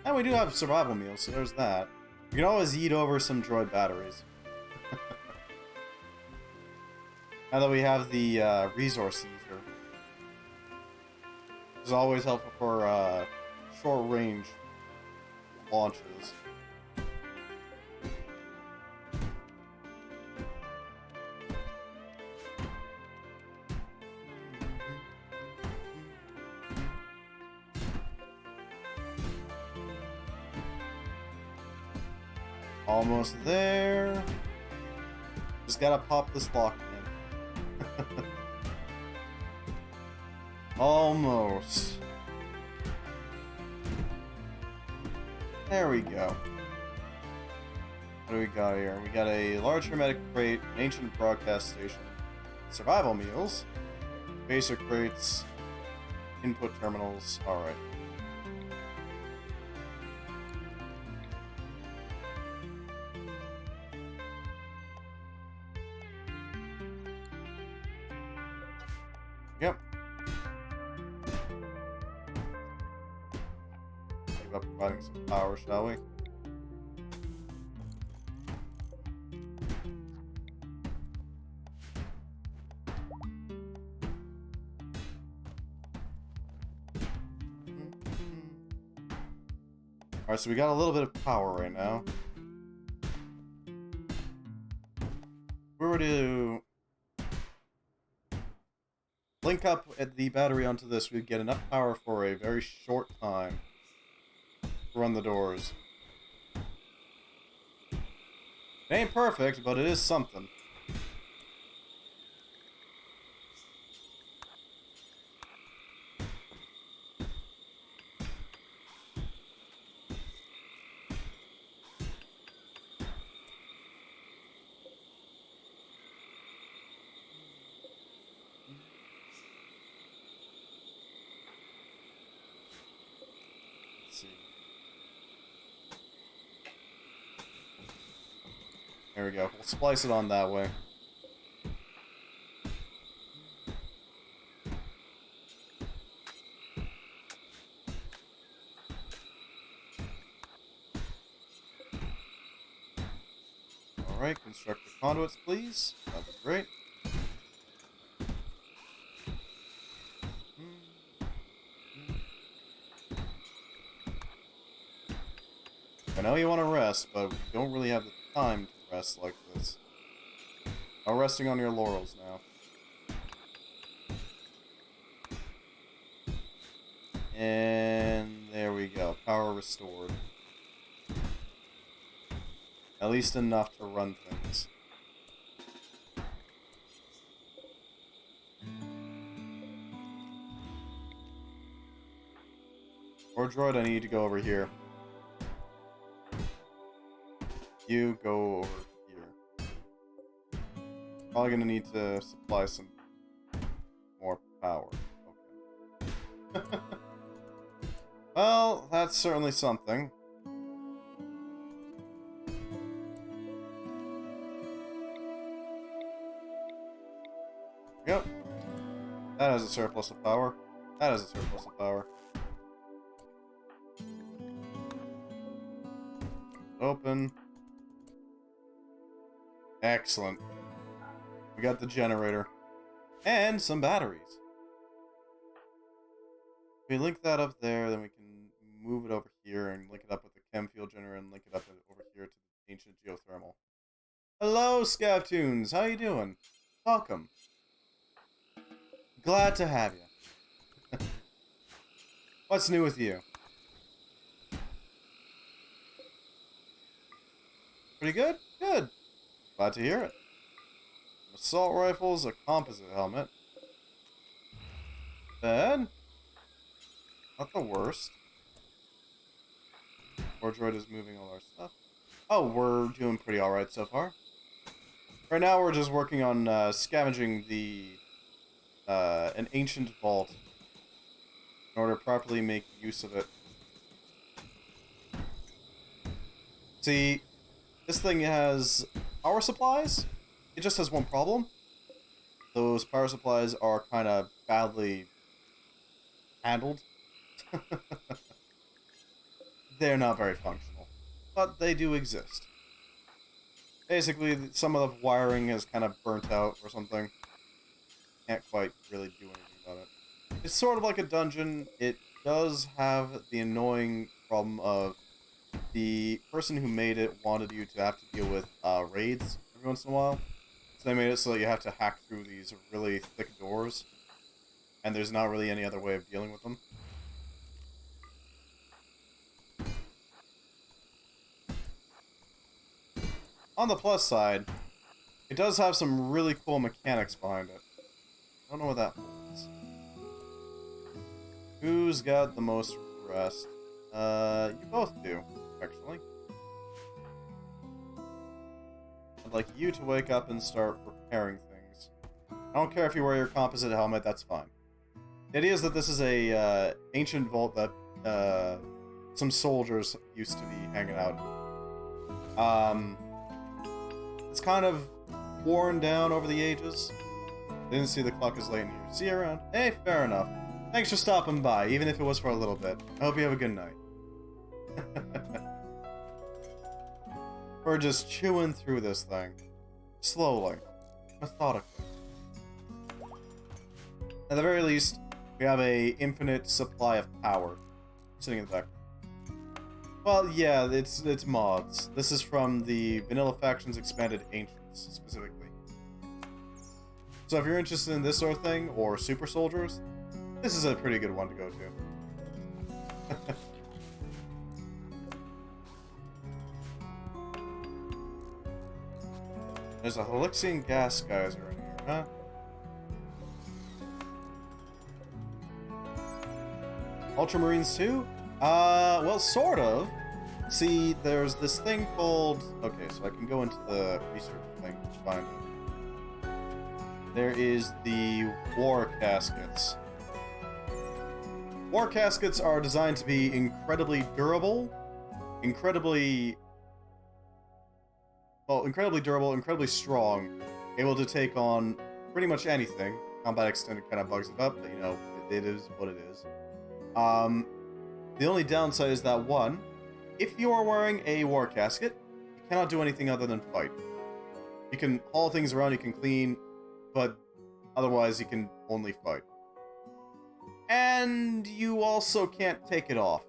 And we do have survival meals, so there's that. We can always eat over some droid batteries. Now that we have the resource user. Which is always helpful for short range launches. Almost there. Just gotta pop this lock in. Almost. There we go. What do we got here? We got a large hermetic crate, an ancient broadcast station, survival meals, basic crates, input terminals. Alright. Yep. Keep up providing some power, shall we? Alright, so we got a little bit of power right now. If we were to link up at the battery onto this, we'd get enough power for a very short time to run the doors. It ain't perfect, but it is something. There we go. We'll splice it on that way. Alright, construct the conduits, please. That'd be great. I know you want to rest, but we don't really have the time to rest like this. No resting on your laurels now. And there we go. Power restored. At least enough to run things. Wardroid, I need to go over here. You go over here. Probably gonna need to supply some more power. Okay. Well, that's certainly something. Yep. That has a surplus of power. That has a surplus of power. Open. Excellent. We got the generator. And some batteries. If we link that up there, then we can move it over here and link it up with the chem fuel generator and link it up over here to the ancient geothermal. Hello, Scavtoons. How you doing? Welcome. Glad to have you. What's new with you? Pretty good? Good. Glad to hear it. Assault rifles, a composite helmet. Bad. Not the worst. Wardroid is moving all our stuff. Oh, we're doing pretty alright so far. Right now we're just working on scavenging an ancient vault in order to properly make use of it. See, this thing has power supplies. It just has one problem. Those power supplies are kind of badly handled. They're not very functional, but they do exist. Basically, some of the wiring is kind of burnt out or something. Can't quite really do anything about it. It's sort of like a dungeon. It does have the annoying problem of the person who made it wanted you to have to deal with raids every once in a while. So they made it so that you have to hack through these really thick doors, and there's not really any other way of dealing with them. On the plus side, it does have some really cool mechanics behind it. I don't know what that means. Who's got the most rest? You both do, actually. I'd like you to wake up and start repairing things. I don't care if you wear your composite helmet, that's fine. The idea is that this is a ancient vault that some soldiers used to be hanging out in. It's kind of worn down over the ages. Didn't see the clock is late in here. See you around. Hey, fair enough. Thanks for stopping by, even if it was for a little bit. I hope you have a good night. We're just chewing through this thing. Slowly. Methodically. At the very least, we have a infinite supply of power sitting in the back. Well, yeah, it's mods. This is from the Vanilla Factions Expanded Ancients, specifically. So if you're interested in this sort of thing, or super soldiers, this is a pretty good one to go to. There's a Helixian gas geyser in here, huh? Ultramarines too? Well, sort of. See, there's this thing called... Okay, so I can go into the research thing to find it. There is the war caskets. War caskets are designed to be incredibly durable, incredibly durable, incredibly strong, able to take on pretty much anything. Combat Extended kind of bugs it up, but you know, it is what it is. The only downside is that, one, if you are wearing a war casket, you cannot do anything other than fight. You can haul things around, you can clean, but otherwise you can only fight. And you also can't take it off.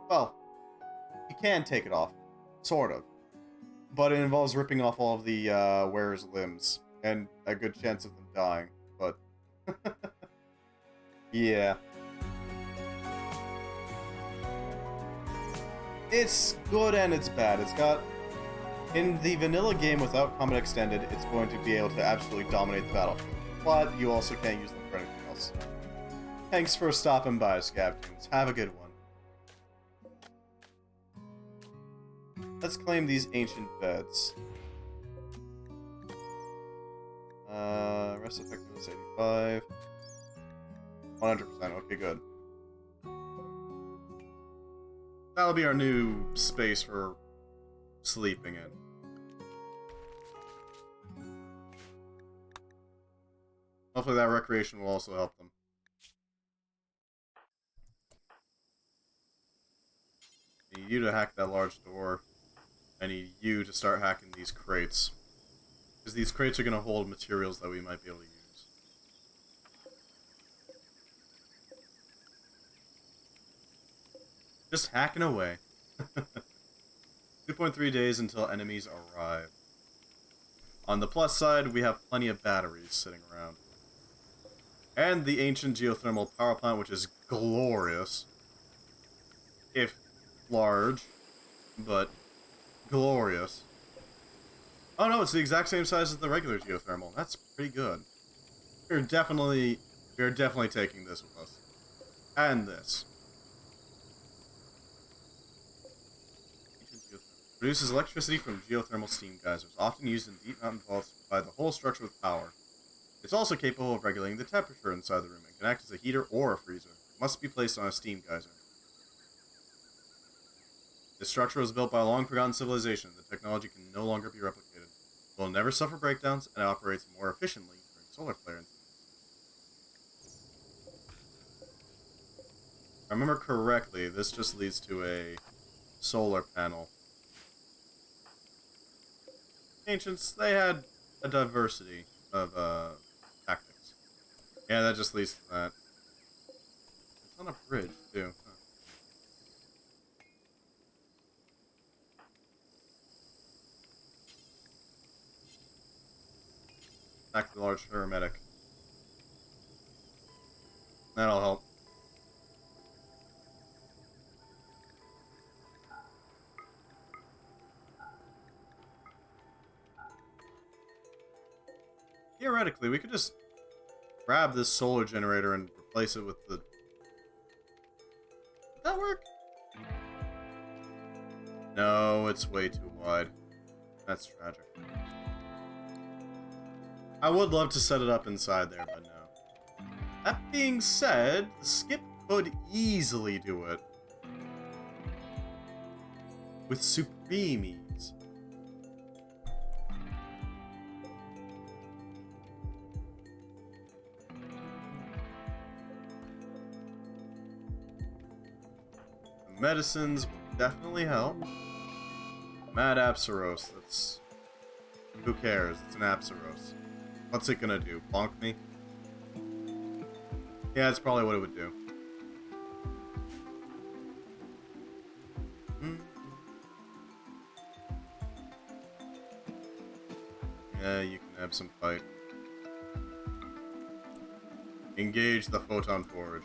Well, you can take it off, sort of. But it involves ripping off all of the wearer's limbs, and a good chance of them dying, but... yeah. It's good and it's bad. It's got... In the vanilla game without Combat Extended, it's going to be able to absolutely dominate the battlefield. But you also can't use them for anything else. Thanks for stopping by, Scavtoons. Have a good one. Let's claim these ancient beds. Rest effectiveness 85. 100%. Okay, good. That'll be our new space for sleeping in. Hopefully that recreation will also help them. I need you to hack that large door. I need you to start hacking these crates. Because these crates are going to hold materials that we might be able to use. Just hacking away. 2.3 days until enemies arrive. On the plus side, we have plenty of batteries sitting around. And the ancient geothermal power plant, which is glorious. If large, but glorious. Oh no, it's the exact same size as the regular geothermal. That's pretty good. We're definitely taking this with us. And this. Produces electricity from geothermal steam geysers, often used in deep mountain vaults to provide the whole structure with power. It's also capable of regulating the temperature inside the room and can act as a heater or a freezer. It must be placed on a steam geyser. This structure was built by a long-forgotten civilization. The technology can no longer be replicated. It will never suffer breakdowns and operates more efficiently during solar flare incidents. If I remember correctly, this just leads to a solar panel. Ancients, they had a diversity of tactics. Yeah, that just leads to that. It's on a bridge, too. Huh. Back to the large paramedic. That'll help. Theoretically, we could just grab this solar generator and replace it with the... Would that work? No, it's way too wide. That's tragic. I would love to set it up inside there, but no. That being said, the skip could easily do it. With supreme ease. The medicines will definitely help. Mad Apsaros, that's... Who cares? It's an Apsaros. What's it gonna do? Bonk me? Yeah, that's probably what it would do. Yeah, you can have some fight. Engage the Photon Forge.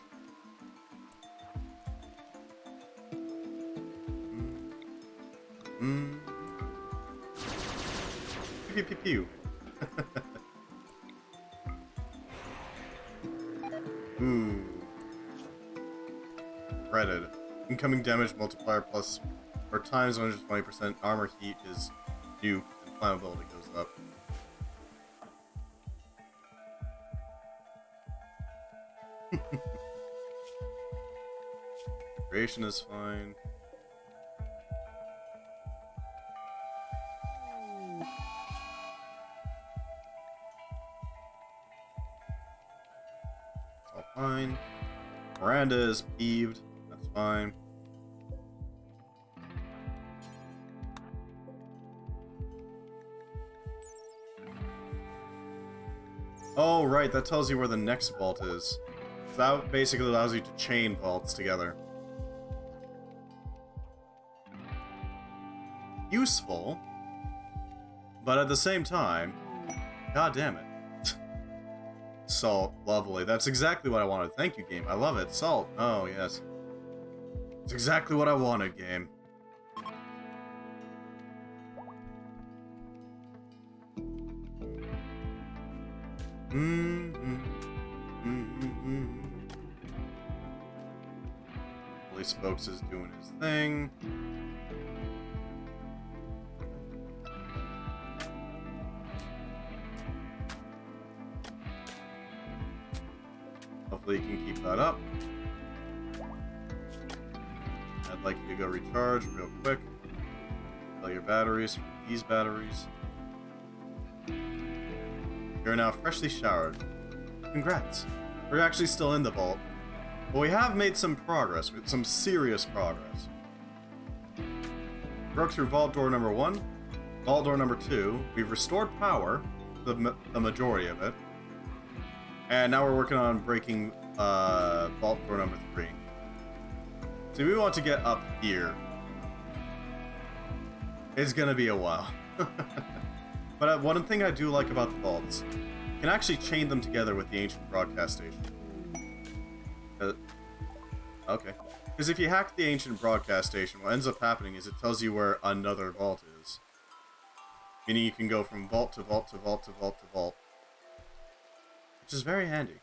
Pew pew pew. Ooh. Threaded. Incoming damage multiplier plus or times 120%. Armor heat is nuked and flammability goes up. Creation is fine. It's all fine. Miranda is peeved. That's fine. Oh, right, that tells you where the next vault is. So that basically allows you to chain vaults together. Useful, but at the same time, god damn it. Salt, lovely. That's exactly what I wanted. Thank you, game. I love it. Salt. Oh, yes. It's exactly what I wanted, game. Holy Spokes is doing his thing. Hopefully you can keep that up. I'd like you to go recharge real quick. Fill your batteries from these batteries. You're now freshly showered. Congrats. We're actually still in the vault. But we have made some progress, some serious progress. Broke through vault door number 1, vault door number 2. We've restored power, the majority of it. And now we're working on breaking vault door number 3. So we want to get up here. It's gonna be a while. But one thing I do like about the vaults, you can actually chain them together with the ancient broadcast station. Okay. Because if you hack the ancient broadcast station, what ends up happening is it tells you where another vault is. Meaning you can go from vault to vault to vault to vault to vault. Which is very handy.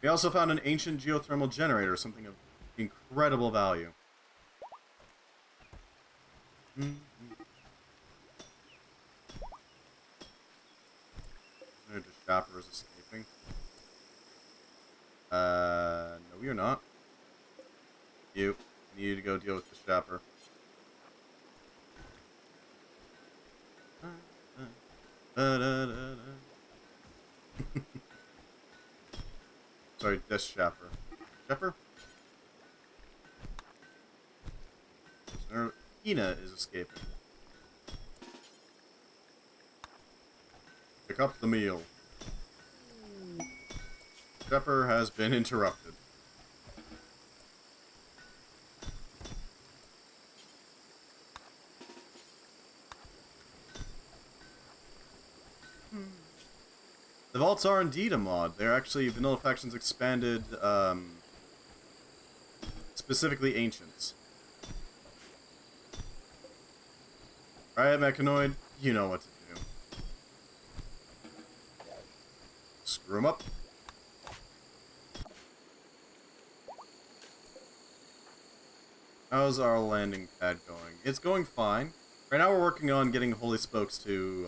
We also found an ancient geothermal generator, something of incredible value. The shopper is escaping. No, you're not. You need to go deal with the shopper. Sorry, this shopper. Shopper? Ina is escaping. Pick up the meal. Shepper has been interrupted. The vaults are indeed a mod. They're actually Vanilla Factions expanded, specifically Ancients. Alright, Mechanoid, you know what to do. Screw him up. How's our landing pad going? It's going fine. Right now we're working on getting Holy Spokes to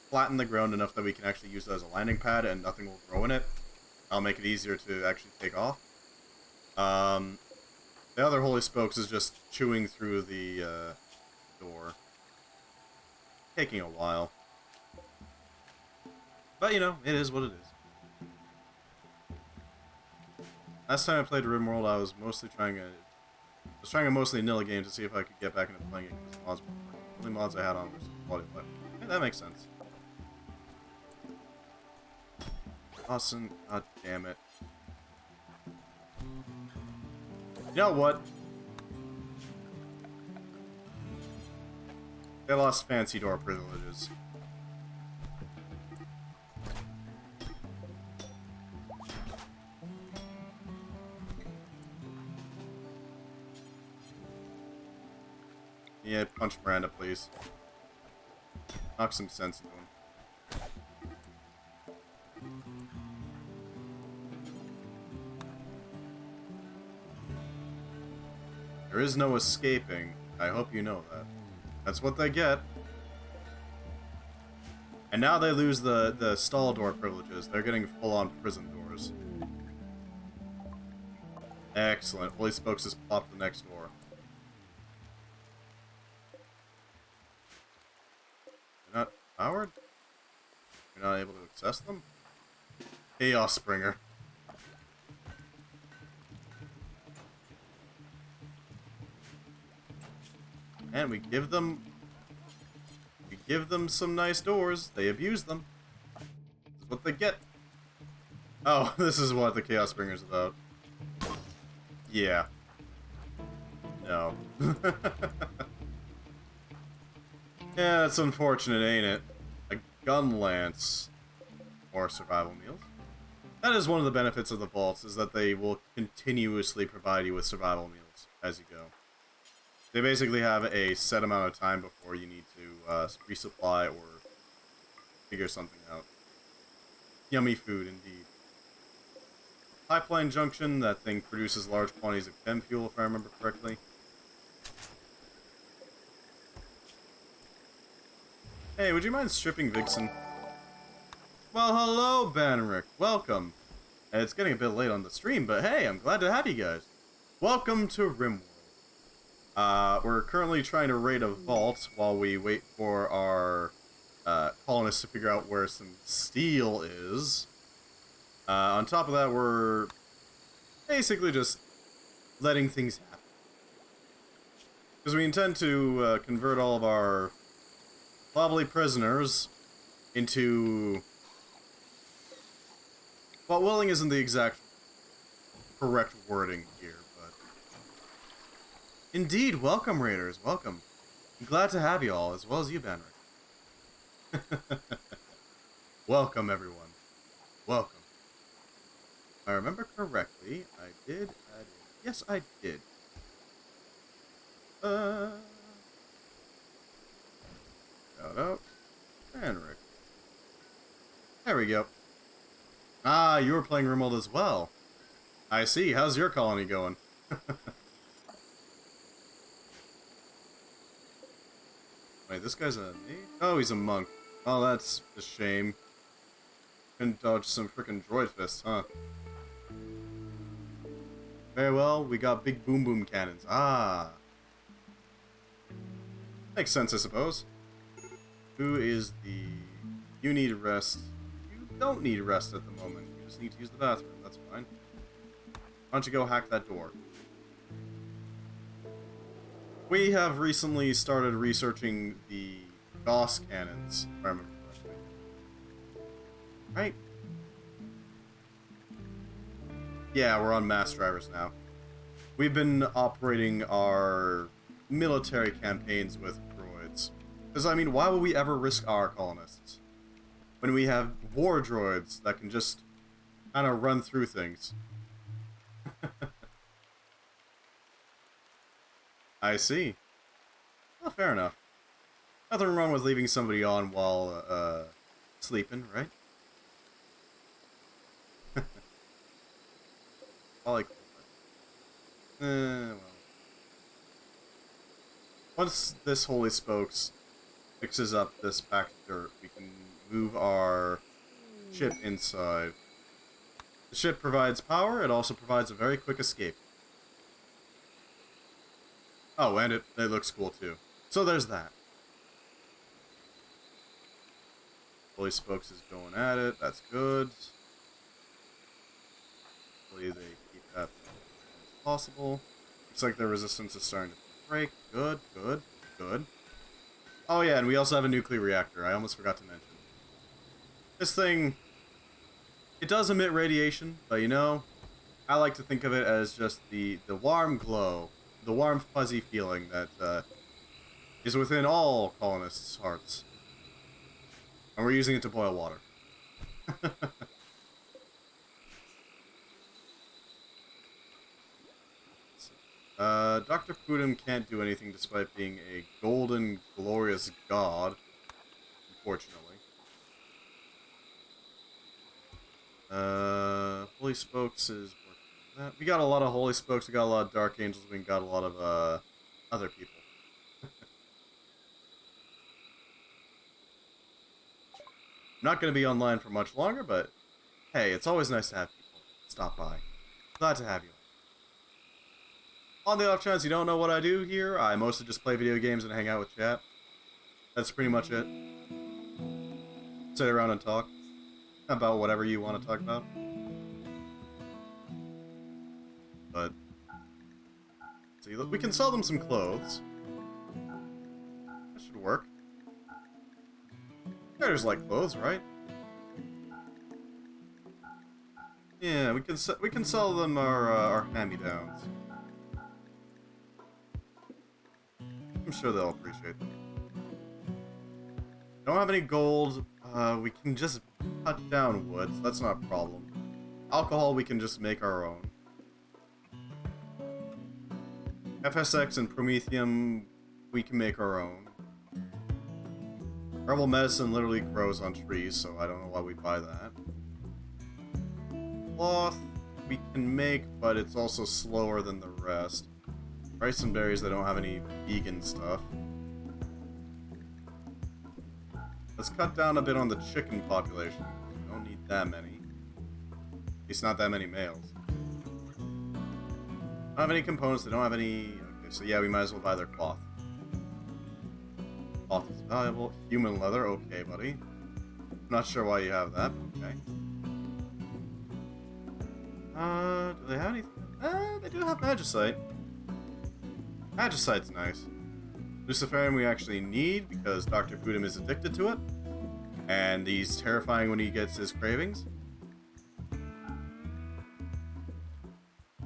flatten the ground enough that we can actually use it as a landing pad and nothing will grow in it. I'll make it easier to actually take off. The other Holy Spokes is just chewing through the door. Taking a while. But, you know, it is what it is. Last time I played Rimworld, I was mostly trying to mostly nil a game to see if I could get back into playing it because the mods were playing. The only mods I had on were quality of life. Yeah, that makes sense. Awesome. God damn it. You know what? They lost fancy door privileges. Yeah, punch Miranda, please. Knock some sense into him. There is no escaping. I hope you know that. That's what they get. And now they lose the stall door privileges. They're getting full-on prison doors. Excellent. Holy Spokes has popped the next door. You're not powered? You're not able to access them? Chaos Springer. And we give them some nice doors. They abuse them. This is what they get. Oh, this is what the Chaos Springer's about. Yeah. No. Yeah, that's unfortunate, ain't it? A gun lance. Or survival meals. That is one of the benefits of the vaults, is that they will continuously provide you with survival meals as you go. They basically have a set amount of time before you need to resupply or figure something out. Yummy food, indeed. Pipeline Junction, that thing produces large quantities of chem fuel, if I remember correctly. Hey, would you mind stripping Vixen? Well, hello, Banrick. Welcome. It's getting a bit late on the stream, but hey, I'm glad to have you guys. Welcome to Rimworld. We're currently trying to raid a vault while we wait for our colonists to figure out where some steel is. On top of that, we're basically just letting things happen. Because we intend to convert all of our lovely prisoners into... Well, willing isn't the exact correct wording here, but... Indeed, welcome, Raiders. Welcome. I'm glad to have you all, as well as you, Banrick. Welcome, everyone. Welcome. If I remember correctly, I did add in... Yes, I did. Shout out. Banrick. There we go. Ah, you were playing Rimworld as well. I see. How's your colony going? Wait, this guy's a mage? Oh, he's a monk. Oh, that's a shame. Couldn't dodge some frickin' droid fists, huh? Very well, we got big boom boom cannons. Ah. Makes sense, I suppose. Who is the... You need rest. You don't need rest at the moment. You just need to use the bathroom. That's fine. Why don't you go hack that door? We have recently started researching the Gauss cannons, if I remember correctly. Right? Yeah, we're on mass drivers now. We've been operating our military campaigns with droids. Because, I mean, why would we ever risk our colonists? When we have wardroids that can just kind of run through things. I see. Well, fair enough. Nothing wrong with leaving somebody on while, sleeping, right? Well. Once this Holy Spokes fixes up this pack of dirt, we can move our ship inside. The ship provides power, it also provides a very quick escape. Oh, and it looks cool too. So there's that. Holy Spokes is going at it, that's good. Hopefully they keep that as possible. Looks like their resistance is starting to break. Good, good, good. Oh yeah, and we also have a nuclear reactor, I almost forgot to mention. This thing, it does emit radiation, but you know, I like to think of it as just the warm glow, the warm fuzzy feeling that is within all colonists' hearts. And we're using it to boil water. Dr. Pudum can't do anything despite being a golden, glorious god, unfortunately. Holy Spokes is working on that. We got a lot of Holy Spokes, we got a lot of Dark Angels, we got a lot of, other people. I'm not going to be online for much longer, but hey, it's always nice to have people stop by. Glad to have you. On the off chance you don't know what I do here, I mostly just play video games and hang out with chat. That's pretty much it. Sit around and talk about whatever you want to talk about. But see, look, we can sell them some clothes. That should work. Traders like clothes, right? Yeah, we can sell them our hand-me-downs. I'm sure they'll appreciate them. Don't have any gold. We can just cut down wood, so that's not a problem. Alcohol we can just make our own. FSX and Promethium we can make our own. Herbal medicine literally grows on trees, so I don't know why we buy that. Cloth we can make, but it's also slower than the rest. Rice and berries, they don't have any vegan stuff. Let's cut down a bit on the chicken population. We don't need that many. At least not that many males. Don't have any components, they don't have any... Okay, so yeah, we might as well buy their cloth. Cloth is valuable. Human leather, okay, buddy. I'm not sure why you have that, but okay. Do they have anything? They do have magicite. Magicite's nice. Luciferium we actually need because Dr. Pudum is addicted to it. And he's terrifying when he gets his cravings.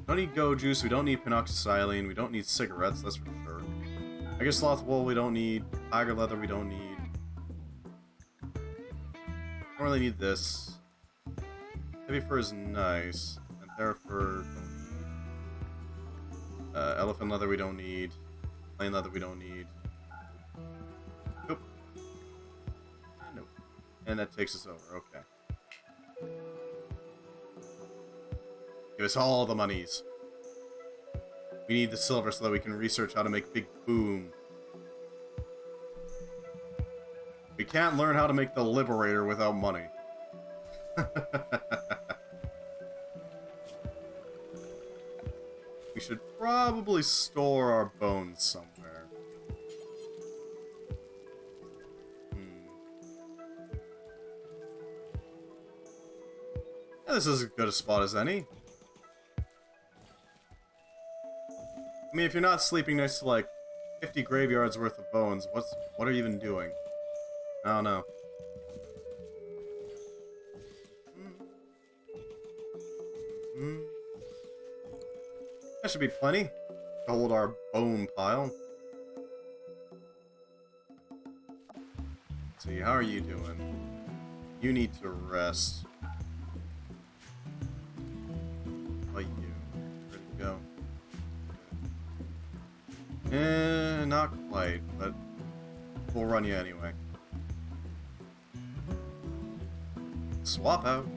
Don't don't need go juice, we don't need pinoxysilene, we don't need cigarettes, that's for sure. I guess sloth wool we don't need, tiger leather we don't need. Don't really need this. Heavy fur is nice, and hair fur don't need. Elephant leather we don't need. Plain leather we don't need. Nope. Nope. And that takes us over, okay. Give us all the monies. We need the silver so that we can research how to make big boom. We can't learn how to make the Liberator without money. We should probably store our bones somewhere. Yeah, this is as good a spot as any. I mean, if you're not sleeping next to, like, 50 graveyards worth of bones, what are you even doing? I don't know. That should be plenty to hold our bone pile. Let's see, how are you doing? You need to rest. How about you? Ready to go? Not quite, but we'll run you anyway. Swap out.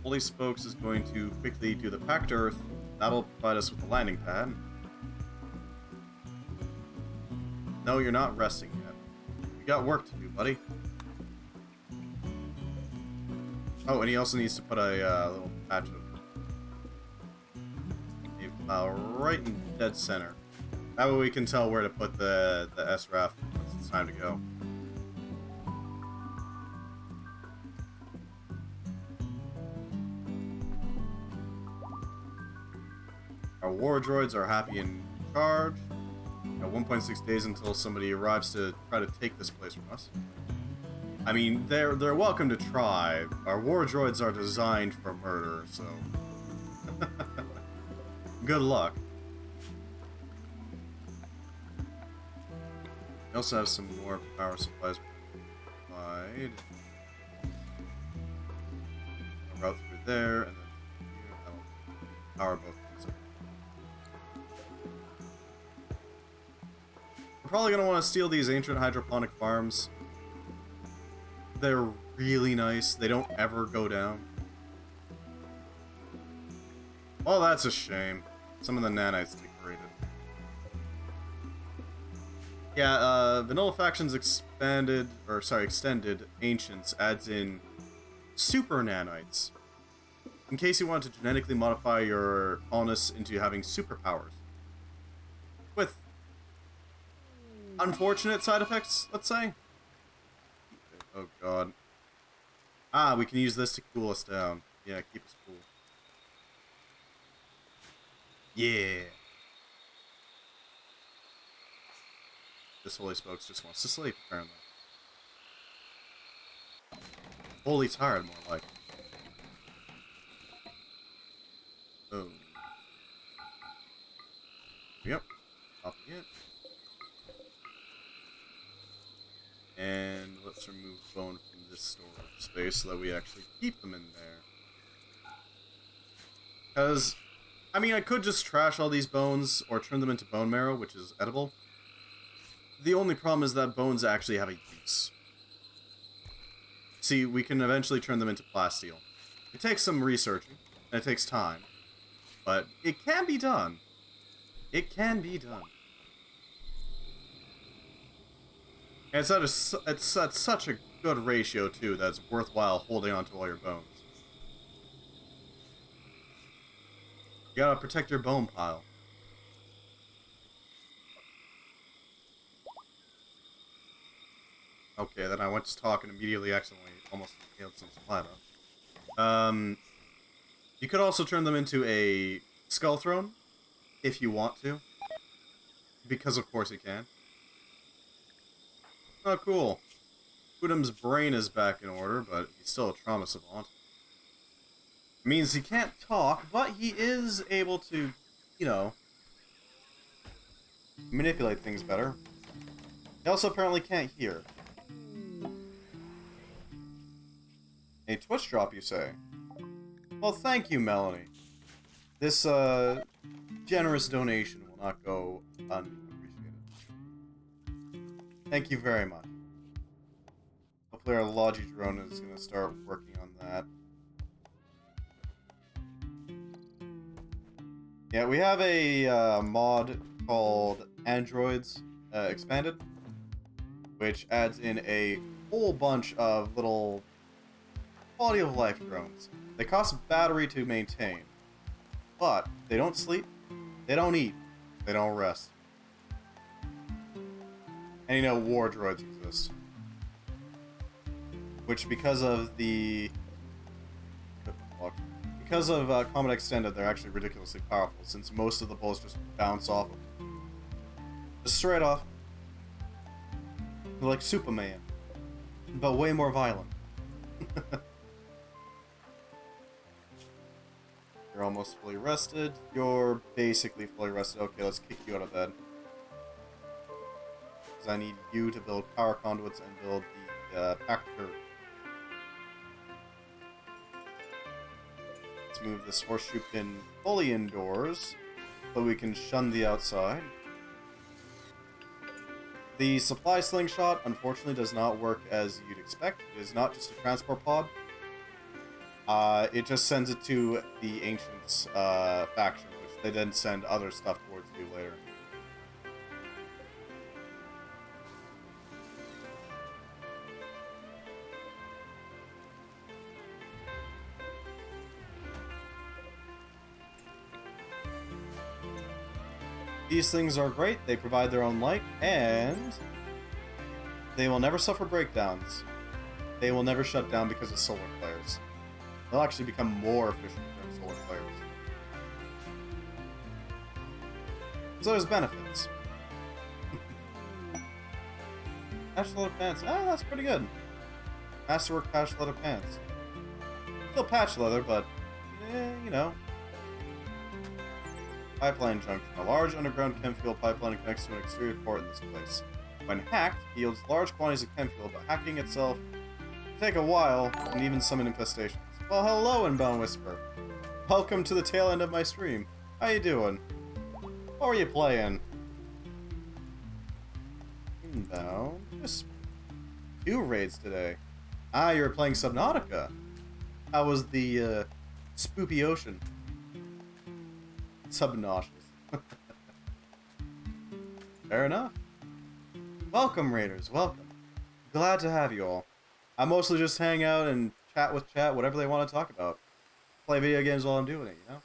Holy Spokes is going to quickly do the packed earth. That'll provide us with a landing pad. No, you're not resting yet. You got work to do, buddy. Oh, and he also needs to put a little patch of right in dead center. That way we can tell where to put the SRAF once it's time to go. Our wardroids are happy in charge. Got 1.6 days until somebody arrives to try to take this place from us. I mean, they're welcome to try. Our wardroids are designed for murder, so good luck. We also have some more power supplies provide. A route through there, and then here, that'll power both these up. We're probably going to want to steal these ancient hydroponic farms. They're really nice. They don't ever go down. Oh, that's a shame. Some of the nanites degraded. Yeah, Vanilla Factions extended Ancients adds in super nanites. In case you want to genetically modify your colonists into having superpowers. With unfortunate side effects, let's say. Oh god. Ah, we can use this to cool us down. Yeah, keep us cool. Yeah. This Holy Spokes just wants to sleep, apparently. Holy tired, more like. Oh. Yep. Copy it. And let's remove bone from this storage space so that we actually keep them in there. Because, I mean, I could just trash all these bones or turn them into bone marrow, which is edible. The only problem is that bones actually have a use. See, we can eventually turn them into plasteel. It takes some researching, and it takes time. But it can be done. It can be done. And it's at such a good ratio, too, that it's worthwhile holding on to all your bones. You gotta protect your bone pile. Okay, then I went to talk and immediately accidentally almost inhaled some saliva. You could also turn them into a skull throne, if you want to. Because of course you can. Oh, cool. Udam's brain is back in order, but he's still a trauma savant. It means he can't talk, but he is able to, you know, manipulate things better. He also apparently can't hear. A Twitch drop, you say? Well, thank you, Melanie. This, generous donation will not go unappreciated. Thank you very much. Hopefully our Logi drone is going to start working on that. Yeah, we have a mod called Androids Expanded, which adds in a whole bunch of little quality of life drones. They cost battery to maintain, but they don't sleep, they don't eat, they don't rest. And you know, wardroids exist. Which, because of Combat Extended, they're actually ridiculously powerful, since most of the bullets just bounce off them. Just straight off. They're like Superman, but way more violent. You're almost fully rested. You're basically fully rested. Okay, let's kick you out of bed. Because I need you to build power conduits and build the packed dirt. Let's move this horseshoe pin fully indoors so we can shun the outside. The supply slingshot, unfortunately, does not work as you'd expect. It is not just a transport pod. It just sends it to the Ancients faction, which they then send other stuff towards you later. These things are great, they provide their own light, and they will never suffer breakdowns. They will never shut down because of solar flares. They'll actually become more efficient during solar flares. So there's benefits. Patch leather pants. Ah, that's pretty good. Masterwork patch leather pants. Still patch leather, but, you know. Pipeline junction. A large underground chem fuel pipeline connects to an exterior port in this place. When hacked, it yields large quantities of chem fuel, but hacking itself can take a while and even summon infestations. Well, hello, Inbound Whisper. Welcome to the tail end of my stream. How you doing? What were you playing? Inbound Whisper. 2 raids today. Ah, you were playing Subnautica. How was the, spoopy ocean? Subnauseous. Fair enough. Welcome, Raiders. Welcome. Glad to have you all. I mostly just hang out and chat with chat, whatever they want to talk about. Play video games while I'm doing it, you know?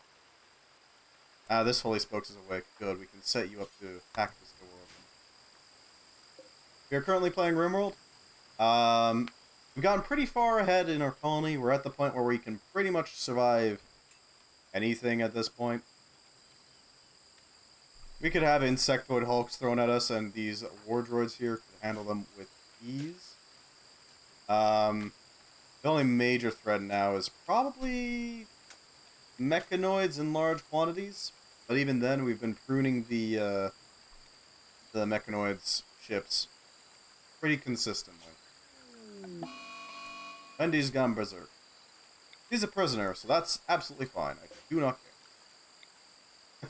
Ah, this Holy Spokes is awake. Good, we can set you up to hack this door open. We are currently playing Rimworld. We've gotten pretty far ahead in our colony. We're at the point where we can pretty much survive anything at this point. We could have insectoid hulks thrown at us, and these wardroids here could handle them with ease. The only major threat now is probably mechanoids in large quantities. But even then, we've been pruning the mechanoids ships pretty consistently. Wendy's gone berserk. He's a prisoner, so that's absolutely fine. I do not care.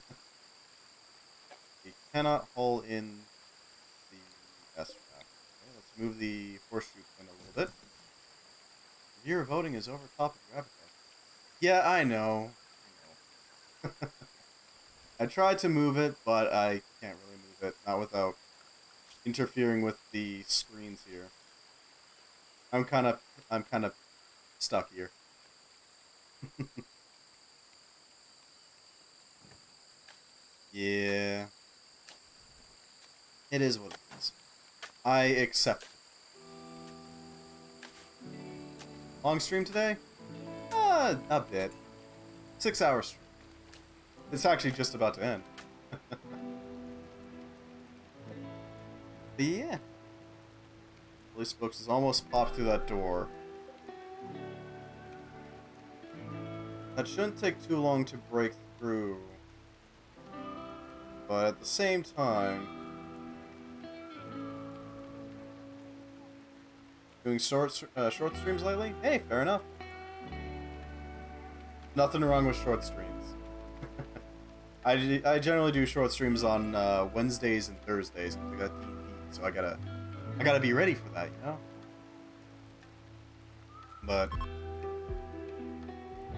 He cannot haul in the S-trap. Okay, let's move the horseshoe pin a little bit. Your voting is over top of your appetite. Yeah, I know. I tried to move it, but I can't really move it. Not without interfering with the screens here. I'm kind of stuck here. Yeah. It is what it is. I accept it. Long stream today? A bit. 6 hours stream. It's actually just about to end. But yeah. Holy Spokes has almost popped through that door. That shouldn't take too long to break through. But at the same time, doing short streams lately? Hey, fair enough. Nothing wrong with short streams. I generally do short streams on Wednesdays and Thursdays because I got D&D, so I gotta be ready for that, you know. But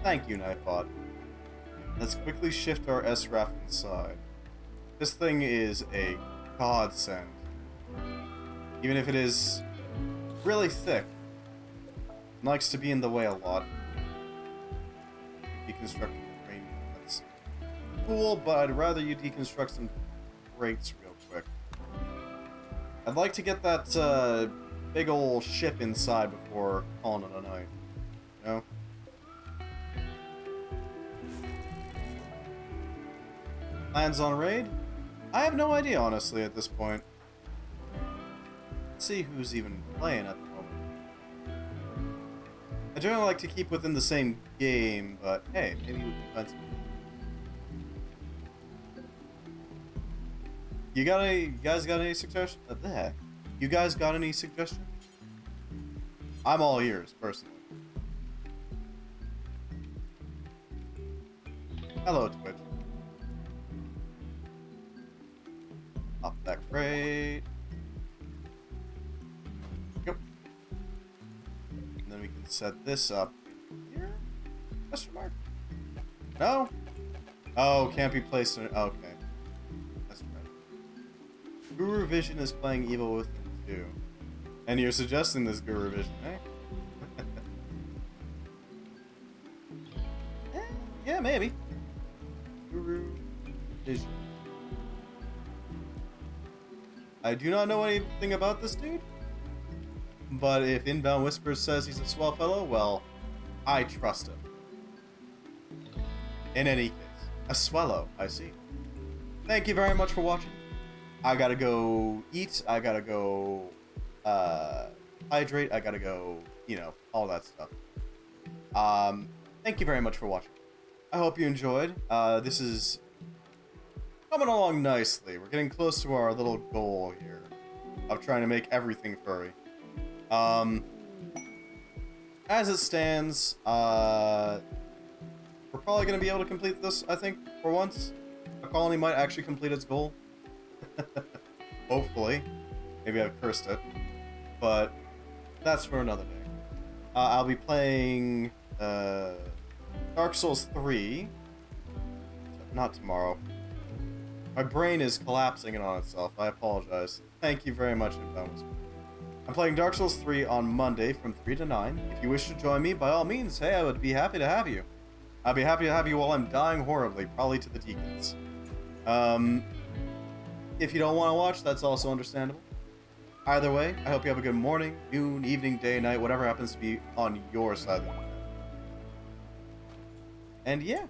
thank you, Nightbot. Let's quickly shift our SRAF inside. This thing is a godsend. Even if it is really thick. It likes to be in the way a lot. Deconstructing the brain. That's cool, but I'd rather you deconstruct some crates real quick. I'd like to get that big ol' ship inside before calling it a night. You know? Plans on raid? I have no idea, honestly, at this point. Let's see who's even playing at the moment. I generally like to keep within the same game, but hey, maybe we can find some. You guys got any suggestions? What the heck? You guys got any suggestions? I'm all ears, personally. Hello, Twitch. Pop that crate. Yep. And then we can set this up here? Question mark? No? Oh, can't be placed in... Okay. That's right. Guru Vision is playing Evil Within 2. And you're suggesting this Guru Vision, eh? Yeah, maybe. Guru Vision. I do not know anything about this dude, but if Inbound Whispers says he's a swell fellow, well, I trust him. In any case, a swello, I see. Thank you very much for watching. I gotta go eat, I gotta go hydrate, I gotta go, you know, all that stuff. Thank you very much for watching. I hope you enjoyed. This is coming along nicely. We're getting close to our little goal here of trying to make everything furry. As it stands, we're probably going to be able to complete this, I think, for once. A colony might actually complete its goal. Hopefully. Maybe I've cursed it. But that's for another day. I'll be playing Dark Souls 3. Not tomorrow. My brain is collapsing in on itself. I apologize. Thank you very much, Inbound. I'm playing Dark Souls 3 on Monday from 3 to 9. If you wish to join me, by all means, hey, I would be happy to have you. I'd be happy to have you while I'm dying horribly, probably to the deacons. If you don't want to watch, that's also understandable. Either way, I hope you have a good morning, noon, evening, day, night, whatever happens to be on your side of the internet. And yeah.